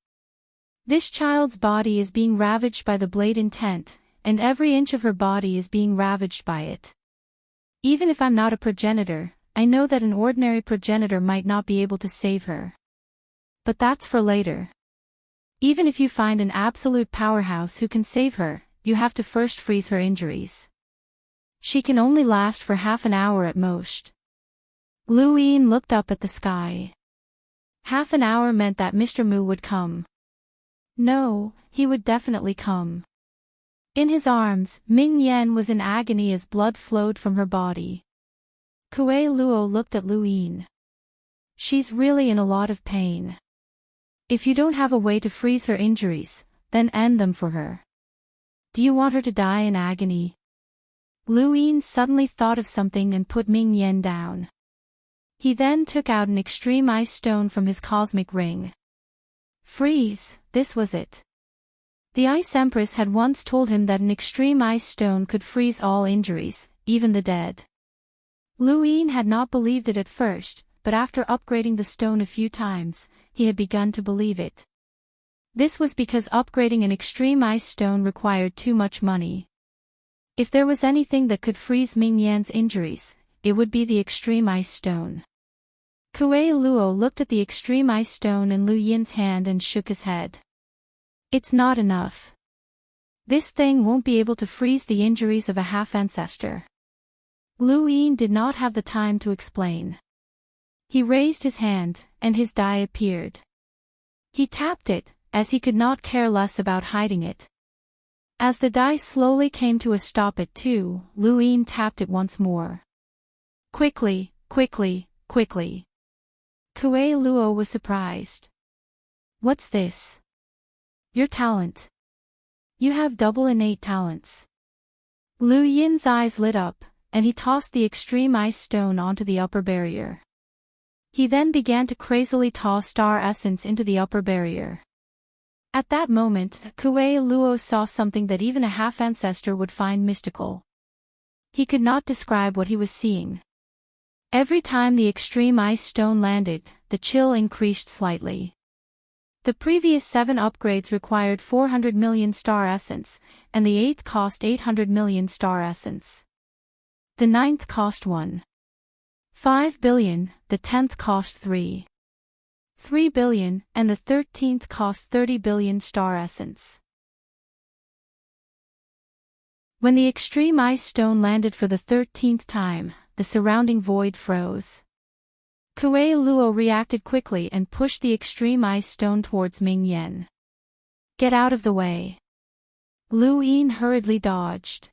[SPEAKER 1] This child's body is being ravaged by the blade intent, and every inch of her body is being ravaged by it. Even if I'm not a progenitor, I know that an ordinary progenitor might not be able to save her. But that's for later. Even if you find an absolute powerhouse who can save her, you have to first freeze her injuries. She can only last for half an hour at most. Lu Yin looked up at the sky. Half an hour meant that Mr. Mu would come. No, he would definitely come. In his arms, Ming Yen was in agony as blood flowed from her body. Kuei Luo looked at Lu Yin. She's really in a lot of pain. If you don't have a way to freeze her injuries, then end them for her. Do you want her to die in agony? Lu Yin suddenly thought of something and put Ming Yen down. He then took out an extreme ice stone from his cosmic ring. Freeze, this was it. The Ice Empress had once told him that an extreme ice stone could freeze all injuries, even the dead. Lu Yin had not believed it at first, but after upgrading the stone a few times, he had begun to believe it. This was because upgrading an extreme ice stone required too much money. If there was anything that could freeze Ming Yan's injuries, it would be the extreme ice stone. Kuei Luo looked at the extreme ice stone in Lu Yin's hand and shook his head. It's not enough. This thing won't be able to freeze the injuries of a half-ancestor. Lu Yin did not have the time to explain. He raised his hand, and his die appeared. He tapped it, as he could not care less about hiding it. As the die slowly came to a stop at 2, Lu Yin tapped it once more. Quickly, quickly, quickly. Kuei Luo was surprised. What's this? Your talent. You have double innate talents. Lu Yin's eyes lit up, and he tossed the extreme ice stone onto the upper barrier. He then began to crazily toss star essence into the upper barrier. At that moment, Kuei Luo saw something that even a half-ancestor would find mystical. He could not describe what he was seeing. Every time the extreme ice stone landed, the chill increased slightly. The previous 7 upgrades required 400 million star essence, and the 8th cost 800 million star essence. The 9th cost 1.5 billion, the 10th cost 3 billion, and the 13th cost 30 billion star essence. When the extreme ice stone landed for the 13th time, the surrounding void froze. Kuei Luo reacted quickly and pushed the extreme ice stone towards Ming Yen. Get out of the way. Lu Yin hurriedly dodged.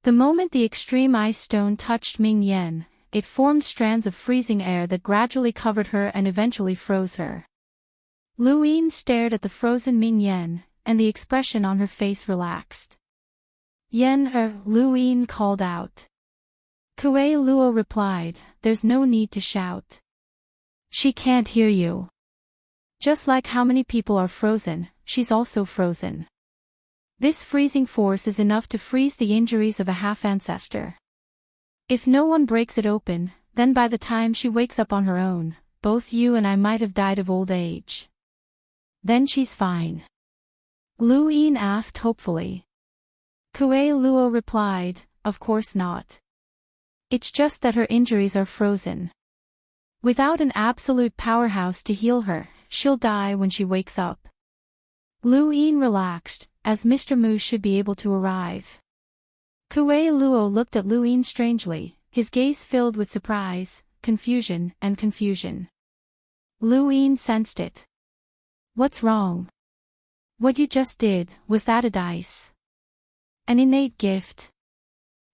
[SPEAKER 1] The moment the extreme ice stone touched Ming Yen, it formed strands of freezing air that gradually covered her and eventually froze her. Lu Yin stared at the frozen Ming Yen, and the expression on her face relaxed. Yen, Lu Yin called out. Kuei Luo replied, there's no need to shout. She can't hear you. Just like how many people are frozen, she's also frozen. This freezing force is enough to freeze the injuries of a half-ancestor. If no one breaks it open, then by the time she wakes up on her own, both you and I might have died of old age. Then she's fine. Lu Yin asked hopefully. Kuei Luo replied, of course not. It's just that her injuries are frozen. Without an absolute powerhouse to heal her, she'll die when she wakes up. Lu Yin relaxed, as Mr. Mu should be able to arrive. Kuei Luo looked at Lu Yin strangely, his gaze filled with surprise, confusion. Lu Yin sensed it. What's wrong? What you just did, was that a dice? An innate gift?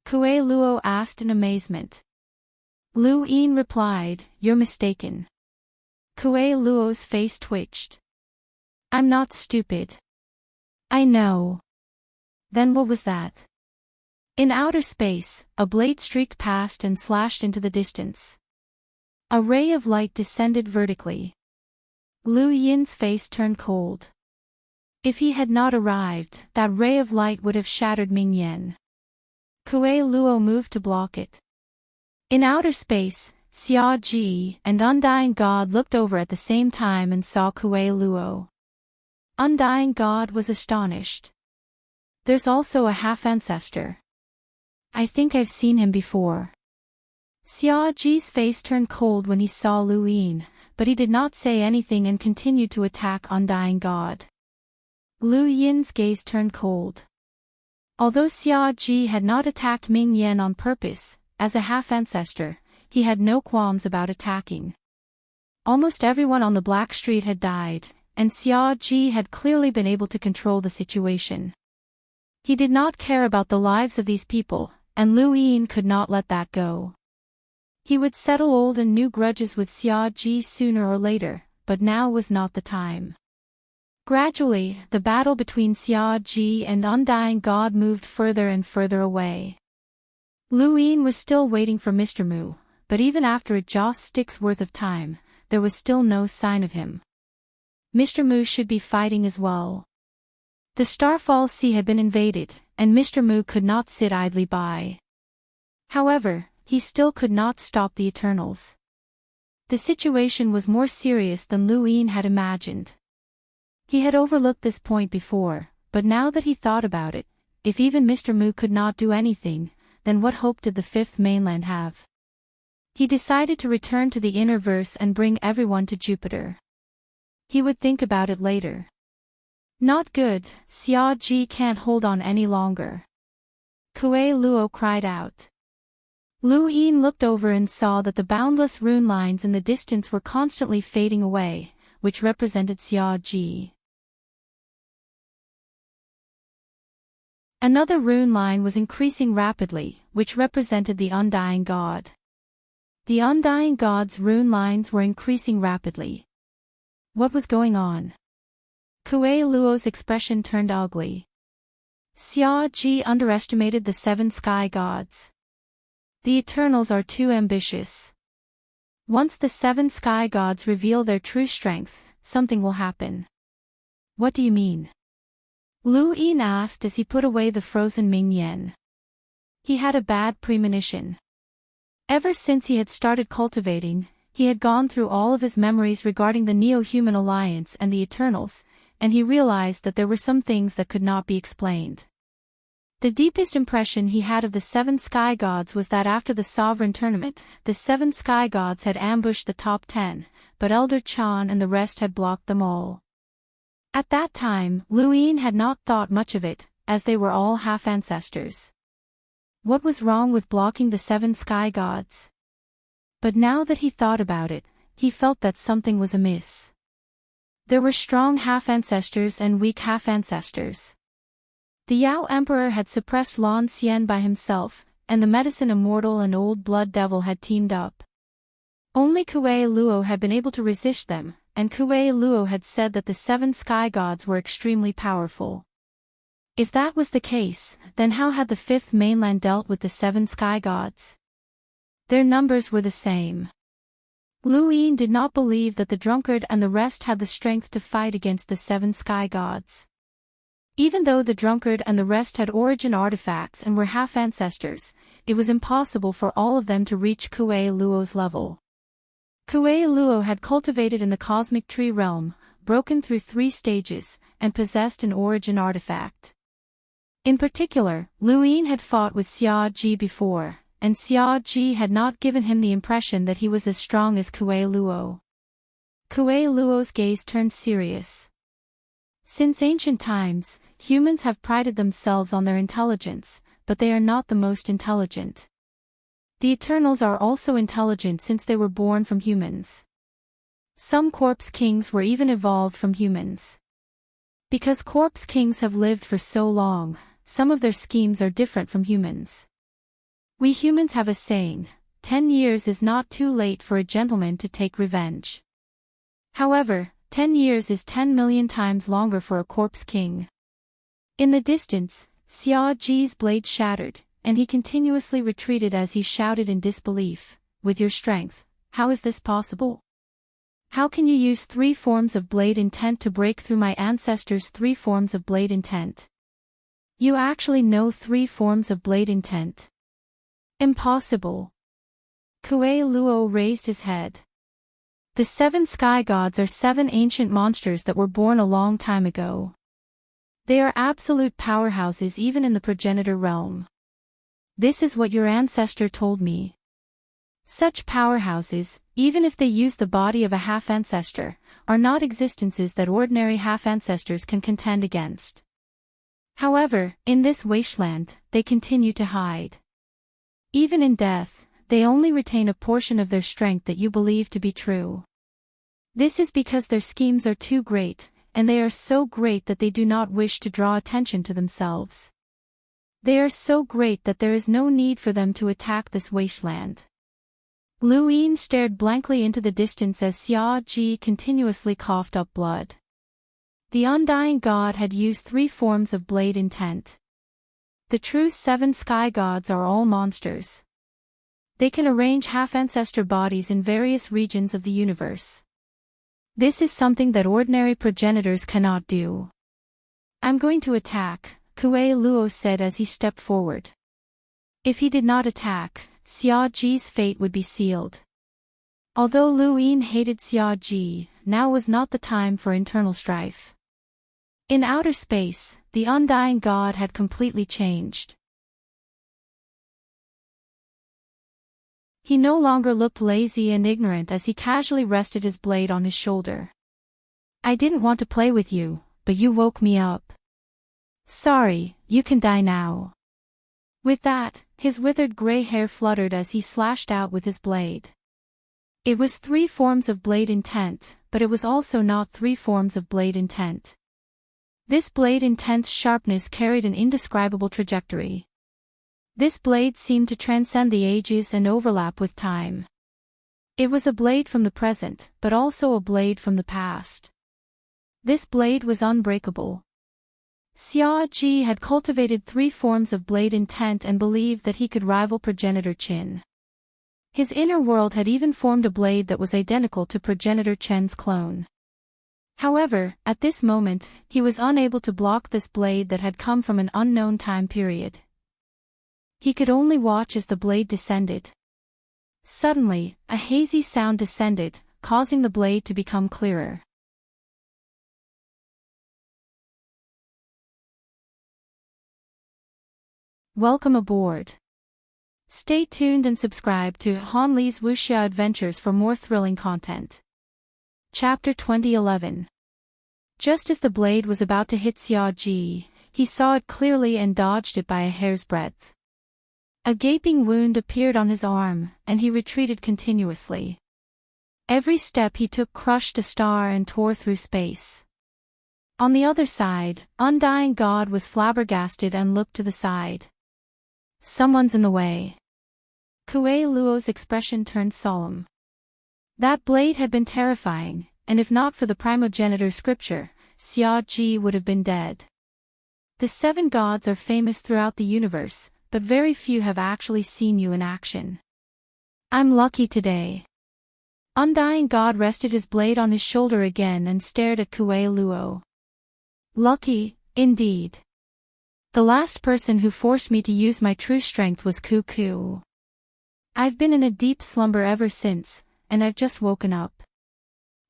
[SPEAKER 1] Kuei Luo asked in amazement. Lu Yin replied, you're mistaken. Kuei Luo's face twitched. I'm not stupid. I know. Then what was that? In outer space, a blade streaked past and slashed into the distance. A ray of light descended vertically. Lu Yin's face turned cold. If he had not arrived, that ray of light would have shattered Ming Yen. Kuei Luo moved to block it. In outer space, Xia Ji and Undying God looked over at the same time and saw Kuei Luo. Undying God was astonished. There's also a half-ancestor. I think I've seen him before. Xia Ji's face turned cold when he saw Lu Yin, but he did not say anything and continued to attack Undying God. Lu Yin's gaze turned cold. Although Xia Ji had not attacked Ming Yen on purpose, as a half-ancestor, he had no qualms about attacking. Almost everyone on the Black Street had died, and Xiao Ji had clearly been able to control the situation. He did not care about the lives of these people, and Lu Yin could not let that go. He would settle old and new grudges with Xiao Ji sooner or later, but now was not the time. Gradually, the battle between Xiao Ji and Undying God moved further and further away. Lu Yin was still waiting for Mr. Mu, but even after a joss stick's worth of time, there was still no sign of him. Mr. Mu should be fighting as well. The Starfall Sea had been invaded, and Mr. Mu could not sit idly by. However, he still could not stop the Eternals. The situation was more serious than Lu Yin had imagined. He had overlooked this point before, but now that he thought about it, if even Mr. Mu could not do anything, then what hope did the Fifth Mainland have? He decided to return to the inner verse and bring everyone to Jupiter. He would think about it later. Not good, Xiao Ji can't hold on any longer. Kuei Luo cried out. Lu Yin looked over and saw that the boundless rune lines in the distance were constantly fading away, which represented Xiao Ji. Another rune line was increasing rapidly, which represented the Undying God. The Undying God's rune lines were increasing rapidly. What was going on? Kuei Luo's expression turned ugly. Xiao Ji underestimated the 7 sky gods. The Eternals are too ambitious. Once the 7 sky gods reveal their true strength, something will happen. What do you mean? Lu Yin asked as he put away the frozen Ming Yen. He had a bad premonition. Ever since he had started cultivating, he had gone through all of his memories regarding the Neo-Human Alliance and the Eternals, and he realized that there were some things that could not be explained. The deepest impression he had of the 7 sky gods was that after the Sovereign Tournament, the 7 sky gods had ambushed the top 10, but Elder Chan and the rest had blocked them all. At that time, Lu Yin had not thought much of it, as they were all half-ancestors. What was wrong with blocking the 7 sky gods? But now that he thought about it, he felt that something was amiss. There were strong half-ancestors and weak half-ancestors. The Yao Emperor had suppressed Lan Xian by himself, and the Medicine Immortal and Old Blood Devil had teamed up. Only Kuei Luo had been able to resist them, and Kuei Luo had said that the 7 sky gods were extremely powerful. If that was the case, then how had the Fifth Mainland dealt with the 7 sky gods? Their numbers were the same. Lu Yin did not believe that the drunkard and the rest had the strength to fight against the 7 sky gods. Even though the drunkard and the rest had origin artifacts and were half-ancestors, it was impossible for all of them to reach Kuei Luo's level. Kuei Luo had cultivated in the cosmic tree realm, broken through 3 stages, and possessed an origin artifact. In particular, Lu Yin had fought with Xiao Ji before, and Xiao Ji had not given him the impression that he was as strong as Kuei Luo. Kuei Luo's gaze turned serious. Since ancient times, humans have prided themselves on their intelligence, but they are not the most intelligent. The Eternals are also intelligent since they were born from humans. Some corpse kings were even evolved from humans. Because corpse kings have lived for so long, some of their schemes are different from humans. We humans have a saying, 10 years is not too late for a gentleman to take revenge. However, 10 years is 10 million times longer for a corpse king. In the distance, Xiao Ji's blade shattered, and he continuously retreated as he shouted in disbelief, "With your strength, how is this possible? How can you use 3 forms of blade intent to break through my ancestors' 3 forms of blade intent? You actually know 3 forms of blade intent? Impossible." Kuei Luo raised his head. The 7 sky gods are 7 ancient monsters that were born a long time ago. They are absolute powerhouses even in the progenitor realm. This is what your ancestor told me. Such powerhouses, even if they use the body of a half-ancestor, are not existences that ordinary half-ancestors can contend against. However, in this wasteland, they continue to hide. Even in death, they only retain a portion of their strength that you believe to be true. This is because their schemes are too great, and they are so great that they do not wish to draw attention to themselves. They are so great that there is no need for them to attack this wasteland. Lu Yin stared blankly into the distance as Xia Ji continuously coughed up blood. The undying god had used 3 forms of blade intent. The true 7 sky gods are all monsters. They can arrange half-ancestor bodies in various regions of the universe. This is something that ordinary progenitors cannot do. I'm going to attack, Kuei Luo said as he stepped forward. If he did not attack, Xia Ji's fate would be sealed. Although Lu Yin hated Xia Ji, now was not the time for internal strife. In outer space, the undying god had completely changed. He no longer looked lazy and ignorant as he casually rested his blade on his shoulder. I didn't want to play with you, but you woke me up. Sorry, you can die now. With that, his withered gray hair fluttered as he slashed out with his blade. It was 3 forms of blade intent, but it was also not 3 forms of blade intent. This blade intent's sharpness carried an indescribable trajectory. This blade seemed to transcend the ages and overlap with time. It was a blade from the present, but also a blade from the past. This blade was unbreakable. Xia Ji had cultivated 3 forms of blade intent and believed that he could rival progenitor Qin. His inner world had even formed a blade that was identical to progenitor Chen's clone. However, at this moment, he was unable to block this blade that had come from an unknown time period. He could only watch as the blade descended. Suddenly, a hazy sound descended, causing the blade to become clearer. Welcome aboard. Stay tuned and subscribe to Han Li's Wuxia Adventures for more thrilling content. Chapter 2011. Just as the blade was about to hit Xia Ji, he saw it clearly and dodged it by a hair's breadth. A gaping wound appeared on his arm, and he retreated continuously. Every step he took crushed a star and tore through space. On the other side, Undying God was flabbergasted and looked to the side. Someone's in the way. Kuei Luo's expression turned solemn. That blade had been terrifying, and if not for the primogenitor scripture, Xia Ji would have been dead. The 7 gods are famous throughout the universe, but very few have actually seen you in action. I'm lucky today. Undying God rested his blade on his shoulder again and stared at Kuei Luo. Lucky, indeed. The last person who forced me to use my true strength was Ku. I've been in a deep slumber ever since, and I've just woken up.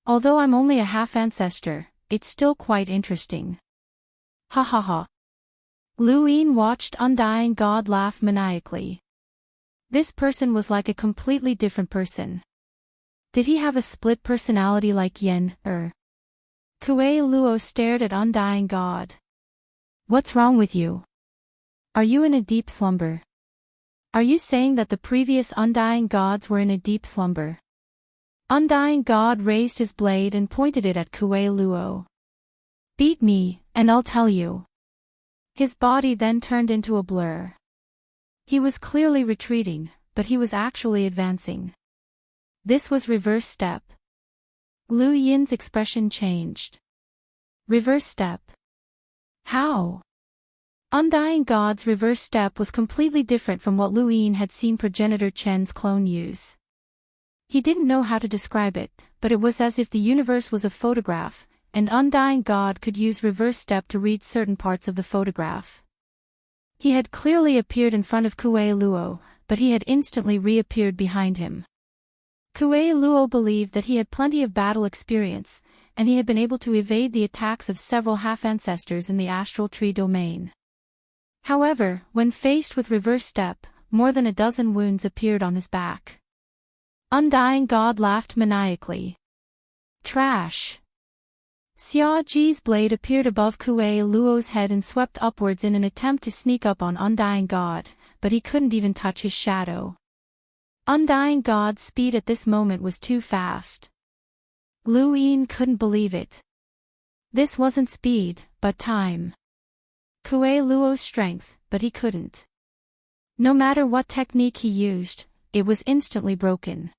[SPEAKER 1] Although I'm only a half-ancestor, it's still quite interesting. Ha ha ha. Lu Yin watched Undying God laugh maniacally. This person was like a completely different person. Did he have a split personality like Yen, Kuei Luo stared at Undying God. What's wrong with you? Are you in a deep slumber? Are you saying that the previous Undying Gods were in a deep slumber? Undying God raised his blade and pointed it at Kuei Luo. Beat me, and I'll tell you. His body then turned into a blur. He was clearly retreating, but he was actually advancing. This was reverse step. Lu Yin's expression changed. Reverse step. How? Undying God's reverse step was completely different from what Lu Yin had seen progenitor Chen's clone use. He didn't know how to describe it, but it was as if the universe was a photograph, and Undying God could use reverse step to read certain parts of the photograph. He had clearly appeared in front of Kuei Luo, but he had instantly reappeared behind him. Kuei Luo believed that he had plenty of battle experience, and he had been able to evade the attacks of several half-ancestors in the astral tree domain. However, when faced with reverse step, more than a dozen wounds appeared on his back. Undying God laughed maniacally. Trash. Xia Ji's blade appeared above Kuei Luo's head and swept upwards in an attempt to sneak up on Undying God, but he couldn't even touch his shadow. Undying God's speed at this moment was too fast. Lu Yin couldn't believe it. This wasn't speed, but time. Kuei Luo's strength, but he couldn't. No matter what technique he used, it was instantly broken.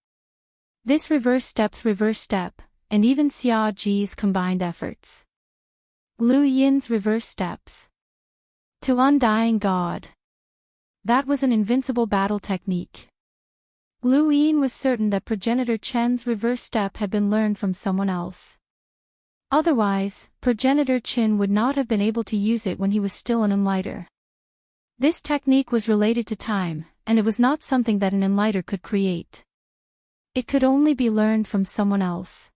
[SPEAKER 1] This reverse step, and even Xia Ji's combined efforts. Lu Yin's reverse steps. To undying God. That was an invincible battle technique. Lu Yin was certain that progenitor Chen's reverse step had been learned from someone else. Otherwise, progenitor Chen would not have been able to use it when he was still an enlighter. This technique was related to time, and it was not something that an enlighter could create. It could only be learned from someone else.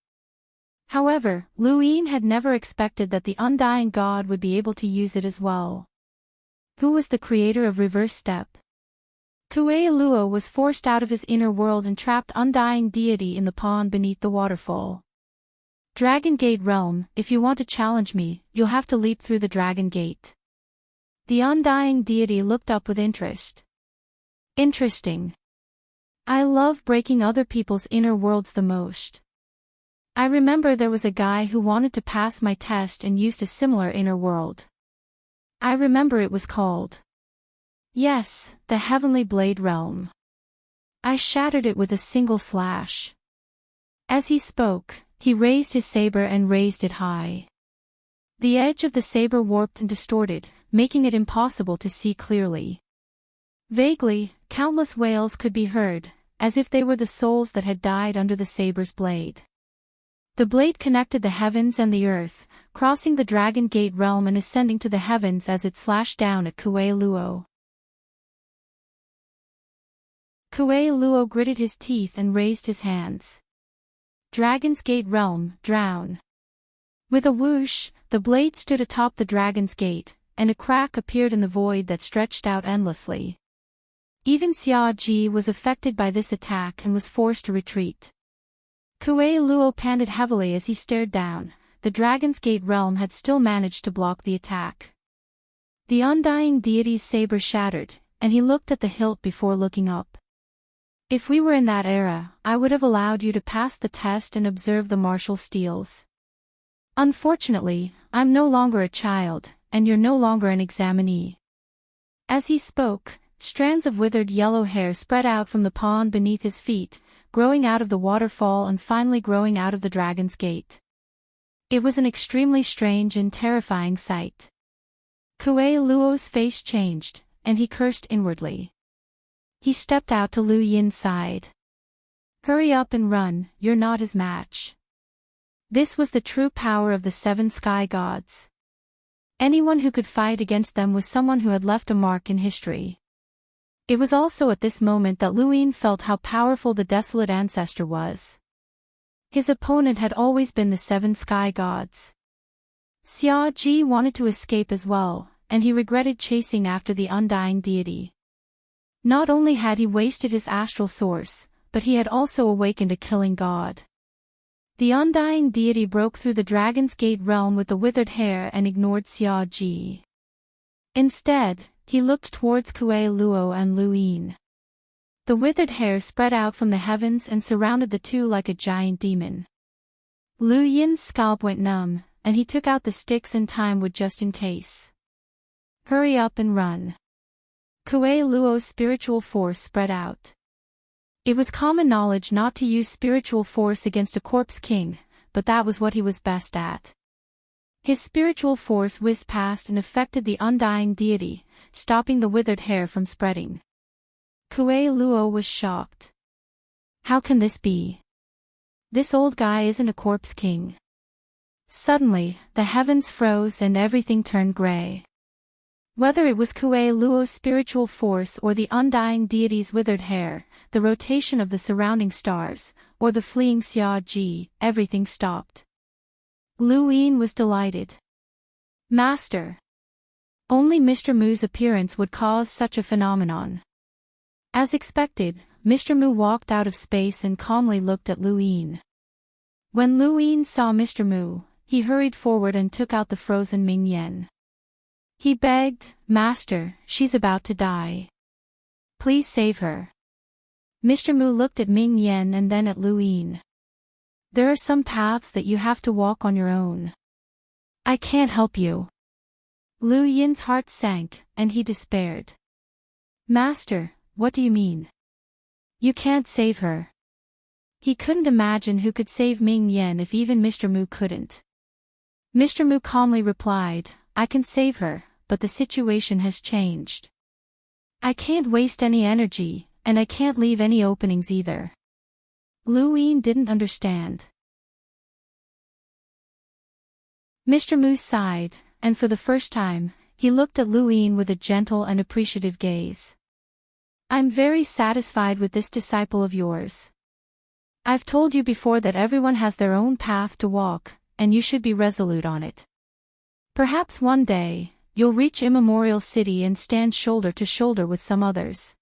[SPEAKER 1] However, Lu Yin had never expected that the undying God would be able to use it as well. Who was the creator of reverse step? Kuei Luo was forced out of his inner world and trapped undying deity in the pond beneath the waterfall. Dragon Gate Realm, if you want to challenge me, you'll have to leap through the Dragon Gate. The undying deity looked up with interest. Interesting. I love breaking other people's inner worlds the most. I remember there was a guy who wanted to pass my test and used a similar inner world. I remember it was called. Yes, the Heavenly Blade Realm. I shattered it with a single slash. As he spoke, he raised his saber and raised it high. The edge of the saber warped and distorted, making it impossible to see clearly. Vaguely, countless wails could be heard, as if they were the souls that had died under the saber's blade. The blade connected the heavens and the earth, crossing the Dragon Gate realm and ascending to the heavens as it slashed down at Kuei Luo. Kuei Luo gritted his teeth and raised his hands. Dragon's Gate realm, drown. With a whoosh, the blade stood atop the Dragon's Gate, and a crack appeared in the void that stretched out endlessly. Even Xia Ji was affected by this attack and was forced to retreat. Kuei Luo panted heavily as he stared down. The Dragon's Gate realm had still managed to block the attack. The undying deity's saber shattered, and he looked at the hilt before looking up. If we were in that era, I would have allowed you to pass the test and observe the martial steels. Unfortunately, I'm no longer a child, and you're no longer an examinee. As he spoke, strands of withered yellow hair spread out from the pond beneath his feet, growing out of the waterfall and finally growing out of the Dragon's Gate. It was an extremely strange and terrifying sight. Kuei Luo's face changed, and he cursed inwardly. He stepped out to Lu Yin's side. Hurry up and run, you're not his match. This was the true power of the 7 sky gods. Anyone who could fight against them was someone who had left a mark in history. It was also at this moment that Lu Yin felt how powerful the desolate ancestor was. His opponent had always been the 7 sky gods. Xia Ji wanted to escape as well, and he regretted chasing after the undying deity. Not only had he wasted his astral source, but he had also awakened a killing god. The undying deity broke through the Dragon's Gate realm with the withered hair and ignored Xia Ji. Instead, he looked towards Kuei Luo and Lu Yin. The withered hair spread out from the heavens and surrounded the two like a giant demon. Lu Yin's scalp went numb, and he took out the sticks and time wood just in case. Hurry up and run. Kuei Luo's spiritual force spread out. It was common knowledge not to use spiritual force against a corpse king, but that was what he was best at. His spiritual force whizzed past and affected the undying deity, stopping the withered hair from spreading. Kuei Luo was shocked. How can this be? This old guy isn't a corpse king. Suddenly, the heavens froze and everything turned gray. Whether it was Kuei Luo's spiritual force or the undying deity's withered hair, the rotation of the surrounding stars, or the fleeing Xia Ji, everything stopped. Lu Yin was delighted. Master! Only Mr. Mu's appearance would cause such a phenomenon. As expected, Mr. Mu walked out of space and calmly looked at Lu Yin. When Lu Yin saw Mr. Mu, he hurried forward and took out the frozen Ming Yen. He begged, Master, she's about to die. Please save her. Mr. Mu looked at Ming Yen and then at Lu Yin. There are some paths that you have to walk on your own. I can't help you. Lu Yin's heart sank, and he despaired. Master, what do you mean? You can't save her. He couldn't imagine who could save Ming Yen if even Mr. Mu couldn't. Mr. Mu calmly replied, I can save her, but the situation has changed. I can't waste any energy, and I can't leave any openings either. Lu Yin didn't understand. Mr. Mu sighed, and for the first time, he looked at Lu Yin with a gentle and appreciative gaze. I'm very satisfied with this disciple of yours. I've told you before that everyone has their own path to walk, and you should be resolute on it. Perhaps one day, you'll reach Immemorial City and stand shoulder to shoulder with some others.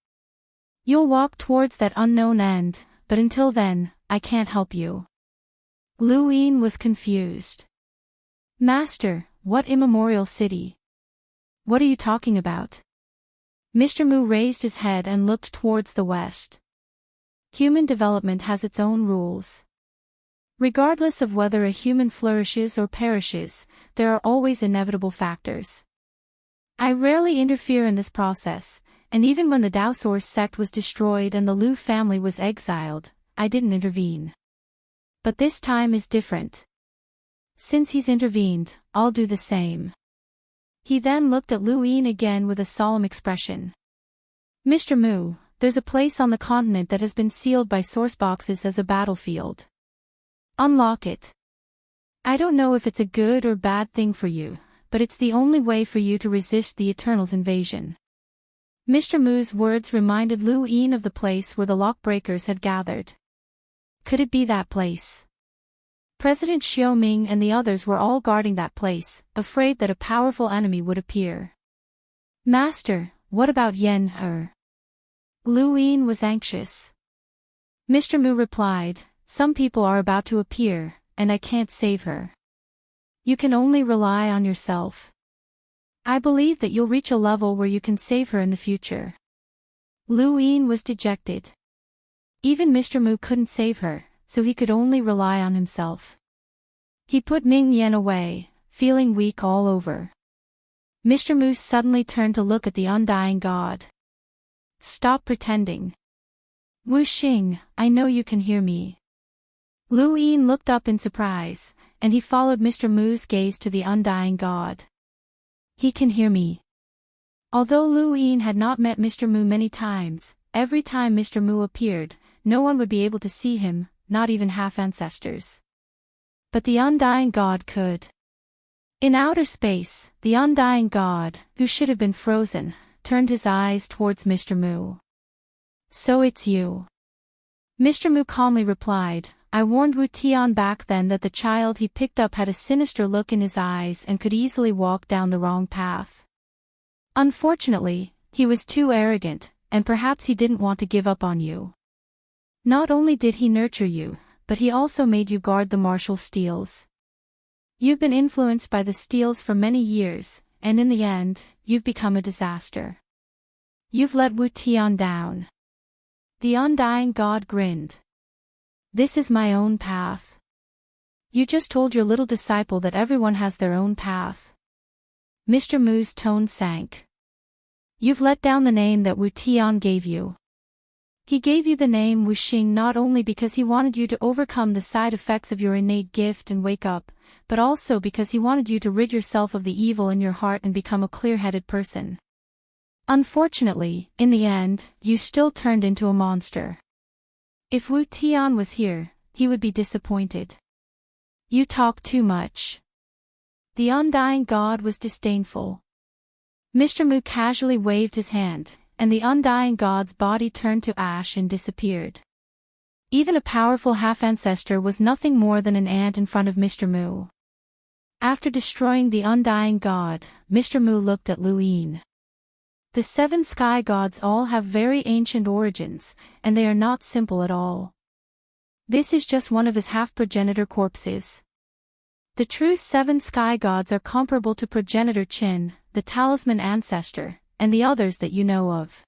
[SPEAKER 1] You'll walk towards that unknown end, but until then, I can't help you. Lu Yin was confused. Master, what Immemorial City? What are you talking about? Mr. Mu raised his head and looked towards the west. Human development has its own rules. Regardless of whether a human flourishes or perishes, there are always inevitable factors. I rarely interfere in this process, and even when the Dao Source sect was destroyed and the Lu family was exiled, I didn't intervene. But this time is different. Since he's intervened, I'll do the same. He then looked at Lu Yin again with a solemn expression. Mr. Mu, there's a place on the continent that has been sealed by source boxes as a battlefield. Unlock it. I don't know if it's a good or bad thing for you, but it's the only way for you to resist the Eternal's invasion. Mr. Mu's words reminded Lu Yin of the place where the lockbreakers had gathered. Could it be that place? President Xiaoming and the others were all guarding that place, afraid that a powerful enemy would appear. Master, what about Yen He? Lu Yin was anxious. Mr. Mu replied, some people are about to appear, and I can't save her. You can only rely on yourself. I believe that you'll reach a level where you can save her in the future. Lu Yin was dejected. Even Mr. Mu couldn't save her, so he could only rely on himself. He put Ming Yen away, feeling weak all over. Mr. Mu suddenly turned to look at the undying God. Stop pretending. Wu Xing, I know you can hear me. Lu Yin looked up in surprise, and he followed Mr. Mu's gaze to the undying God. He can hear me. Although Lu Yin had not met Mr. Mu many times, every time Mr. Mu appeared, no one would be able to see him, not even half-ancestors. But the undying God could. In outer space, the undying God, who should have been frozen, turned his eyes towards Mr. Mu. So it's you. Mr. Mu calmly replied, I warned Wu Tian back then that the child he picked up had a sinister look in his eyes and could easily walk down the wrong path. Unfortunately, he was too arrogant, and perhaps he didn't want to give up on you. Not only did he nurture you, but he also made you guard the martial steels. You've been influenced by the steels for many years, and in the end, you've become a disaster. You've let Wu Tian down. The undying God grinned. This is my own path. You just told your little disciple that everyone has their own path. Mr. Mu's tone sank. You've let down the name that Wu Tian gave you. He gave you the name Wu Xing not only because he wanted you to overcome the side effects of your innate gift and wake up, but also because he wanted you to rid yourself of the evil in your heart and become a clear-headed person. Unfortunately, in the end, you still turned into a monster. If Wu Tian was here, he would be disappointed. You talk too much. The undying God was disdainful. Mr. Mu casually waved his hand, and the undying God's body turned to ash and disappeared. Even a powerful half-ancestor was nothing more than an ant in front of Mr. Mu. After destroying the undying God, Mr. Mu looked at Lu Yin. The 7 sky gods all have very ancient origins, and they are not simple at all. This is just one of his half-progenitor corpses. The true 7 sky gods are comparable to progenitor Qin, the talisman ancestor, and the others that you know of.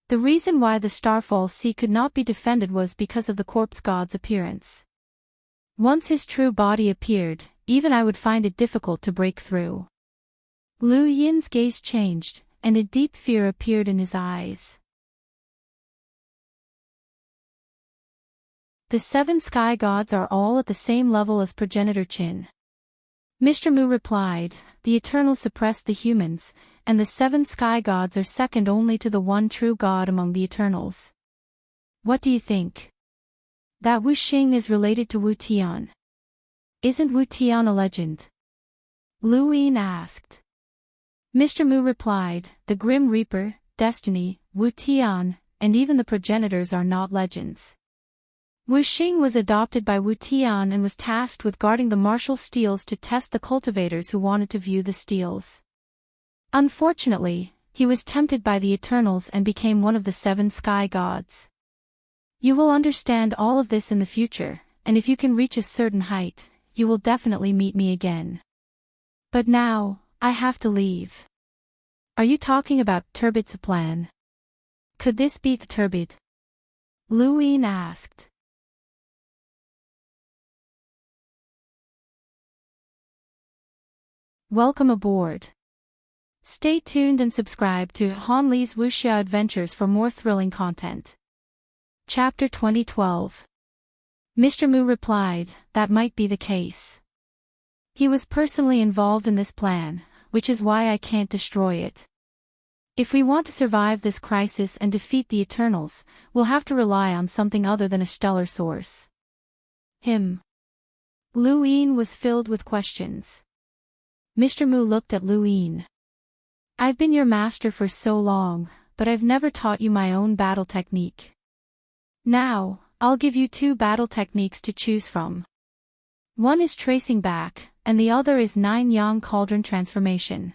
[SPEAKER 1] The reason why the Starfall Sea could not be defended was because of the corpse god's appearance. Once his true body appeared, even I would find it difficult to break through. Lu Yin's gaze changed, and a deep fear appeared in his eyes. The 7 sky gods are all at the same level as progenitor Qin. Mr. Mu replied, the Eternal suppressed the humans, and the 7 sky gods are second only to the one true God among the Eternals. What do you think? That Wu Xing is related to Wu Tian. Isn't Wu Tian a legend? Lu Yin asked. Mr. Mu replied, the Grim Reaper, Destiny, Wu Tian, and even the progenitors are not legends. Wu Xing was adopted by Wu Tian and was tasked with guarding the martial steels to test the cultivators who wanted to view the steels. Unfortunately, he was tempted by the Eternals and became one of the 7 sky gods. You will understand all of this in the future, and if you can reach a certain height, you will definitely meet me again. But now, I have to leave. Are you talking about Turbid's plan? Could this be the Turbid? Lu Yin asked. Welcome aboard. Stay tuned and subscribe to Han Li's Wuxia Adventures for more thrilling content. Chapter 2012. Mr. Mu replied, that might be the case. He was personally involved in this plan, which is why I can't destroy it. If we want to survive this crisis and defeat the Eternals, we'll have to rely on something other than a stellar source. Him. Lu Yin was filled with questions. Mr. Mu looked at Lu Yin. I've been your master for so long, but I've never taught you my own battle technique. Now, I'll give you 2 battle techniques to choose from. One is tracing back, and the other is 9-yang cauldron transformation.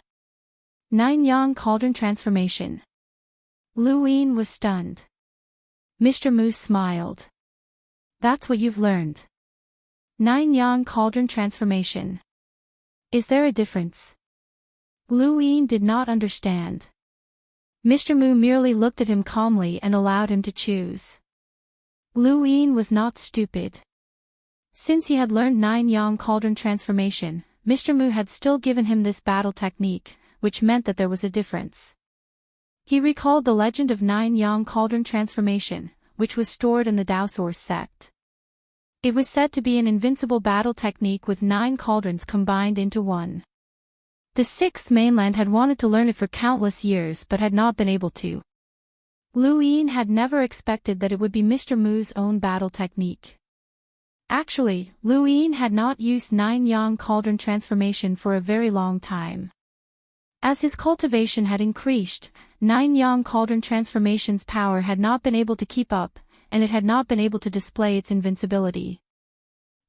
[SPEAKER 1] 9-yang cauldron transformation. Lu Yin was stunned. Mr. Mu smiled. That's what you've learned. 9-yang cauldron transformation. Is there a difference? Lu Yin did not understand. Mr. Mu merely looked at him calmly and allowed him to choose. Lu Yin was not stupid. Since he had learned 9-yang cauldron transformation, Mr. Mu had still given him this battle technique, which meant that there was a difference. He recalled the legend of 9-yang cauldron transformation, which was stored in the Daosource sect. It was said to be an invincible battle technique with 9 cauldrons combined into one. The 6th mainland had wanted to learn it for countless years but had not been able to. Lu Yin had never expected that it would be Mr. Mu's own battle technique. Actually, Lu Yin had not used 9-yang cauldron transformation for a very long time. As his cultivation had increased, 9-yang cauldron transformation's power had not been able to keep up, and it had not been able to display its invincibility.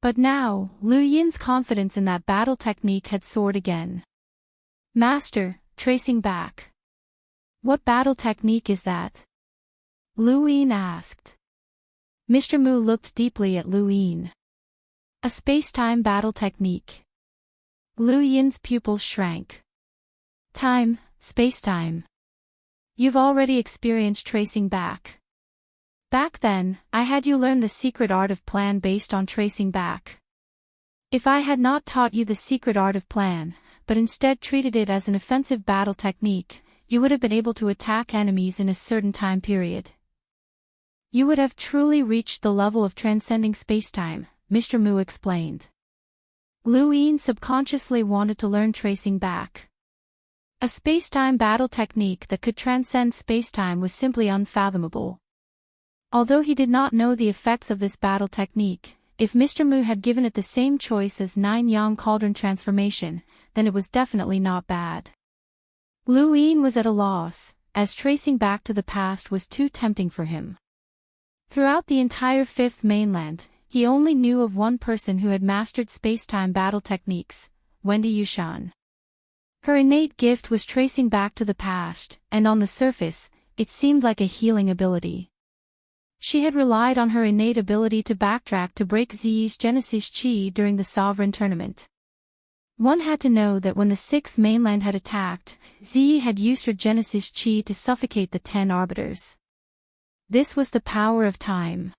[SPEAKER 1] But now, Lu Yin's confidence in that battle technique had soared again. Master, tracing back. What battle technique is that? Lu Yin asked. Mr. Mu looked deeply at Lu Yin. A space-time battle technique. Lu Yin's pupils shrank. Time, space-time. You've already experienced tracing back. Back then, I had you learn the secret art of plan based on tracing back. If I had not taught you the secret art of plan, but instead treated it as an offensive battle technique, you would have been able to attack enemies in a certain time period. You would have truly reached the level of transcending spacetime, Mr. Mu explained. Lu Yin subconsciously wanted to learn tracing back. A spacetime battle technique that could transcend spacetime was simply unfathomable. Although he did not know the effects of this battle technique, if Mr. Mu had given it the same choice as 9-yang cauldron transformation, then it was definitely not bad. Lu Yin was at a loss, as tracing back to the past was too tempting for him. Throughout the entire 5th mainland, he only knew of one person who had mastered spacetime battle techniques, Wendy Yushan. Her innate gift was tracing back to the past, and on the surface, it seemed like a healing ability. She had relied on her innate ability to backtrack to break Ziyi's Genesis Qi during the Sovereign Tournament. One had to know that when the 6th mainland had attacked, Ziyi had used her Genesis Qi to suffocate the 10 arbiters. This was the power of time.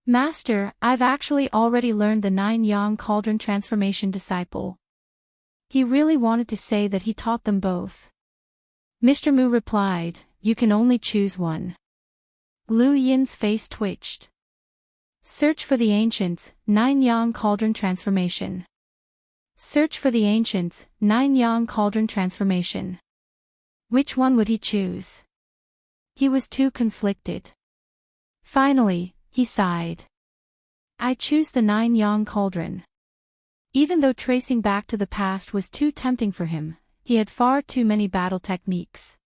[SPEAKER 1] Master, I've actually already learned the 9-yang cauldron transformation disciple. He really wanted to say that he taught them both. Mr. Mu replied, you can only choose one. Lu Yin's face twitched. Search for the ancients, 9-yang cauldron transformation. Search for the ancients, 9-yang cauldron transformation. Which one would he choose? He was too conflicted. Finally, he sighed. I choose the 9-yang cauldron. Even though tracing back to the past was too tempting for him, he had far too many battle techniques.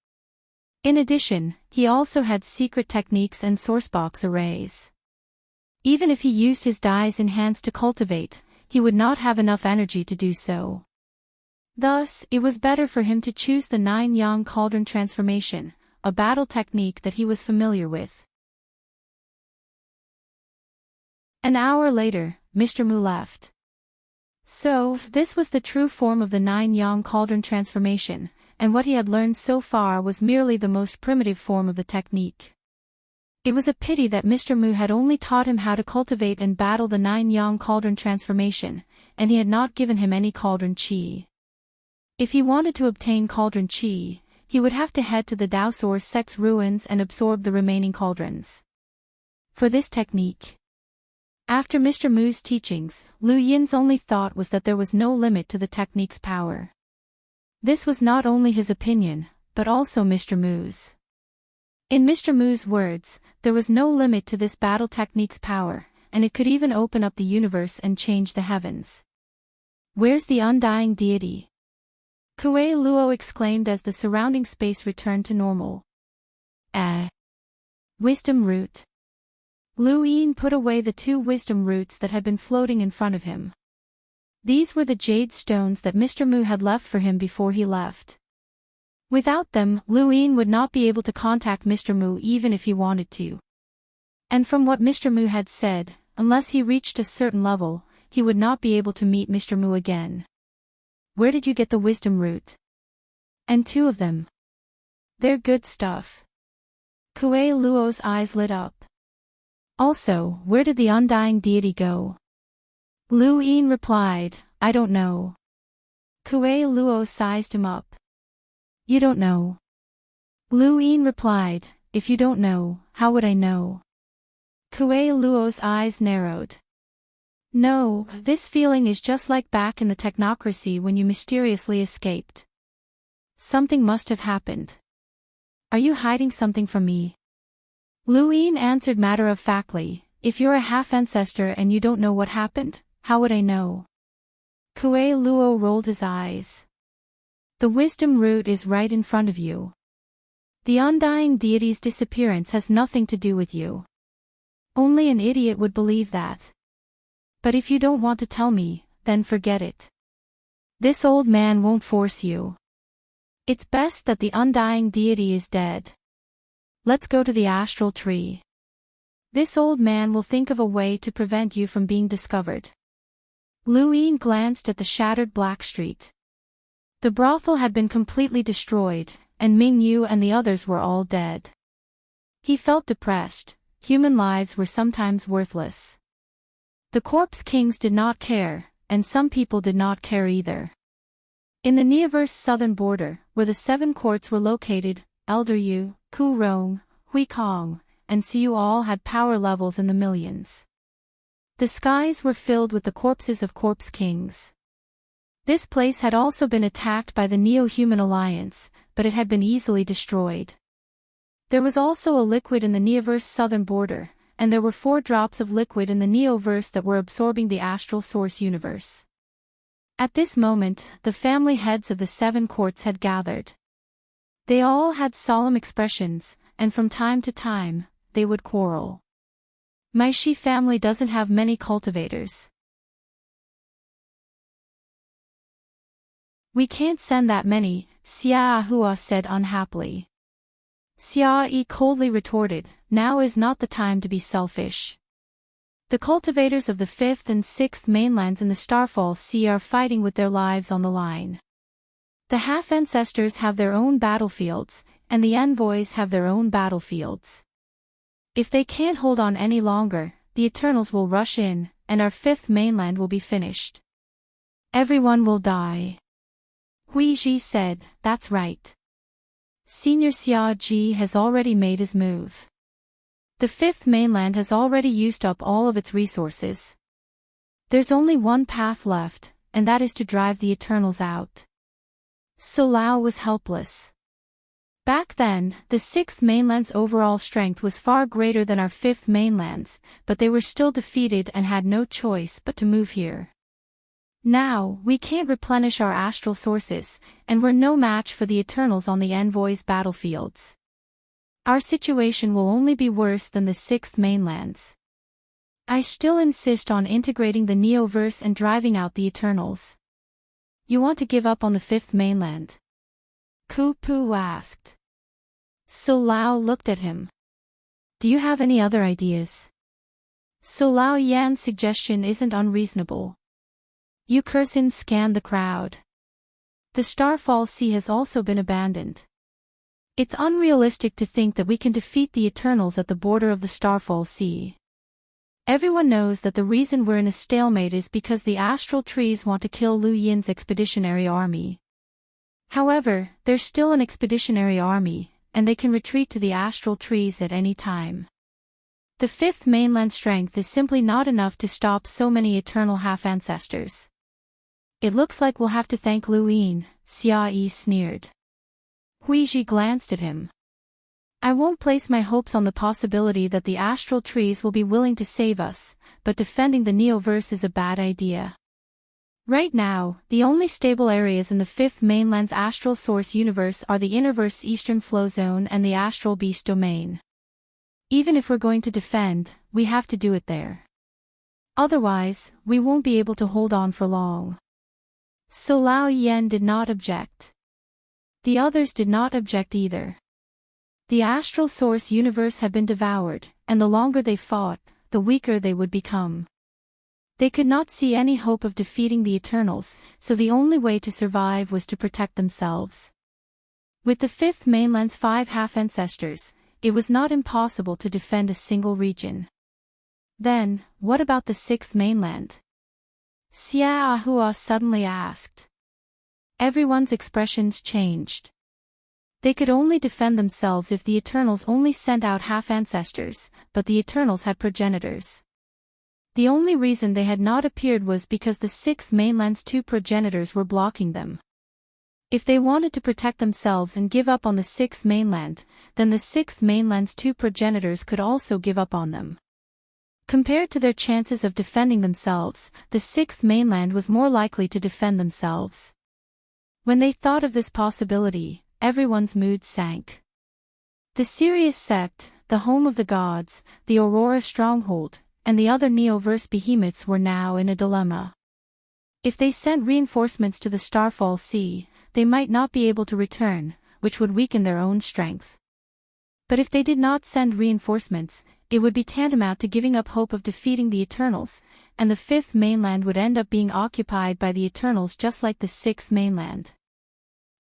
[SPEAKER 1] In addition, he also had secret techniques and sourcebox arrays. Even if he used his dies in hands to cultivate, he would not have enough energy to do so. Thus, it was better for him to choose the 9-yang cauldron transformation, a battle technique that he was familiar with. An hour later, Mr. Mu left. So, this was the true form of the 9-yang cauldron transformation, and what he had learned so far was merely the most primitive form of the technique. It was a pity that Mr. Mu had only taught him how to cultivate and battle the 9-yang cauldron transformation, and he had not given him any cauldron qi. If he wanted to obtain cauldron qi, he would have to head to the Daosaur sect's ruins and absorb the remaining cauldrons. For this technique, after Mr. Mu's teachings, Lu Yin's only thought was that there was no limit to the technique's power. This was not only his opinion, but also Mr. Mu's. In Mr. Mu's words, there was no limit to this battle technique's power, and it could even open up the universe and change the heavens. Where's the undying deity? Kuei Luo exclaimed as the surrounding space returned to normal. Wisdom root. Lu Yin put away the 2 wisdom roots that had been floating in front of him. These were the jade stones that Mr. Mu had left for him before he left. Without them, Lu Yin would not be able to contact Mr. Mu even if he wanted to. And from what Mr. Mu had said, unless he reached a certain level, he would not be able to meet Mr. Mu again. Where did you get the wisdom root? And 2 of them. They're good stuff. Kuei Luo's eyes lit up. Also, where did the undying deity go? Lu Yin replied, I don't know. Kuei Luo sized him up. You don't know? Lu Yin replied, if you don't know, how would I know? Kuei Luo's eyes narrowed. No, this feeling is just like back in the technocracy when you mysteriously escaped. Something must have happened. Are you hiding something from me? Lu Yin answered matter-of-factly, if you're a half-ancestor and you don't know what happened, how would I know? Kuei Luo rolled his eyes. The wisdom root is right in front of you. The undying deity's disappearance has nothing to do with you. Only an idiot would believe that. But if you don't want to tell me, then forget it. This old man won't force you. It's best that the undying deity is dead. Let's go to the astral tree. This old man will think of a way to prevent you from being discovered. Lu Yin glanced at the shattered black street. The brothel had been completely destroyed, and Ming Yu and the others were all dead. He felt depressed. Human lives were sometimes worthless. The corpse kings did not care, and some people did not care either. In the Neoverse southern border, where the 7 courts were located, Elder Yu, Ku Rong, Hui Kong, and Siu all had power levels in the millions. The skies were filled with the corpses of corpse kings. This place had also been attacked by the Neo-Human Alliance, but it had been easily destroyed. There was also a liquid in the Neoverse southern border, and there were 4 drops of liquid in the Neoverse that were absorbing the astral source universe. At this moment, the family heads of the 7 courts had gathered. They all had solemn expressions, and from time to time, they would quarrel. My Shi family doesn't have many cultivators. We can't send that many, Xia Hua said unhappily. Xia Yi coldly retorted, now is not the time to be selfish. The cultivators of the 5th and 6th mainlands in the Starfall Sea are fighting with their lives on the line. The half-ancestors have their own battlefields, and the envoys have their own battlefields. If they can't hold on any longer, the Eternals will rush in, and our fifth mainland will be finished. Everyone will die. Hui Ji said, "That's right. Senior Xia Ji has already made his move. The fifth mainland has already used up all of its resources. There's only one path left, and that is to drive the Eternals out." So Lao was helpless. Back then, the sixth mainland's overall strength was far greater than our fifth mainland's, but they were still defeated and had no choice but to move here. Now, we can't replenish our astral sources, and we're no match for the Eternals on the Envoy's battlefields. Our situation will only be worse than the sixth mainland's. I still insist on integrating the Neoverse and driving out the Eternals. You want to give up on the fifth mainland? Ku Pu asked. So Lao looked at him. Do you have any other ideas? So Lao Yan's suggestion isn't unreasonable. Yu Kursin scanned the crowd. The Starfall Sea has also been abandoned. It's unrealistic to think that we can defeat the Eternals at the border of the Starfall Sea. Everyone knows that the reason we're in a stalemate is because the astral trees want to kill Lu Yin's expeditionary army. However, there's still an expeditionary army, and they can retreat to the astral trees at any time. The fifth mainland strength is simply not enough to stop so many eternal half-ancestors. It looks like we'll have to thank Lu Yin, Xia Yi sneered. Hui Ji glanced at him. I won't place my hopes on the possibility that the astral trees will be willing to save us, but defending the Neoverse is a bad idea. Right now, the only stable areas in the fifth mainland's astral source universe are the Innerverse Eastern Flow Zone and the Astral Beast Domain. Even if we're going to defend, we have to do it there. Otherwise, we won't be able to hold on for long. So Lao Yen did not object. The others did not object either. The astral source universe had been devoured, and the longer they fought, the weaker they would become. They could not see any hope of defeating the Eternals, so the only way to survive was to protect themselves. With the fifth mainland's 5 half-ancestors, it was not impossible to defend a single region. Then, what about the sixth mainland? Xia Ahua suddenly asked. Everyone's expressions changed. They could only defend themselves if the Eternals only sent out half-ancestors, but the Eternals had progenitors. The only reason they had not appeared was because the sixth mainland's 2 progenitors were blocking them. If they wanted to protect themselves and give up on the sixth mainland, then the sixth mainland's 2 progenitors could also give up on them. Compared to their chances of defending themselves, the sixth mainland was more likely to defend themselves. When they thought of this possibility, everyone's mood sank. The Sirius Sept, the home of the gods, the Aurora Stronghold, and the other Neoverse behemoths were now in a dilemma. If they sent reinforcements to the Starfall Sea, they might not be able to return, which would weaken their own strength. But if they did not send reinforcements, it would be tantamount to giving up hope of defeating the Eternals, and the fifth mainland would end up being occupied by the Eternals just like the sixth mainland.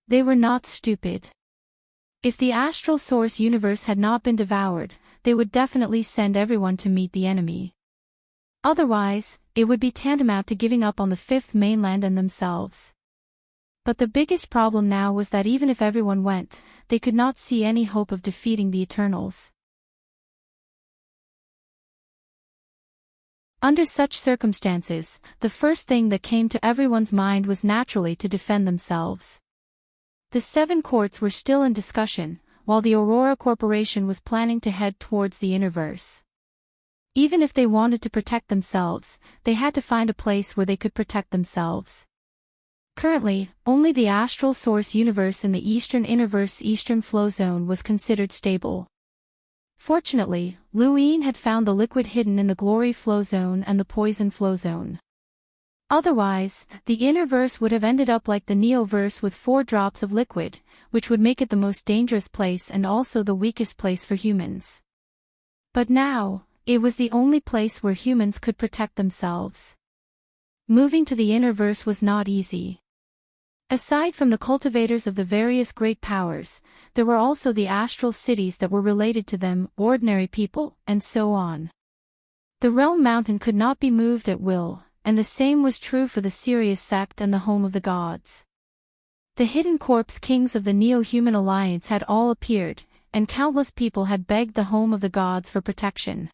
[SPEAKER 1] They were not stupid. If the astral source universe had not been devoured, they would definitely send everyone to meet the enemy. Otherwise, it would be tantamount to giving up on the fifth mainland and themselves. But the biggest problem now was that even if everyone went, they could not see any hope of defeating the Eternals. Under such circumstances, the first thing that came to everyone's mind was naturally to defend themselves. The 7 courts were still in discussion, while the Aurora Corporation was planning to head towards the Innerverse. Even if they wanted to protect themselves, they had to find a place where they could protect themselves. Currently, only the astral source universe in the Eastern Innerverse Eastern Flow Zone was considered stable. Fortunately, Lu Yin had found the liquid hidden in the Glory Flow Zone and the Poison Flow Zone. Otherwise, the Innerverse would have ended up like the Neoverse with 4 drops of liquid, which would make it the most dangerous place and also the weakest place for humans. But now, it was the only place where humans could protect themselves. Moving to the Innerverse was not easy. Aside from the cultivators of the various great powers, there were also the astral cities that were related to them, ordinary people, and so on. The realm mountain could not be moved at will, and the same was true for the Sirius sect and the home of the gods. The hidden corpse kings of the Neo-Human Alliance had all appeared, and countless people had begged the home of the gods for protection.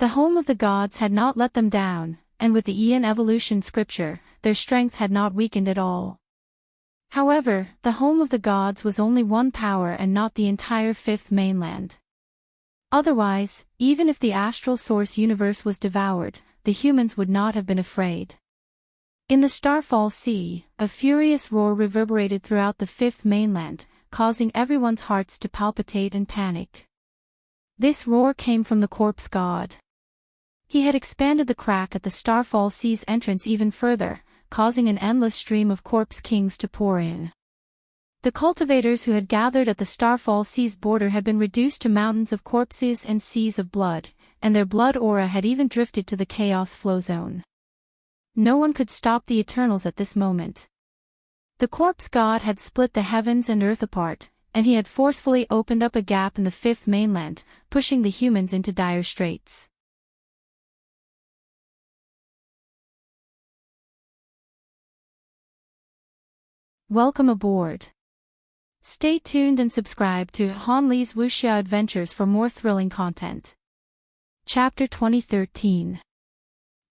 [SPEAKER 1] The home of the gods had not let them down, and with the Eon evolution scripture, their strength had not weakened at all. However, the home of the gods was only one power and not the entire fifth mainland. Otherwise, even if the astral source universe was devoured, the humans would not have been afraid. In the Starfall Sea, a furious roar reverberated throughout the fifth mainland, causing everyone's hearts to palpitate and panic. This roar came from the corpse god. He had expanded the crack at the Starfall Sea's entrance even further, causing an endless stream of corpse kings to pour in. The cultivators who had gathered at the Starfall Sea's border had been reduced to mountains of corpses and seas of blood, and their blood aura had even drifted to the chaos flow zone. No one could stop the Eternals at this moment. The corpse god had split the heavens and earth apart, and he had forcefully opened up a gap in the fifth mainland, pushing the humans into dire straits. Welcome aboard. Stay tuned and subscribe to Han Li's Wuxia Adventures for more thrilling content. Chapter 2013.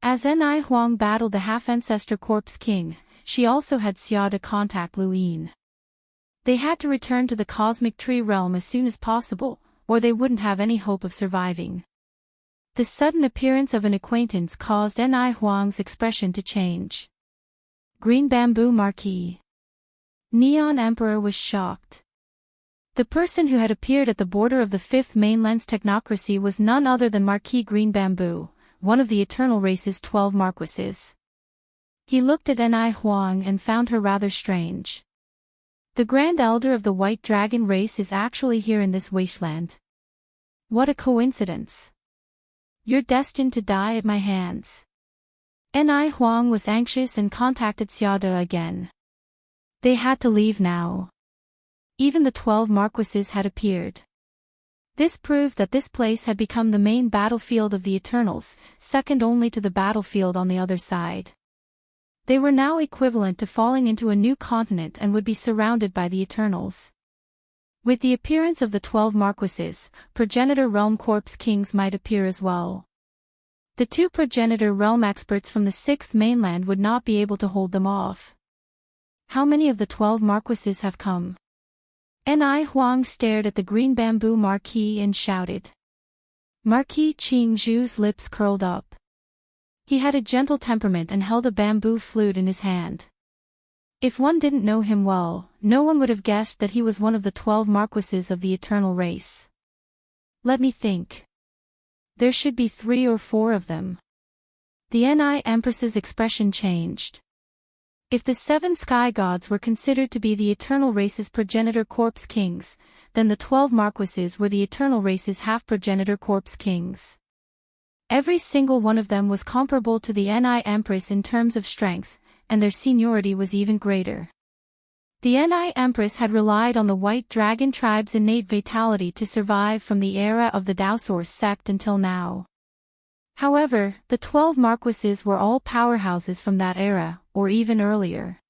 [SPEAKER 1] As Ni Huang battled the half-ancestor corpse king, she also had Xiao contact Lu Yin. They had to return to the cosmic tree realm as soon as possible, or they wouldn't have any hope of surviving. The sudden appearance of an acquaintance caused Ni Huang's expression to change. Green Bamboo Marquis. Neon Emperor was shocked. The person who had appeared at the border of the fifth mainland's technocracy was none other than Marquis Green Bamboo, one of the Eternal Race's 12 Marquises. He looked at Ni Huang and found her rather strange. The Grand Elder of the White Dragon race is actually here in this wasteland. What a coincidence. You're destined to die at my hands. Ni Huang was anxious and contacted Xiao again. They had to leave now. Even the 12 Marquises had appeared. This proved that this place had become the main battlefield of the Eternals, second only to the battlefield on the other side. They were now equivalent to falling into a new continent and would be surrounded by the Eternals. With the appearance of the 12 Marquises, Progenitor Realm Corpse Kings might appear as well. The two Progenitor Realm experts from the sixth mainland would not be able to hold them off. How many of the 12 Marquises have come? Ni Huang stared at the Green Bamboo Marquis and shouted. Marquis Qing Zhu's lips curled up. He had a gentle temperament and held a bamboo flute in his hand. If one didn't know him well, no one would have guessed that he was one of the 12 Marquises of the Eternal Race. Let me think. There should be 3 or 4 of them. The Ni Empress's expression changed. If the 7 sky gods were considered to be the Eternal Race's progenitor corpse kings, then the 12 Marquises were the Eternal Race's half-progenitor corpse kings. Every single one of them was comparable to the Ni Empress in terms of strength, and their seniority was even greater. The Ni Empress had relied on the White Dragon tribe's innate vitality to survive from the era of the Daosaurus sect until now. However, the 12 Marquises were all powerhouses from that era, or even earlier.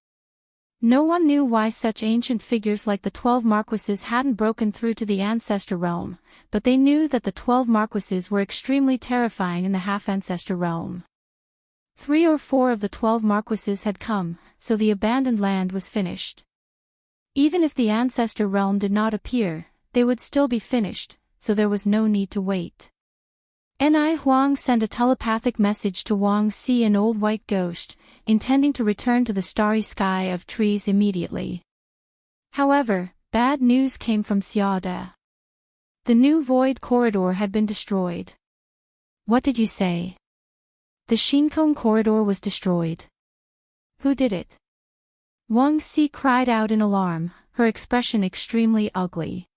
[SPEAKER 1] No one knew why such ancient figures like the 12 Marquises hadn't broken through to the Ancestor realm, but they knew that the 12 Marquises were extremely terrifying in the half-Ancestor realm. 3 or 4 of the 12 Marquises had come, so the abandoned land was finished. Even if the Ancestor realm did not appear, they would still be finished, so there was no need to wait. Ni Huang sent a telepathic message to Wang Si, an old white ghost, intending to return to the starry sky of trees immediately. However, bad news came from Xiao De. The new void corridor had been destroyed. What did you say? The Shinkong corridor was destroyed. Who did it? Wang Si cried out in alarm, her expression extremely ugly.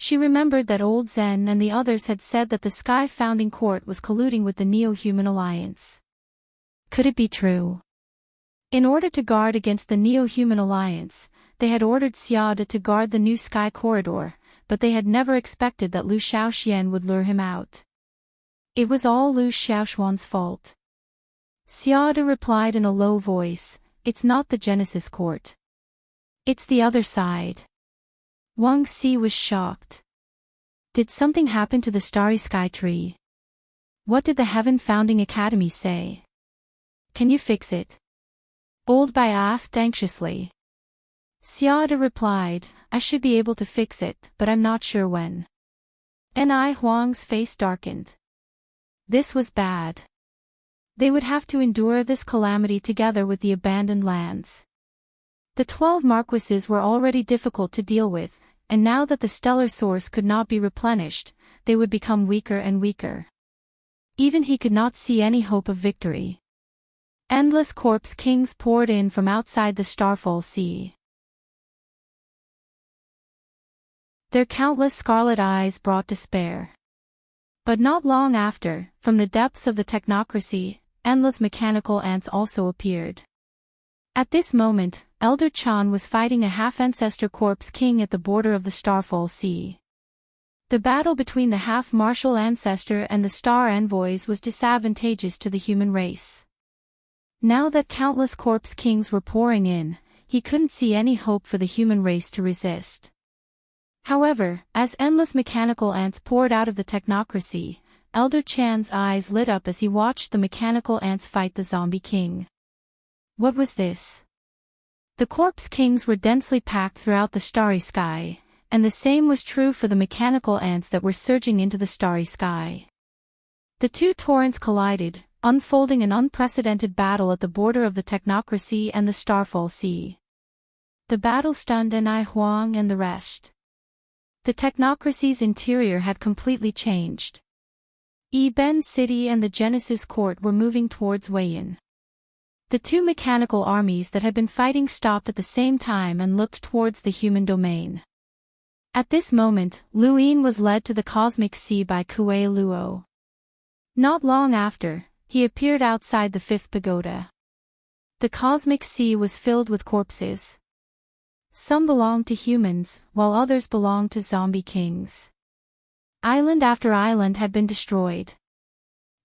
[SPEAKER 1] She remembered that old Zen and the others had said that the Sky Founding Court was colluding with the Neo-Human Alliance. Could it be true? In order to guard against the Neo-Human Alliance, they had ordered Xiao De to guard the new Sky Corridor, but they had never expected that Lu Shaoxian would lure him out. It was all Lu Xiaoshuan's fault. Xiaoda replied in a low voice, "It's not the Genesis court. It's the other side." Wang Xi was shocked. Did something happen to the starry sky tree? What did the Heaven Founding Academy say? Can you fix it? Old Bai asked anxiously. Xiaoda replied, "I should be able to fix it, but I'm not sure when." Ni Huang's face darkened. This was bad. They would have to endure this calamity together with the abandoned lands. The 12 marquises were already difficult to deal with, and now that the stellar source could not be replenished, they would become weaker and weaker. Even he could not see any hope of victory. Endless corpse kings poured in from outside the Starfall Sea. Their countless scarlet eyes brought despair. But not long after, from the depths of the technocracy, endless mechanical ants also appeared. At this moment, Elder Chan was fighting a half-ancestor corpse king at the border of the Starfall Sea. The battle between the half-martial ancestor and the star envoys was disadvantageous to the human race. Now that countless corpse kings were pouring in, he couldn't see any hope for the human race to resist. However, as endless mechanical ants poured out of the technocracy, Elder Chan's eyes lit up as he watched the mechanical ants fight the zombie king. What was this? The corpse kings were densely packed throughout the starry sky, and the same was true for the mechanical ants that were surging into the starry sky. The two torrents collided, unfolding an unprecedented battle at the border of the technocracy and the Starfall Sea. The battle stunned Ni Huang and the rest. The technocracy's interior had completely changed. Eben City and the Genesis Court were moving towards Weiyan. The two mechanical armies that had been fighting stopped at the same time and looked towards the human domain. At this moment, Lu Yin was led to the cosmic sea by Kuei Luo. Not long after, he appeared outside the 5th pagoda. The cosmic sea was filled with corpses. Some belonged to humans, while others belonged to zombie kings. Island after island had been destroyed.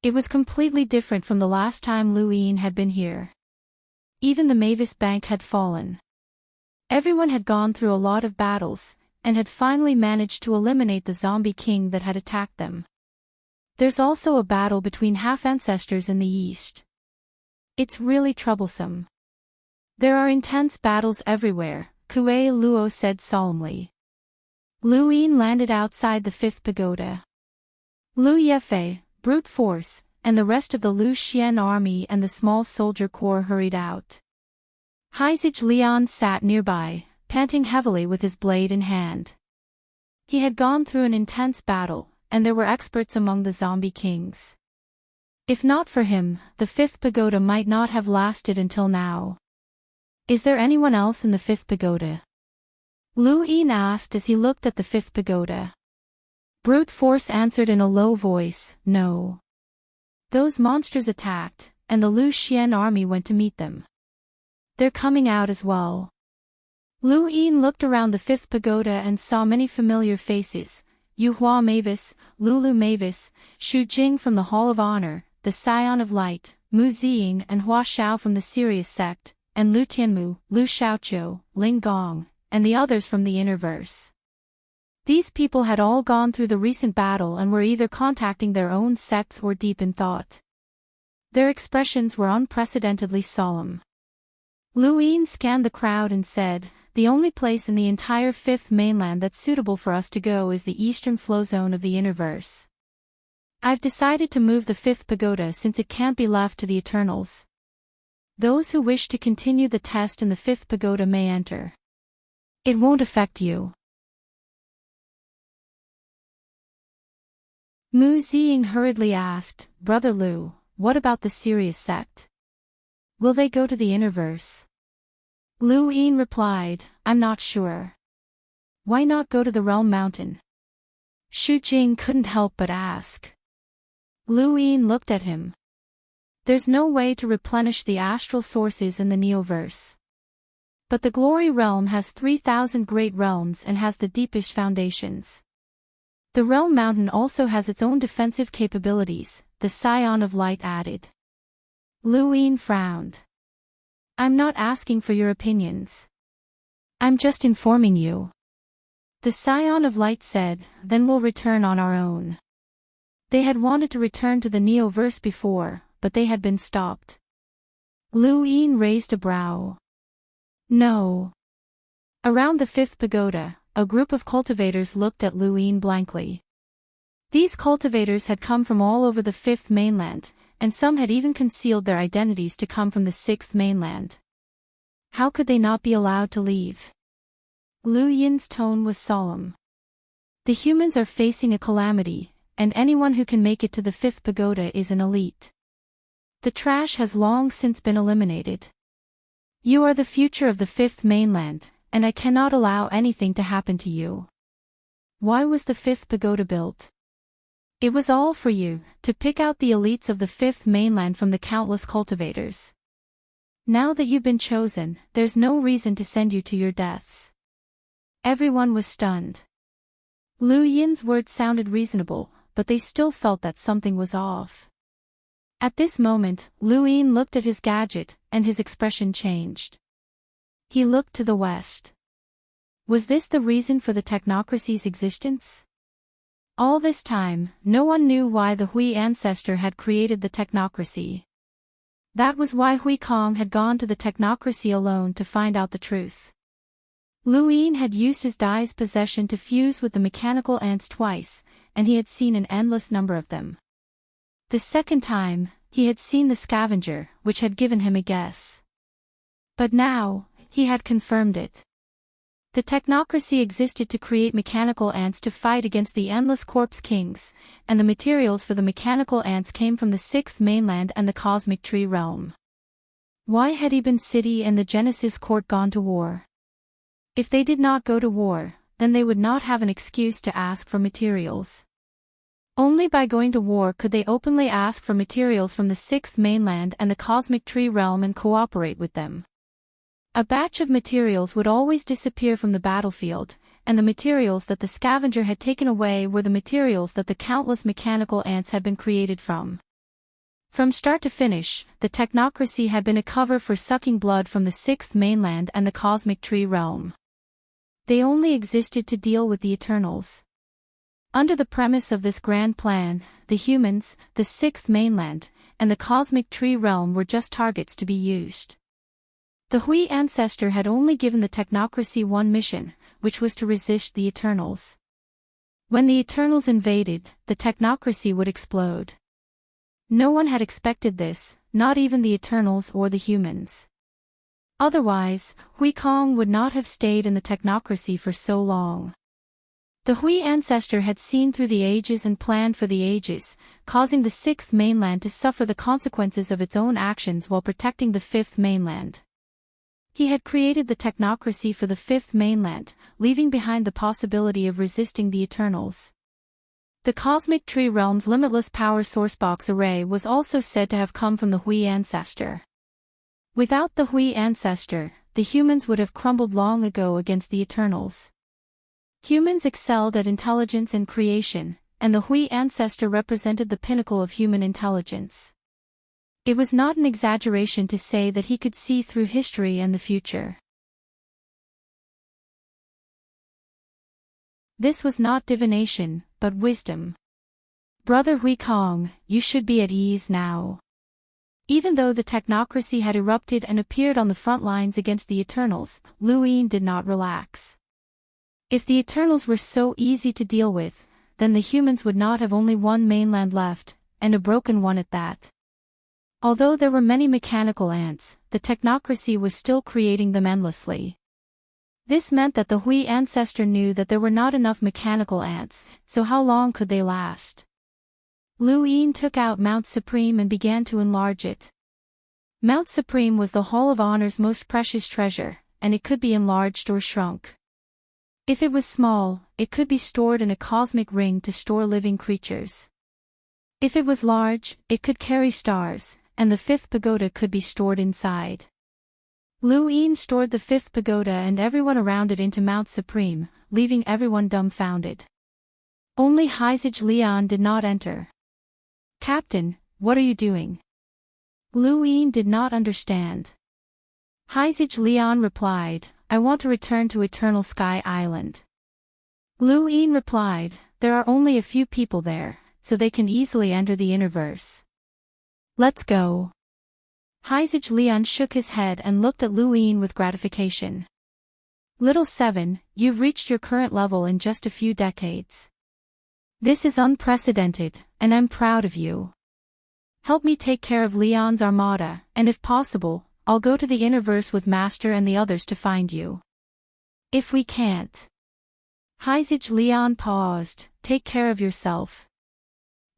[SPEAKER 1] It was completely different from the last time Lu Yin had been here. Even the Mavis Bank had fallen. Everyone had gone through a lot of battles, and had finally managed to eliminate the zombie king that had attacked them. There's also a battle between half-ancestors in the east. It's really troublesome. There are intense battles everywhere, Kuei Luo said solemnly. Lu Yin landed outside the 5th pagoda. Lu Yefei, brute force, and the rest of the Lu Xian army and the small soldier corps hurried out. Heizij Lian sat nearby, panting heavily with his blade in hand. He had gone through an intense battle, and there were experts among the zombie kings. If not for him, the 5th pagoda might not have lasted until now. Is there anyone else in the 5th pagoda? Lu Yin asked as he looked at the 5th pagoda. Brute force answered in a low voice, "No." Those monsters attacked, and the Lu Xian army went to meet them. They're coming out as well. Lu Yin looked around the 5th pagoda and saw many familiar faces: Yu Hua Mavis, Lulu Mavis, Xu Jing from the Hall of Honor, the Scion of Light, Mu Ziying and Hua Xiao from the Sirius sect, and Lu Tianmu, Lu Xiaoqiu, Ling Gong, and the others from the Innerverse. These people had all gone through the recent battle and were either contacting their own sects or deep in thought. Their expressions were unprecedentedly solemn. Lu Yin scanned the crowd and said, "The only place in the entire 5th mainland that's suitable for us to go is the eastern flow zone of the Innerverse. I've decided to move the 5th pagoda since it can't be left to the Eternals. Those who wish to continue the test in the 5th pagoda may enter. It won't affect you." Mu Ziying hurriedly asked, "Brother Lu, what about the Sirius sect? Will they go to the Innerverse?" Lu Yin replied, "I'm not sure. Why not go to the Realm Mountain?" Xu Jing couldn't help but ask. Lu Yin looked at him. There's no way to replenish the astral sources in the Neoverse. But the Glory Realm has 3,000 great realms and has the deepest foundations. The Realm Mountain also has its own defensive capabilities, the scion of light added. Lu Yin frowned. I'm not asking for your opinions. I'm just informing you. The scion of light said, then we'll return on our own. They had wanted to return to the Neoverse before, but they had been stopped. Lu Yin raised a brow. No. Around the fifth pagoda, a group of cultivators looked at Lu Yin blankly. These cultivators had come from all over the fifth mainland, and some had even concealed their identities to come from the sixth mainland. How could they not be allowed to leave? Lu Yin's tone was solemn. The humans are facing a calamity, and anyone who can make it to the fifth pagoda is an elite. The trash has long since been eliminated. You are the future of the fifth mainland, and I cannot allow anything to happen to you. Why was the fifth pagoda built? It was all for you, to pick out the elites of the fifth mainland from the countless cultivators. Now that you've been chosen, there's no reason to send you to your deaths. Everyone was stunned. Lu Yin's words sounded reasonable, but they still felt that something was off. At this moment, Lu Yin looked at his gadget, and his expression changed. He looked to the west. Was this the reason for the technocracy's existence? All this time, no one knew why the Hui ancestor had created the technocracy. That was why Hui Kong had gone to the technocracy alone to find out the truth. Lu Yin had used his Dai's possession to fuse with the mechanical ants twice, and he had seen an endless number of them. The second time, he had seen the scavenger, which had given him a guess. But now, he had confirmed it. The technocracy existed to create mechanical ants to fight against the endless corpse kings, and the materials for the mechanical ants came from the sixth mainland and the cosmic tree realm. Why had Eben City and the Genesis court gone to war? If they did not go to war, then they would not have an excuse to ask for materials. Only by going to war could they openly ask for materials from the sixth mainland and the cosmic tree realm and cooperate with them. A batch of materials would always disappear from the battlefield, and the materials that the scavenger had taken away were the materials that the countless mechanical ants had been created from. From start to finish, the technocracy had been a cover for sucking blood from the sixth mainland and the cosmic tree realm. They only existed to deal with the Eternals. Under the premise of this grand plan, the humans, the sixth mainland, and the cosmic tree realm were just targets to be used. The Hui ancestor had only given the technocracy one mission, which was to resist the Eternals. When the Eternals invaded, the technocracy would explode. No one had expected this, not even the Eternals or the humans. Otherwise, Hui Kong would not have stayed in the technocracy for so long. The Hui ancestor had seen through the ages and planned for the ages, causing the sixth mainland to suffer the consequences of its own actions while protecting the fifth mainland. He had created the technocracy for the fifth mainland, leaving behind the possibility of resisting the Eternals. The cosmic tree realm's limitless power sourcebox array was also said to have come from the Hui ancestor. Without the Hui ancestor, the humans would have crumbled long ago against the Eternals. Humans excelled at intelligence and creation, and the Hui ancestor represented the pinnacle of human intelligence. It was not an exaggeration to say that he could see through history and the future. This was not divination, but wisdom. Brother Hui Kong, you should be at ease now. Even though the technocracy had erupted and appeared on the front lines against the Eternals, Lu Yin did not relax. If the Eternals were so easy to deal with, then the humans would not have only one mainland left, and a broken one at that. Although there were many mechanical ants, the technocracy was still creating them endlessly. This meant that the Hui ancestor knew that there were not enough mechanical ants, so how long could they last? Lu Yin took out Mount Supreme and began to enlarge it. Mount Supreme was the Hall of Honor's most precious treasure, and it could be enlarged or shrunk. If it was small, it could be stored in a cosmic ring to store living creatures. If it was large, it could carry stars, and the fifth pagoda could be stored inside. Lu Yin stored the fifth pagoda and everyone around it into Mount Supreme, leaving everyone dumbfounded. Only Heizage Lian did not enter. Captain, what are you doing? Lu Yin did not understand. Haizij Lian replied, I want to return to Eternal Sky Island. Lu Yin replied, there are only a few people there, so they can easily enter the Innerverse. Let's go. Haizij Lian shook his head and looked at Lu Yin with gratification. Little Seven, you've reached your current level in just a few decades. This is unprecedented, and I'm proud of you. Help me take care of Leon's armada, and if possible, I'll go to the Innerverse with Master and the others to find you. If we can't. Haizij Lian paused, take care of yourself.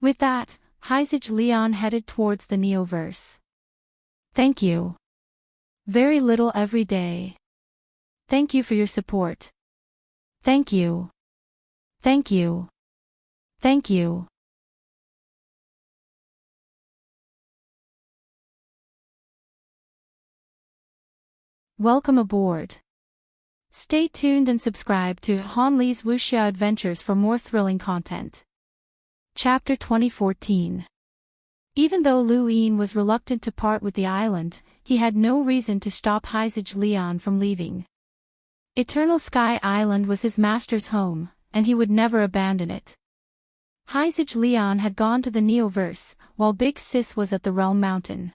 [SPEAKER 1] With that, Haizij Lian headed towards the Neoverse. Thank you. Very little every day. Thank you for your support. Thank you. Thank you. Thank you. Welcome aboard. Stay tuned and subscribe to Han Li's Wuxia Adventures for more thrilling content. Chapter 2014. Even though Lu Yin was reluctant to part with the island, he had no reason to stop Haizij Lian from leaving. Eternal Sky Island was his master's home, and he would never abandon it. Haizij Lian had gone to the Neoverse, while Big Sis was at the Realm Mountain.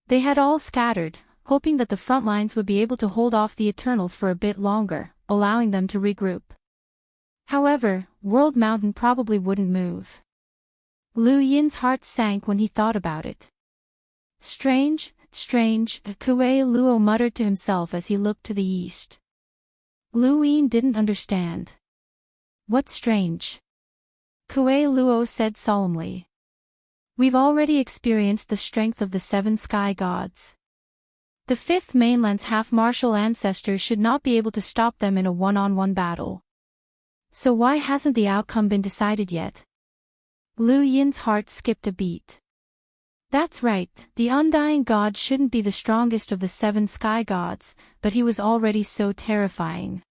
[SPEAKER 1] They had all scattered, hoping that the front lines would be able to hold off the Eternals for a bit longer, allowing them to regroup. However, World Mountain probably wouldn't move. Lu Yin's heart sank when he thought about it. Strange, strange, Kuei Luo muttered to himself as he looked to the east. Lu Yin didn't understand. What's strange? Kuei Luo said solemnly. We've already experienced the strength of the 7 sky gods. The 5th mainland's half-martial ancestors should not be able to stop them in a one-on-one battle. So why hasn't the outcome been decided yet? Lu Yin's heart skipped a beat. That's right, the Undying God shouldn't be the strongest of the 7 sky gods, but he was already so terrifying.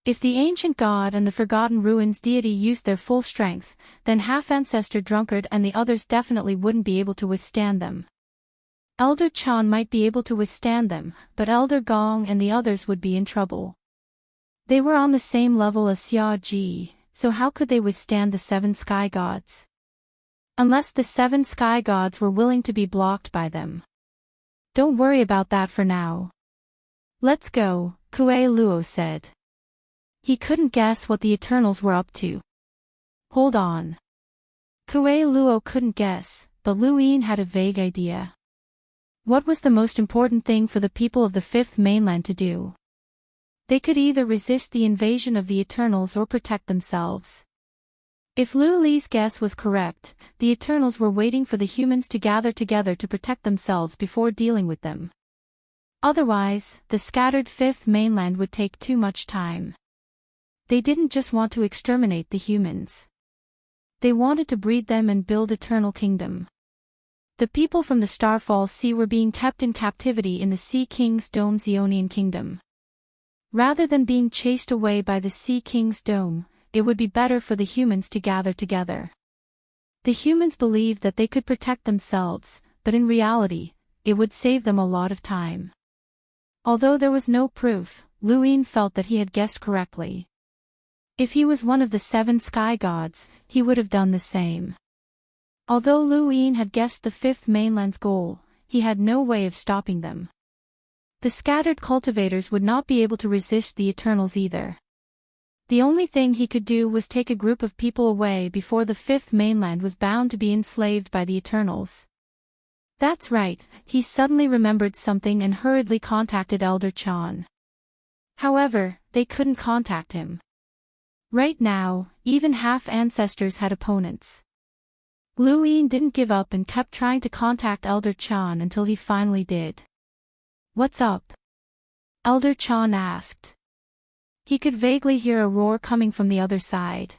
[SPEAKER 1] If the ancient god and the Forgotten Ruins deity used their full strength, then half-ancestor Drunkard and the others definitely wouldn't be able to withstand them. Elder Chan might be able to withstand them, but Elder Gong and the others would be in trouble. They were on the same level as Xia Ji, so how could they withstand the 7 sky gods? Unless the 7 sky gods were willing to be blocked by them. Don't worry about that for now. Let's go, Kuei Luo said. He couldn't guess what the Eternals were up to. Hold on. Kuei Luo couldn't guess, but Lu Yin had a vague idea. What was the most important thing for the people of the 5th mainland to do? They could either resist the invasion of the Eternals or protect themselves. If Lu Li's guess was correct, the Eternals were waiting for the humans to gather together to protect themselves before dealing with them. Otherwise, the scattered 5th mainland would take too much time. They didn't just want to exterminate the humans. They wanted to breed them and build Eternal Kingdom. The people from the Starfall Sea were being kept in captivity in the Sea King's Dome Zeonian Kingdom. Rather than being chased away by the Sea King's Dome, it would be better for the humans to gather together. The humans believed that they could protect themselves, but in reality, it would save them a lot of time. Although there was no proof, Lu Yin felt that he had guessed correctly. If he was one of the 7 sky gods, he would have done the same. Although Lu Yin had guessed the 5th mainland's goal, he had no way of stopping them. The scattered cultivators would not be able to resist the Eternals either. The only thing he could do was take a group of people away before the 5th mainland was bound to be enslaved by the Eternals. That's right, he suddenly remembered something and hurriedly contacted Elder Chan. However, they couldn't contact him. Right now, even half-ancestors had opponents. Lu Yin didn't give up and kept trying to contact Elder Chan until he finally did. What's up? Elder Chan asked. He could vaguely hear a roar coming from the other side.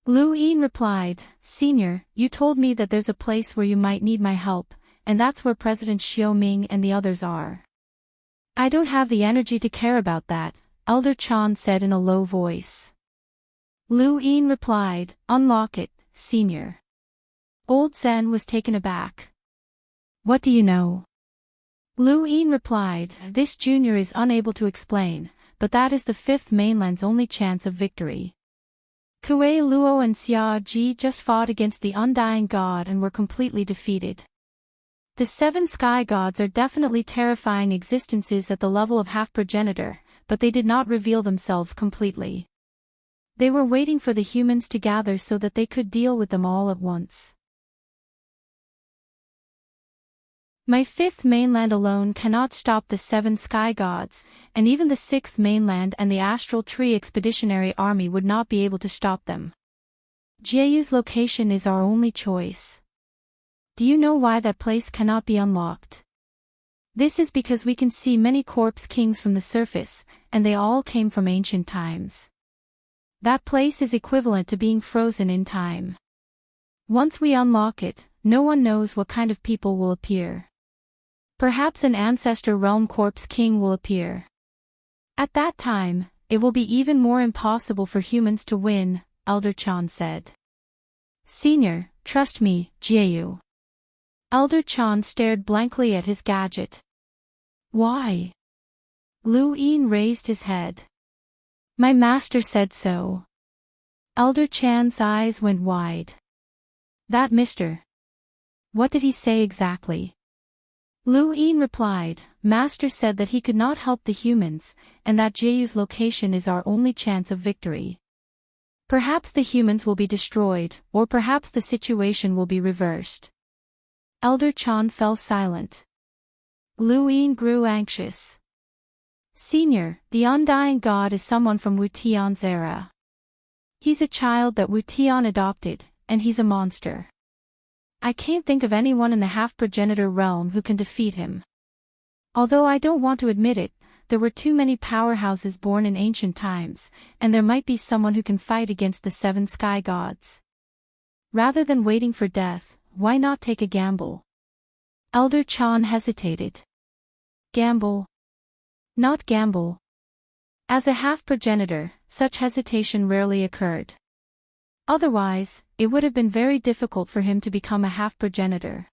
[SPEAKER 1] Lu Yin replied, Senior, you told me that there's a place where you might need my help, and that's where President Xiao Ming and the others are. I don't have the energy to care about that, Elder Chan said in a low voice. Lu Yin replied, Unlock it, Senior. Old Zen was taken aback. What do you know? Lu Yin replied, this junior is unable to explain, but that is the fifth mainland's only chance of victory. Kuei Luo and Xia Ji just fought against the undying god and were completely defeated. The seven sky gods are definitely terrifying existences at the level of half-progenitor, but they did not reveal themselves completely. They were waiting for the humans to gather so that they could deal with them all at once. My fifth mainland alone cannot stop the seven sky gods, and even the sixth mainland and the astral tree expeditionary army would not be able to stop them. Jieyu's location is our only choice. Do you know why that place cannot be unlocked? This is because we can see many corpse kings from the surface, and they all came from ancient times. That place is equivalent to being frozen in time. Once we unlock it, no one knows what kind of people will appear. Perhaps an ancestor realm corpse king will appear. At that time, it will be even more impossible for humans to win, Elder Chan said. Senior, trust me, Jieyu. Elder Chan stared blankly at his gadget. Why? Lu Yin raised his head. My master said so. Elder Chan's eyes went wide. That mister. What did he say exactly? Lu Yin replied, Master said that he could not help the humans, and that Jieyu's location is our only chance of victory. Perhaps the humans will be destroyed, or perhaps the situation will be reversed. Elder Chan fell silent. Lu Yin grew anxious. Senior, the undying god is someone from Wu Tian's era. He's a child that Wu Tian adopted, and he's a monster. I can't think of anyone in the half-progenitor realm who can defeat him. Although I don't want to admit it, there were too many powerhouses born in ancient times, and there might be someone who can fight against the seven sky gods. Rather than waiting for death, why not take a gamble? Elder Chan hesitated. Gamble? Not gamble. As a half-progenitor, such hesitation rarely occurred. Otherwise, it would have been very difficult for him to become a half-progenitor.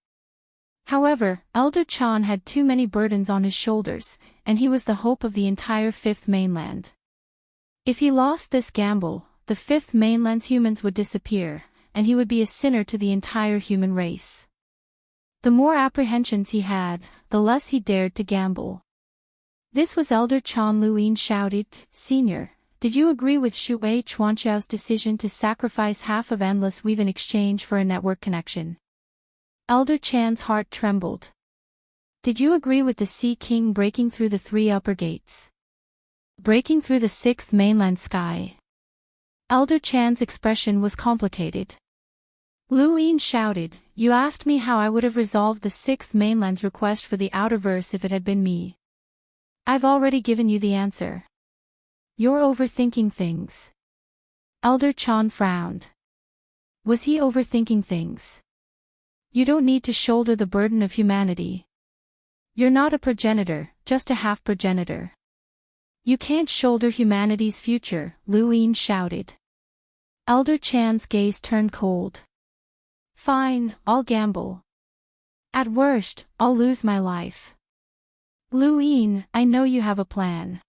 [SPEAKER 1] However, Elder Chan had too many burdens on his shoulders, and he was the hope of the entire fifth mainland. If he lost this gamble, the fifth mainland's humans would disappear, and he would be a sinner to the entire human race. The more apprehensions he had, the less he dared to gamble. This was Elder Chan. Lu Yin shouted, Senior, did you agree with Shui Chuanqiao's decision to sacrifice half of Endless Weave in exchange for a network connection? Elder Chan's heart trembled. Did you agree with the Sea King breaking through the three upper gates? Breaking through the sixth mainland sky? Elder Chan's expression was complicated. Lu Yin shouted, You asked me how I would have resolved the sixth mainland's request for the outerverse if it had been me. I've already given you the answer. You're overthinking things. Elder Chan frowned. Was he overthinking things? You don't need to shoulder the burden of humanity. You're not a progenitor, just a half-progenitor. You can't shoulder humanity's future, Lu Yin shouted. Elder Chan's gaze turned cold. Fine, I'll gamble. At worst, I'll lose my life. Lu Yin, I know you have a plan.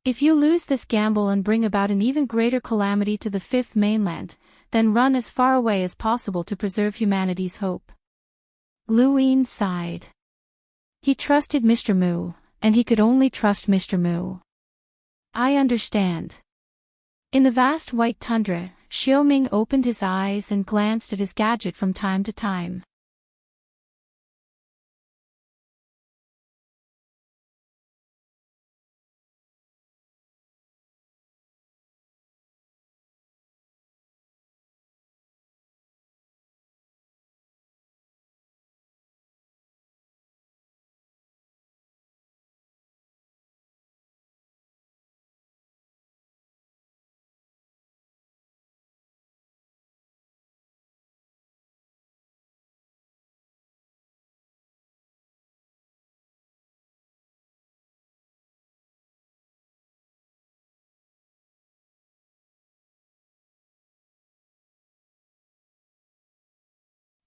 [SPEAKER 1] If you lose this gamble and bring about an even greater calamity to the fifth mainland, then run as far away as possible to preserve humanity's hope. Lu Yin sighed. He trusted Mr. Mu, and he could only trust Mr. Mu. I understand. In the vast white tundra, Xiaoming opened his eyes and glanced at his gadget from time to time.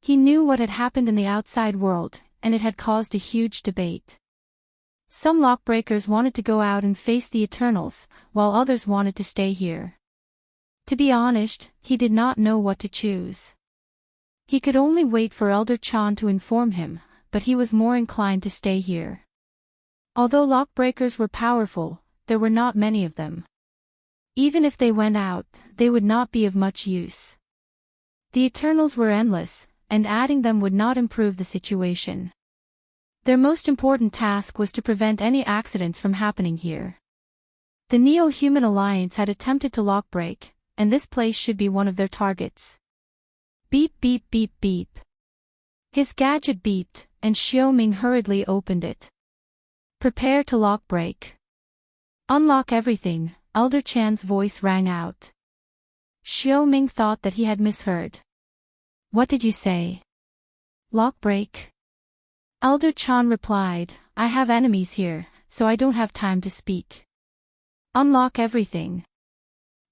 [SPEAKER 1] He knew what had happened in the outside world, and it had caused a huge debate. Some lockbreakers wanted to go out and face the Eternals, while others wanted to stay here. To be honest, he did not know what to choose. He could only wait for Elder Chan to inform him, but he was more inclined to stay here. Although lockbreakers were powerful, there were not many of them. Even if they went out, they would not be of much use. The Eternals were endless, and adding them would not improve the situation. Their most important task was to prevent any accidents from happening here. The Neo-Human Alliance had attempted to lockbreak, and this place should be one of their targets. Beep beep beep beep. His gadget beeped, and Xiaoming hurriedly opened it. Prepare to lockbreak. Unlock everything, Elder Chan's voice rang out. Xiaoming thought that he had misheard. What did you say? Lockbreak? Elder Chan replied, I have enemies here, so I don't have time to speak. Unlock everything.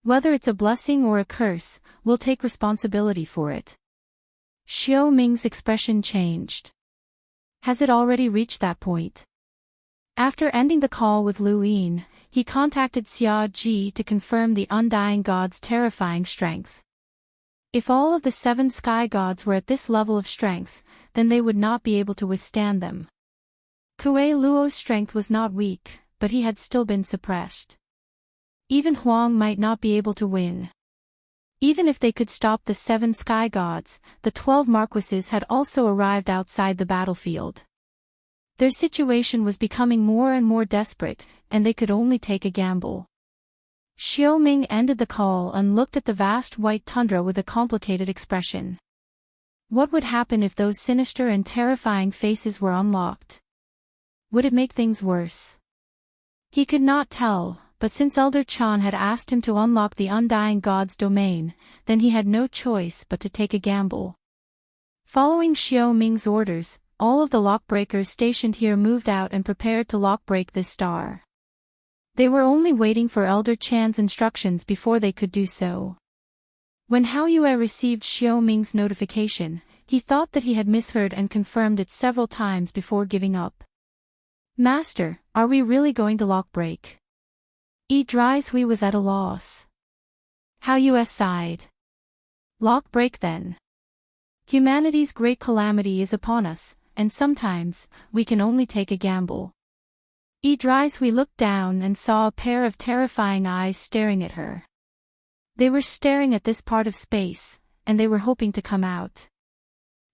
[SPEAKER 1] Whether it's a blessing or a curse, we'll take responsibility for it. Xiaoming's expression changed. Has it already reached that point? After ending the call with Lu Yin, he contacted Xia Ji to confirm the Undying God's terrifying strength. If all of the 7 sky gods were at this level of strength, then they would not be able to withstand them. Kuei Luo's strength was not weak, but he had still been suppressed. Even Huang might not be able to win. Even if they could stop the 7 sky gods, the 12 marquises had also arrived outside the battlefield. Their situation was becoming more and more desperate, and they could only take a gamble. Xiaoming ended the call and looked at the vast white tundra with a complicated expression. What would happen if those sinister and terrifying faces were unlocked? Would it make things worse? He could not tell, but since Elder Chan had asked him to unlock the Undying God's domain, then he had no choice but to take a gamble. Following Xiaoming's orders, all of the lockbreakers stationed here moved out and prepared to lockbreak this star. They were only waiting for Elder Chan's instructions before they could do so. When Hao Yue received Xiaoming's notification, he thought that he had misheard and confirmed it several times before giving up. Master, are we really going to lockbreak? Drishui was at a loss. Hao Yue sighed. Lockbreak then. Humanity's great calamity is upon us, and sometimes, we can only take a gamble. Drishui looked down and saw a pair of terrifying eyes staring at her. They were staring at this part of space, and they were hoping to come out.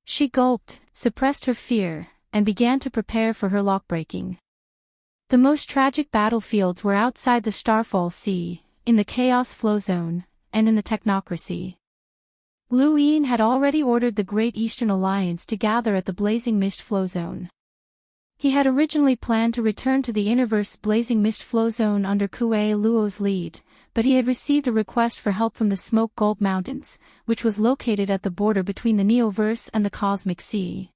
[SPEAKER 1] She gulped, suppressed her fear, and began to prepare for her lockbreaking. The most tragic battlefields were outside the Starfall Sea, in the Chaos Flow Zone, and in the Technocracy. Lu Yin had already ordered the Great Eastern Alliance to gather at the Blazing Mist Flow Zone. He had originally planned to return to the Innerverse Blazing Mist Flow Zone under Kuei Luo's lead, but he had received a request for help from the Smoke Gulp Mountains, which was located at the border between the Neoverse and the Cosmic Sea.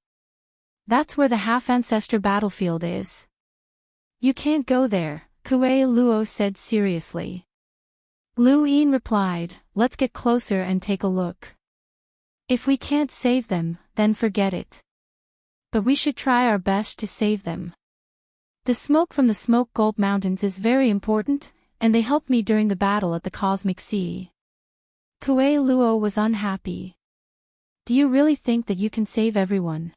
[SPEAKER 1] That's where the Half-Ancestor battlefield is. You can't go there, Kuei Luo said seriously. Lu Yin replied, let's get closer and take a look. If we can't save them, then forget it. But we should try our best to save them. The smoke from the Smoke Gulp Mountains is very important, and they helped me during the battle at the Cosmic Sea. Kuei Luo was unhappy. Do you really think that you can save everyone?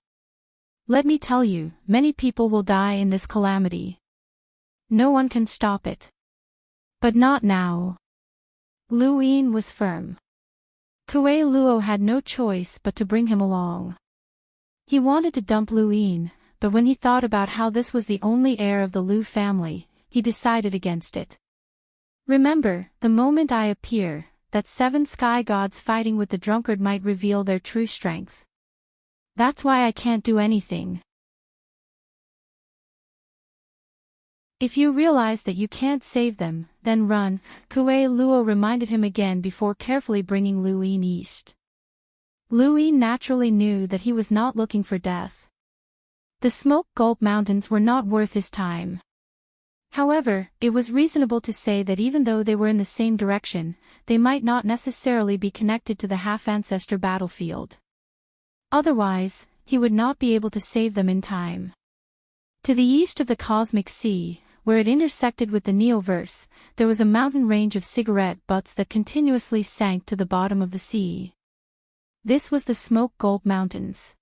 [SPEAKER 1] Let me tell you, many people will die in this calamity. No one can stop it. But not now. Lu Yin was firm. Kuei Luo had no choice but to bring him along. He wanted to dump Lu Yin, but when he thought about how this was the only heir of the Lu family, he decided against it. Remember, the moment I appear, that 7 sky gods fighting with the drunkard might reveal their true strength. That's why I can't do anything. If you realize that you can't save them, then run, Kuei Luo reminded him again before carefully bringing Lu Yin east. Lu Yin naturally knew that he was not looking for death. The Smoke Gulp Mountains were not worth his time. However, it was reasonable to say that even though they were in the same direction, they might not necessarily be connected to the Half-Ancestor battlefield. Otherwise, he would not be able to save them in time. To the east of the cosmic sea, where it intersected with the Neoverse, there was a mountain range of cigarette butts that continuously sank to the bottom of the sea. This was the Smoke Gulp Mountains.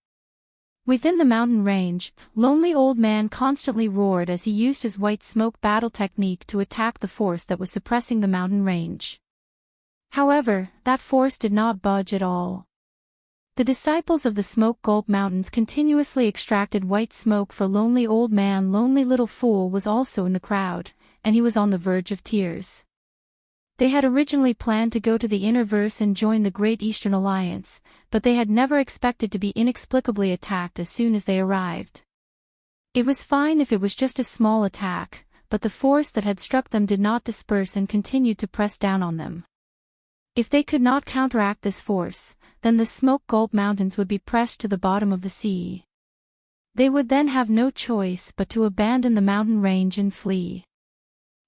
[SPEAKER 1] Within the mountain range, Lonely Old Man constantly roared as he used his white smoke battle technique to attack the force that was suppressing the mountain range. However, that force did not budge at all. The disciples of the Smoke Gulp Mountains continuously extracted white smoke for Lonely Old Man. Lonely Little Fool was also in the crowd, and he was on the verge of tears. They had originally planned to go to the Innerverse and join the Great Eastern Alliance, but they had never expected to be inexplicably attacked as soon as they arrived. It was fine if it was just a small attack, but the force that had struck them did not disperse and continued to press down on them. If they could not counteract this force, then the Smoke Gulp Mountains would be pressed to the bottom of the sea. They would then have no choice but to abandon the mountain range and flee.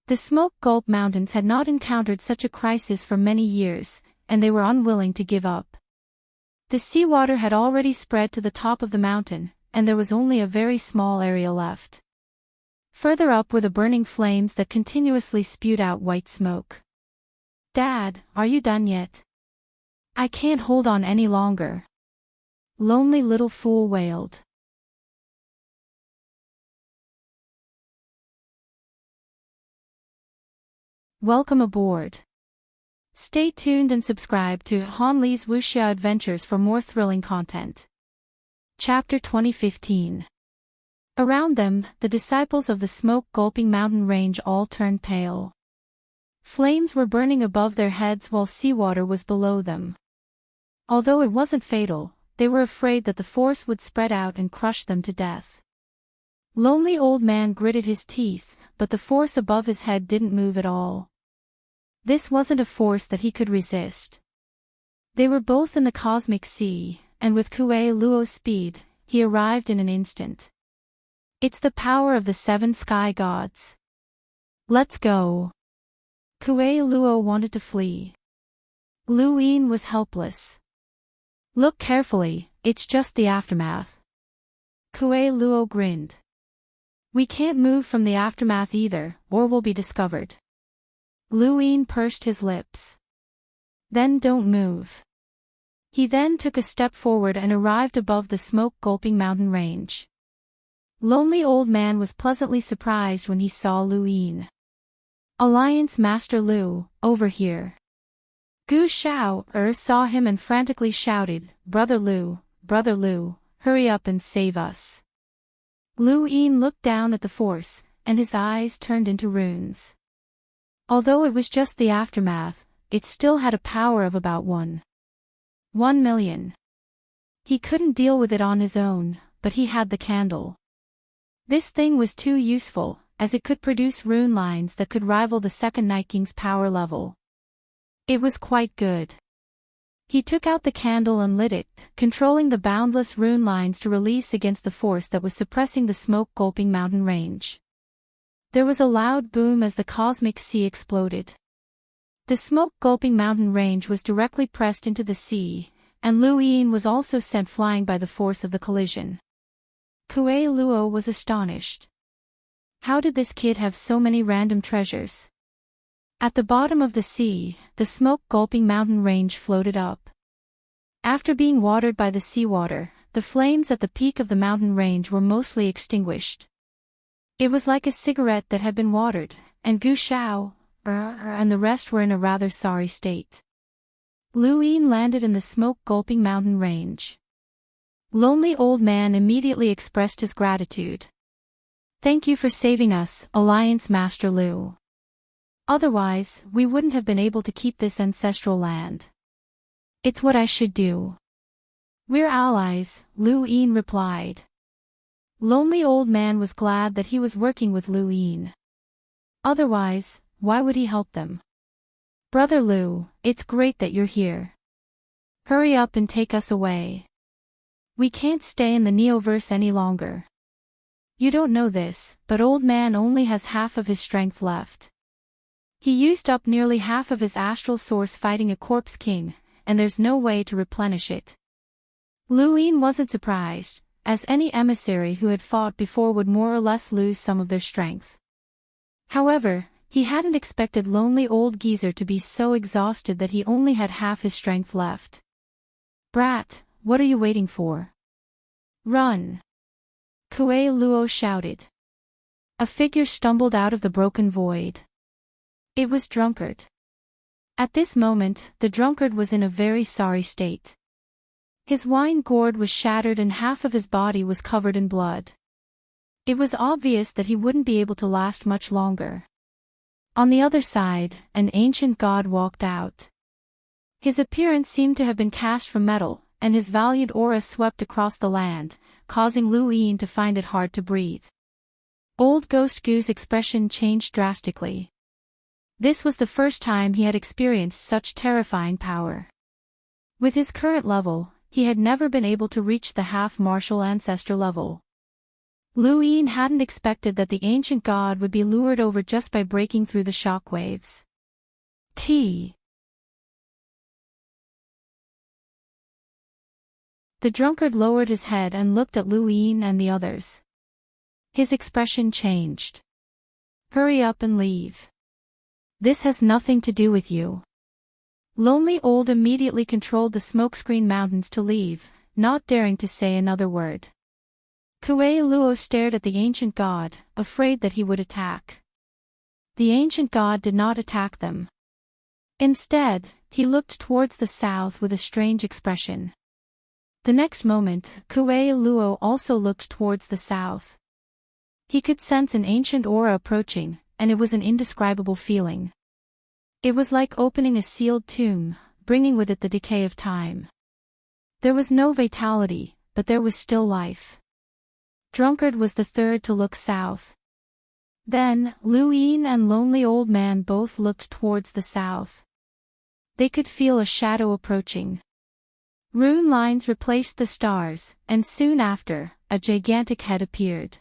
[SPEAKER 1] The Smoke Gulp Mountains had not encountered such a crisis for many years, and they were unwilling to give up. The seawater had already spread to the top of the mountain, and there was only a very small area left. Further up were the burning flames that continuously spewed out white smoke. "Dad, are you done yet? I can't hold on any longer," Lonely Little Fool wailed. Welcome aboard. Stay tuned and subscribe to Han Lee's Wuxia Adventures for more thrilling content. Chapter 2015. Around them, the disciples of the smoke-gulping mountain range all turned pale. Flames were burning above their heads while seawater was below them. Although it wasn't fatal, they were afraid that the force would spread out and crush them to death. Lonely Old Man gritted his teeth, but the force above his head didn't move at all. This wasn't a force that he could resist. They were both in the cosmic sea, and with Kue Luo's speed, he arrived in an instant. It's the power of the 7 sky gods. Let's go. Kue Luo wanted to flee. Lu Yin was helpless. Look carefully, it's just the aftermath. Kue Luo grinned. We can't move from the aftermath either, or we'll be discovered. Lu Yin pursed his lips. Then don't move. He then took a step forward and arrived above the smoke-gulping mountain range. Lonely Old Man was pleasantly surprised when he saw Lu Yin. Alliance Master Lu, over here. Gu Shao saw him and frantically shouted, Brother Lu, hurry up and save us. Lu Yin looked down at the force, and his eyes turned into runes. Although it was just the aftermath, it still had a power of about 1,000,000. He couldn't deal with it on his own, but he had the candle. This thing was too useful, as it could produce rune lines that could rival the second Night King's power level. It was quite good. He took out the candle and lit it, controlling the boundless rune lines to release against the force that was suppressing the smoke-gulping mountain range. There was a loud boom as the cosmic sea exploded. The smoke-gulping mountain range was directly pressed into the sea, and Lu Yin was also sent flying by the force of the collision. Kue Luo was astonished. How did this kid have so many random treasures? At the bottom of the sea, the smoke-gulping mountain range floated up. After being watered by the seawater, the flames at the peak of the mountain range were mostly extinguished. It was like a cigarette that had been watered, and Gu Shao, and the rest were in a rather sorry state. Lu Yin landed in the smoke-gulping mountain range. Lonely Old Man immediately expressed his gratitude. Thank you for saving us, Alliance Master Lu. Otherwise, we wouldn't have been able to keep this ancestral land. It's what I should do. We're allies, Lu Yin replied. Lonely Old Man was glad that he was working with Lu Yin. Otherwise, why would he help them? Brother Lu, it's great that you're here. Hurry up and take us away. We can't stay in the Neoverse any longer. You don't know this, but Old Man only has half of his strength left. He used up nearly half of his astral source fighting a corpse king, and there's no way to replenish it. Lu Yin wasn't surprised, as any emissary who had fought before would more or less lose some of their strength. However, he hadn't expected lonely old geezer to be so exhausted that he only had half his strength left. "Brat, what are you waiting for? Run!" Kuei Luo shouted. A figure stumbled out of the broken void. It was Drunkard. At this moment, the drunkard was in a very sorry state. His wine gourd was shattered and half of his body was covered in blood. It was obvious that he wouldn't be able to last much longer. On the other side, an ancient god walked out. His appearance seemed to have been cast from metal, and his valiant aura swept across the land, causing Lu Yin to find it hard to breathe. Old Ghost Goo's expression changed drastically. This was the first time he had experienced such terrifying power. With his current level, he had never been able to reach the half-martial ancestor level. Lu Yin hadn't expected that the ancient god would be lured over just by breaking through the shockwaves. The drunkard lowered his head and looked at Lu Yin and the others. His expression changed. "Hurry up and leave. This has nothing to do with you." Lonely Old immediately controlled the smokescreen mountains to leave, not daring to say another word. Kuei Luo stared at the ancient god, afraid that he would attack. The ancient god did not attack them. Instead, he looked towards the south with a strange expression. The next moment, Kuei Luo also looked towards the south. He could sense an ancient aura approaching, and it was an indescribable feeling. It was like opening a sealed tomb, bringing with it the decay of time. There was no vitality, but there was still life. Drunkard was the third to look south. Then, Lu Yin and Lonely Old Man both looked towards the south. They could feel a shadow approaching. Rune lines replaced the stars, and soon after, a gigantic head appeared.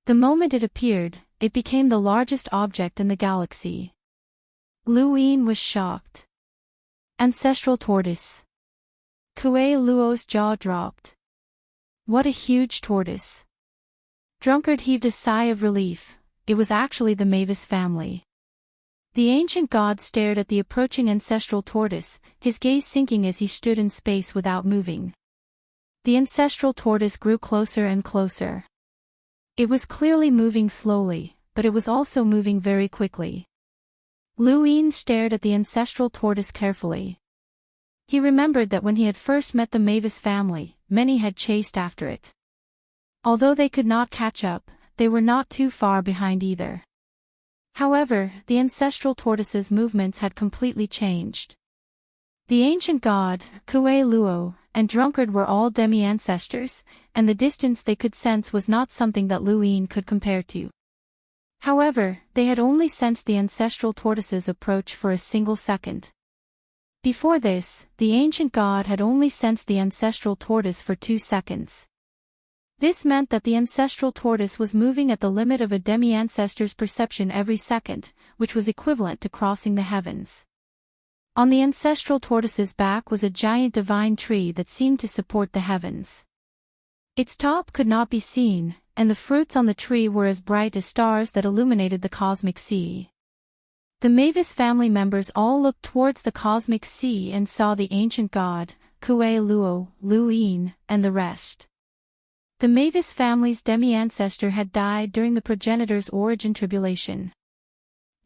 [SPEAKER 1] The moment it appeared, it became the largest object in the galaxy. Lu Yin was shocked. Ancestral tortoise. Kuei Luo's jaw dropped. What a huge tortoise. Drunkard heaved a sigh of relief. It was actually the Mavis family. The ancient god stared at the approaching ancestral tortoise, his gaze sinking as he stood in space without moving. The ancestral tortoise grew closer and closer. It was clearly moving slowly, but it was also moving very quickly. Lu Yin stared at the ancestral tortoise carefully. He remembered that when he had first met the Mavis family, many had chased after it. Although they could not catch up, they were not too far behind either. However, the ancestral tortoise's movements had completely changed. The ancient god, Kuei Luo, and Drunkard were all demi-ancestors, and the distance they could sense was not something that Lu Yin could compare to. However, they had only sensed the ancestral tortoise's approach for a single second. Before this, the ancient god had only sensed the ancestral tortoise for 2 seconds. This meant that the ancestral tortoise was moving at the limit of a demi-ancestor's perception every second, which was equivalent to crossing the heavens. On the ancestral tortoise's back was a giant divine tree that seemed to support the heavens. Its top could not be seen, and the fruits on the tree were as bright as stars that illuminated the cosmic sea. The Mavis family members all looked towards the cosmic sea and saw the ancient god, Kuei Luo, Lu Yin, and the rest. The Mavis family's demi-ancestor had died during the progenitor's origin tribulation.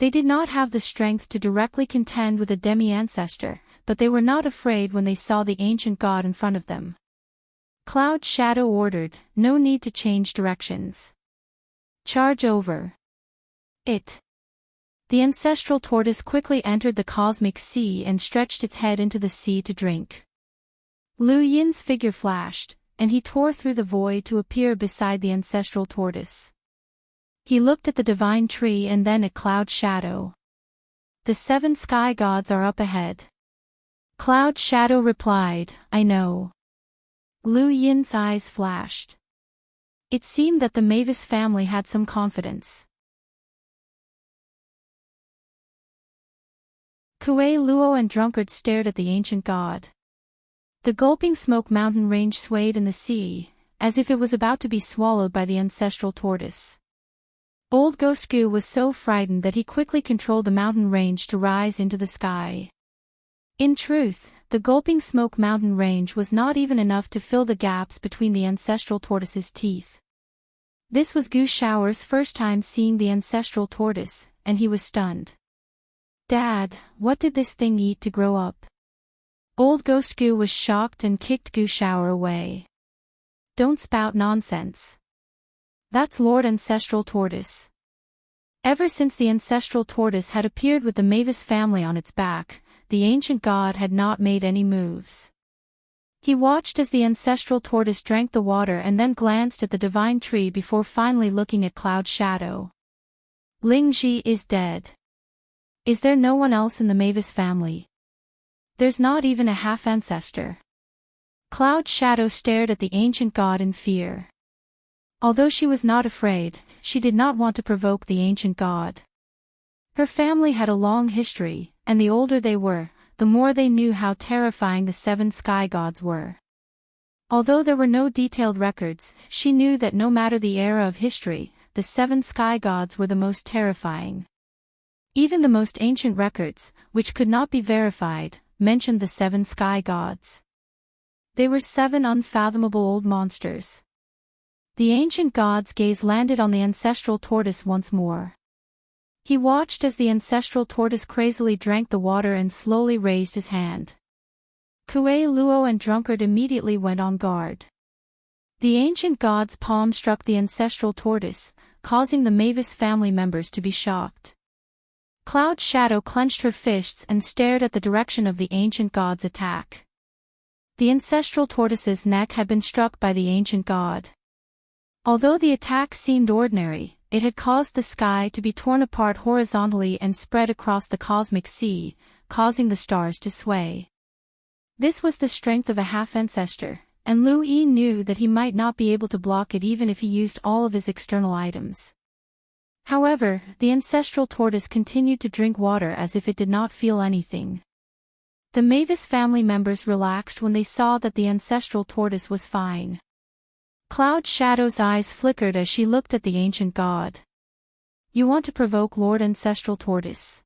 [SPEAKER 1] They did not have the strength to directly contend with a demi-ancestor, but they were not afraid when they saw the ancient god in front of them. Cloud Shadow ordered, "No need to change directions. Charge over it." The ancestral tortoise quickly entered the cosmic sea and stretched its head into the sea to drink. Lu Yin's figure flashed, and he tore through the void to appear beside the ancestral tortoise. He looked at the divine tree and then at Cloud Shadow. "The 7 sky gods are up ahead." Cloud Shadow replied, "I know." Lu Yin's eyes flashed. It seemed that the Mavis family had some confidence. Kuei Luo and Drunkard stared at the ancient god. The gulping smoke mountain range swayed in the sea, as if it was about to be swallowed by the ancestral tortoise. Old Ghost Goo was so frightened that he quickly controlled the mountain range to rise into the sky. In truth, the gulping smoke mountain range was not even enough to fill the gaps between the ancestral tortoise's teeth. This was Goo Shower's first time seeing the ancestral tortoise, and he was stunned. "Dad, what did this thing eat to grow up?" Old Ghost Goo was shocked and kicked Goo Shower away. "Don't spout nonsense. That's Lord Ancestral Tortoise." Ever since the ancestral tortoise had appeared with the Mavis family on its back, the ancient god had not made any moves. He watched as the ancestral tortoise drank the water and then glanced at the divine tree before finally looking at Cloud Shadow. "Ling Ji is dead. Is there no one else in the Mavis family? There's not even a half-ancestor." Cloud Shadow stared at the ancient god in fear. Although she was not afraid, she did not want to provoke the ancient god. Her family had a long history, and the older they were, the more they knew how terrifying the 7 sky gods were. Although there were no detailed records, she knew that no matter the era of history, the 7 sky gods were the most terrifying. Even the most ancient records, which could not be verified, mentioned the 7 sky gods. They were 7 unfathomable old monsters. The ancient god's gaze landed on the ancestral tortoise once more. He watched as the ancestral tortoise crazily drank the water and slowly raised his hand. Kuei Luo and Drunkard immediately went on guard. The ancient god's palm struck the ancestral tortoise, causing the Mavis family members to be shocked. Cloud Shadow clenched her fists and stared at the direction of the ancient god's attack. The ancestral tortoise's neck had been struck by the ancient god. Although the attack seemed ordinary, it had caused the sky to be torn apart horizontally and spread across the cosmic sea, causing the stars to sway. This was the strength of a half-ancestor, and Lu Yi knew that he might not be able to block it even if he used all of his external items. However, the ancestral tortoise continued to drink water as if it did not feel anything. The Mavis family members relaxed when they saw that the ancestral tortoise was fine. Cloud Shadow's eyes flickered as she looked at the ancient god. "You want to provoke Lord Ancestral Tortoise?"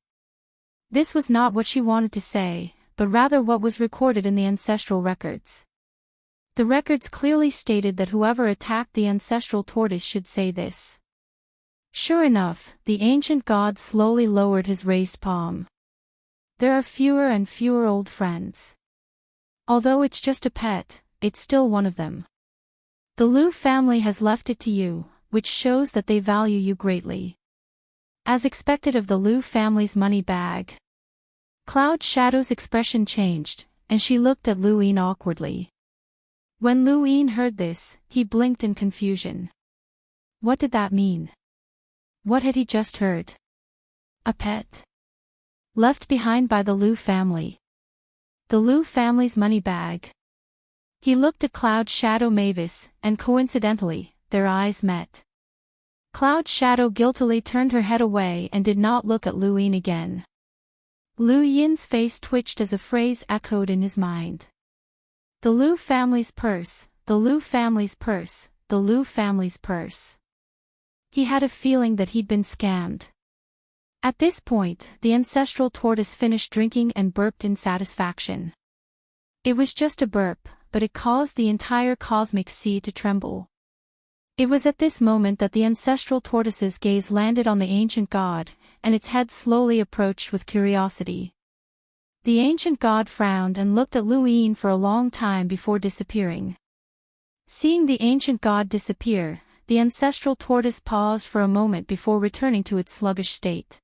[SPEAKER 1] This was not what she wanted to say, but rather what was recorded in the ancestral records. The records clearly stated that whoever attacked the ancestral tortoise should say this. Sure enough, the ancient god slowly lowered his raised palm. "There are fewer and fewer old friends. Although it's just a pet, it's still one of them. The Lu family has left it to you, which shows that they value you greatly." As expected of the Lu family's money bag, Cloud Shadow's expression changed, and she looked at Lu Yin awkwardly. When Lu Yin heard this, he blinked in confusion. What did that mean? What had he just heard? A pet? Left behind by the Lu family. The Lu family's money bag. He looked at Cloud Shadow Mavis, and coincidentally, their eyes met. Cloud Shadow guiltily turned her head away and did not look at Lu Yin again. Lu Yin's face twitched as a phrase echoed in his mind. The Lu family's purse, the Lu family's purse, the Lu family's purse. He had a feeling that he'd been scammed. At this point, the ancestral tortoise finished drinking and burped in satisfaction. It was just a burp, but it caused the entire cosmic sea to tremble. It was at this moment that the ancestral tortoise's gaze landed on the ancient god, and its head slowly approached with curiosity. The ancient god frowned and looked at Lu Yin for a long time before disappearing. Seeing the ancient god disappear, the ancestral tortoise paused for a moment before returning to its sluggish state.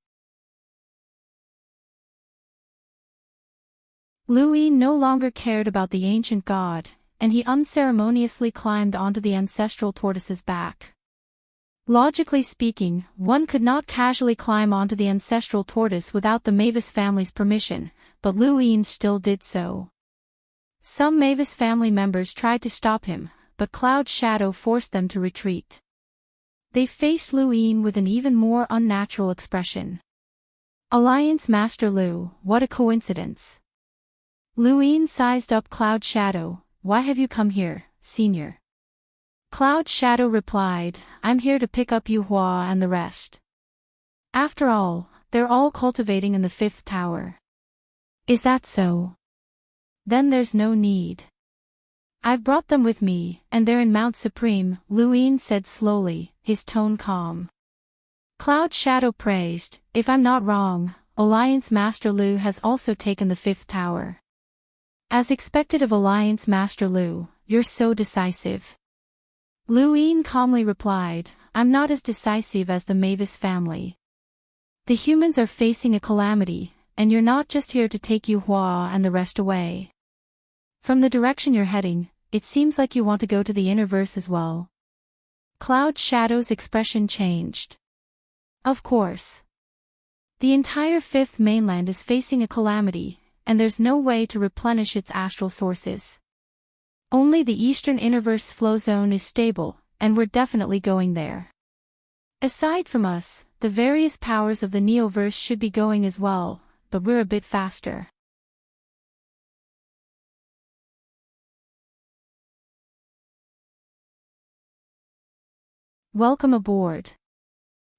[SPEAKER 1] Lu Yin no longer cared about the ancient god, and he unceremoniously climbed onto the ancestral tortoise's back. Logically speaking, one could not casually climb onto the ancestral tortoise without the Mavis family's permission, but Lu Yin still did so. Some Mavis family members tried to stop him, but Cloud Shadow forced them to retreat. They faced Lu Yin with an even more unnatural expression. Alliance Master Lu, what a coincidence. Luin sized up Cloud Shadow. Why have you come here, Senior? Cloud Shadow replied, I'm here to pick up Yu Hua and the rest. After all, they're all cultivating in the 5th tower. Is that so? Then there's no need. I've brought them with me, and they're in Mount Supreme, Luin said slowly, his tone calm. Cloud Shadow praised, if I'm not wrong, Alliance Master Lu has also taken the 5th tower. As expected of Alliance Master Lu, you're so decisive. Luin calmly replied, I'm not as decisive as the Mavis family. The humans are facing a calamity, and you're not just here to take Yu Hua and the rest away. From the direction you're heading, it seems like you want to go to the inner verse as well. Cloud Shadow's expression changed. Of course. The entire 5th mainland is facing a calamity, and there's no way to replenish its astral sources. Only the eastern innerverse flow zone is stable, and we're definitely going there. Aside from us, the various powers of the neoverse should be going as well, but we're a bit faster. Welcome aboard.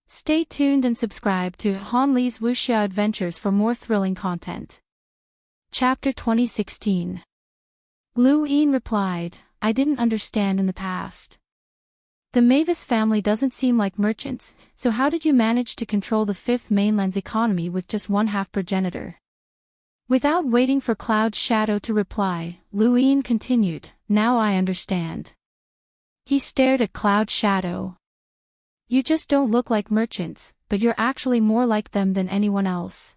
[SPEAKER 1] Stay tuned and subscribe to Han Li's Wuxia Adventures for more thrilling content. Chapter 2016. Luin replied, I didn't understand in the past. The Mavis family doesn't seem like merchants, so how did you manage to control the 5th mainland's economy with just 1/2 progenitor? Without waiting for Cloud Shadow to reply, Luin continued, now I understand. He stared at Cloud Shadow. You just don't look like merchants, but you're actually more like them than anyone else.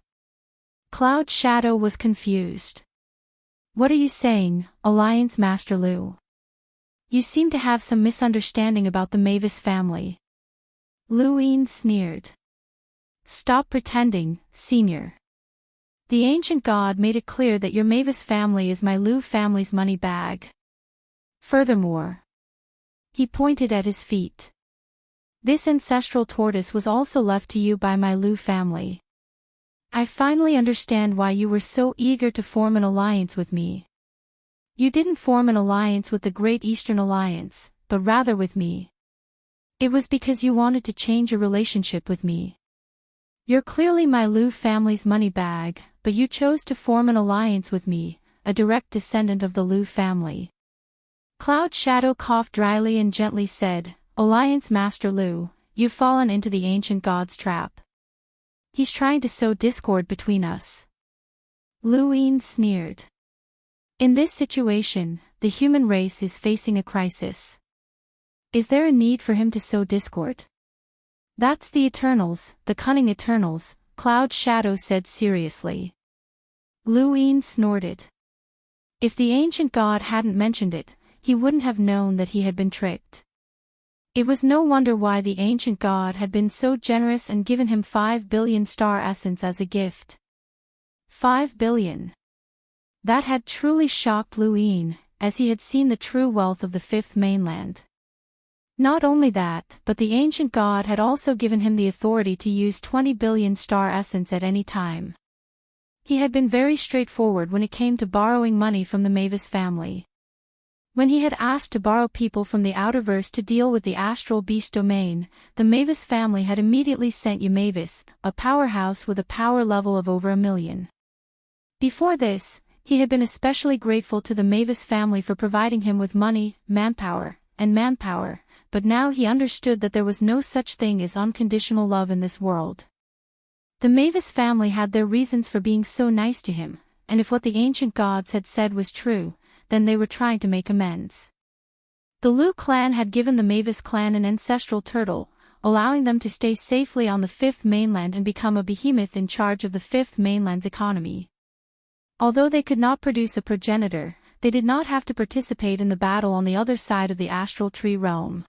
[SPEAKER 1] Cloud Shadow was confused. What are you saying, Alliance Master Lu? You seem to have some misunderstanding about the Mavis family. Luin sneered. Stop pretending, Senior. The ancient god made it clear that your Mavis family is my Lu family's money bag. Furthermore, he pointed at his feet. This ancestral tortoise was also left to you by my Lu family. I finally understand why you were so eager to form an alliance with me. You didn't form an alliance with the Great Eastern Alliance, but rather with me. It was because you wanted to change your relationship with me. You're clearly my Lu family's money bag, but you chose to form an alliance with me, a direct descendant of the Lu family. Cloud Shadow coughed dryly and gently said, Alliance Master Lu, you've fallen into the ancient god's trap. He's trying to sow discord between us. Luin sneered. In this situation, the human race is facing a crisis. Is there a need for him to sow discord? That's the Eternals, the cunning Eternals, Cloud Shadow said seriously. Luin snorted. If the ancient god hadn't mentioned it, he wouldn't have known that he had been tricked. It was no wonder why the ancient god had been so generous and given him 5 billion star essence as a gift. 5 billion. That had truly shocked Luin, as he had seen the true wealth of the 5th mainland. Not only that, but the ancient god had also given him the authority to use 20 billion star essence at any time. He had been very straightforward when it came to borrowing money from the Mavis family. When he had asked to borrow people from the outerverse to deal with the astral beast domain, the Mavis family had immediately sent you Mavis, a powerhouse with a power level of over 1 million. Before this, he had been especially grateful to the Mavis family for providing him with money, manpower, but now he understood that there was no such thing as unconditional love in this world. The Mavis family had their reasons for being so nice to him, and if what the ancient gods had said was true, then they were trying to make amends. The Lu clan had given the Mavis clan an ancestral turtle, allowing them to stay safely on the 5th mainland and become a behemoth in charge of the 5th mainland's economy. Although they could not produce a progenitor, they did not have to participate in the battle on the other side of the astral tree realm.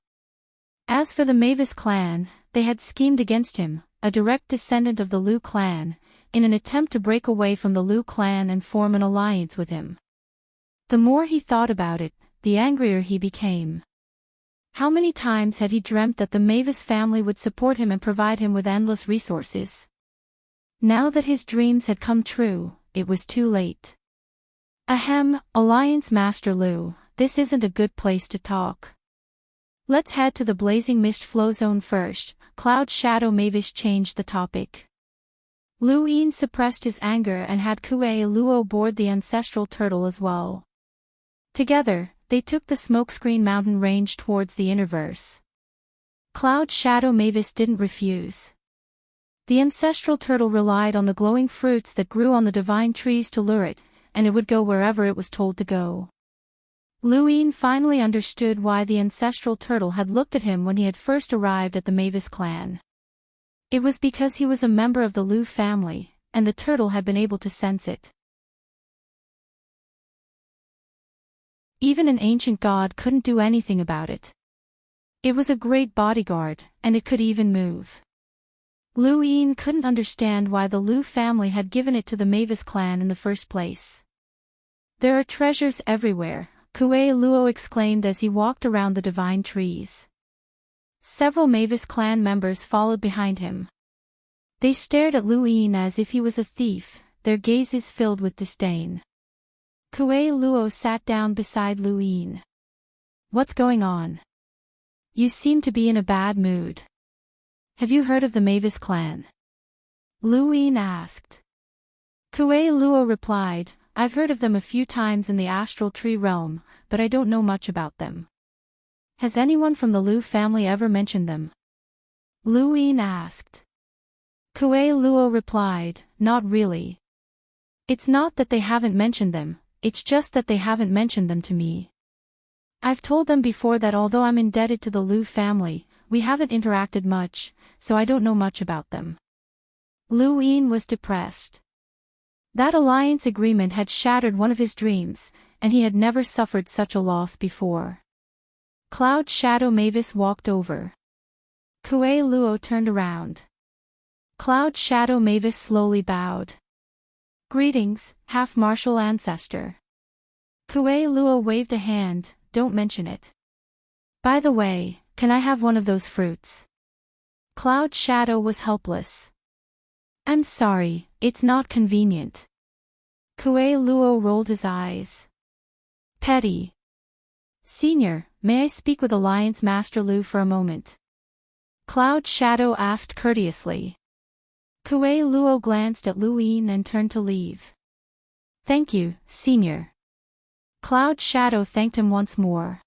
[SPEAKER 1] As for the Mavis clan, they had schemed against him, a direct descendant of the Lu clan, in an attempt to break away from the Lu clan and form an alliance with him. The more he thought about it, the angrier he became. How many times had he dreamt that the Mavis family would support him and provide him with endless resources? Now that his dreams had come true, it was too late. Ahem, Alliance Master Lu, this isn't a good place to talk. Let's head to the blazing mist flow zone first. Cloud Shadow Mavis changed the topic. Lu Yin suppressed his anger and had Kuei Luo board the ancestral turtle as well. Together, they took the smokescreen mountain range towards the innerverse. Cloud Shadow Mavis didn't refuse. The ancestral turtle relied on the glowing fruits that grew on the divine trees to lure it, and it would go wherever it was told to go. Lu Yin finally understood why the ancestral turtle had looked at him when he had first arrived at the Mavis clan. It was because he was a member of the Lu family, and the turtle had been able to sense it. Even an ancient god couldn't do anything about it. It was a great bodyguard, and it could even move. Lu Yin couldn't understand why the Lu family had given it to the Mavis clan in the first place. There are treasures everywhere, Kuei Luo exclaimed as he walked around the divine trees. Several Mavis clan members followed behind him. They stared at Lu Yin as if he was a thief, their gazes filled with disdain. Kuei Luo sat down beside Lu Yin. What's going on? You seem to be in a bad mood. Have you heard of the Mavis clan? Lu Yin asked. Kuei Luo replied, I've heard of them a few times in the astral tree realm, but I don't know much about them. Has anyone from the Lu family ever mentioned them? Lu Yin asked. Kuei Luo replied, not really. It's not that they haven't mentioned them, it's just that they haven't mentioned them to me. I've told them before that although I'm indebted to the Lu family, we haven't interacted much, so I don't know much about them. Lu Yin was depressed. That alliance agreement had shattered one of his dreams, and he had never suffered such a loss before. Cloud Shadow Mavis walked over. Kuei Luo turned around. Cloud Shadow Mavis slowly bowed. Greetings, half-martial ancestor. Kuei Luo waved a hand, don't mention it. By the way, can I have one of those fruits? Cloud Shadow was helpless. I'm sorry, it's not convenient. Kuei Luo rolled his eyes. Petty. Senior, may I speak with Alliance Master Lu for a moment? Cloud Shadow asked courteously. Kuei Luo glanced at Lu Yin and turned to leave. Thank you, Senior. Cloud Shadow thanked him once more.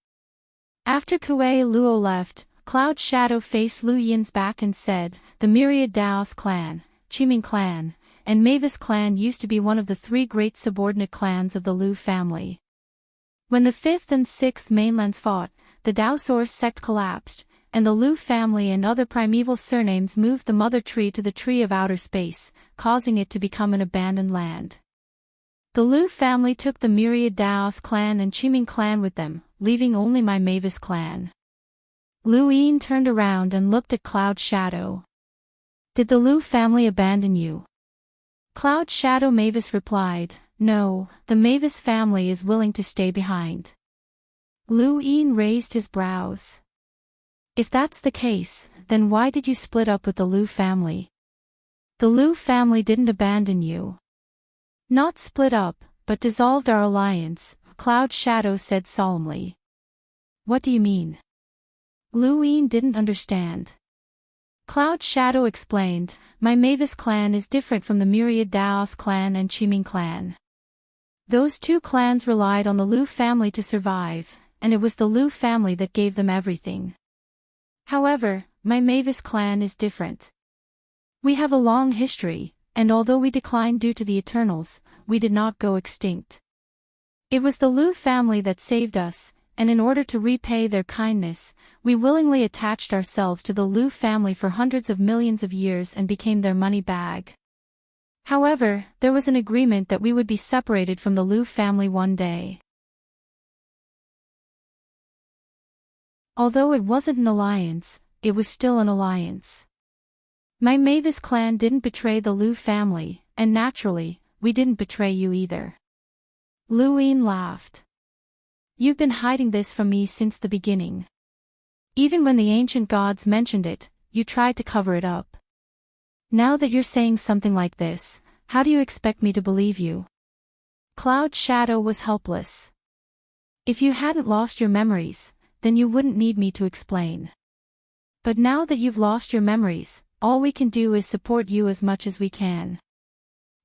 [SPEAKER 1] After Kuei Luo left, Cloud Shadow faced Lu Yin's back and said, the Myriad Daos clan, Qiming clan, and Mavis clan used to be one of the three great subordinate clans of the Lu family. When the 5th and 6th mainlands fought, the Daosaurus sect collapsed, and the Lu family and other primeval surnames moved the mother tree to the Tree of Outer Space, causing it to become an abandoned land. The Lu family took the Myriad Daos clan and Qiming clan with them, leaving only my Mavis clan. Lu Yin turned around and looked at Cloud Shadow. Did the Lu family abandon you? Cloud Shadow Mavis replied, no, the Mavis family is willing to stay behind. Lu Yin raised his brows. If that's the case, then why did you split up with the Lu family? The Lu family didn't abandon you. Not split up, but dissolved our alliance, Cloud Shadow said solemnly. What do you mean? Lu Yin didn't understand. Cloud Shadow explained, my Mavis clan is different from the Myriad Daos clan and Qiming clan. Those two clans relied on the Lu family to survive, and it was the Lu family that gave them everything. However, my Mavis clan is different. We have a long history, and although we declined due to the Eternals, we did not go extinct. It was the Lu family that saved us, and in order to repay their kindness, we willingly attached ourselves to the Lu family for hundreds of millions of years and became their money bag. However, there was an agreement that we would be separated from the Lu family one day. Although it wasn't an alliance, it was still an alliance. My Mavis clan didn't betray the Lu family, and naturally, we didn't betray you either. Lu Yin laughed. You've been hiding this from me since the beginning. Even when the ancient gods mentioned it, you tried to cover it up. Now that you're saying something like this, how do you expect me to believe you? Cloud Shadow was helpless. If you hadn't lost your memories, then you wouldn't need me to explain. But now that you've lost your memories, all we can do is support you as much as we can.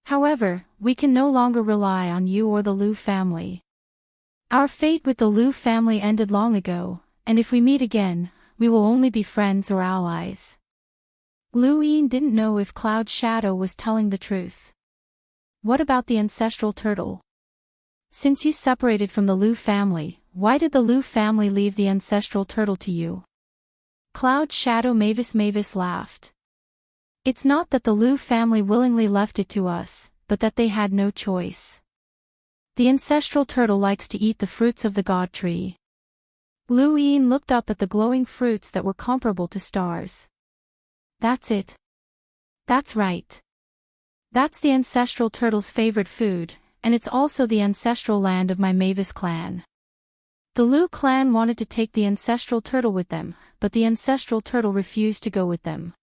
[SPEAKER 1] However, we can no longer rely on you or the Liu family. Our fate with the Liu family ended long ago, and if we meet again, we will only be friends or allies. Liu Yin didn't know if Cloud Shadow was telling the truth. What about the ancestral turtle? Since you separated from the Liu family, why did the Liu family leave the ancestral turtle to you? Cloud Shadow Mavis laughed. It's not that the Liu family willingly left it to us, but that they had no choice. The ancestral turtle likes to eat the fruits of the god tree. Liu Yin looked up at the glowing fruits that were comparable to stars. That's it. That's right. That's the ancestral turtle's favorite food, and it's also the ancestral land of my Mavis clan. The Liu clan wanted to take the ancestral turtle with them, but the ancestral turtle refused to go with them.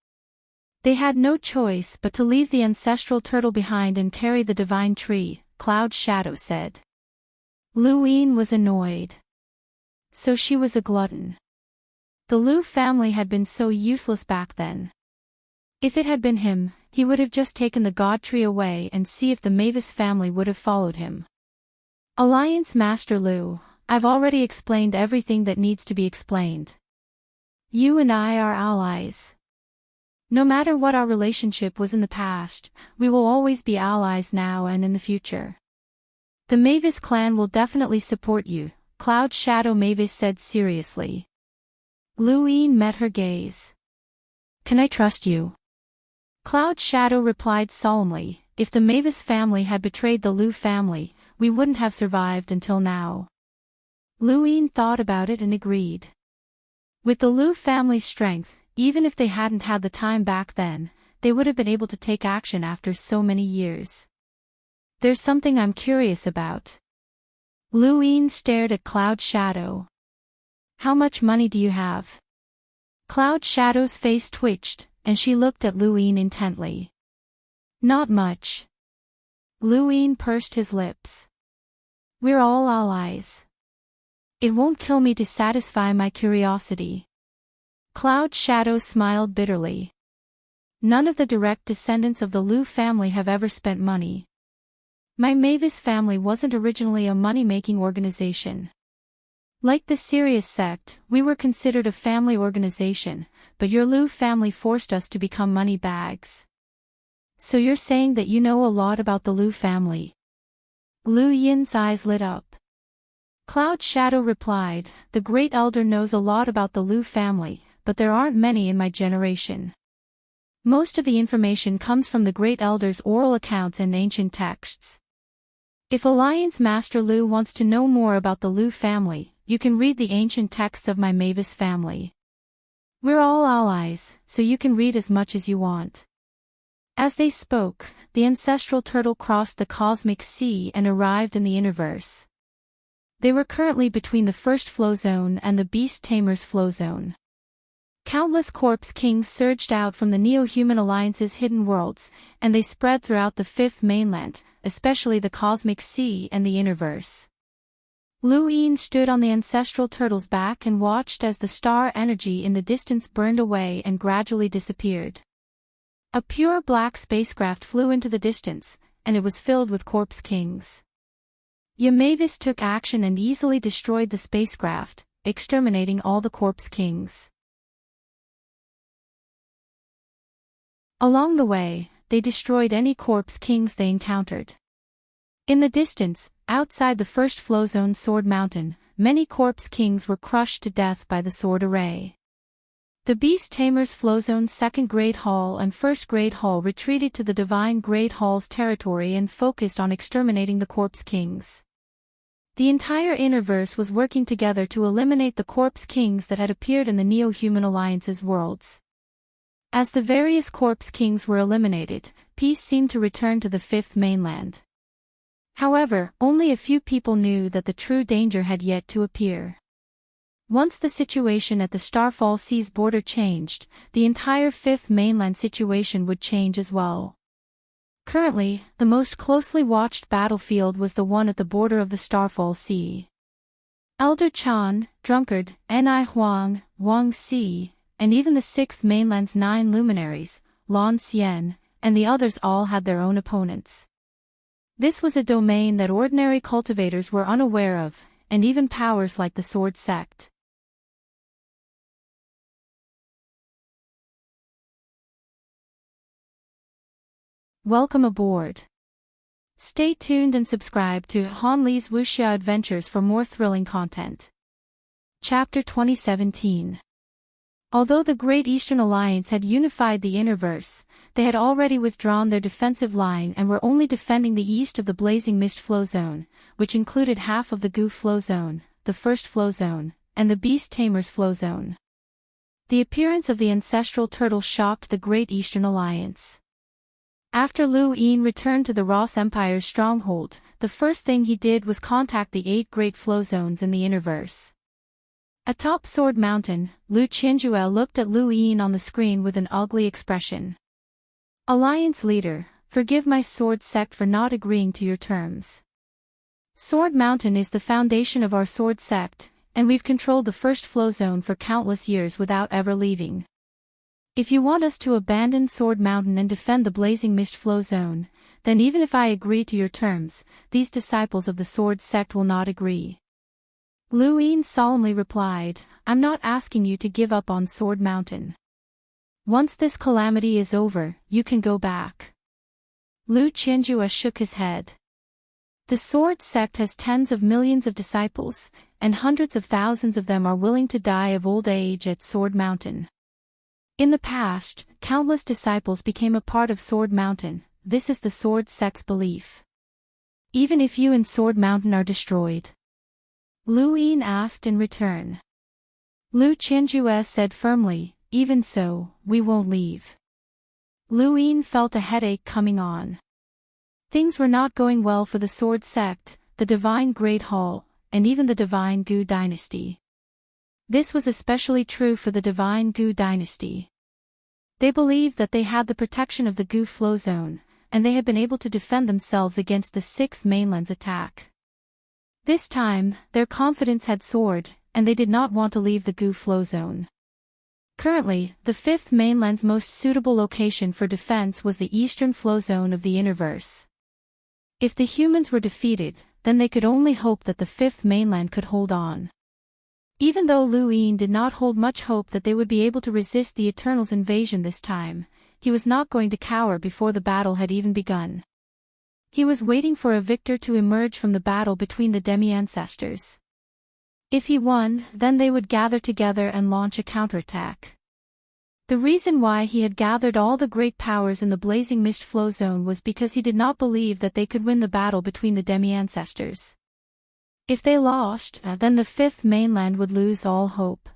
[SPEAKER 1] They had no choice but to leave the ancestral turtle behind and carry the divine tree, Cloud Shadow said. Liu Yin was annoyed. So she was a glutton. The Liu family had been so useless back then. If it had been him, he would have just taken the god tree away and see if the Mavis family would have followed him. Alliance Master Liu, I've already explained everything that needs to be explained. You and I are allies. No matter what our relationship was in the past, we will always be allies now and in the future. The Mavis clan will definitely support you, Cloud Shadow Mavis said seriously. Liu Yin met her gaze. Can I trust you? Cloud Shadow replied solemnly, if the Mavis family had betrayed the Liu family, we wouldn't have survived until now. Liu Yin thought about it and agreed. With the Liu family's strength, even if they hadn't had the time back then, they would have been able to take action after so many years. There's something I'm curious about. Liu Yin stared at Cloud Shadow. How much money do you have? Cloud Shadow's face twitched, and she looked at Liu Yin intently. Not much. Liu Yin pursed his lips. We're all allies. It won't kill me to satisfy my curiosity. Cloud Shadow smiled bitterly. None of the direct descendants of the Liu family have ever spent money. My Mavis family wasn't originally a money-making organization. Like the Sirius sect, we were considered a family organization, but your Liu family forced us to become money bags. So you're saying that you know a lot about the Liu family? Liu Yin's eyes lit up. Cloud Shadow replied, the Great Elder knows a lot about the Liu family, but there aren't many in my generation. Most of the information comes from the Great Elder's oral accounts and ancient texts. If Alliance Master Liu wants to know more about the Liu family, you can read the ancient texts of my Mavis family. We're all allies, so you can read as much as you want. As they spoke, the ancestral turtle crossed the cosmic sea and arrived in the universe. They were currently between the first flow zone and the beast tamer's flow zone. Countless corpse kings surged out from the Neo-Human Alliance's hidden worlds, and they spread throughout the fifth mainland, especially the cosmic sea and the universe. Liu Yin stood on the ancestral turtle's back and watched as the star energy in the distance burned away and gradually disappeared. A pure black spacecraft flew into the distance, and it was filled with corpse kings. Mavis took action and easily destroyed the spacecraft, exterminating all the corpse kings. Along the way, they destroyed any corpse kings they encountered. In the distance, outside the first flow zone Sword Mountain, many corpse kings were crushed to death by the sword array. The Beast Tamer's flow zone's second Great Hall and first Great Hall retreated to the Divine Great Hall's territory and focused on exterminating the corpse kings. The entire Innerverse was working together to eliminate the corpse kings that had appeared in the Neo-Human Alliance's worlds. As the various corpse kings were eliminated, peace seemed to return to the fifth mainland. However, only a few people knew that the true danger had yet to appear. Once the situation at the Starfall Sea's border changed, the entire fifth mainland situation would change as well. Currently, the most closely watched battlefield was the one at the border of the Starfall Sea. Elder Chan, Drunkard, Ni Huang, Wang Si, and even the Sixth Mainland's 9 luminaries, Lan Xian, and the others all had their own opponents. This was a domain that ordinary cultivators were unaware of, and even powers like the Sword Sect. Welcome aboard. Stay tuned and subscribe to Han Li's Wuxia Adventures for more thrilling content. Chapter 2017. Although the Great Eastern Alliance had unified the Innerverse, they had already withdrawn their defensive line and were only defending the east of the Blazing Mist Flow Zone, which included half of the Gu Flow Zone, the First Flow Zone, and the Beast Tamers Flow Zone. The appearance of the ancestral turtle shocked the Great Eastern Alliance. After Lu Yin returned to the Ross Empire's stronghold, the first thing he did was contact the 8 great flow zones in the Innerverse. Atop Sword Mountain, Lu Qianjue looked at Lu Yin on the screen with an ugly expression. Alliance leader, forgive my sword sect for not agreeing to your terms. Sword Mountain is the foundation of our sword sect, and we've controlled the first flow zone for countless years without ever leaving. If you want us to abandon Sword Mountain and defend the Blazing Mist Flow Zone, then even if I agree to your terms, these disciples of the Sword Sect will not agree. Lu Yin solemnly replied, I'm not asking you to give up on Sword Mountain. Once this calamity is over, you can go back. Lu Qianjue shook his head. The Sword Sect has tens of millions of disciples, and hundreds of thousands of them are willing to die of old age at Sword Mountain. In the past, countless disciples became a part of Sword Mountain. This is the Sword Sect's belief. Even if you and Sword Mountain are destroyed? Lu Yin asked in return. Lu Qianjue said firmly, even so, we won't leave. Lu Yin felt a headache coming on. Things were not going well for the Sword Sect, the Divine Great Hall, and even the Divine Gu Dynasty. This was especially true for the Divine Gu Dynasty. They believed that they had the protection of the Gu Flow Zone, and they had been able to defend themselves against the Sixth Mainland's attack. This time, their confidence had soared, and they did not want to leave the Gu Flow Zone. Currently, the Fifth Mainland's most suitable location for defense was the Eastern Flow Zone of the Innerverse. If the humans were defeated, then they could only hope that the Fifth Mainland could hold on. Even though Lu Yin did not hold much hope that they would be able to resist the Eternals' invasion this time, he was not going to cower before the battle had even begun. He was waiting for a victor to emerge from the battle between the demi-ancestors. If he won, then they would gather together and launch a counterattack. The reason why he had gathered all the great powers in the Blazing Mist Flow Zone was because he did not believe that they could win the battle between the demi-ancestors. If they lost, then the Fifth Mainland would lose all hope.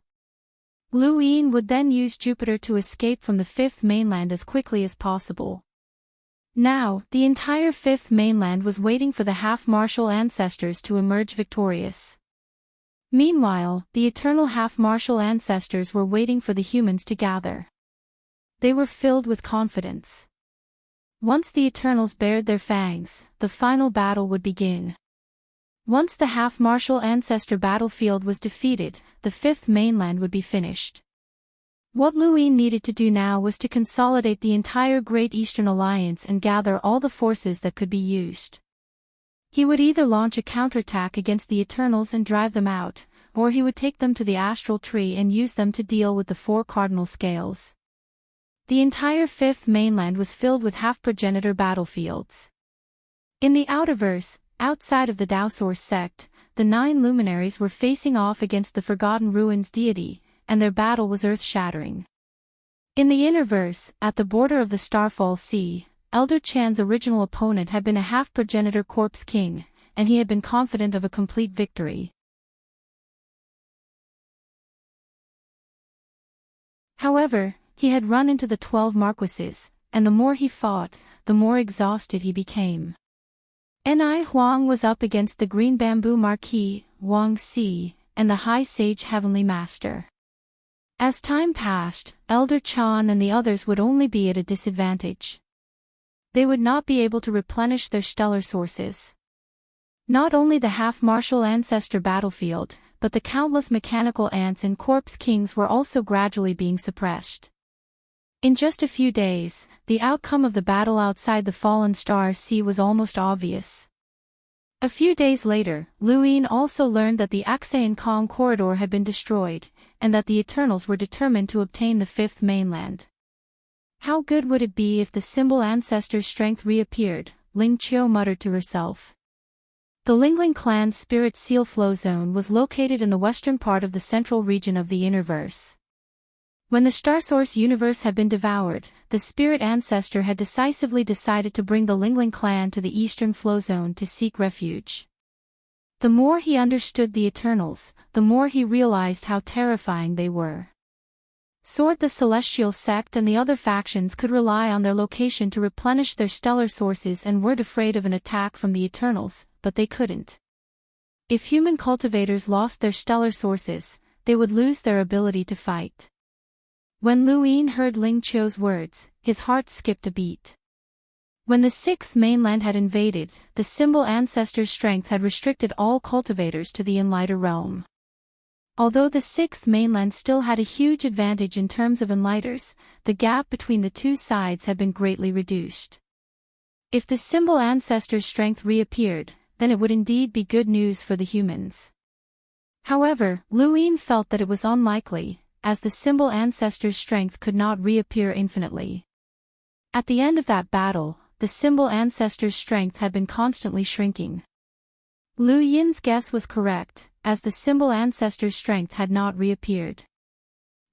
[SPEAKER 1] Lu Yin would then use Jupiter to escape from the Fifth Mainland as quickly as possible. Now, the entire Fifth Mainland was waiting for the half-martial ancestors to emerge victorious. Meanwhile, the eternal half-martial ancestors were waiting for the humans to gather. They were filled with confidence. Once the Eternals bared their fangs, the final battle would begin. Once the half-martial ancestor battlefield was defeated, the Fifth Mainland would be finished. What Lu Yin needed to do now was to consolidate the entire Great Eastern Alliance and gather all the forces that could be used. He would either launch a counterattack against the Eternals and drive them out, or he would take them to the Astral Tree and use them to deal with the 4 cardinal scales. The entire Fifth Mainland was filled with half-progenitor battlefields. In the Outerverse, outside of the Daosaur sect, the 9 luminaries were facing off against the Forgotten Ruins deity, and their battle was earth-shattering. In the Innerverse, at the border of the Starfall Sea, Elder Chan's original opponent had been a half-progenitor corpse king, and he had been confident of a complete victory. However, he had run into the 12 marquises, and the more he fought, the more exhausted he became. Ni Huang was up against the Green Bamboo Marquis, Wang Si, and the High Sage Heavenly Master. As time passed, Elder Chan and the others would only be at a disadvantage. they would not be able to replenish their stellar sources. Not only the half-martial ancestor battlefield, but the countless mechanical ants and corpse kings were also gradually being suppressed. In just a few days, the outcome of the battle outside the fallen star sea was almost obvious. A few days later, Luin also learned that the Axayan Kong corridor had been destroyed, and that the Eternals were determined to obtain the fifth mainland. How good would it be if the symbol ancestor's strength reappeared, Ling Qiu muttered to herself. The Lingling clan's spirit seal flow zone was located in the western part of the central region of the Innerverse. When the Starsource universe had been devoured, the spirit ancestor had decisively decided to bring the Lingling clan to the eastern flow zone to seek refuge. The more he understood the Eternals, the more he realized how terrifying they were. Sword the Celestial Sect and the other factions could rely on their location to replenish their stellar sources and weren't afraid of an attack from the Eternals, but they couldn't. If human cultivators lost their stellar sources, they would lose their ability to fight. When Luin heard Ling Qiu's words, his heart skipped a beat. When the sixth mainland had invaded, the symbol ancestor's strength had restricted all cultivators to the Enlighter realm. Although the sixth mainland still had a huge advantage in terms of Enlighters, the gap between the two sides had been greatly reduced. If the symbol ancestor's strength reappeared, then it would indeed be good news for the humans. However, Luin felt that it was unlikely, as the symbol ancestor's strength could not reappear infinitely. At the end of that battle, the symbol ancestor's strength had been constantly shrinking. Lu Yin's guess was correct, as the symbol ancestor's strength had not reappeared.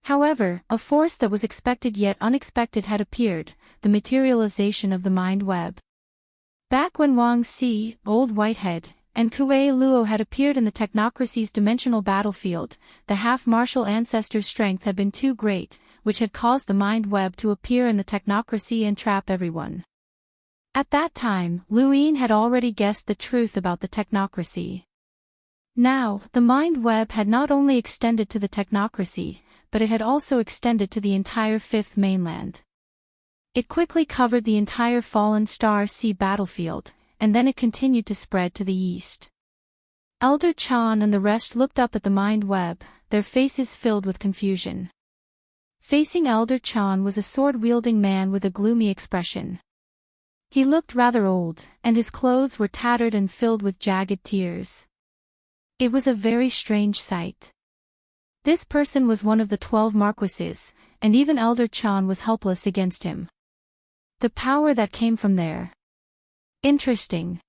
[SPEAKER 1] However, a force that was expected yet unexpected had appeared, the materialization of the mind web. Back when Wang Xi, Old Whitehead, and Kuei Luo had appeared in the technocracy's dimensional battlefield, the half-martial ancestor's strength had been too great, which had caused the mind web to appear in the technocracy and trap everyone. At that time, Luin had already guessed the truth about the technocracy. Now, the mind web had not only extended to the technocracy, but it had also extended to the entire fifth mainland. It quickly covered the entire fallen star sea battlefield, and then it continued to spread to the east. Elder Chan and the rest looked up at the mind web, their faces filled with confusion. Facing Elder Chan was a sword-wielding man with a gloomy expression. He looked rather old, and his clothes were tattered and filled with jagged tears. It was a very strange sight. This person was one of the 12 Marquises, and even Elder Chan was helpless against him. The power that came from there. Interesting.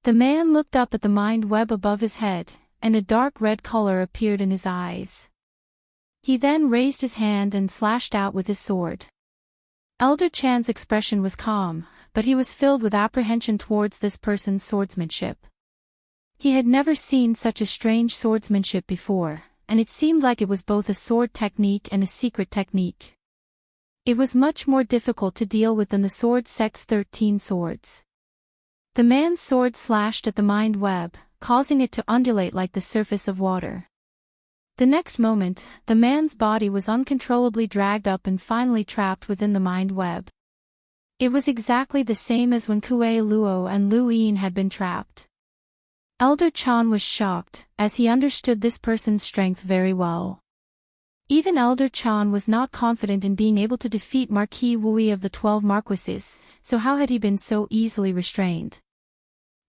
[SPEAKER 1] The man looked up at the mind web above his head, and a dark red color appeared in his eyes. He then raised his hand and slashed out with his sword. Elder Chan's expression was calm, but he was filled with apprehension towards this person's swordsmanship. He had never seen such a strange swordsmanship before, and it seemed like it was both a sword technique and a secret technique. It was much more difficult to deal with than the sword sect's 13 swords. The man's sword slashed at the mind web, causing it to undulate like the surface of water. The next moment, the man's body was uncontrollably dragged up and finally trapped within the mind web. It was exactly the same as when Kuei Luo and Lu Yin had been trapped. Elder Chan was shocked, as he understood this person's strength very well. Even Elder Chan was not confident in being able to defeat Marquis Wui of the 12 Marquises, so how had he been so easily restrained?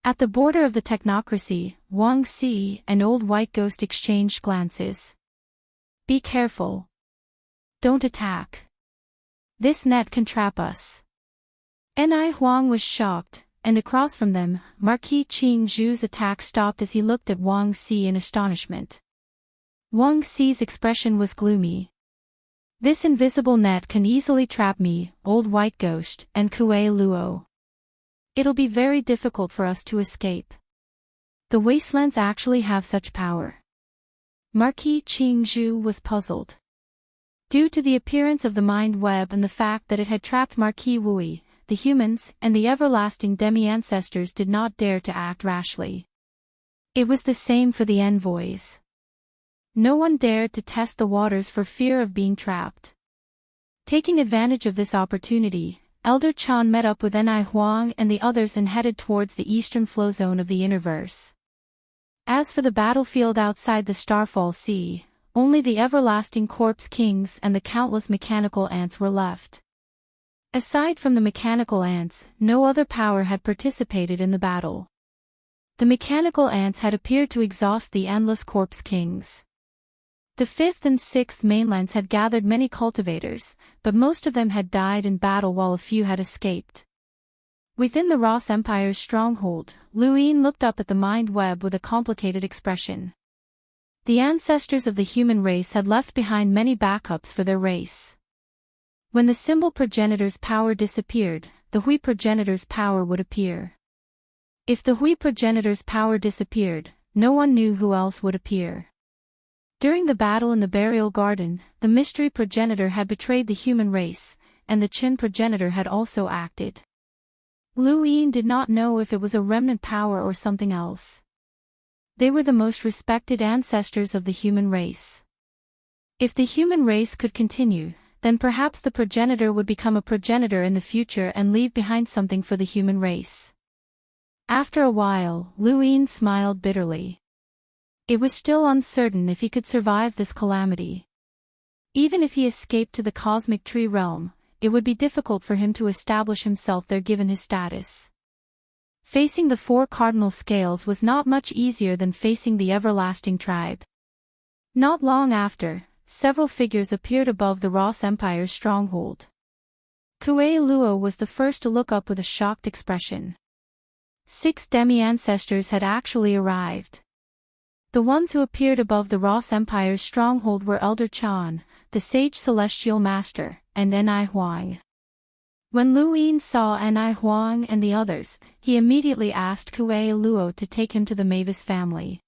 [SPEAKER 1] At the border of the technocracy, Wang Xi and Old White Ghost exchanged glances. Be careful. Don't attack. This net can trap us. Ni Huang was shocked, and across from them, Marquis Qing Zhu's attack stopped as he looked at Wang Xi in astonishment. Wang Xi's expression was gloomy. This invisible net can easily trap me, Old White Ghost, and Kuei Luo. It'll be very difficult for us to escape. The wastelands actually have such power. Marquis Qing Zhu was puzzled. Due to the appearance of the mind web and the fact that it had trapped Marquis Wui, the humans and the everlasting demi-ancestors did not dare to act rashly. It was the same for the envoys. No one dared to test the waters for fear of being trapped. Taking advantage of this opportunity, Elder Chan met up with Ni Huang and the others and headed towards the eastern flow zone of the universe. As for the battlefield outside the Starfall Sea, only the everlasting corpse kings and the countless mechanical ants were left. Aside from the mechanical ants, no other power had participated in the battle. The mechanical ants had appeared to exhaust the endless corpse kings. The 5th and 6th mainlands had gathered many cultivators, but most of them had died in battle while a few had escaped. Within the Ross Empire's stronghold, Lu Yin looked up at the mind web with a complicated expression. The ancestors of the human race had left behind many backups for their race. When the symbol progenitor's power disappeared, the Hui progenitor's power would appear. If the Hui progenitor's power disappeared, no one knew who else would appear. During the battle in the burial garden, the mystery progenitor had betrayed the human race, and the Qin progenitor had also acted. Lu Yin did not know if it was a remnant power or something else. They were the most respected ancestors of the human race. If the human race could continue, then perhaps the progenitor would become a progenitor in the future and leave behind something for the human race. After a while, Lu Yin smiled bitterly. It was still uncertain if he could survive this calamity. Even if he escaped to the cosmic tree realm, it would be difficult for him to establish himself there given his status. Facing the 4 cardinal scales was not much easier than facing the everlasting tribe. Not long after, several figures appeared above the Ross Empire's stronghold. Kuei Luo was the first to look up with a shocked expression. 6 demi-ancestors had actually arrived. The ones who appeared above the Ross Empire's stronghold were Elder Chan, the Sage Celestial Master, and Ni Huang. When Lu Yin saw Ni Huang and the others, he immediately asked Kuei Luo to take him to the Mavis family.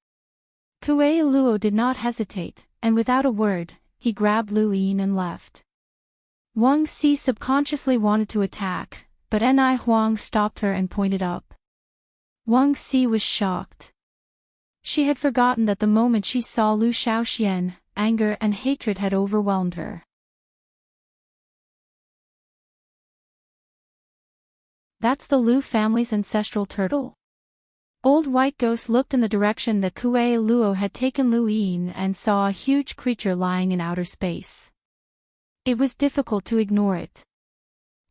[SPEAKER 1] Kuei Luo did not hesitate, and without a word, he grabbed Lu Yin and left. Wang Si subconsciously wanted to attack, but Ni Huang stopped her and pointed up. Wang Si was shocked. She had forgotten that the moment she saw Lu Shaoxian, anger and hatred had overwhelmed her. That's the Lu family's ancestral turtle? Old White Ghost looked in the direction that Kuei Luo had taken Lu Yin and saw a huge creature lying in outer space. It was difficult to ignore it.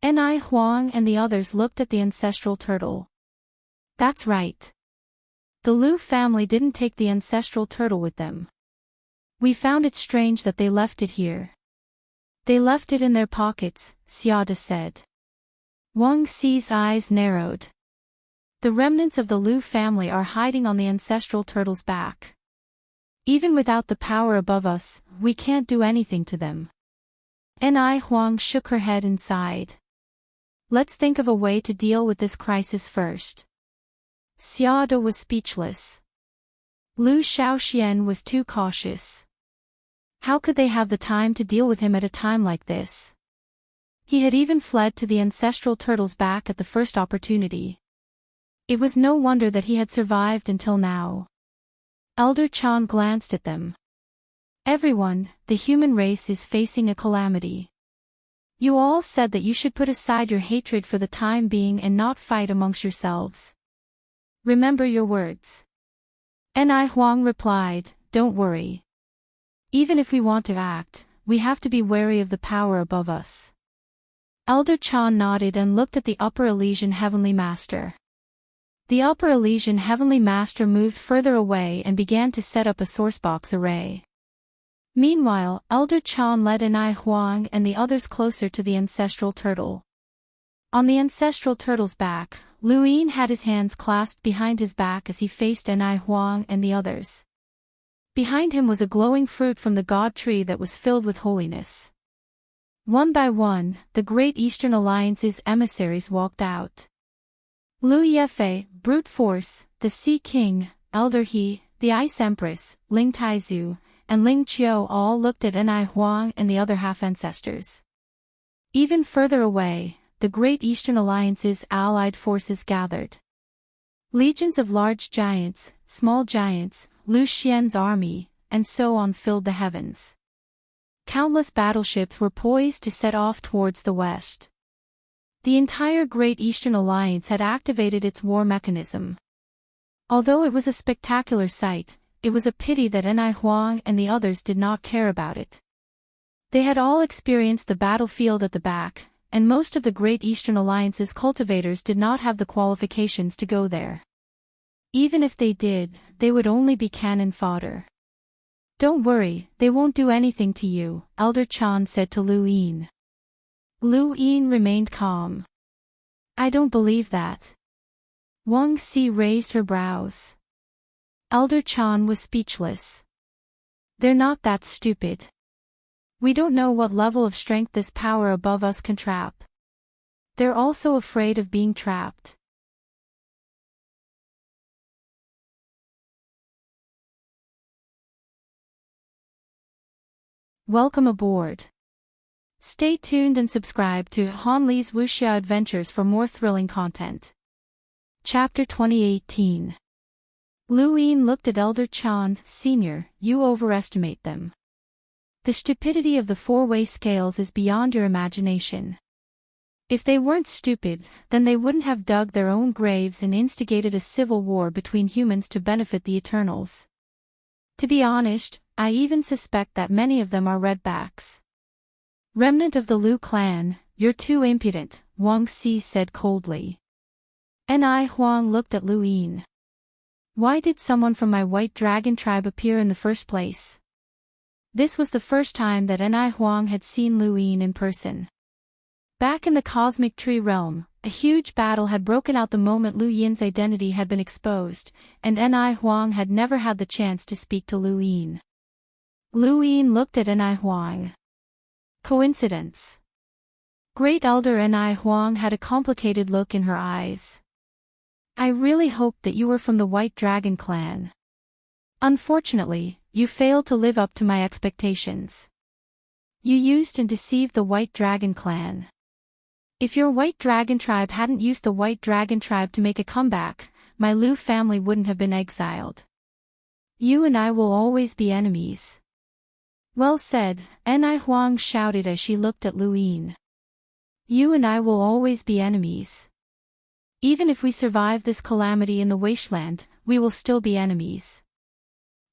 [SPEAKER 1] Ni Huang and the others looked at the ancestral turtle. That's right. The Lu family didn't take the ancestral turtle with them. We found it strange that they left it here. They left it in their pockets, Xiada said. Wang Si's eyes narrowed. The remnants of the Lu family are hiding on the ancestral turtle's back. Even without the power above us, we can't do anything to them. Ni Huang shook her head and sighed. Let's think of a way to deal with this crisis first. Xiada was speechless. Lu Shaoxian was too cautious. How could they have the time to deal with him at a time like this? He had even fled to the ancestral turtle's back at the first opportunity. It was no wonder that he had survived until now. Elder Chan glanced at them. Everyone, the human race is facing a calamity. You all said that you should put aside your hatred for the time being and not fight amongst yourselves. Remember your words. Ni Huang replied, don't worry. Even if we want to act, we have to be wary of the power above us. Elder Chan nodded and looked at the Upper Elysian Heavenly Master. The Upper Elysian Heavenly Master moved further away and began to set up a sourcebox array. Meanwhile, Elder Chan led Ni Huang and the others closer to the ancestral turtle. On the ancestral turtle's back, Lu Yin had his hands clasped behind his back as he faced Ni Huang and the others. Behind him was a glowing fruit from the god tree that was filled with holiness. One by one, the Great Eastern Alliance's emissaries walked out. Lu Yefei, Brute Force, the Sea King, Elder He, the Ice Empress, Ling Taizu, and Ling Qiu all looked at Ni Huang and the other half-ancestors. Even further away, the Great Eastern Alliance's allied forces gathered. Legions of large giants, small giants, Lu Xian's army, and so on filled the heavens. Countless battleships were poised to set off towards the west. The entire Great Eastern Alliance had activated its war mechanism. Although it was a spectacular sight, it was a pity that Ni Huang and the others did not care about it. They had all experienced the battlefield at the back, and most of the Great Eastern Alliance's cultivators did not have the qualifications to go there. Even if they did, they would only be cannon fodder. "Don't worry, they won't do anything to you," Elder Chan said to Lu Yin. Lu Yin remained calm. "I don't believe that." Wang Si raised her brows. Elder Chan was speechless. "They're not that stupid. We don't know what level of strength this power above us can trap. They're also afraid of being trapped." Welcome aboard. Stay tuned and subscribe to Han Li's Wuxia Adventures for more thrilling content. Chapter 2018. Lu Yin looked at Elder Chan. "Senior, you overestimate them. The stupidity of the four-way scales is beyond your imagination. If they weren't stupid, then they wouldn't have dug their own graves and instigated a civil war between humans to benefit the Eternals. To be honest, I even suspect that many of them are redbacks. Remnant of the Liu clan, you're too impudent," Wang Si said coldly. Ni Huang looked at Lu Yin. "Why did someone from my White Dragon tribe appear in the first place?" This was the first time that Ni Huang had seen Lu Yin in person. Back in the Cosmic Tree realm, a huge battle had broken out the moment Lu Yin's identity had been exposed, and Ni Huang had never had the chance to speak to Lu Yin. Lu Yin looked at Ni Huang. Coincidence? Great Elder Ni Huang had a complicated look in her eyes. "I really hoped that you were from the White Dragon clan. Unfortunately, you failed to live up to my expectations. You used and deceived the White Dragon clan. If your White Dragon tribe hadn't used the White Dragon tribe to make a comeback, my Liu family wouldn't have been exiled. You and I will always be enemies." "Well said," Ni Huang shouted as she looked at Lu Yin. "You and I will always be enemies. Even if we survive this calamity in the wasteland, we will still be enemies."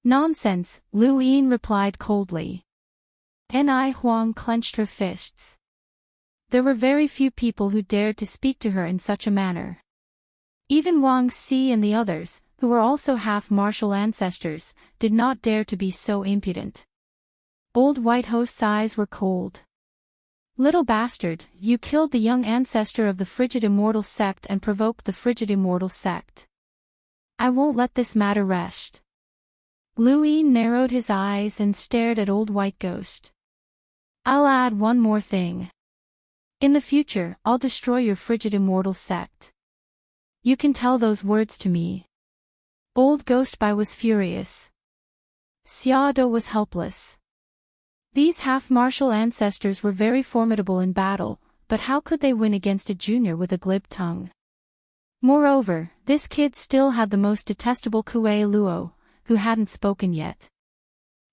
[SPEAKER 1] "Nonsense," Lu Yin replied coldly. Ni Huang clenched her fists. There were very few people who dared to speak to her in such a manner. Even Wang Si and the others, who were also half-martial ancestors, did not dare to be so impudent. Old White Host's eyes were cold. "Little bastard, you killed the young ancestor of the Frigid Immortal sect and provoked the Frigid Immortal sect. I won't let this matter rest." Lu Yin narrowed his eyes and stared at Old White Ghost. "I'll add one more thing. In the future, I'll destroy your Frigid Immortal sect. You can tell those words to me." Old Ghost Bai was furious. Xiado was helpless. These half-martial ancestors were very formidable in battle, but how could they win against a junior with a glib tongue? Moreover, this kid still had the most detestable Kuei Luo, who hadn't spoken yet.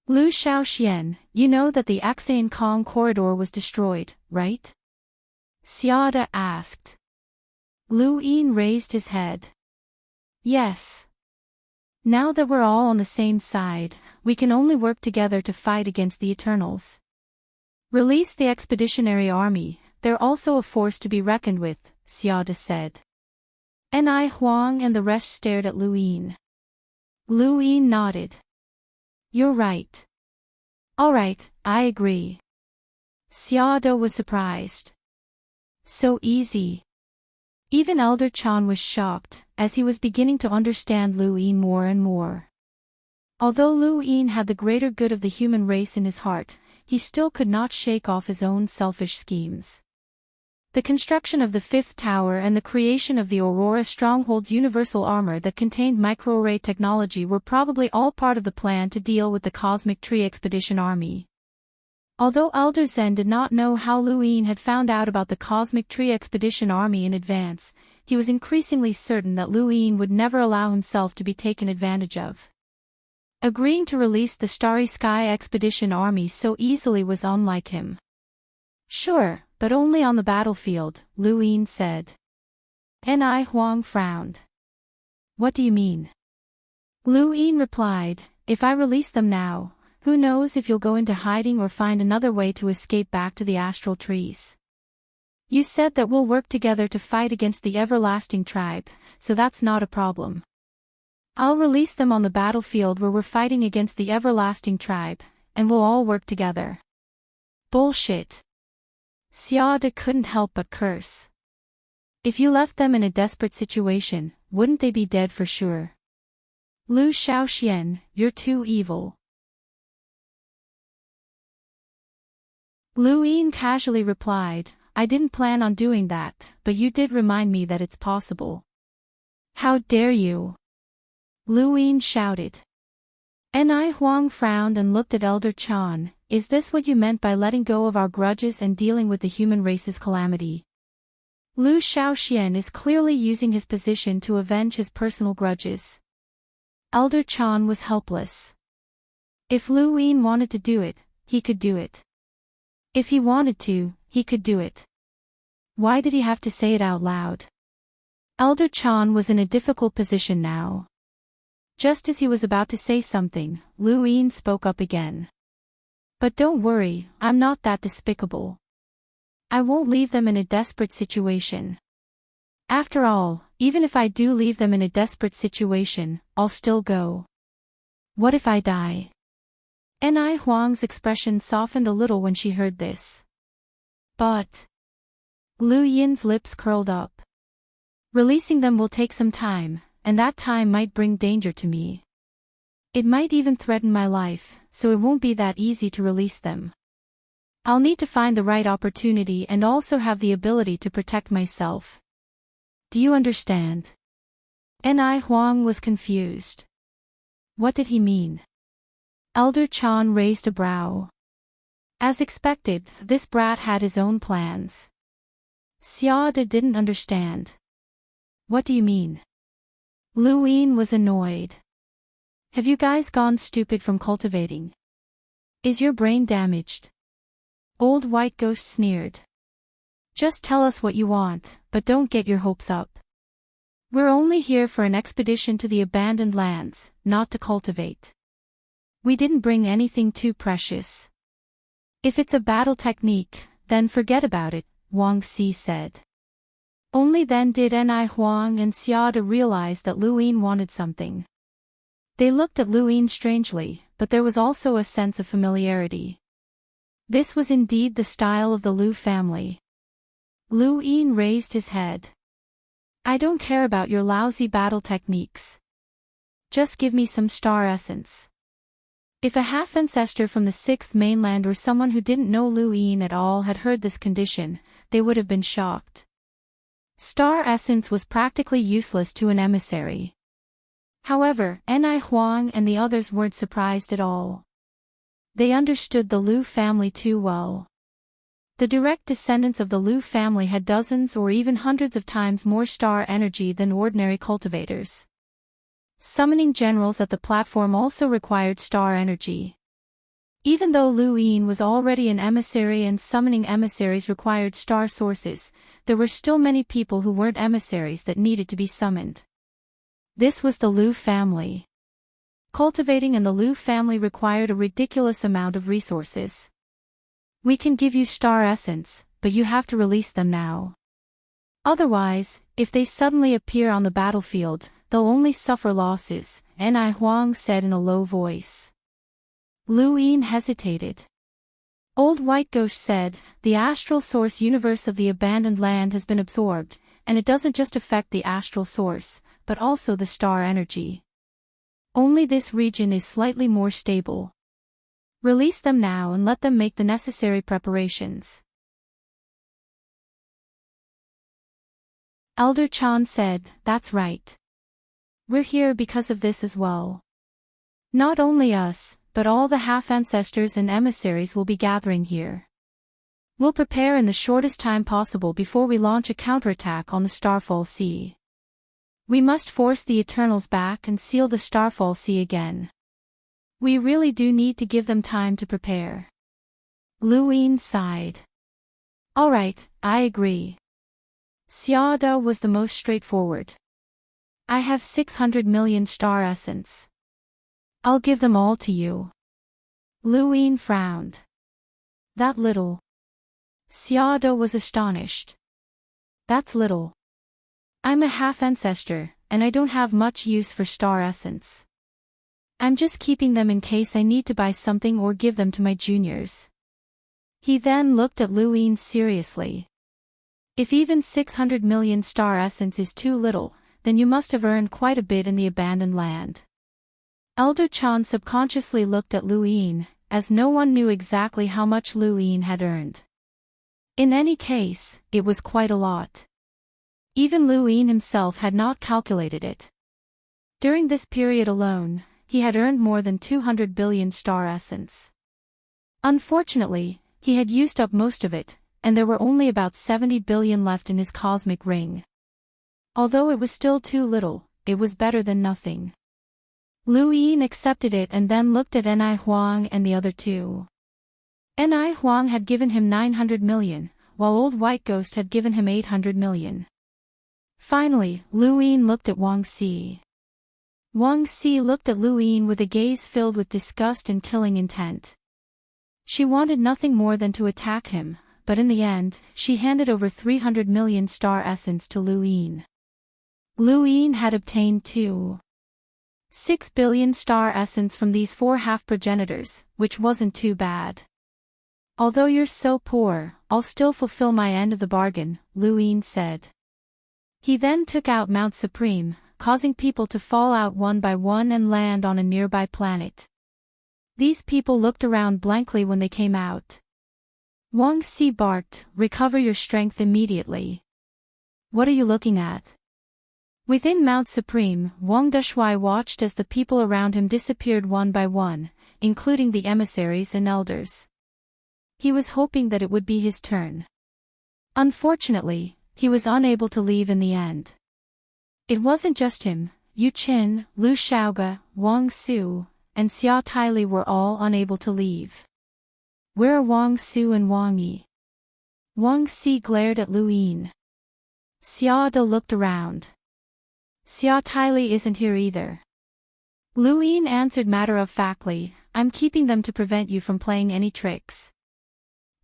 [SPEAKER 1] "Lu Shaoxian, you know that the Axian Kong corridor was destroyed, right?" Xiada asked. Lu Yin raised his head. "Yes. Now that we're all on the same side, we can only work together to fight against the Eternals. Release the Expeditionary Army, they're also a force to be reckoned with," Xiada said. Ni Huang and the rest stared at Lu Yin. Lu Yin nodded. "You're right. All right, I agree." Xiada was surprised. So easy. Even Elder Chan was shocked, as he was beginning to understand Lu Yin more and more. Although Lu Yin had the greater good of the human race in his heart, he still could not shake off his own selfish schemes. The construction of the fifth tower and the creation of the Aurora Stronghold's universal armor that contained microarray technology were probably all part of the plan to deal with the Cosmic Tree Expedition Army. Although Elder Zen did not know how Lu Yin had found out about the Cosmic Tree Expedition Army in advance, he was increasingly certain that Lu Yin would never allow himself to be taken advantage of. Agreeing to release the Starry Sky Expedition army so easily was unlike him. Sure, but only on the battlefield, Lu Yin said. Ni Huang frowned. What do you mean? Lu Yin replied, if I release them now, who knows if you'll go into hiding or find another way to escape back to the astral trees. You said that we'll work together to fight against the everlasting tribe, so that's not a problem. I'll release them on the battlefield where we're fighting against the everlasting tribe, and we'll all work together. Bullshit. Xiaode couldn't help but curse. If you left them in a desperate situation, wouldn't they be dead for sure? Lu Shaoxian, you're too evil. Lu Yin casually replied, I didn't plan on doing that, but you did remind me that it's possible. How dare you? Lu Yin shouted. Ni Huang frowned and looked at Elder Chan, is this what you meant by letting go of our grudges and dealing with the human race's calamity? Lu Shaoxian is clearly using his position to avenge his personal grudges. Elder Chan was helpless. If Lu Yin wanted to do it, he could do it. If he wanted to, he could do it. Why did he have to say it out loud? Elder Chan was in a difficult position now. Just as he was about to say something, Lu Yin spoke up again. But don't worry, I'm not that despicable. I won't leave them in a desperate situation. After all, even if I do leave them in a desperate situation, I'll still go. What if I die? Ni Huang's expression softened a little when she heard this. But Lu Yin's lips curled up. Releasing them will take some time, and that time might bring danger to me. It might even threaten my life, so it won't be that easy to release them. I'll need to find the right opportunity and also have the ability to protect myself. Do you understand? Ni Huang was confused. What did he mean? Elder Chan raised a brow. As expected, this brat had his own plans. Xiaode didn't understand. What do you mean? Lu Yin was annoyed. Have you guys gone stupid from cultivating? Is your brain damaged? Old White Ghost sneered. Just tell us what you want, but don't get your hopes up. We're only here for an expedition to the abandoned lands, not to cultivate. We didn't bring anything too precious. If it's a battle technique, then forget about it, Wang Xi said. Only then did Ni Huang and Xiaode realize that Lu Yin wanted something. They looked at Lu Yin strangely, but there was also a sense of familiarity. This was indeed the style of the Lu family. Lu Yin raised his head. I don't care about your lousy battle techniques. Just give me some star essence. If a half-ancestor from the sixth mainland or someone who didn't know Lu Yin at all had heard this condition, they would have been shocked. Star essence was practically useless to an emissary. However, Ni Huang and the others weren't surprised at all. They understood the Lu family too well. The direct descendants of the Lu family had dozens or even hundreds of times more star energy than ordinary cultivators. Summoning generals at the platform also required star energy. Even though Lu Yin was already an emissary and summoning emissaries required star sources, there were still many people who weren't emissaries that needed to be summoned. This was the Lu family. Cultivating in the Lu family required a ridiculous amount of resources. We can give you star essence, but you have to release them now. Otherwise, if they suddenly appear on the battlefield, they'll only suffer losses, Ni Huang said in a low voice. Lu Yin hesitated. Old White Ghost said, the astral source universe of the abandoned land has been absorbed, and it doesn't just affect the astral source, but also the star energy. Only this region is slightly more stable. Release them now and let them make the necessary preparations. Elder Chan said, that's right. We're here because of this as well. Not only us, but all the half-ancestors and emissaries will be gathering here. We'll prepare in the shortest time possible before we launch a counterattack on the Starfall Sea. We must force the Eternals back and seal the Starfall Sea again. We really do need to give them time to prepare. Luin sighed. All right, I agree. Xiaoda was the most straightforward. I have 600 million star essence. I'll give them all to you. Luin frowned. That little? Xiaoda was astonished. That's little. I'm a half-ancestor, and I don't have much use for star essence. I'm just keeping them in case I need to buy something or give them to my juniors. He then looked at Luin seriously. If even 600 million star essence is too little, then you must have earned quite a bit in the abandoned land. Elder Chan subconsciously looked at Luin, as no one knew exactly how much Luin had earned. In any case, it was quite a lot. Even Luin himself had not calculated it. During this period alone, he had earned more than 200 billion star essence. Unfortunately, he had used up most of it, and there were only about 70 billion left in his cosmic ring. Although it was still too little, it was better than nothing. Luin accepted it and then looked at Ni Huang and the other two. Ni Huang had given him 900 million, while Old White Ghost had given him 800 million. Finally, Luin looked at Wang Xi. Wang Xi looked at Luin with a gaze filled with disgust and killing intent. She wanted nothing more than to attack him, but in the end, she handed over 300 million star essence to Luin. Luin had obtained 2.6 billion star essence from these 4 half-progenitors, which wasn't too bad. Although you're so poor, I'll still fulfill my end of the bargain, Luin said. He then took out Mount Supreme, causing people to fall out one by one and land on a nearby planet. These people looked around blankly when they came out. Wang Xi barked, "Recover your strength immediately." What are you looking at? Within Mount Supreme, Wang Deshuai watched as the people around him disappeared one by one, including the emissaries and elders. He was hoping that it would be his turn. Unfortunately, he was unable to leave in the end. It wasn't just him. Yu Qin, Lu Shaoge, Wang Su, and Xia Taili were all unable to leave. Where are Wang Su and Wang Yi? Wang Xi glared at Luin. Xia De looked around. Xia Taili isn't here either. Luin answered matter-of-factly, "I'm keeping them to prevent you from playing any tricks."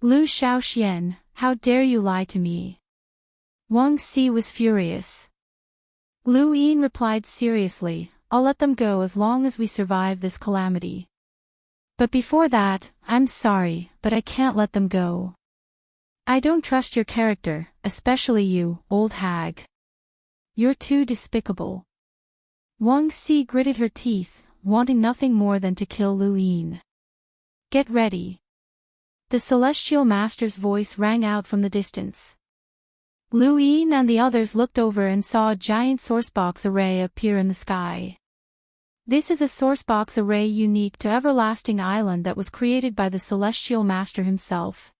[SPEAKER 1] Lu Shaoxian, "How dare you lie to me?" Wang Xi was furious. Luin replied seriously, "I'll let them go as long as we survive this calamity. But before that, I'm sorry, but I can't let them go. I don't trust your character, especially you, old hag. You're too despicable." Wang Xi gritted her teeth, wanting nothing more than to kill Luin. "Get ready." The celestial master's voice rang out from the distance. Luin and the others looked over and saw a giant sourcebox array appear in the sky. This is a sourcebox array unique to Everlasting Island that was created by the celestial master himself.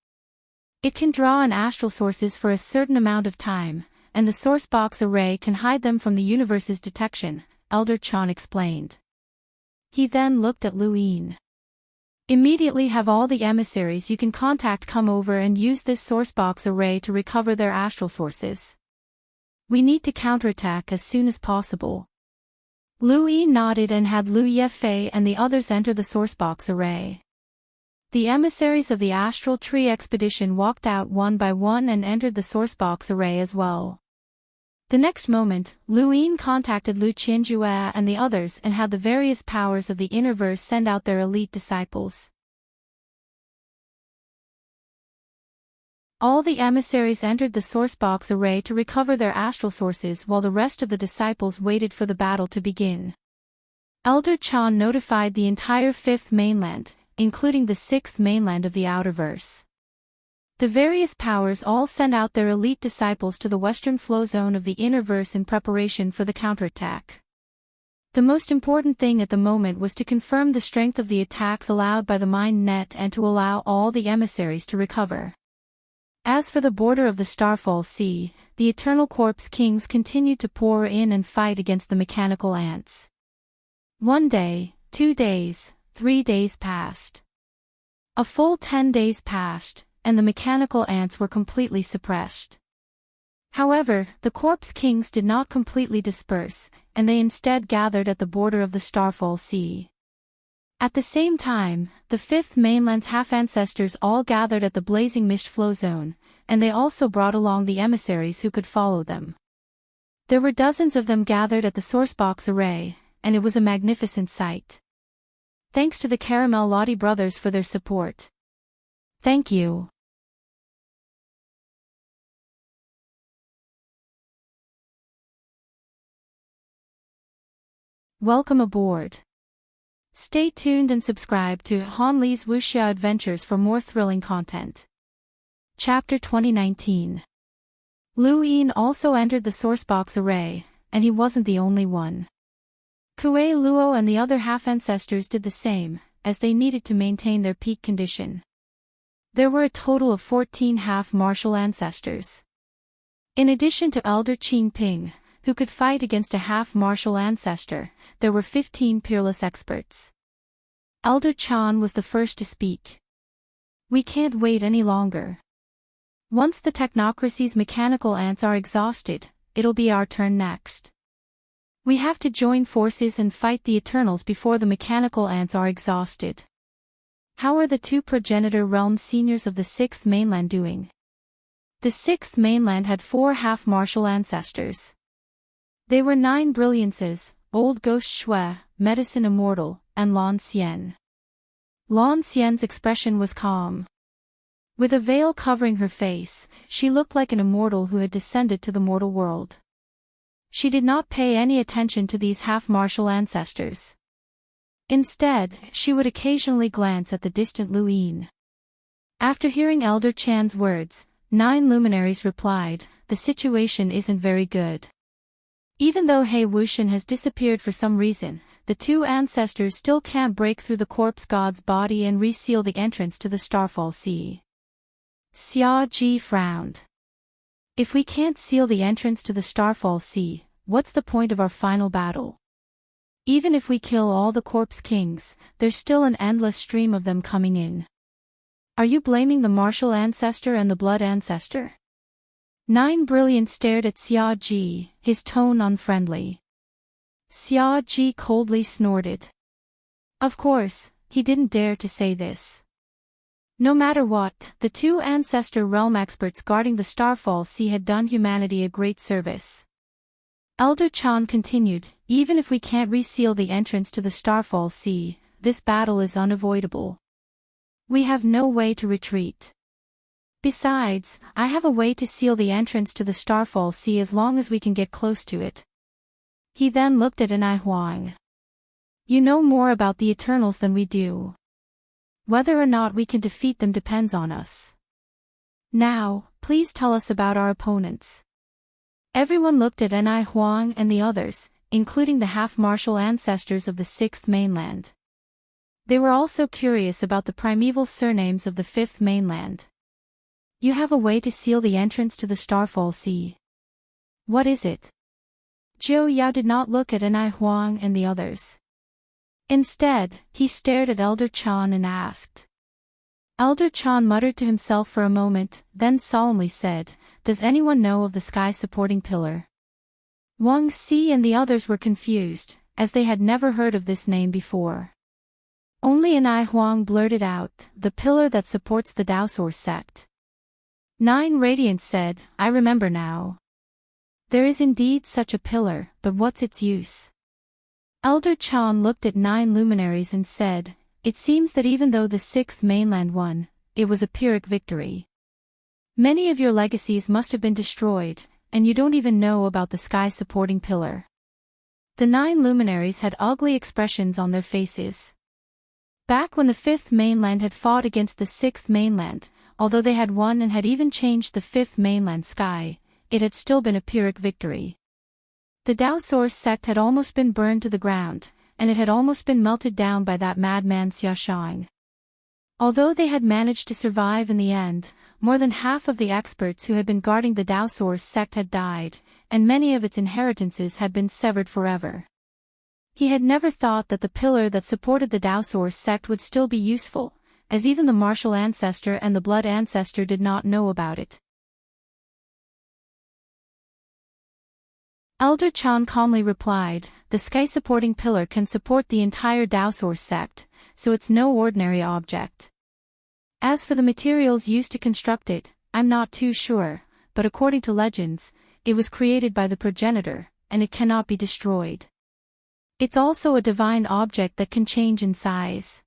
[SPEAKER 1] It can draw on astral sources for a certain amount of time, and the sourcebox array can hide them from the universe's detection, Elder Chan explained. He then looked at Luin. "Immediately have all the emissaries you can contact come over and use this sourcebox array to recover their astral sources. We need to counterattack as soon as possible." Luin nodded and had Lu Yefei and the others enter the sourcebox array. The emissaries of the Astral Tree Expedition walked out one by one and entered the sourcebox array as well. The next moment, Luin contacted Lu Qianjue and the others and had the various powers of the Innerverse send out their elite disciples. All the emissaries entered the sourcebox array to recover their astral sources while the rest of the disciples waited for the battle to begin. Elder Chan notified the entire 5th mainland, including the 6th mainland of the Outerverse. The various powers all sent out their elite disciples to the western flow zone of the Innerverse in preparation for the counterattack. The most important thing at the moment was to confirm the strength of the attacks allowed by the mind net and to allow all the emissaries to recover. As for the border of the Starfall Sea, the Eternal Corpse Kings continued to pour in and fight against the mechanical ants. 1 day, 2 days, 3 days passed. A full 10 days passed, and the mechanical ants were completely suppressed. However, the corpse kings did not completely disperse, and they instead gathered at the border of the Starfall Sea. At the same time, the fifth mainland's half-ancestors all gathered at the blazing mist flow zone, and they also brought along the emissaries who could follow them. There were dozens of them gathered at the sourcebox array, and it was a magnificent sight. Thanks to the Caramel Lottie brothers for their support. Thank you. Welcome aboard. Stay tuned and subscribe to Han Li's Wuxia Adventures for more thrilling content. Chapter 2019. Lu Yin also entered the sourcebox array, and he wasn't the only one. Kuei Luo and the other half-ancestors did the same, as they needed to maintain their peak condition. There were a total of 14 half-martial ancestors. In addition to Elder Qing Ping, who could fight against a half-martial ancestor, there were 15 peerless experts. Elder Chan was the first to speak. We can't wait any longer. Once the technocracy's mechanical ants are exhausted, it'll be our turn next. We have to join forces and fight the Eternals before the mechanical ants are exhausted. How are the two progenitor realm seniors of the sixth mainland doing? The sixth mainland had 4 half-martial ancestors. They were 9 brilliances, Old Ghost Shui, Medicine Immortal, and Lan Xian. Lan Xian's expression was calm. With a veil covering her face, she looked like an immortal who had descended to the mortal world. She did not pay any attention to these half-martial ancestors. Instead, she would occasionally glance at the distant Lu Yin. After hearing Elder Chan's words, 9 luminaries replied, "The situation isn't very good." Even though He Wuxian has disappeared for some reason, the 2 ancestors still can't break through the corpse god's body and reseal the entrance to the Starfall Sea. Xia Ji frowned. If we can't seal the entrance to the Starfall Sea, what's the point of our final battle? Even if we kill all the corpse kings, there's still an endless stream of them coming in. Are you blaming the martial ancestor and the blood ancestor? 9 Brilliant stared at Xia Ji, his tone unfriendly. Xia Ji coldly snorted. Of course, he didn't dare to say this. No matter what, the 2 ancestor realm experts guarding the Starfall Sea had done humanity a great service. Elder Chan continued, even if we can't reseal the entrance to the Starfall Sea, this battle is unavoidable. We have no way to retreat. Besides, I have a way to seal the entrance to the Starfall Sea as long as we can get close to it. He then looked at Anai Huang. You know more about the Eternals than we do. Whether or not we can defeat them depends on us. Now, please tell us about our opponents. Everyone looked at Anai Huang and the others, including the half-martial ancestors of the sixth mainland. They were also curious about the primeval surnames of the fifth mainland. You have a way to seal the entrance to the Starfall Sea. What is it? Zhou Yao did not look at Anai Huang and the others. Instead, he stared at Elder Chan and asked. Elder Chan muttered to himself for a moment, then solemnly said, "Does anyone know of the sky-supporting pillar?" Wang Si and the others were confused, as they had never heard of this name before. Only Anai Huang blurted out, "The pillar that supports the Daosaur sect." 9 Radiance said, "I remember now. There is indeed such a pillar, but what's its use?" Elder Chan looked at 9 luminaries and said, "It seems that even though the sixth mainland won, it was a Pyrrhic victory. Many of your legacies must have been destroyed, and you don't even know about the sky-supporting pillar." The 9 luminaries had ugly expressions on their faces. Back when the fifth mainland had fought against the sixth mainland, although they had won and had even changed the fifth mainland sky, it had still been a Pyrrhic victory. The Daosaur sect had almost been burned to the ground, and it had almost been melted down by that madman Xiaoshang. Although they had managed to survive in the end, more than half of the experts who had been guarding the Daosaur sect had died, and many of its inheritances had been severed forever. He had never thought that the pillar that supported the Daosaur sect would still be useful, as even the martial ancestor and the blood ancestor did not know about it. Elder Chan calmly replied, "The sky-supporting pillar can support the entire Daosaur sect, so it's no ordinary object. As for the materials used to construct it, I'm not too sure, but according to legends, it was created by the progenitor, and it cannot be destroyed. It's also a divine object that can change in size."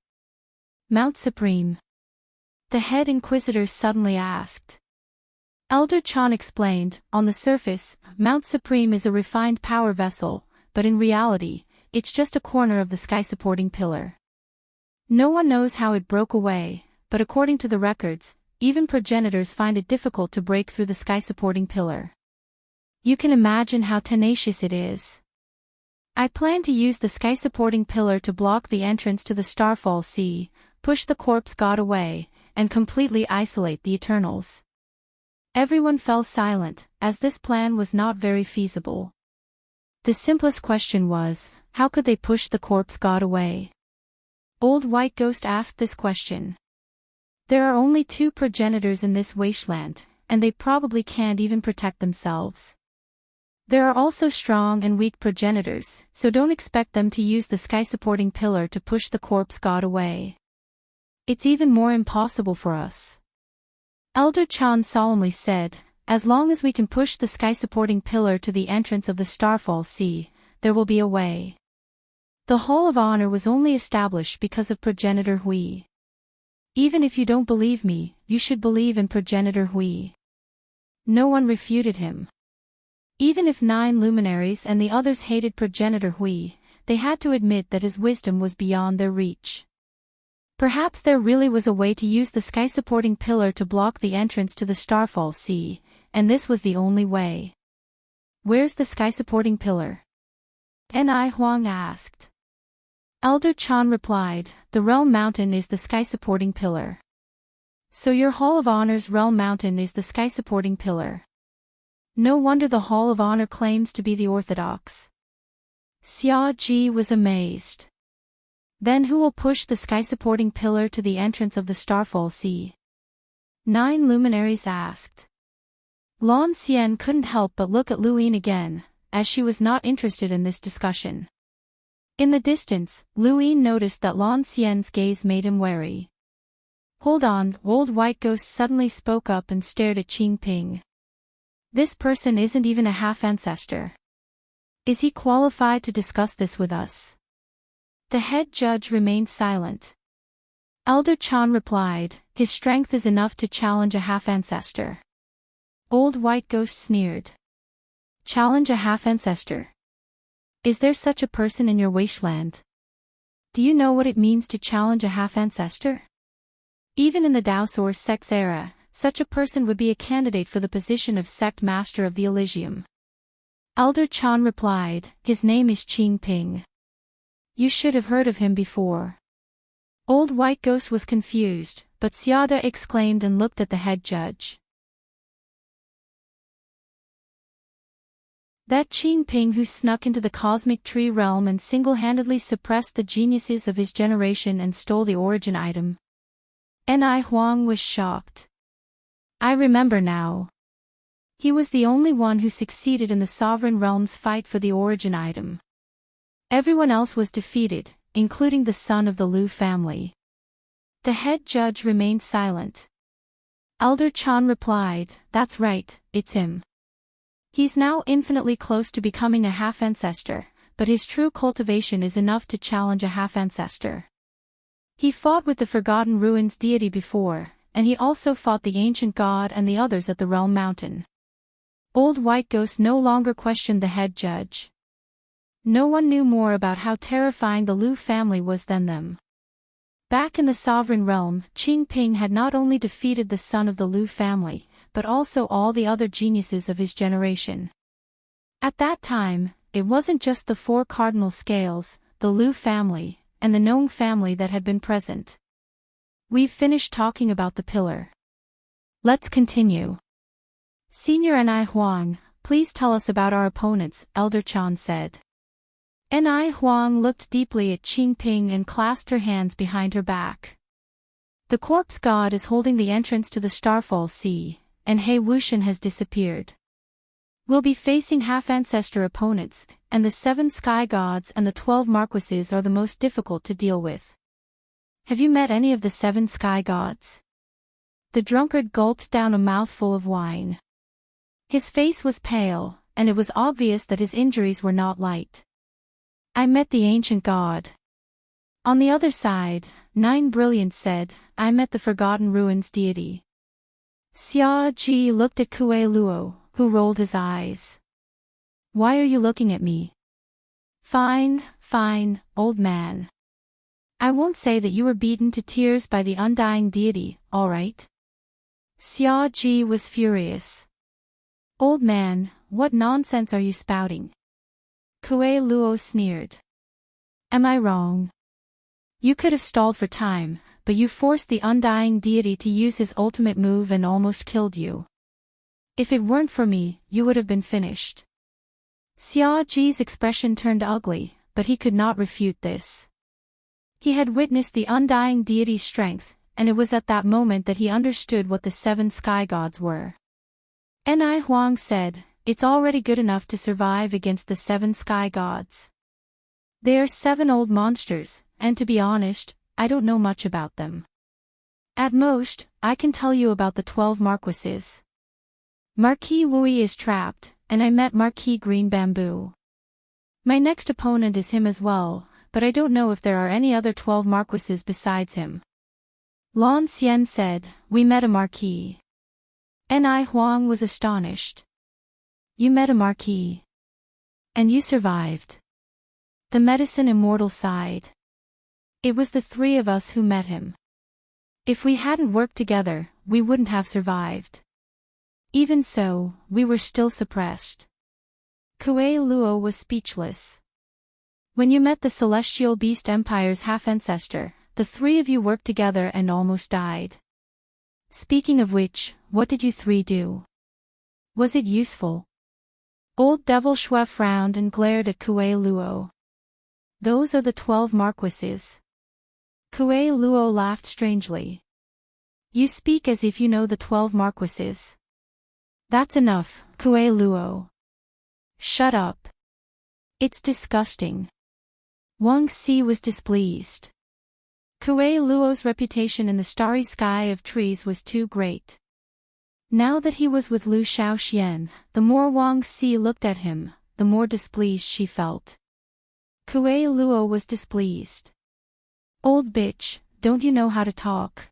[SPEAKER 1] Mount Supreme? The head inquisitor suddenly asked. Elder Chan explained, "On the surface, Mount Supreme is a refined power vessel, but in reality, it's just a corner of the sky-supporting pillar. No one knows how it broke away, but according to the records, even progenitors find it difficult to break through the sky-supporting pillar. You can imagine how tenacious it is. I plan to use the sky-supporting pillar to block the entrance to the Starfall Sea, push the corpse god away, and completely isolate the Eternals." Everyone fell silent, as this plan was not very feasible. The simplest question was, how could they push the corpse god away? Old White Ghost asked this question. There are only 2 progenitors in this wasteland, and they probably can't even protect themselves. There are also strong and weak progenitors, so don't expect them to use the sky-supporting pillar to push the corpse god away. It's even more impossible for us. Elder Chan solemnly said, "As long as we can push the sky-supporting pillar to the entrance of the Starfall Sea, there will be a way." The Hall of Honor was only established because of Progenitor Hui. Even if you don't believe me, you should believe in Progenitor Hui. No one refuted him. Even if 9 luminaries and the others hated Progenitor Hui, they had to admit that his wisdom was beyond their reach. Perhaps there really was a way to use the sky-supporting pillar to block the entrance to the Starfall Sea, and this was the only way. "Where's the sky-supporting pillar?" Ni Huang asked. Elder Chan replied, "The Realm Mountain is the sky-supporting pillar." "So your Hall of Honor's Realm Mountain is the sky-supporting pillar. No wonder the Hall of Honor claims to be the orthodox." Xia Ji was amazed. "Then who will push the sky-supporting pillar to the entrance of the Starfall Sea?" 9 luminaries asked. Lan Xian couldn't help but look at Lu Yin again, as she was not interested in this discussion. In the distance, Lu Yin noticed that Lan Xian's gaze made him wary. "Hold on," Old White Ghost suddenly spoke up and stared at Qing Ping. "This person isn't even a half-ancestor. Is he qualified to discuss this with us?" The head judge remained silent. Elder Chan replied, "His strength is enough to challenge a half-ancestor." Old White Ghost sneered. "Challenge a half-ancestor? Is there such a person in your wasteland? Do you know what it means to challenge a half-ancestor? Even in the Daosaur sect's era, such a person would be a candidate for the position of sect master of the Elysium." Elder Chan replied, "His name is Qing Ping. You should have heard of him before." Old White Ghost was confused, but Xiada exclaimed and looked at the head judge. "That Qing Ping who snuck into the cosmic tree realm and single-handedly suppressed the geniuses of his generation and stole the origin item?" Ni Huang was shocked. "I remember now. He was the only one who succeeded in the Sovereign Realm's fight for the origin item. Everyone else was defeated, including the son of the Liu family." The head judge remained silent. Elder Chan replied, "That's right, it's him. He's now infinitely close to becoming a half-ancestor, but his true cultivation is enough to challenge a half-ancestor. He fought with the Forgotten Ruins deity before, and he also fought the ancient god and the others at the Realm Mountain." Old White Ghost no longer questioned the head judge. No one knew more about how terrifying the Liu family was than them. Back in the Sovereign Realm, Qing Ping had not only defeated the son of the Liu family, but also all the other geniuses of his generation. At that time, it wasn't just the 4 cardinal scales, the Liu family, and the Nong family that had been present. "We've finished talking about the pillar. Let's continue. Senior Ni Huang, please tell us about our opponents," Elder Chan said. Ni Huang looked deeply at Qing Ping and clasped her hands behind her back. The corpse god is holding the entrance to the Starfall Sea, and He Wuxian has disappeared. We'll be facing half-ancestor opponents, and the 7 sky gods and the 12 marquises are the most difficult to deal with. Have you met any of the 7 sky gods? The drunkard gulped down a mouthful of wine. His face was pale, and it was obvious that his injuries were not light. I met the ancient god. On the other side, 9 Brilliant said, I met the Forgotten Ruins deity. Xia Ji looked at Kue Luo, who rolled his eyes. Why are you looking at me? Fine, old man. I won't say that you were beaten to tears by the undying deity, all right? Xia Ji was furious. Old man, what nonsense are you spouting? Kue Luo sneered. Am I wrong? You could have stalled for time, but you forced the undying deity to use his ultimate move and almost killed you. If it weren't for me, you would have been finished. Xia Ji's expression turned ugly, but he could not refute this. He had witnessed the undying deity's strength, and it was at that moment that he understood what the 7 sky gods were. Ni Huang said, it's already good enough to survive against the 7 sky gods. They are 7 old monsters, and to be honest, I don't know much about them. At most, I can tell you about the 12 marquises. Marquis Wui is trapped, and I met Marquis Green Bamboo. My next opponent is him as well, but I don't know if there are any other 12 marquises besides him. Lan Xian said, we met a marquis. Ni Huang was astonished. You met a marquis. And you survived. The medicine immortal sighed. It was the 3 of us who met him. If we hadn't worked together, we wouldn't have survived. Even so, we were still suppressed. Kue Luo was speechless. When you met the Celestial Beast Empire's half-ancestor, the 3 of you worked together and almost died. Speaking of which, what did you 3 do? Was it useful? Old Devil Shui frowned and glared at Kue Luo. Those are the 12 marquises. Kue Luo laughed strangely. You speak as if you know the 12 marquises. That's enough, Kue Luo. Shut up. It's disgusting. Wang Xi was displeased. Kue Luo's reputation in the starry sky of trees was too great. Now that he was with Lu Shaoxian, the more Wang Xi looked at him, the more displeased she felt. Kue Luo was displeased. Old bitch, don't you know how to talk?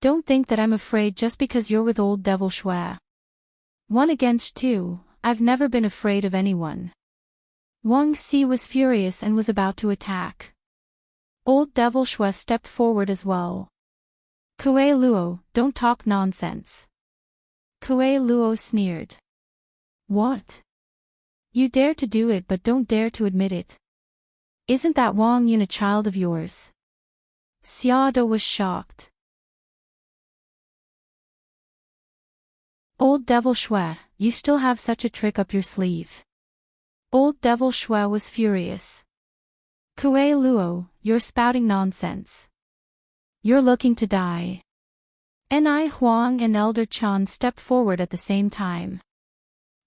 [SPEAKER 1] Don't think that I'm afraid just because you're with old Devil Shui. 1 against 2, I've never been afraid of anyone. Wang Xi was furious and was about to attack. Old Devil Shui stepped forward as well. Kue Luo, don't talk nonsense. Kue Luo sneered. What? You dare to do it but don't dare to admit it. Isn't that Wang Yun a child of yours? Xiado was shocked. Old Devil Shui, you still have such a trick up your sleeve. Old Devil Shui was furious. Kue Luo, you're spouting nonsense. You're looking to die. Ni Huang and Elder Chan stepped forward at the same time.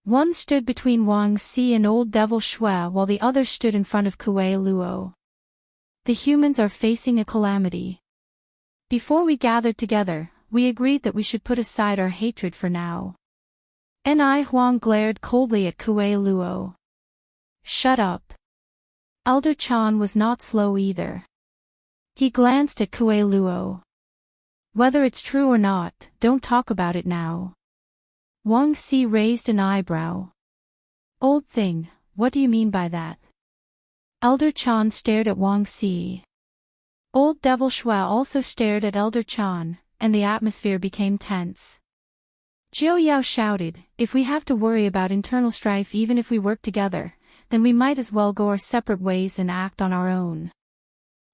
[SPEAKER 1] One stood between Wang Xi and Old Devil Shui while the other stood in front of Kue Luo. The humans are facing a calamity. Before we gathered together, we agreed that we should put aside our hatred for now. Ni Huang glared coldly at Kue Luo. Shut up. Elder Chan was not slow either. He glanced at Kue Luo. Whether it's true or not, don't talk about it now. Wang Xi raised an eyebrow. Old thing, what do you mean by that? Elder Chan stared at Wang Xi. Old Devil Shui also stared at Elder Chan, and the atmosphere became tense. Jiu Yao shouted, if we have to worry about internal strife even if we work together, then we might as well go our separate ways and act on our own.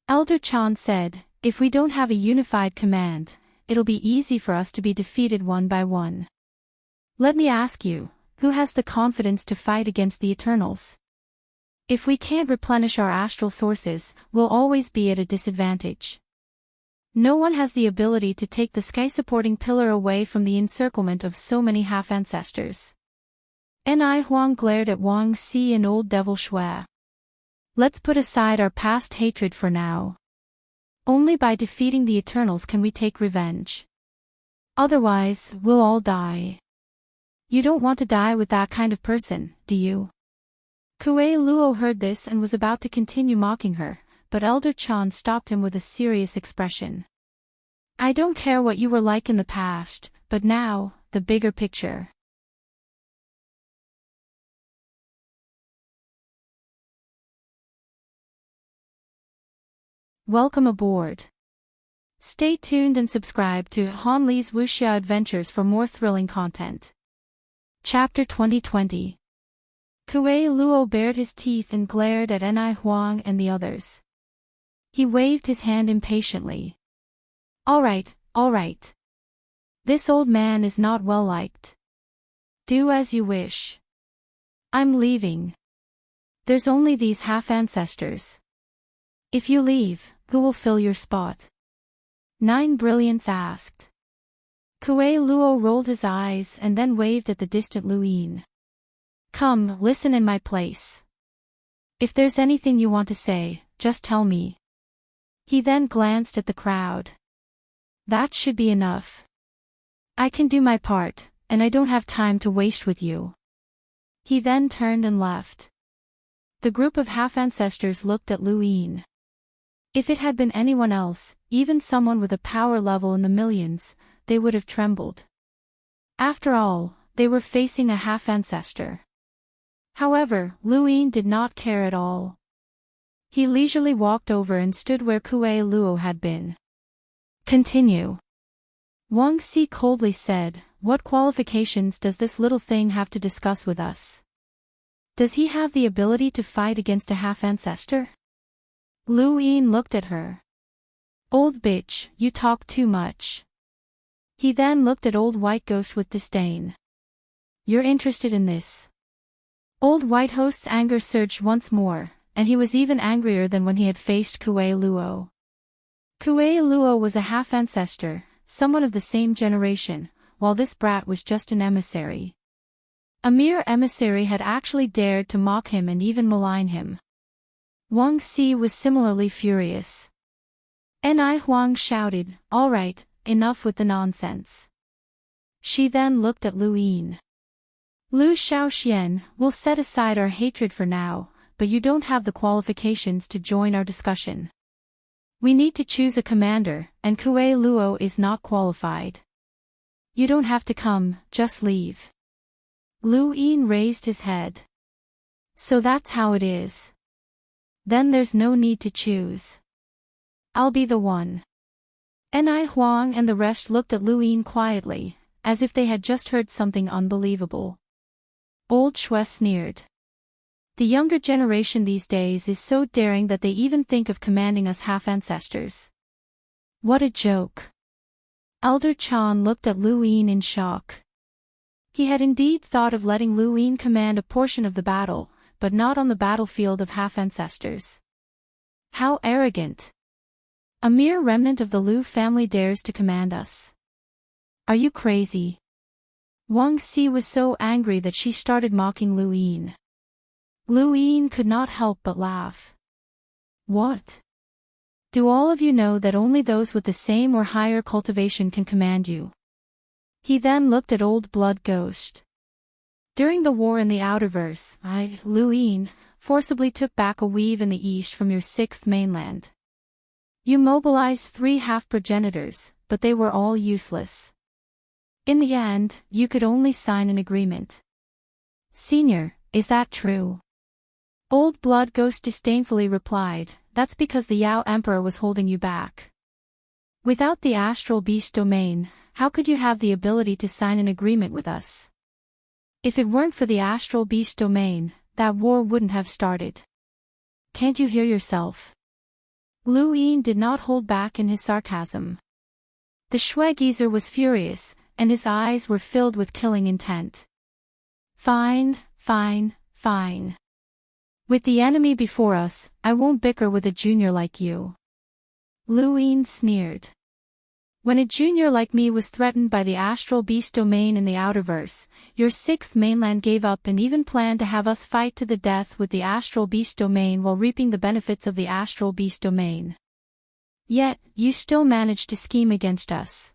[SPEAKER 1] Elder Chan said, if we don't have a unified command, it'll be easy for us to be defeated one by one. Let me ask you, who has the confidence to fight against the Eternals? If we can't replenish our astral sources, we'll always be at a disadvantage. No one has the ability to take the sky-supporting pillar away from the encirclement of so many half-ancestors. Ni Huang glared at Wang Si and old devil Shui. Let's put aside our past hatred for now. Only by defeating the Eternals can we take revenge. Otherwise, we'll all die. You don't want to die with that kind of person, do you? Kuei Luo heard this and was about to continue mocking her, but Elder Chan stopped him with a serious expression. I don't care what you were like in the past, but now, the bigger picture. Welcome aboard. Stay tuned and subscribe to Han Li's Wuxia Adventures for more thrilling content. Chapter 2020. Kuei Luo bared his teeth and glared at Ni Huang and the others. He waved his hand impatiently. All right. This old man is not well liked. Do as you wish. I'm leaving. There's only these half-ancestors. If you leave, who will fill your spot? Nine Brilliants asked. Kuei Luo rolled his eyes and then waved at the distant Luin. Come, listen in my place. If there's anything you want to say, just tell me. He then glanced at the crowd. That should be enough. I can do my part, and I don't have time to waste with you. He then turned and left. The group of half-ancestors looked at Luin. If it had been anyone else, even someone with a power level in the millions, they would have trembled. After all, they were facing a half-ancestor. However, Luin did not care at all. He leisurely walked over and stood where Kuei Luo had been. Continue. Wang Si coldly said, What qualifications does this little thing have to discuss with us? Does he have the ability to fight against a half-ancestor? Luin looked at her. Old bitch, you talk too much. He then looked at Old White Ghost with disdain. You're interested in this? Old White Host's anger surged once more, and he was even angrier than when he had faced Kuei Luo. Kuei Luo was a half-ancestor, someone of the same generation, while this brat was just an emissary. A mere emissary had actually dared to mock him and even malign him. Wang Si was similarly furious. Ni Huang shouted, All right, enough with the nonsense. She then looked at Luin. Lu Shaoxian, we'll set aside our hatred for now, but you don't have the qualifications to join our discussion. We need to choose a commander, and Kuei Luo is not qualified. You don't have to come, just leave. Luin raised his head. So that's how it is. Then there's no need to choose. I'll be the one. Ni Huang and the rest looked at Luin quietly, as if they had just heard something unbelievable. Old Shui sneered. The younger generation these days is so daring that they even think of commanding us half-ancestors. What a joke. Elder Chan looked at Luin in shock. He had indeed thought of letting Luin command a portion of the battle, but not on the battlefield of half-ancestors. How arrogant. A mere remnant of the Lu family dares to command us. Are you crazy? Wang Si was so angry that she started mocking Luin. Luin could not help but laugh. What? Do all of you know that only those with the same or higher cultivation can command you? He then looked at Old Blood Ghost. During the war in the Outerverse, I, Luin, forcibly took back a weave in the east from your sixth mainland. You mobilized 3 half-progenitors, but they were all useless. In the end, you could only sign an agreement. Senior, is that true? Old Blood Ghost disdainfully replied, That's because the Yao Emperor was holding you back. Without the astral beast domain, how could you have the ability to sign an agreement with us? If it weren't for the astral beast domain, that war wouldn't have started. Can't you hear yourself? Luin did not hold back in his sarcasm. The Shui geezer was furious, and his eyes were filled with killing intent. Fine. With the enemy before us, I won't bicker with a junior like you. Luin sneered. When a junior like me was threatened by the astral beast domain in the outerverse, your sixth mainland gave up and even planned to have us fight to the death with the astral beast domain while reaping the benefits of the astral beast domain. Yet, you still managed to scheme against us.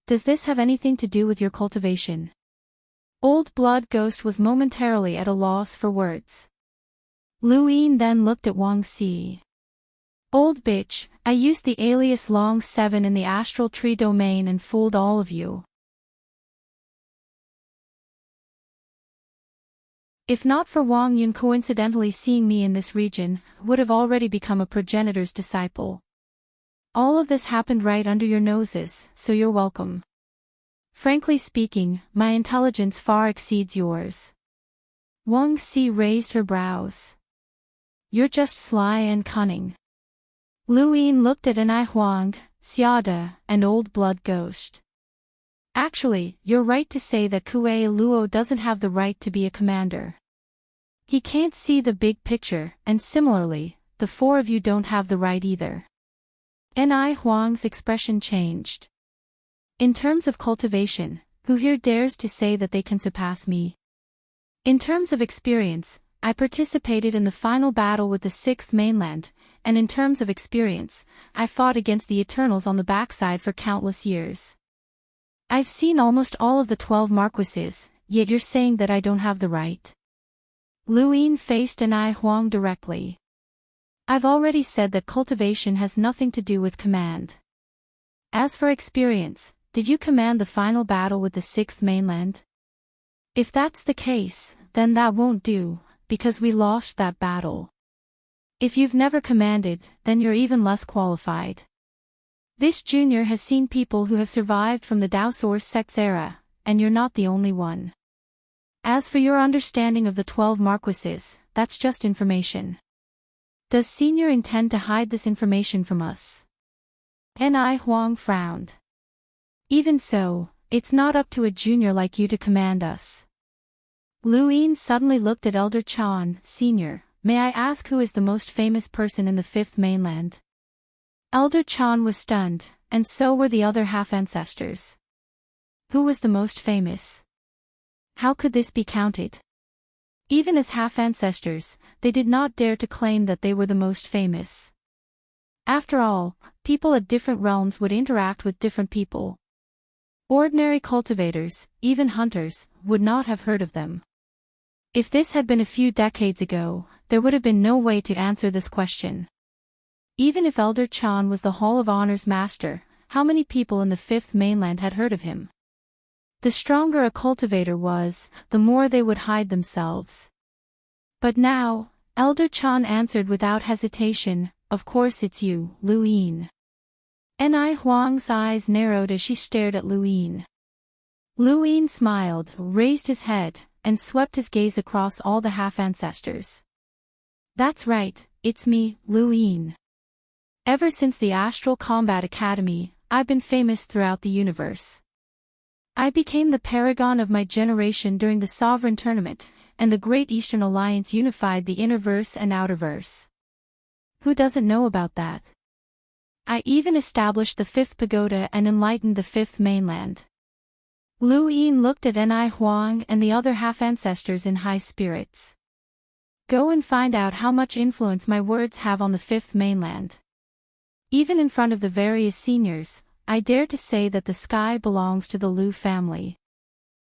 [SPEAKER 1] Does this have anything to do with your cultivation? Old Blood Ghost was momentarily at a loss for words. Luin then looked at Wang Si. Old bitch, I used the alias Long 7 in the astral tree domain and fooled all of you. If not for Wang Yun coincidentally seeing me in this region, would have already become a progenitor's disciple. All of this happened right under your noses, so you're welcome. Frankly speaking, my intelligence far exceeds yours. Wang Si raised her brows. You're just sly and cunning. Luin looked at Anai Huang, Xiada, and Old Blood Ghost. Actually, you're right to say that Kue Luo doesn't have the right to be a commander. He can't see the big picture, and similarly, the four of you don't have the right either. Anai Huang's expression changed. In terms of cultivation, who here dares to say that they can surpass me? In terms of experience, I participated in the final battle with the sixth mainland, and in terms of experience, I fought against the Eternals on the backside for countless years. I've seen almost all of the 12 marquises, yet you're saying that I don't have the right. Luin faced Anai Huang directly. I've already said that cultivation has nothing to do with command. As for experience, did you command the final battle with the sixth mainland? If that's the case, then that won't do, because we lost that battle. If you've never commanded, then you're even less qualified. This junior has seen people who have survived from the Daosaur sect's era, and you're not the only one. As for your understanding of the 12 marquises, that's just information. Does Senior intend to hide this information from us? Anai Huang frowned. Even so, it's not up to a junior like you to command us. Luin suddenly looked at Elder Chan, Senior. May I ask who is the most famous person in the fifth mainland? Elder Chan was stunned, and so were the other half-ancestors. Who was the most famous? How could this be counted? Even as half-ancestors, they did not dare to claim that they were the most famous. After all, people at different realms would interact with different people. Ordinary cultivators, even hunters, would not have heard of them. If this had been a few decades ago, there would have been no way to answer this question. Even if Elder Chan was the Hall of Honor's master, how many people in the fifth mainland had heard of him? The stronger a cultivator was, the more they would hide themselves. But now, Elder Chan answered without hesitation, of course it's you, Luin. Anai Huang's eyes narrowed as she stared at Luin. Luin smiled, raised his head, and swept his gaze across all the half-ancestors. That's right, it's me, Luin. Ever since the Astral Combat Academy, I've been famous throughout the universe. I became the paragon of my generation during the Sovereign Tournament, and the Great Eastern Alliance unified the Innerverse and Outerverse. Who doesn't know about that? I even established the fifth pagoda and enlightened the fifth mainland. Luin looked at Anai Huang and the other half-ancestors in high spirits. Go and find out how much influence my words have on the fifth mainland. Even in front of the various seniors, I dare to say that the sky belongs to the Lu family.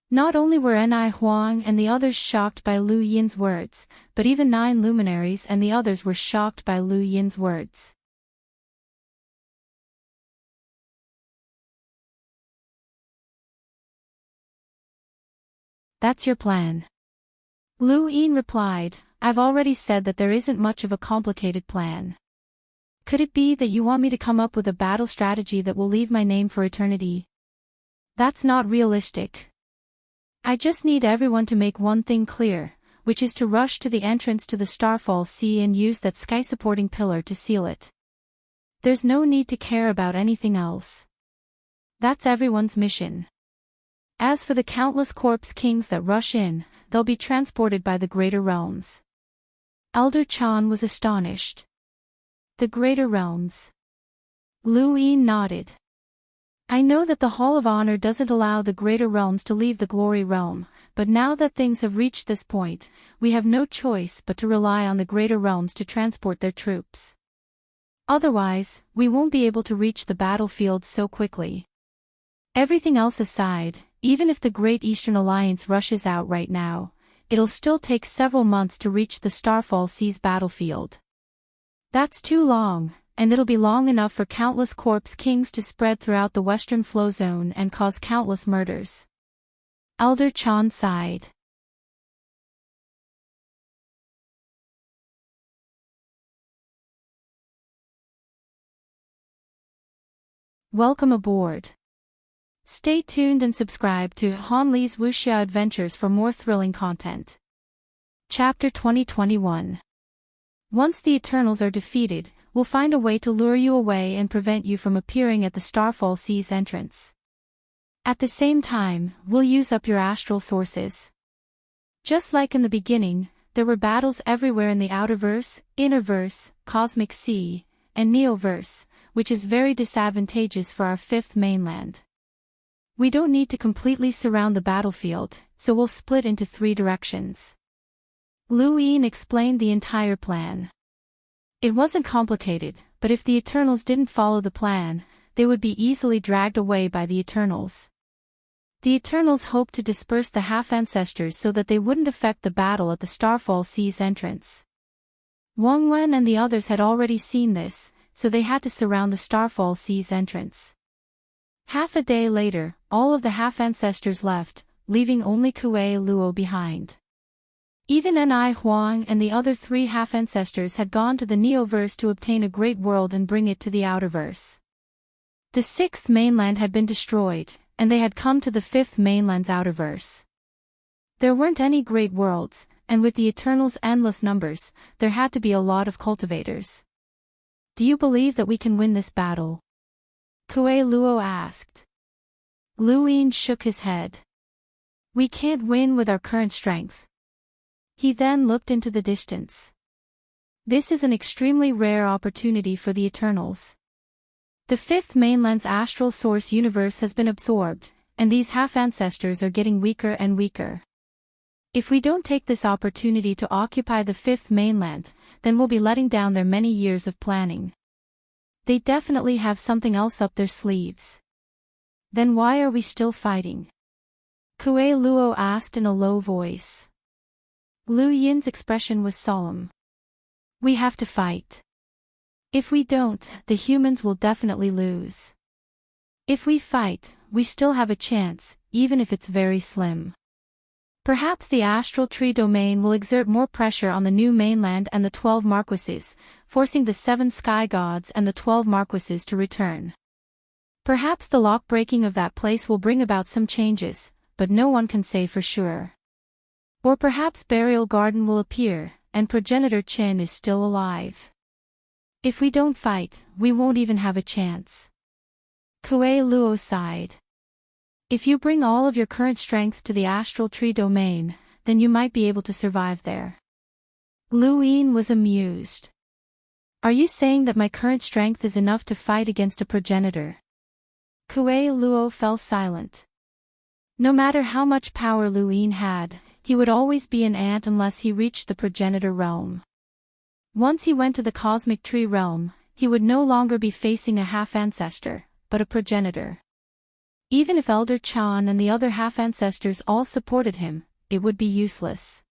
[SPEAKER 1] Not only were Anai Huang and the others shocked by Lu Yin's words, but even 9 luminaries and the others were shocked by Lu Yin's words. That's your plan. Luin replied, I've already said that there isn't much of a complicated plan. Could it be that you want me to come up with a battle strategy that will leave my name for eternity? That's not realistic. I just need everyone to make one thing clear, which is to rush to the entrance to the Starfall Sea and use that sky-supporting pillar to seal it. There's no need to care about anything else. That's everyone's mission. As for the countless corpse kings that rush in, they'll be transported by the greater realms. Elder Chan was astonished. The greater realms. Lu Yin nodded. I know that the Hall of Honor doesn't allow the greater realms to leave the glory realm, but now that things have reached this point, we have no choice but to rely on the greater realms to transport their troops. Otherwise, we won't be able to reach the battlefield so quickly. Everything else aside, even if the Great Eastern Alliance rushes out right now, it'll still take several months to reach the Starfall Seas battlefield. That's too long, and it'll be long enough for countless corpse kings to spread throughout the Western Flow Zone and cause countless murders. Elder Chan sighed. Welcome aboard. Stay tuned and subscribe to Han Li's Wuxia Adventures for more thrilling content. Chapter 2021. Once the Eternals are defeated, we'll find a way to lure you away and prevent you from appearing at the Starfall Seas entrance. At the same time, we'll use up your astral sources. Just like in the beginning, there were battles everywhere in the outerverse, innerverse, cosmic sea, and neoverse, which is very disadvantageous for our fifth mainland. We don't need to completely surround the battlefield, so we'll split into 3 directions. Lu Yin explained the entire plan. It wasn't complicated, but if the Eternals didn't follow the plan, they would be easily dragged away by the Eternals. The Eternals hoped to disperse the half-ancestors so that they wouldn't affect the battle at the Starfall Seas entrance. Wang Wen and the others had already seen this, so they had to surround the Starfall Seas entrance. Half a day later, all of the half-ancestors left, leaving only Kuei Luo behind. Even Ni Huang and the other 3 half-ancestors had gone to the Neoverse to obtain a great world and bring it to the outerverse. The 6th mainland had been destroyed, and they had come to the 5th mainland's outerverse. There weren't any great worlds, and with the Eternals' endless numbers, there had to be a lot of cultivators. Do you believe that we can win this battle? Kuei Luo asked. Lu Yin shook his head. We can't win with our current strength. He then looked into the distance. This is an extremely rare opportunity for the Eternals. The 5th mainland's astral source universe has been absorbed, and these half-ancestors are getting weaker and weaker. If we don't take this opportunity to occupy the 5th mainland, then we'll be letting down their many years of planning. They definitely have something else up their sleeves. Then why are we still fighting? Kuei Luo asked in a low voice. Lu Yin's expression was solemn. We have to fight. If we don't, the humans will definitely lose. If we fight, we still have a chance, even if it's very slim. Perhaps the astral tree domain will exert more pressure on the new mainland and the 12 marquises, forcing the 7 sky gods and the 12 marquises to return. Perhaps the lock-breaking of that place will bring about some changes, but no one can say for sure. Or perhaps Burial Garden will appear, and Progenitor Qin is still alive. If we don't fight, we won't even have a chance. Kuei Luo sighed. If you bring all of your current strength to the astral tree domain, then you might be able to survive there. Lu Yin was amused. Are you saying that my current strength is enough to fight against a progenitor? Kuei Luo fell silent. No matter how much power Lu Yin had, he would always be an ant unless he reached the progenitor realm. Once he went to the cosmic tree realm, he would no longer be facing a half-ancestor, but a progenitor. Even if Elder Chan and the other half-ancestors all supported him, it would be useless.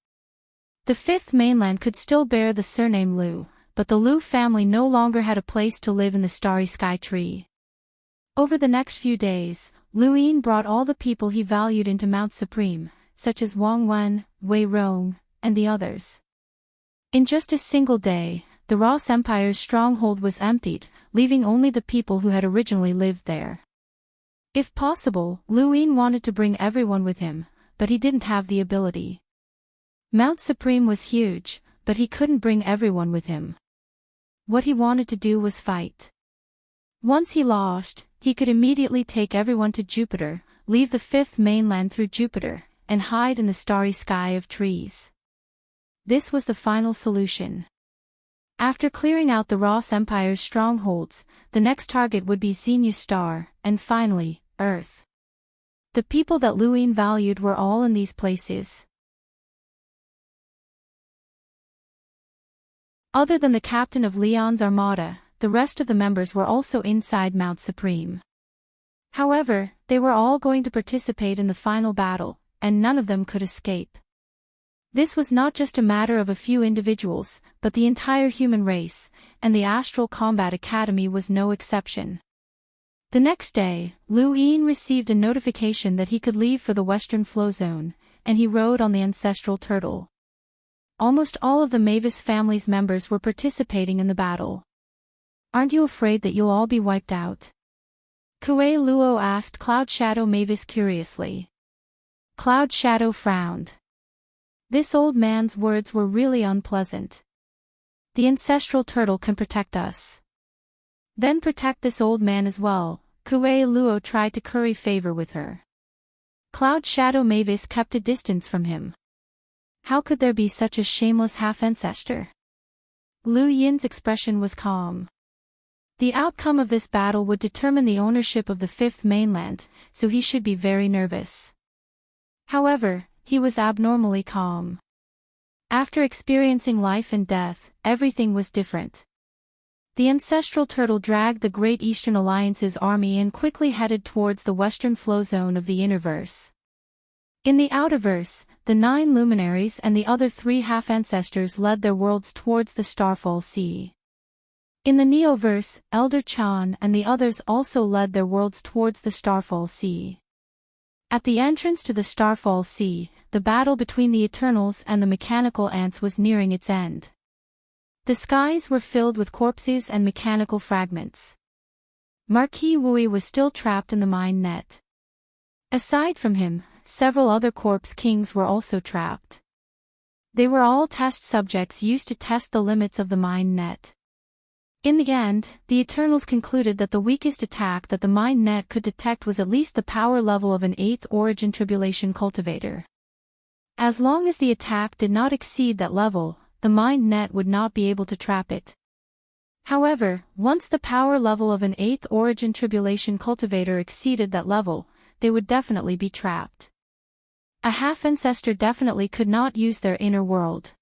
[SPEAKER 1] The 5th mainland could still bear the surname Lu, but the Lu family no longer had a place to live in the starry sky tree. Over the next few days, Lu Yin brought all the people he valued into Mount Supreme, such as Wang Wen, Wei Rong, and the others. In just a single day, the Ross Empire's stronghold was emptied, leaving only the people who had originally lived there. If possible, Lu Yin wanted to bring everyone with him, but he didn't have the ability. Mount Supreme was huge, but he couldn't bring everyone with him. What he wanted to do was fight. Once he lost, he could immediately take everyone to Jupiter, leave the 5th mainland through Jupiter, and hide in the starry sky of trees. This was the final solution. After clearing out the Ross Empire's strongholds, the next target would be Xenia's star, and finally, Earth. The people that Luin valued were all in these places. Other than the captain of Leon's armada, the rest of the members were also inside Mount Supreme. However, they were all going to participate in the final battle, and none of them could escape. This was not just a matter of a few individuals, but the entire human race, and the Astral Combat Academy was no exception. The next day, Lu Yin received a notification that he could leave for the Western Flow Zone, and he rode on the ancestral turtle. Almost all of the Mavis family's members were participating in the battle. "Aren't you afraid that you'll all be wiped out?" Kuei Luo asked Cloud Shadow Mavis curiously. Cloud Shadow frowned. This old man's words were really unpleasant. "The ancestral turtle can protect us." "Then protect this old man as well," Kuei Luo tried to curry favor with her. Cloud Shadow Mavis kept a distance from him. How could there be such a shameless half-ancestor? Lu Yin's expression was calm. The outcome of this battle would determine the ownership of the Fifth Mainland, so he should be very nervous. However, he was abnormally calm. After experiencing life and death, everything was different. The ancestral turtle dragged the Great Eastern Alliance's army and quickly headed towards the western flow zone of the Innerverse. In the Outerverse, the 9 luminaries and the other 3 half-ancestors led their worlds towards the Starfall Sea. In the Neoverse, Elder Chan and the others also led their worlds towards the Starfall Sea. At the entrance to the Starfall Sea, the battle between the Eternals and the mechanical ants was nearing its end. The skies were filled with corpses and mechanical fragments. Marquis Wui was still trapped in the mine net. Aside from him, several other corpse kings were also trapped. They were all test subjects used to test the limits of the mine net. In the end, the Eternals concluded that the weakest attack that the mine net could detect was at least the power level of an 8th origin tribulation cultivator. As long as the attack did not exceed that level, the mine net would not be able to trap it. However, once the power level of an 8th origin tribulation cultivator exceeded that level, they would definitely be trapped. A half-ancestor definitely could not use their inner world.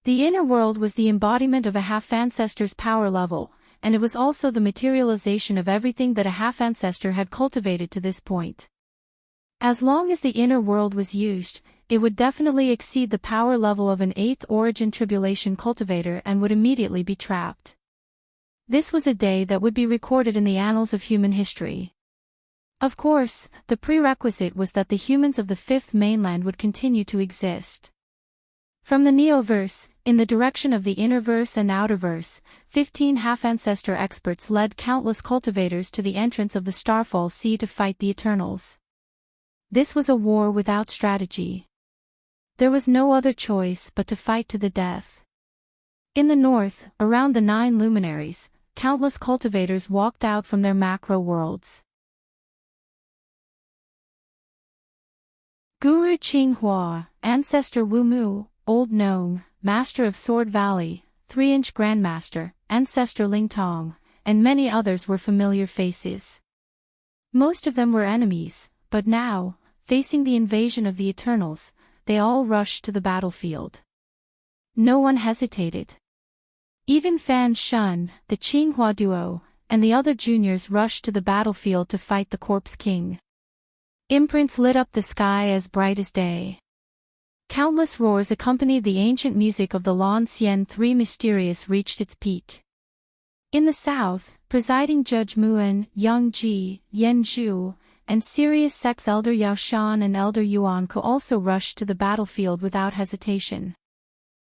[SPEAKER 1] The inner world was the embodiment of a half-ancestor's power level, and it was also the materialization of everything that a half-ancestor had cultivated to this point. As long as the inner world was used, it would definitely exceed the power level of an 8th origin tribulation cultivator and would immediately be trapped. This was a day that would be recorded in the annals of human history. Of course, the prerequisite was that the humans of the Fifth Mainland would continue to exist. From the Neoverse, in the direction of the Innerverse and Outerverse, 15 half-ancestor experts led countless cultivators to the entrance of the Starfall Sea to fight the Eternals. This was a war without strategy. There was no other choice but to fight to the death. In the north, around the 9 luminaries, countless cultivators walked out from their macro worlds. Guru Qinghua, Ancestor Wu Mu, Old Gnome, Master of Sword Valley, 3-inch Grandmaster, Ancestor Ling Tong, and many others were familiar faces. Most of them were enemies, but now, facing the invasion of the Eternals, they all rushed to the battlefield. No one hesitated. Even Fan Shun, the Qinghua duo, and the other juniors rushed to the battlefield to fight the Corpse King. Imprints lit up the sky as bright as day. Countless roars accompanied the ancient music of the Lan Xian 3 Mysterious reached its peak. In the south, presiding Judge Muan, Yang Ji, Yen Zhu, and Sirius Sex Elder Yao Shan and Elder Yuan Ko also rushed to the battlefield without hesitation.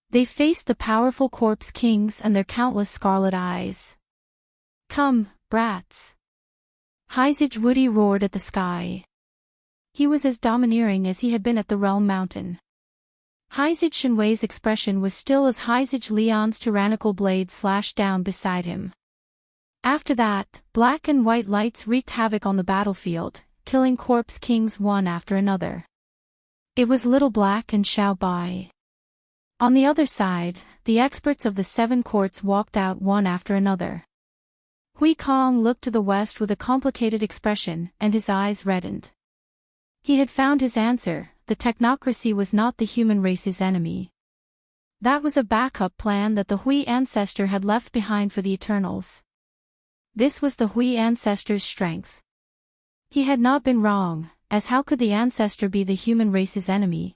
[SPEAKER 1] They faced the powerful Corpse Kings and their countless scarlet eyes. "Come, brats!" Hyzage Woody roared at the sky. He was as domineering as he had been at the Realm Mountain. Hyzage Shenwei's expression was still as Hyzage Leon's tyrannical blade slashed down beside him. After that, black and white lights wreaked havoc on the battlefield, killing Corpse Kings one after another. It was Little Black and Xiao Bai. On the other side, the experts of the 7 courts walked out one after another. Hui Kong looked to the west with a complicated expression, and his eyes reddened. He had found his answer: the technocracy was not the human race's enemy. That was a backup plan that the Hui ancestor had left behind for the Eternals. This was the Hui ancestor's strength. He had not been wrong, as how could the ancestor be the human race's enemy?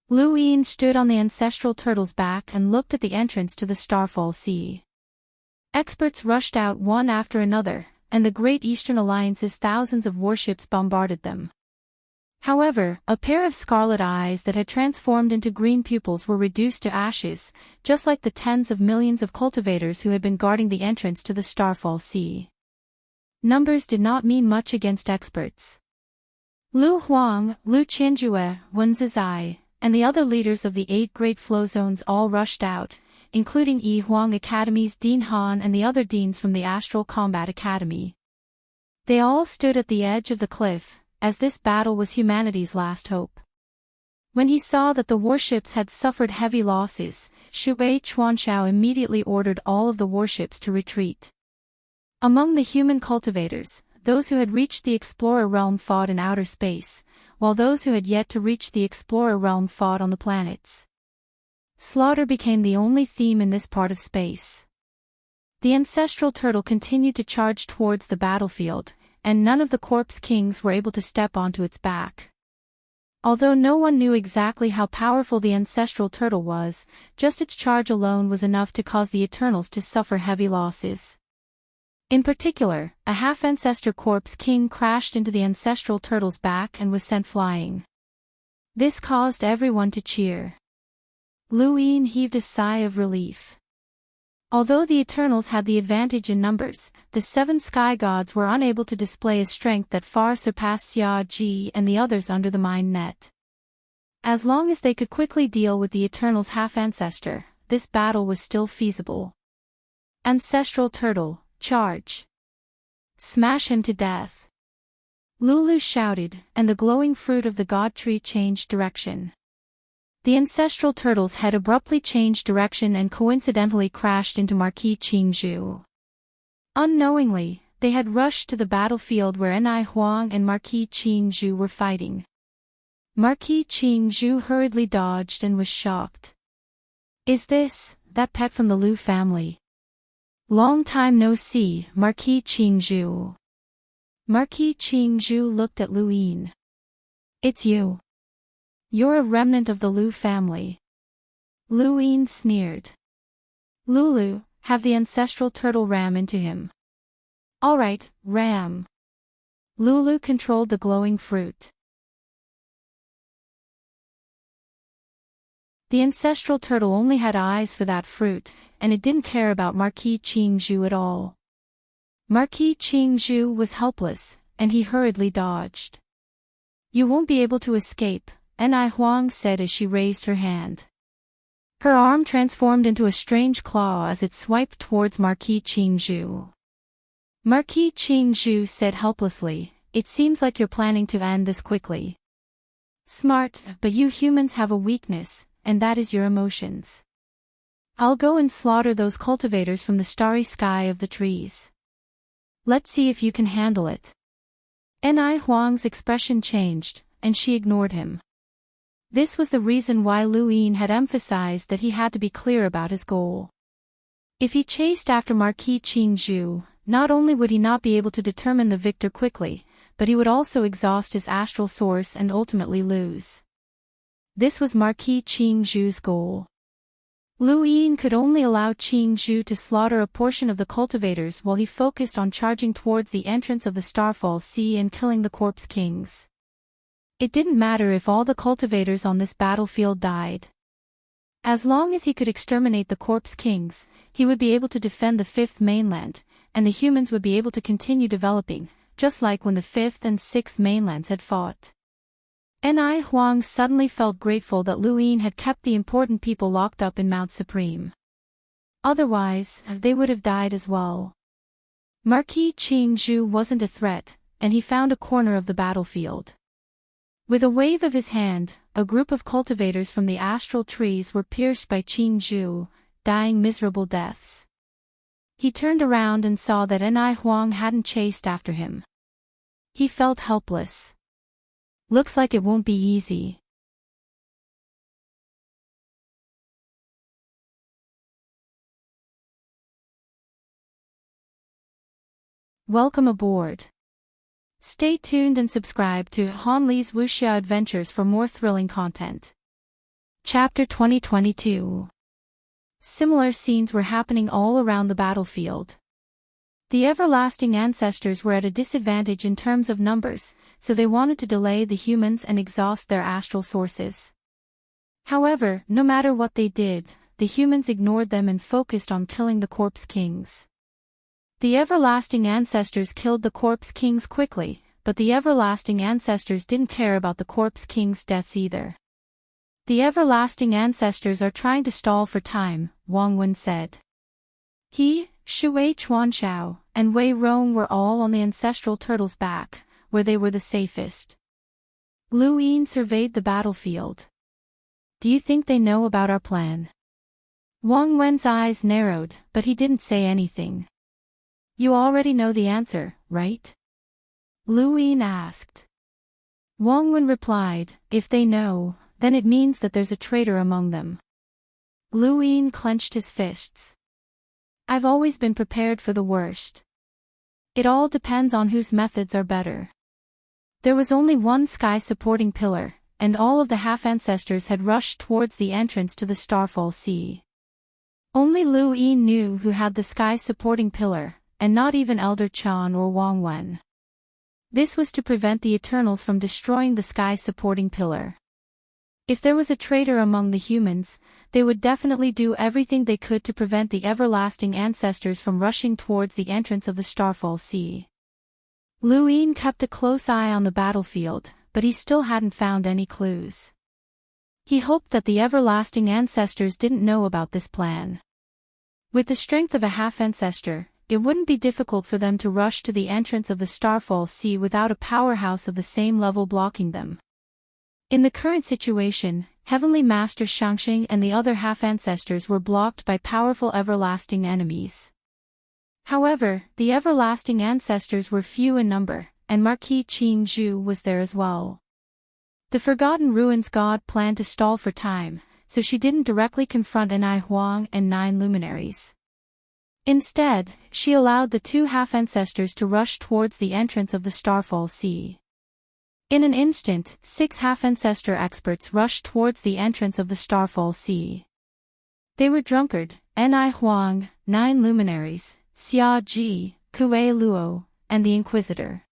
[SPEAKER 1] Lu Yin stood on the ancestral turtle's back and looked at the entrance to the Starfall Sea. Experts rushed out one after another, and the Great Eastern Alliance's thousands of warships bombarded them. However, a pair of scarlet eyes that had transformed into green pupils were reduced to ashes, just like the tens of millions of cultivators who had been guarding the entrance to the Starfall Sea. Numbers did not mean much against experts. Lu Huang, Lu Qianjue, Wen Zizai, and the other leaders of the 8 great flow zones all rushed out, including Yi Huang Academy's Dean Han and the other deans from the Astral Combat Academy. They all stood at the edge of the cliff, as this battle was humanity's last hope. When he saw that the warships had suffered heavy losses, Shui Chuanshao immediately ordered all of the warships to retreat. Among the human cultivators, those who had reached the Explorer realm fought in outer space, while those who had yet to reach the Explorer realm fought on the planets. Slaughter became the only theme in this part of space. The ancestral turtle continued to charge towards the battlefield, and none of the corpse kings were able to step onto its back. Although no one knew exactly how powerful the ancestral turtle was, just its charge alone was enough to cause the Eternals to suffer heavy losses. In particular, a half-ancestor corpse king crashed into the ancestral turtle's back and was sent flying. This caused everyone to cheer. Lu Yin heaved a sigh of relief. Although the Eternals had the advantage in numbers, the 7 sky gods were unable to display a strength that far surpassed Xia Ji and the others under the mind net. As long as they could quickly deal with the Eternals' half-ancestor, this battle was still feasible. Ancestral turtle, charge! Smash him to death! Lulu shouted, and the glowing fruit of the god tree changed direction. The ancestral turtle's head abruptly changed direction and coincidentally crashed into Marquis Qingzhu. Unknowingly, they had rushed to the battlefield where Ni Huang and Marquis Qingzhu were fighting. Marquis Qingzhu hurriedly dodged and was shocked. Is this that pet from the Lu family? Long time no see, Marquis Qingzhu. Marquis Qingzhu looked at Lu Yin. It's you. You're a remnant of the Lu family. Lu Yin sneered. Lulu, have the ancestral turtle ram into him. All right, ram. Lulu controlled the glowing fruit. The ancestral turtle only had eyes for that fruit, and it didn't care about Marquis Qingzhu at all. Marquis Qingzhu was helpless, and he hurriedly dodged. You won't be able to escape, Ni Huang said as she raised her hand. Her arm transformed into a strange claw as it swiped towards Marquis Qingzhu. Marquis Qingzhu said helplessly, it seems like you're planning to end this quickly. Smart, but you humans have a weakness, and that is your emotions. I'll go and slaughter those cultivators from the starry sky of the trees. Let's see if you can handle it. Ni Huang's expression changed, and she ignored him. This was the reason why Lu Yin had emphasized that he had to be clear about his goal. If he chased after Marquis Qingzhu, not only would he not be able to determine the victor quickly, but he would also exhaust his astral source and ultimately lose. This was Marquis Qingzhu's goal. Lu Yin could only allow Qingzhu to slaughter a portion of the cultivators while he focused on charging towards the entrance of the Starfall Sea and killing the corpse kings. It didn't matter if all the cultivators on this battlefield died. As long as he could exterminate the corpse kings, he would be able to defend the 5th mainland, and the humans would be able to continue developing, just like when the 5th and 6th mainlands had fought. Ni Huang suddenly felt grateful that Lu Yin had kept the important people locked up in Mount Supreme. Otherwise, they would have died as well. Marquis Qingzhu wasn't a threat, and he found a corner of the battlefield. With a wave of his hand, a group of cultivators from the astral trees were pierced by Qin Zhu, dying miserable deaths. He turned around and saw that Ni Huang hadn't chased after him. He felt helpless. Looks like it won't be easy. Welcome aboard. Stay tuned and subscribe to Han Li's Wuxia Adventures for more thrilling content. Chapter 2022. Similar scenes were happening all around the battlefield. The everlasting ancestors were at a disadvantage in terms of numbers, so they wanted to delay the humans and exhaust their astral sources. However, no matter what they did, the humans ignored them and focused on killing the corpse kings. The everlasting ancestors killed the corpse kings quickly, but the everlasting ancestors didn't care about the corpse kings' deaths either. The everlasting ancestors are trying to stall for time, Wang Wen said. He, Shui Chuanshao, and Wei Rong were all on the ancestral turtle's back, where they were the safest. Lu Yin surveyed the battlefield. Do you think they know about our plan? Wang Wen's eyes narrowed, but he didn't say anything. You already know the answer, right? Lu Yin asked. Wang Wen replied, if they know, then it means that there's a traitor among them. Lu Yin clenched his fists. I've always been prepared for the worst. It all depends on whose methods are better. There was only one sky-supporting pillar, and all of the half-ancestors had rushed towards the entrance to the Starfall Sea. Only Lu Yin knew who had the sky-supporting pillar, and not even Elder Chan or Wang Wen. This was to prevent the Eternals from destroying the sky-supporting pillar. If there was a traitor among the humans, they would definitely do everything they could to prevent the everlasting ancestors from rushing towards the entrance of the Starfall Sea. Lu Yin kept a close eye on the battlefield, but he still hadn't found any clues. He hoped that the everlasting ancestors didn't know about this plan. With the strength of a half-ancestor, it wouldn't be difficult for them to rush to the entrance of the Starfall Sea without a powerhouse of the same level blocking them. In the current situation, Heavenly Master Shangxing and the other half-ancestors were blocked by powerful everlasting enemies. However, the everlasting ancestors were few in number, and Marquis Qin Zhu was there as well. The Forgotten Ruins god planned to stall for time, so she didn't directly confront Ni Huang and 9 luminaries. Instead, she allowed the 2 half-ancestors to rush towards the entrance of the Starfall Sea. In an instant, 6 half-ancestor experts rushed towards the entrance of the Starfall Sea. They were Drunkard, Ni Huang, 9 luminaries, Xia Ji, Kuei Luo, and the Inquisitor.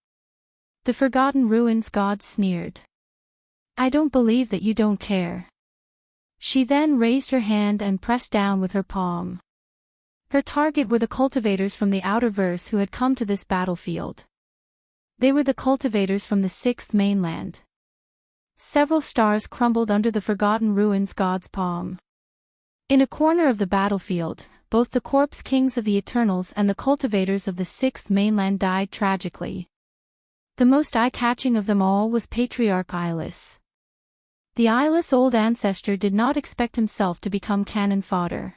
[SPEAKER 1] The Forgotten Ruins god sneered. I don't believe that you don't care. She then raised her hand and pressed down with her palm. Her target were the cultivators from the outer verse who had come to this battlefield. They were the cultivators from the 6th mainland. Several stars crumbled under the Forgotten Ruins god's palm. In a corner of the battlefield, both the corpse kings of the Eternals and the cultivators of the 6th mainland died tragically. The most eye-catching of them all was Patriarch Eyeless. The eyeless old ancestor did not expect himself to become cannon fodder.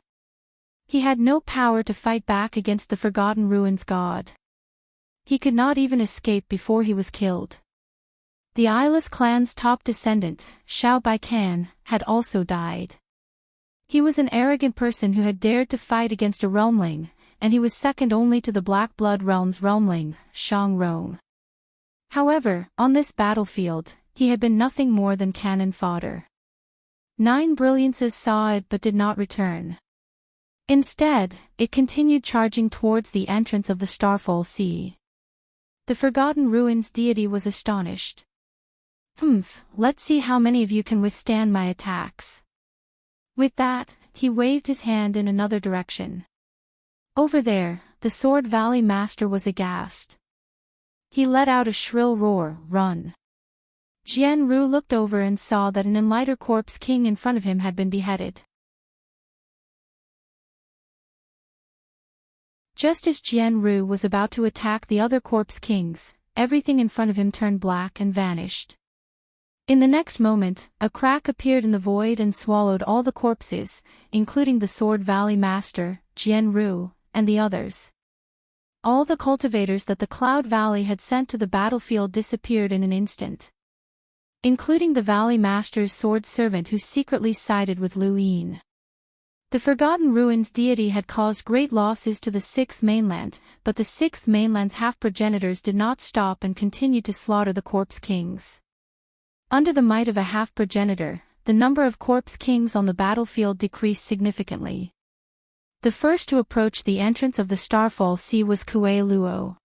[SPEAKER 1] He had no power to fight back against the Forgotten Ruins god. He could not even escape before he was killed. The Eyeless clan's top descendant, Xiao Baikan, had also died. He was an arrogant person who had dared to fight against a realmling, and he was second only to the Black Blood Realm's realmling, Shang Rong. However, on this battlefield, he had been nothing more than cannon fodder. 9 brilliances saw it but did not return. Instead, it continued charging towards the entrance of the Starfall Sea. The Forgotten Ruins deity was astonished. Let's see how many of you can withstand my attacks. With that, he waved his hand in another direction. Over there, the Sword Valley Master was aghast. He let out a shrill roar, run. Jian Ru looked over and saw that an Enlighter corpse king in front of him had been beheaded. Just as Jian Ru was about to attack the other corpse kings, everything in front of him turned black and vanished. In the next moment, a crack appeared in the void and swallowed all the corpses, including the Sword Valley Master, Jian Ru, and the others. All the cultivators that the Cloud Valley had sent to the battlefield disappeared in an instant, including the Valley Master's sword servant who secretly sided with Lu Yin. The Forgotten Ruins deity had caused great losses to the Sixth Mainland, but the Sixth Mainland's half-progenitors did not stop and continued to slaughter the Corpse Kings. Under the might of a half-progenitor, the number of Corpse Kings on the battlefield decreased significantly. The first to approach the entrance of the Starfall Sea was Kuei Luo.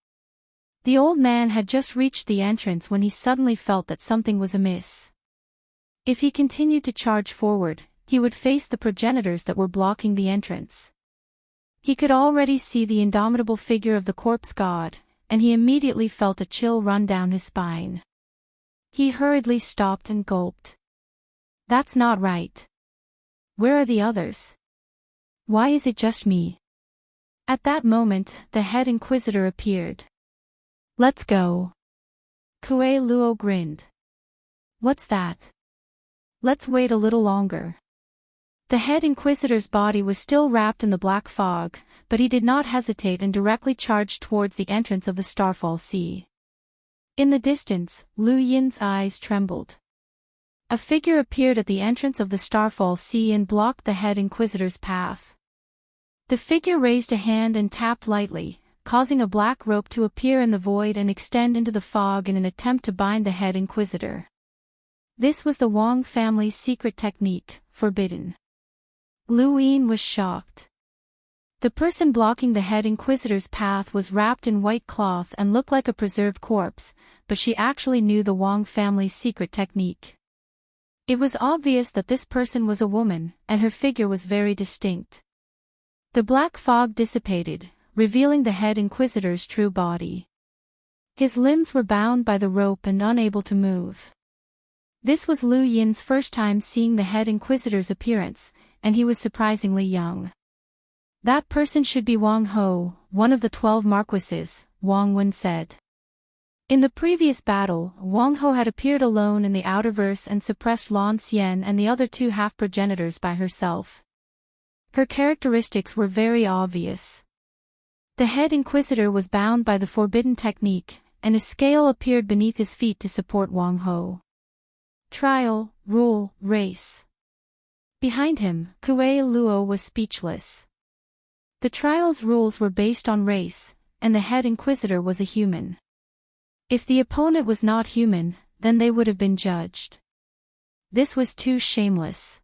[SPEAKER 1] The old man had just reached the entrance when he suddenly felt that something was amiss. If he continued to charge forward, he would face the progenitors that were blocking the entrance. He could already see the indomitable figure of the corpse god, and he immediately felt a chill run down his spine. He hurriedly stopped and gulped. That's not right. Where are the others? Why is it just me? At that moment, the head inquisitor appeared. Let's go. Kuei Luo grinned. What's that? Let's wait a little longer. The head inquisitor's body was still wrapped in the black fog, but he did not hesitate and directly charged towards the entrance of the Starfall Sea. In the distance, Lu Yin's eyes trembled. A figure appeared at the entrance of the Starfall Sea and blocked the head inquisitor's path. The figure raised a hand and tapped lightly, causing a black rope to appear in the void and extend into the fog in an attempt to bind the head inquisitor. This was the Wang family's secret technique, forbidden. Lu Yin was shocked. The person blocking the head inquisitor's path was wrapped in white cloth and looked like a preserved corpse, but she actually knew the Wang family's secret technique. It was obvious that this person was a woman, and her figure was very distinct. The black fog dissipated, revealing the head inquisitor's true body. His limbs were bound by the rope and unable to move. This was Lu Yin's first time seeing the head inquisitor's appearance, and he was surprisingly young. That person should be Wang Ho, one of the 12 marquises, Wang Wen said. In the previous battle, Wang Ho had appeared alone in the Outerverse and suppressed Lan Xian and the other 2 half-progenitors by herself. Her characteristics were very obvious. The head inquisitor was bound by the forbidden technique, and a scale appeared beneath his feet to support Wang Ho. Trial, rule, race. Behind him, Kuei Luo was speechless. The trial's rules were based on race, and the head inquisitor was a human. If the opponent was not human, then they would have been judged. This was too shameless.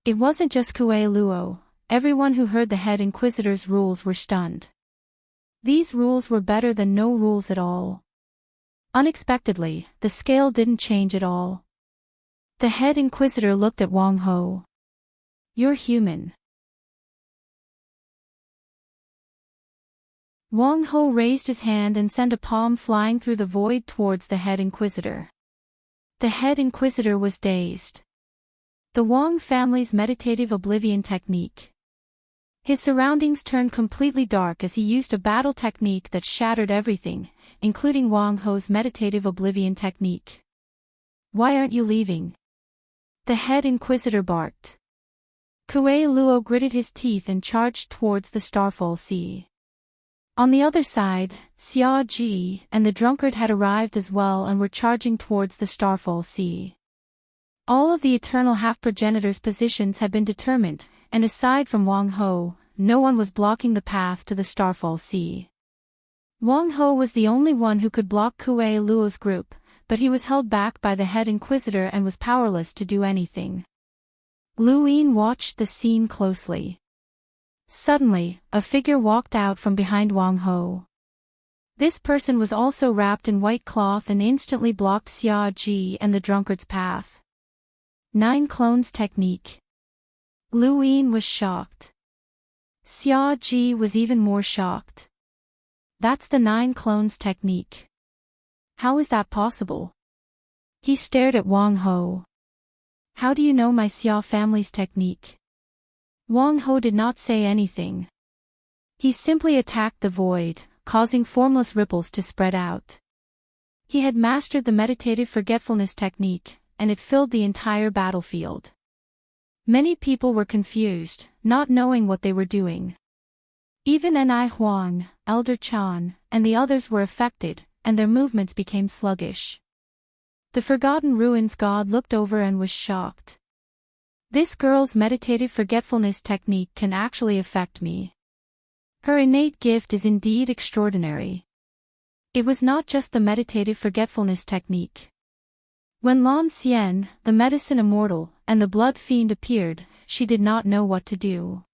[SPEAKER 1] It wasn't just Kuei Luo, everyone who heard the head inquisitor's rules were stunned. These rules were better than no rules at all. Unexpectedly, the scale didn't change at all. The head inquisitor looked at Wang Ho. You're human. Wang Ho raised his hand and sent a palm flying through the void towards the head inquisitor. The head inquisitor was dazed. The Wang family's meditative oblivion technique. His surroundings turned completely dark as he used a battle technique that shattered everything, including Wang Ho's meditative oblivion technique. Why aren't you leaving? The head inquisitor barked. Kuei Luo gritted his teeth and charged towards the Starfall Sea. On the other side, Xia Ji and the drunkard had arrived as well and were charging towards the Starfall Sea. All of the eternal half-progenitors' positions had been determined, and aside from Wang Ho, no one was blocking the path to the Starfall Sea. Wang Ho was the only one who could block Kuei Luo's group, but he was held back by the head inquisitor and was powerless to do anything. Lu Yin watched the scene closely. Suddenly, a figure walked out from behind Wang Ho. This person was also wrapped in white cloth and instantly blocked Xia Ji and the drunkard's path. 9 clones technique. Lu Yin was shocked. Xia Ji was even more shocked. That's the 9 clones technique. How is that possible? He stared at Wang Ho. How do you know my Xia family's technique? Wang Ho did not say anything. He simply attacked the void, causing formless ripples to spread out. He had mastered the meditative forgetfulness technique, and it filled the entire battlefield. Many people were confused, not knowing what they were doing. Even Ni Huang, Elder Chan, and the others were affected, and their movements became sluggish. The Forgotten Ruins god looked over and was shocked. This girl's meditative forgetfulness technique can actually affect me. Her innate gift is indeed extraordinary. It was not just the meditative forgetfulness technique. When Lan Xian, the medicine immortal, and the blood fiend appeared, she did not know what to do.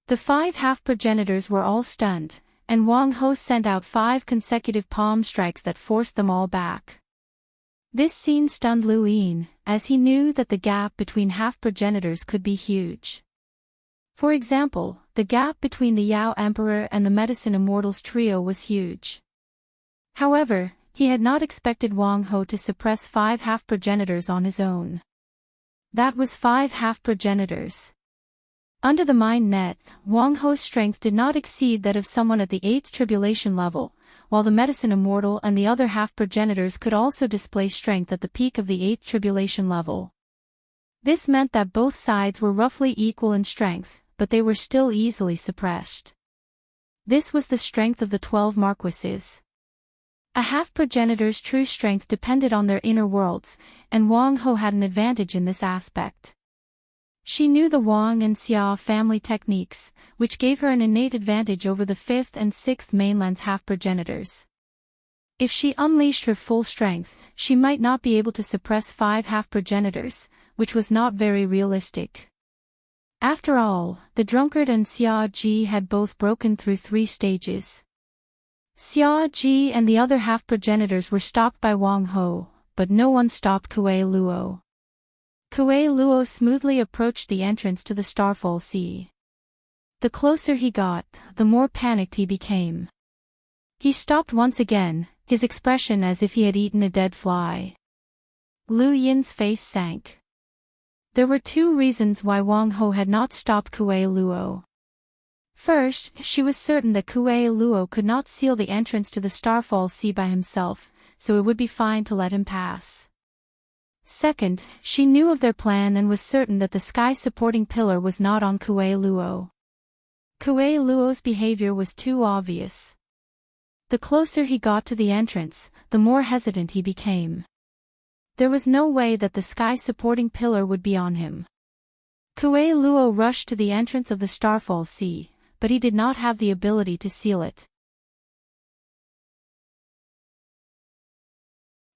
[SPEAKER 1] The 5 half-progenitors were all stunned, and Wang Ho sent out 5 consecutive palm strikes that forced them all back. This scene stunned Lu Yin, as he knew that the gap between half-progenitors could be huge. For example, the gap between the Yao Emperor and the medicine immortals trio was huge. However, he had not expected Wang Ho to suppress 5 half-progenitors on his own. That was 5 half-progenitors. Under the mind net, Wang Ho's strength did not exceed that of someone at the 8th tribulation level, while the medicine immortal and the other half-progenitors could also display strength at the peak of the 8th tribulation level. This meant that both sides were roughly equal in strength, but they were still easily suppressed. This was the strength of the 12 marquises. A half-progenitor's true strength depended on their inner worlds, and Wang Ho had an advantage in this aspect. She knew the Wang and Xia family techniques, which gave her an innate advantage over the 5th and 6th mainland's half-progenitors. If she unleashed her full strength, she might not be able to suppress 5 half-progenitors, which was not very realistic. After all, the drunkard and Xia Ji had both broken through 3 stages. Xia Ji and the other half-progenitors were stopped by Wang Ho, but no one stopped Kuei Luo. Kuei Luo smoothly approached the entrance to the Starfall Sea. The closer he got, the more panicked he became. He stopped once again, his expression as if he had eaten a dead fly. Lu Yin's face sank. There were 2 reasons why Wang Ho had not stopped Kuei Luo. First, she was certain that Kuei Luo could not seal the entrance to the Starfall Sea by himself, so it would be fine to let him pass. Second, she knew of their plan and was certain that the sky-supporting pillar was not on Kuei Luo. Kuei Luo's behavior was too obvious. The closer he got to the entrance, the more hesitant he became. There was no way that the sky-supporting pillar would be on him. Kuei Luo rushed to the entrance of the Starfall Sea, but he did not have the ability to seal it.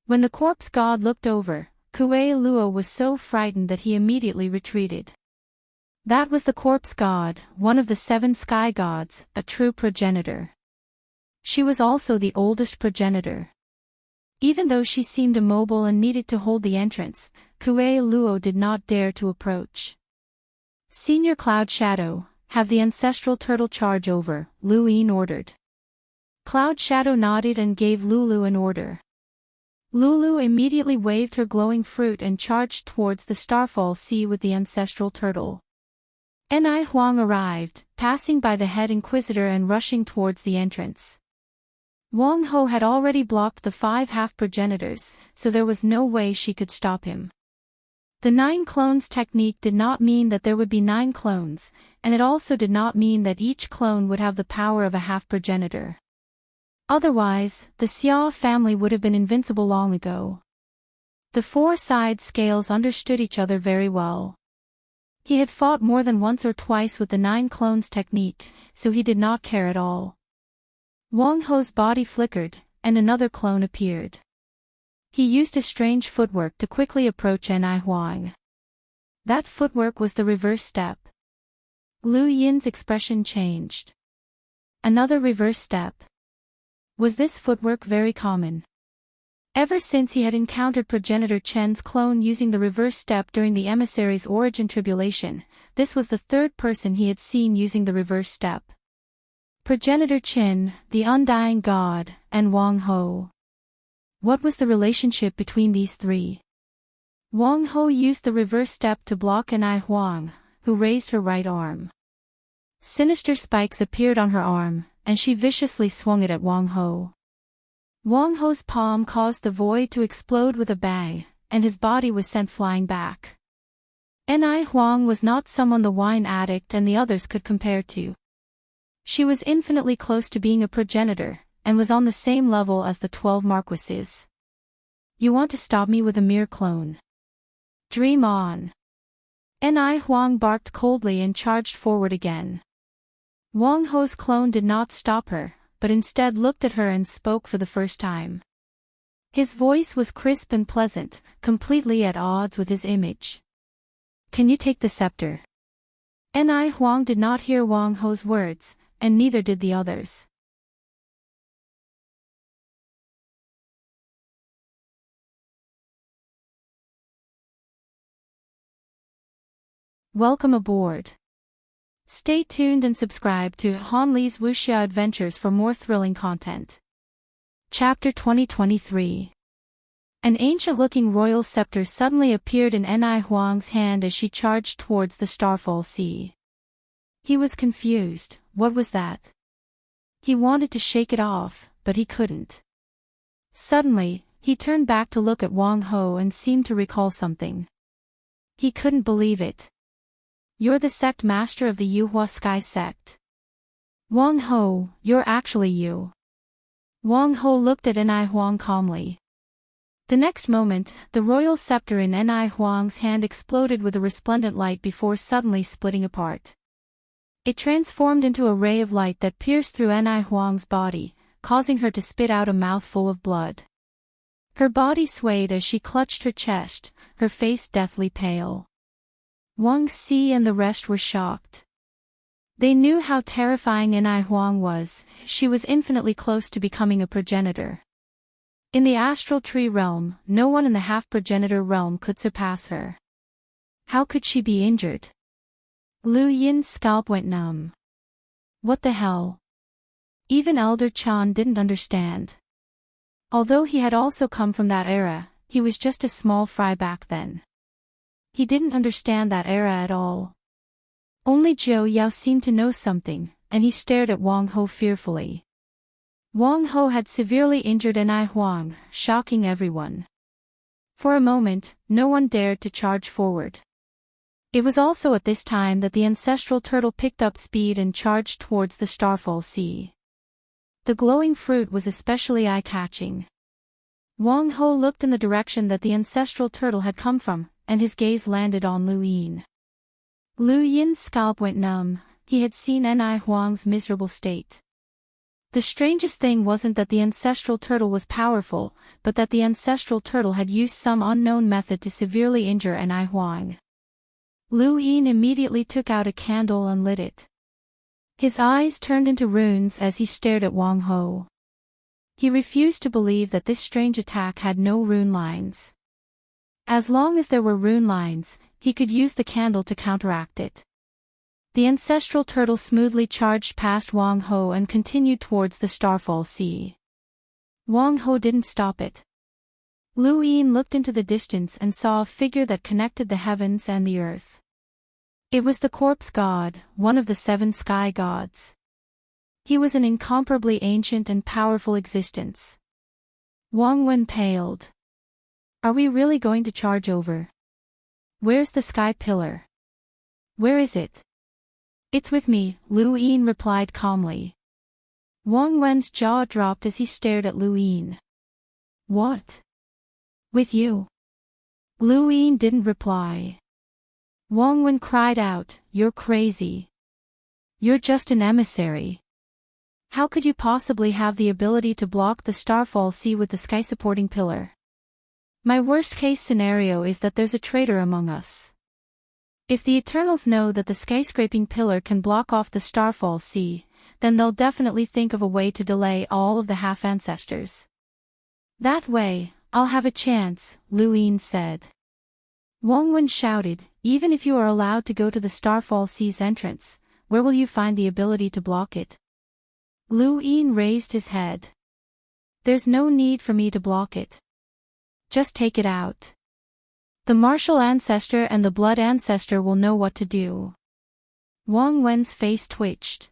[SPEAKER 1] When the corpse god looked over, Kuei Luo was so frightened that he immediately retreated. That was the corpse god, one of the 7 sky gods, a true progenitor. She was also the oldest progenitor. Even though she seemed immobile and needed to hold the entrance, Kuei Luo did not dare to approach. Senior Cloud Shadow, have the ancestral turtle charge over, Lu Yin ordered. Cloud Shadow nodded and gave Lulu an order. Lulu immediately waved her glowing fruit and charged towards the Starfall Sea with the ancestral turtle. Ni Huang arrived, passing by the head inquisitor and rushing towards the entrance. Wang Ho had already blocked the 5 half-progenitors, so there was no way she could stop him. The 9 clones technique did not mean that there would be 9 clones, and it also did not mean that each clone would have the power of a half-progenitor. Otherwise, the Xia family would have been invincible long ago. The 4 side scales understood each other very well. He had fought more than once or twice with the 9 clones technique, so he did not care at all. Wang Ho's body flickered, and another clone appeared. He used a strange footwork to quickly approach Ni Huang. That footwork was the reverse step. Lu Yin's expression changed. Another reverse step. Was this footwork very common? Ever since he had encountered progenitor Chen's clone using the reverse step during the emissary's origin tribulation, this was the 3rd person he had seen using the reverse step. Progenitor Chen, the undying god, and Wang Ho. What was the relationship between these 3? Wang Ho used the reverse step to block Ni Huang, who raised her right arm. Sinister spikes appeared on her arm, and she viciously swung it at Wang Ho. Wang Ho's palm caused the void to explode with a bang, and his body was sent flying back. Ni Huang was not someone the wine addict and the others could compare to. She was infinitely close to being a progenitor, and was on the same level as the 12 marquises. You want to stop me with a mere clone? Dream on. Ni Huang barked coldly and charged forward again. Wang Ho's clone did not stop her, but instead looked at her and spoke for the first time. His voice was crisp and pleasant, completely at odds with his image. Can you take the scepter? Ni Huang did not hear Wang Ho's words, and neither did the others. Welcome aboard. Stay tuned and subscribe to Han Li's Wuxia Adventures for more thrilling content. Chapter 2023. An ancient-looking royal scepter suddenly appeared in Ni Huang's hand as she charged towards the Starfall Sea. He was confused. What was that? He wanted to shake it off, but he couldn't. Suddenly, he turned back to look at Wang Ho and seemed to recall something. He couldn't believe it. You're the sect master of the Yuhua Sky sect. Wang Ho, you're actually you. Wang Ho looked at Ni Huang calmly. The next moment, the royal scepter in Ni Huang's hand exploded with a resplendent light before suddenly splitting apart. It transformed into a ray of light that pierced through Ni Huang's body, causing her to spit out a mouthful of blood. Her body swayed as she clutched her chest, her face deathly pale. Wang Xi and the rest were shocked. They knew how terrifying Ni Huang was. She was infinitely close to becoming a progenitor. In the astral tree realm, no one in the half-progenitor realm could surpass her. How could she be injured? Lu Yin's scalp went numb. What the hell? Even Elder Chan didn't understand. Although he had also come from that era, he was just a small fry back then. He didn't understand that era at all. Only Zhou Yao seemed to know something, and he stared at Wang Ho fearfully. Wang Ho had severely injured Ni Huang, shocking everyone. For a moment, no one dared to charge forward. It was also at this time that the ancestral turtle picked up speed and charged towards the Starfall Sea. The glowing fruit was especially eye-catching. Wang Ho looked in the direction that the ancestral turtle had come from, and his gaze landed on Lu Yin. Lu Yin's scalp went numb. He had seen Ni Huang's miserable state. The strangest thing wasn't that the ancestral turtle was powerful, but that the ancestral turtle had used some unknown method to severely injure Ni Huang. Lu Yin immediately took out a candle and lit it. His eyes turned into runes as he stared at Wang Ho. He refused to believe that this strange attack had no rune lines. As long as there were rune lines, he could use the candle to counteract it. The ancestral turtle smoothly charged past Wang Ho and continued towards the Starfall Sea. Wang Ho didn't stop it. Lu Yin looked into the distance and saw a figure that connected the heavens and the earth. It was the corpse god, one of the 7 sky gods. He was an incomparably ancient and powerful existence. Wang Wen paled. Are we really going to charge over? Where's the sky pillar? Where is it? It's with me, Lu Yin replied calmly. Wang Wen's jaw dropped as he stared at Lu Yin. What? With you? Lu Yin didn't reply. Wang Wen cried out, You're crazy. You're just an emissary. How could you possibly have the ability to block the Starfall Sea with the sky-supporting pillar? My worst-case scenario is that there's a traitor among us. If the Eternals know that the skyscraping pillar can block off the Starfall Sea, then they'll definitely think of a way to delay all of the half-ancestors. That way, I'll have a chance, Lu Yin said. Wang Wen shouted, Even if you are allowed to go to the Starfall Sea's entrance, where will you find the ability to block it? Lu Yin raised his head. There's no need for me to block it. Just take it out. The martial ancestor and the blood ancestor will know what to do. Wang Wen's face twitched.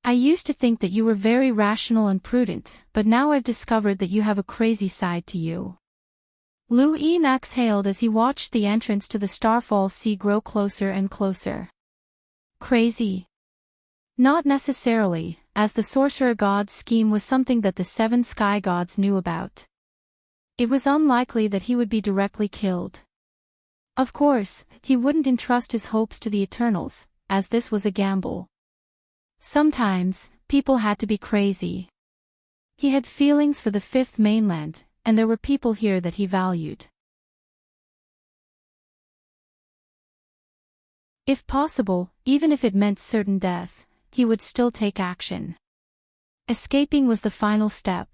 [SPEAKER 1] I used to think that you were very rational and prudent, but now I've discovered that you have a crazy side to you. Lu Yin exhaled as he watched the entrance to the Starfall Sea grow closer and closer. Crazy? Not necessarily, as the sorcerer god's scheme was something that the 7 sky gods knew about. It was unlikely that he would be directly killed. Of course, he wouldn't entrust his hopes to the Eternals, as this was a gamble. Sometimes, people had to be crazy. He had feelings for the 5th mainland, and there were people here that he valued. If possible, even if it meant certain death, he would still take action. Escaping was the final step.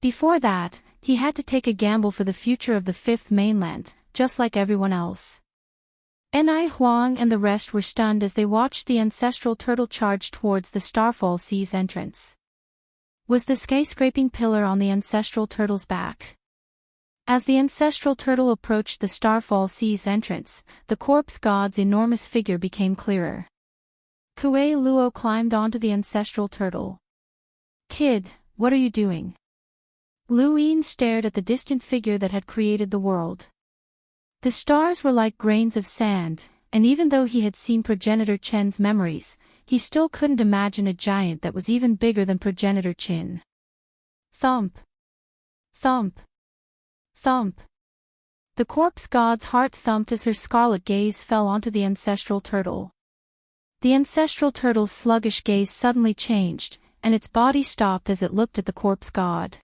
[SPEAKER 1] Before that, he had to take a gamble for the future of the 5th mainland, just like everyone else. Ni Huang and the rest were stunned as they watched the ancestral turtle charge towards the Starfall Sea's entrance. Was the skyscraping pillar on the ancestral turtle's back? As the ancestral turtle approached the Starfall Sea's entrance, the corpse god's enormous figure became clearer. Kuei Luo climbed onto the ancestral turtle. "Kid, what are you doing?" Lu Yin stared at the distant figure that had created the world. The stars were like grains of sand, and even though he had seen progenitor Chen's memories, he still couldn't imagine a giant that was even bigger than progenitor Chen. Thump. Thump. Thump. The corpse god's heart thumped as her scarlet gaze fell onto the ancestral turtle. The ancestral turtle's sluggish gaze suddenly changed, and its body stopped as it looked at the corpse god.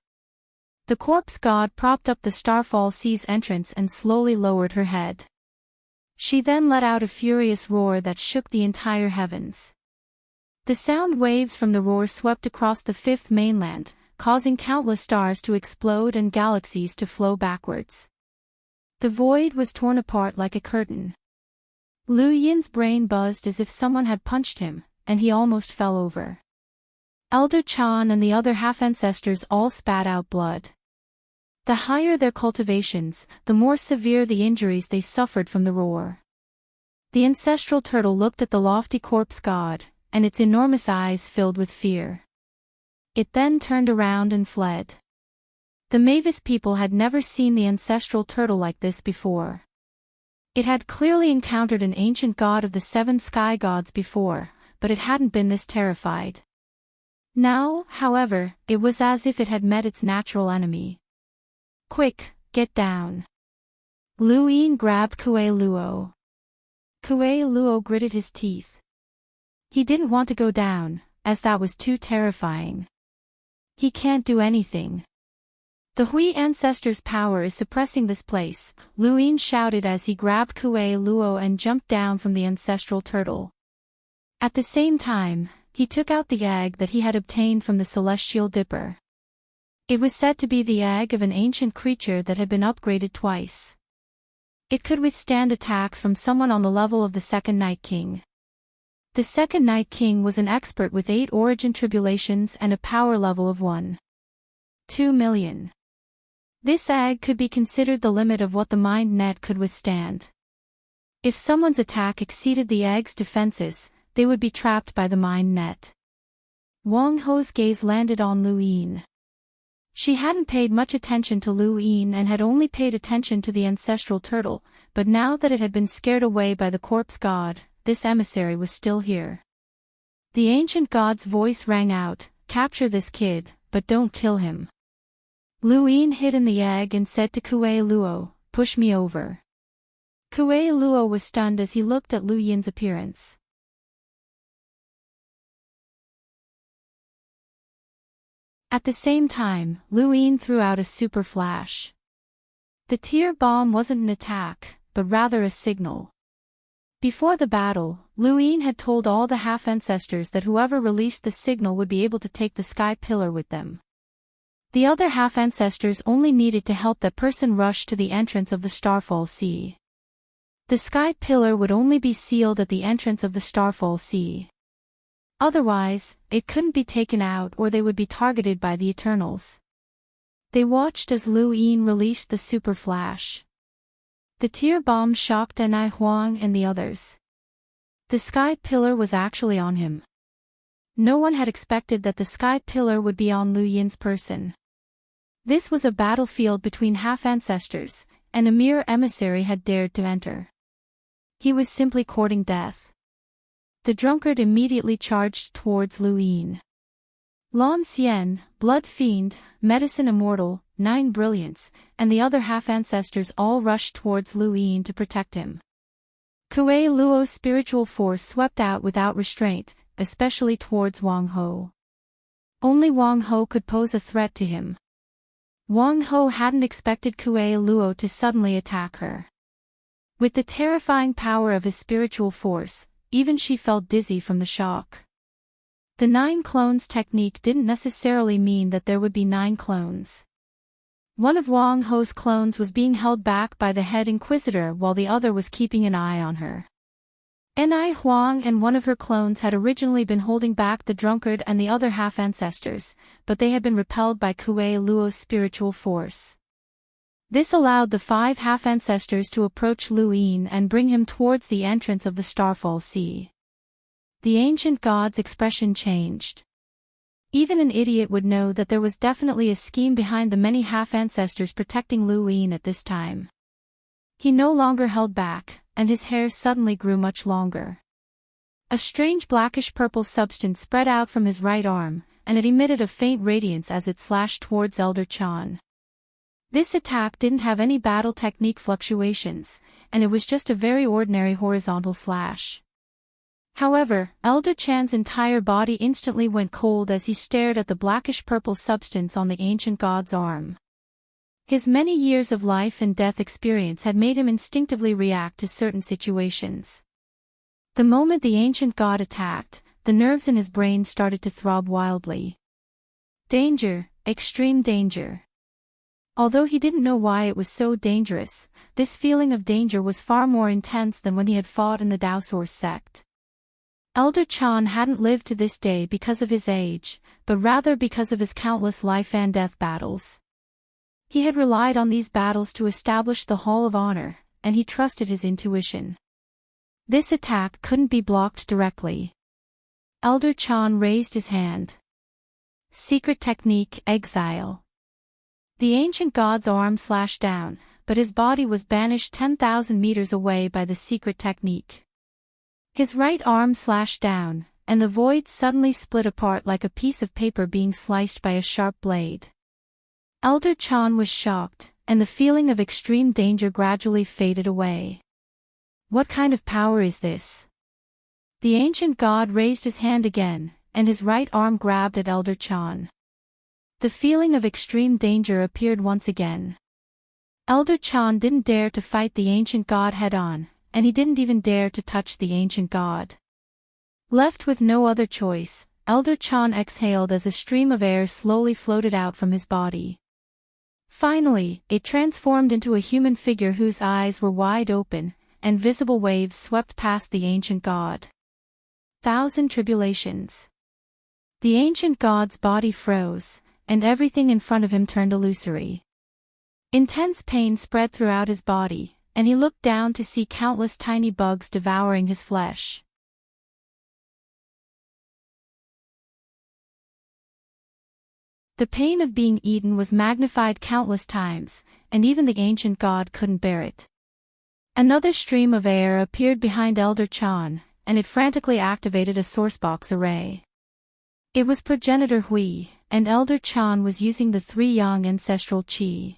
[SPEAKER 1] The corpse god propped up the Starfall Sea's entrance and slowly lowered her head. She then let out a furious roar that shook the entire heavens. The sound waves from the roar swept across the 5th mainland, causing countless stars to explode and galaxies to flow backwards. The void was torn apart like a curtain. Lu Yin's brain buzzed as if someone had punched him, and he almost fell over. Elder Chan and the other half-ancestors all spat out blood. The higher their cultivations, the more severe the injuries they suffered from the roar. The ancestral turtle looked at the lofty corpse god, and its enormous eyes filled with fear. It then turned around and fled. The Mavis people had never seen the ancestral turtle like this before. It had clearly encountered an ancient god of the 7 sky gods before, but it hadn't been this terrified. Now, however, it was as if it had met its natural enemy. "Quick, get down." Lu Yin grabbed Kuei Luo. Kuei Luo gritted his teeth. He didn't want to go down, as that was too terrifying. He can't do anything. "The Hui ancestors' power is suppressing this place," Lu Yin shouted as he grabbed Kuei Luo and jumped down from the ancestral turtle. At the same time, he took out the egg that he had obtained from the celestial dipper. It was said to be the egg of an ancient creature that had been upgraded twice. It could withstand attacks from someone on the level of the Second Night King. The Second Night King was an expert with 8 origin tribulations and a power level of 1.2 million. This egg could be considered the limit of what the mind net could withstand. If someone's attack exceeded the egg's defenses, they would be trapped by the mind net. Wang Ho's gaze landed on Lu Yin. She hadn't paid much attention to Lu Yin and had only paid attention to the ancestral turtle, but now that it had been scared away by the corpse god, this emissary was still here. The ancient god's voice rang out, "Capture this kid, but don't kill him." Lu Yin hid in the egg and said to Kuei Luo, "Push me over." Kuei Luo was stunned as he looked at Lu Yin's appearance. At the same time, Lu Yin threw out a super flash. The tear bomb wasn't an attack, but rather a signal. Before the battle, Lu Yin had told all the half-ancestors that whoever released the signal would be able to take the sky pillar with them. The other half-ancestors only needed to help that person rush to the entrance of the Starfall Sea. The sky pillar would only be sealed at the entrance of the Starfall Sea. Otherwise, it couldn't be taken out or they would be targeted by the Eternals. They watched as Lu Yin released the super flash. The tear bomb shocked Ni Huang and the others. The sky pillar was actually on him. No one had expected that the sky pillar would be on Lu Yin's person. This was a battlefield between half-ancestors, and a mere emissary had dared to enter. He was simply courting death. The drunkard immediately charged towards Lu Yin. Lan Xian, blood fiend, medicine immortal, 9 brilliance, and the other half-ancestors all rushed towards Lu Yin to protect him. Kuei Luo's spiritual force swept out without restraint, especially towards Wang Ho. Only Wang Ho could pose a threat to him. Wang Ho hadn't expected Kuei Luo to suddenly attack her. With the terrifying power of his spiritual force, even she felt dizzy from the shock. The 9 clones technique didn't necessarily mean that there would be 9 clones. One of Wang Ho's clones was being held back by the head inquisitor while the other was keeping an eye on her. Ni Huang and one of her clones had originally been holding back the drunkard and the other half-ancestors, but they had been repelled by Kuei Luo's spiritual force. This allowed the 5 half-ancestors to approach Lu Yin and bring him towards the entrance of the Starfall Sea. The ancient god's expression changed. Even an idiot would know that there was definitely a scheme behind the many half-ancestors protecting Lu Yin at this time. He no longer held back, and his hair suddenly grew much longer. A strange blackish-purple substance spread out from his right arm, and it emitted a faint radiance as it slashed towards Elder Chan. This attack didn't have any battle technique fluctuations, and it was just a very ordinary horizontal slash. However, Elder Chan's entire body instantly went cold as he stared at the blackish-purple substance on the ancient god's arm. His many years of life and death experience had made him instinctively react to certain situations. The moment the ancient god attacked, the nerves in his brain started to throb wildly. Danger, extreme danger. Although he didn't know why it was so dangerous, this feeling of danger was far more intense than when he had fought in the Daosaur sect. Elder Chan hadn't lived to this day because of his age, but rather because of his countless life and death battles. He had relied on these battles to establish the Hall of Honor, and he trusted his intuition. This attack couldn't be blocked directly. Elder Chan raised his hand. Secret technique, exile. The ancient god's arm slashed down, but his body was banished 10,000 meters away by the secret technique. His right arm slashed down, and the void suddenly split apart like a piece of paper being sliced by a sharp blade. Elder Chan was shocked, and the feeling of extreme danger gradually faded away. What kind of power is this? The ancient god raised his hand again, and his right arm grabbed at Elder Chan. The feeling of extreme danger appeared once again. Elder Chan didn't dare to fight the ancient god head-on, and he didn't even dare to touch the ancient god. Left with no other choice, Elder Chan exhaled as a stream of air slowly floated out from his body. Finally, it transformed into a human figure whose eyes were wide open, and visible waves swept past the ancient god. 1,000 tribulations. The ancient god's body froze, and everything in front of him turned illusory. Intense pain spread throughout his body, and he looked down to see countless tiny bugs devouring his flesh. The pain of being eaten was magnified countless times, and even the ancient god couldn't bear it. Another stream of air appeared behind Elder Chan, and it frantically activated a sourcebox array. It was Progenitor Hui, and Elder Chan was using the 3 Yang ancestral qi.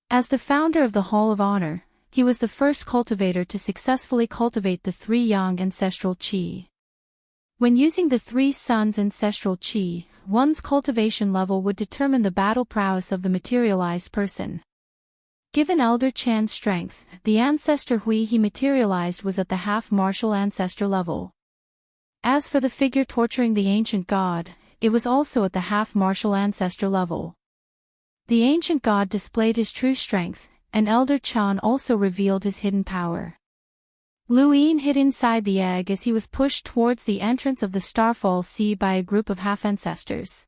[SPEAKER 1] As the founder of the Hall of Honor, he was the first cultivator to successfully cultivate the 3 Yang ancestral qi. When using the 3 Suns ancestral qi, one's cultivation level would determine the battle prowess of the materialized person. Given Elder Chan's strength, the ancestor Hui he materialized was at the half-martial ancestor level. As for the figure torturing the ancient god, it was also at the half-martial ancestor level. The ancient god displayed his true strength, and Elder Chan also revealed his hidden power. Lu Yin hid inside the egg as he was pushed towards the entrance of the Starfall Sea by a group of half-ancestors.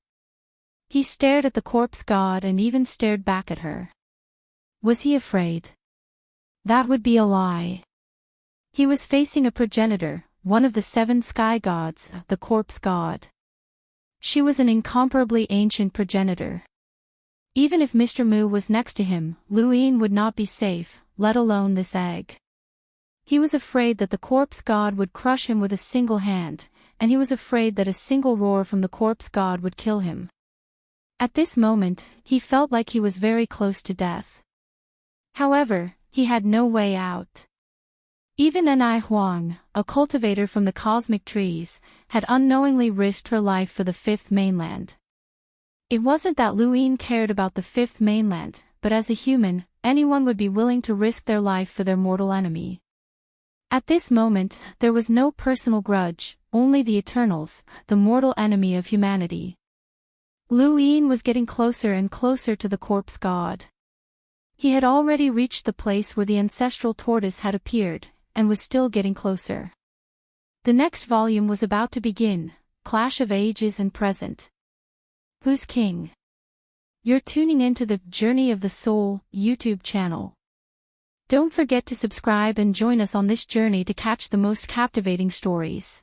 [SPEAKER 1] He stared at the corpse god and even stared back at her. Was he afraid? That would be a lie. He was facing a progenitor, one of the 7 sky gods, the corpse god. She was an incomparably ancient progenitor. Even if Mr. Mu was next to him, Luin would not be safe, let alone this egg. He was afraid that the corpse god would crush him with a single hand, and he was afraid that a single roar from the corpse god would kill him. At this moment, he felt like he was very close to death. However, he had no way out. Even Anai Huang, a cultivator from the cosmic trees, had unknowingly risked her life for the fifth mainland. It wasn't that Luin cared about the fifth mainland, but as a human, anyone would be willing to risk their life for their mortal enemy. At this moment, there was no personal grudge, only the Eternals, the mortal enemy of humanity. Luin was getting closer and closer to the corpse god. He had already reached the place where the ancestral tortoise had appeared, and was still getting closer. The next volume was about to begin, Clash of Ages and Present. Who's king? You're tuning into the Journey of the Soul YouTube channel. Don't forget to subscribe and join us on this journey to catch the most captivating stories.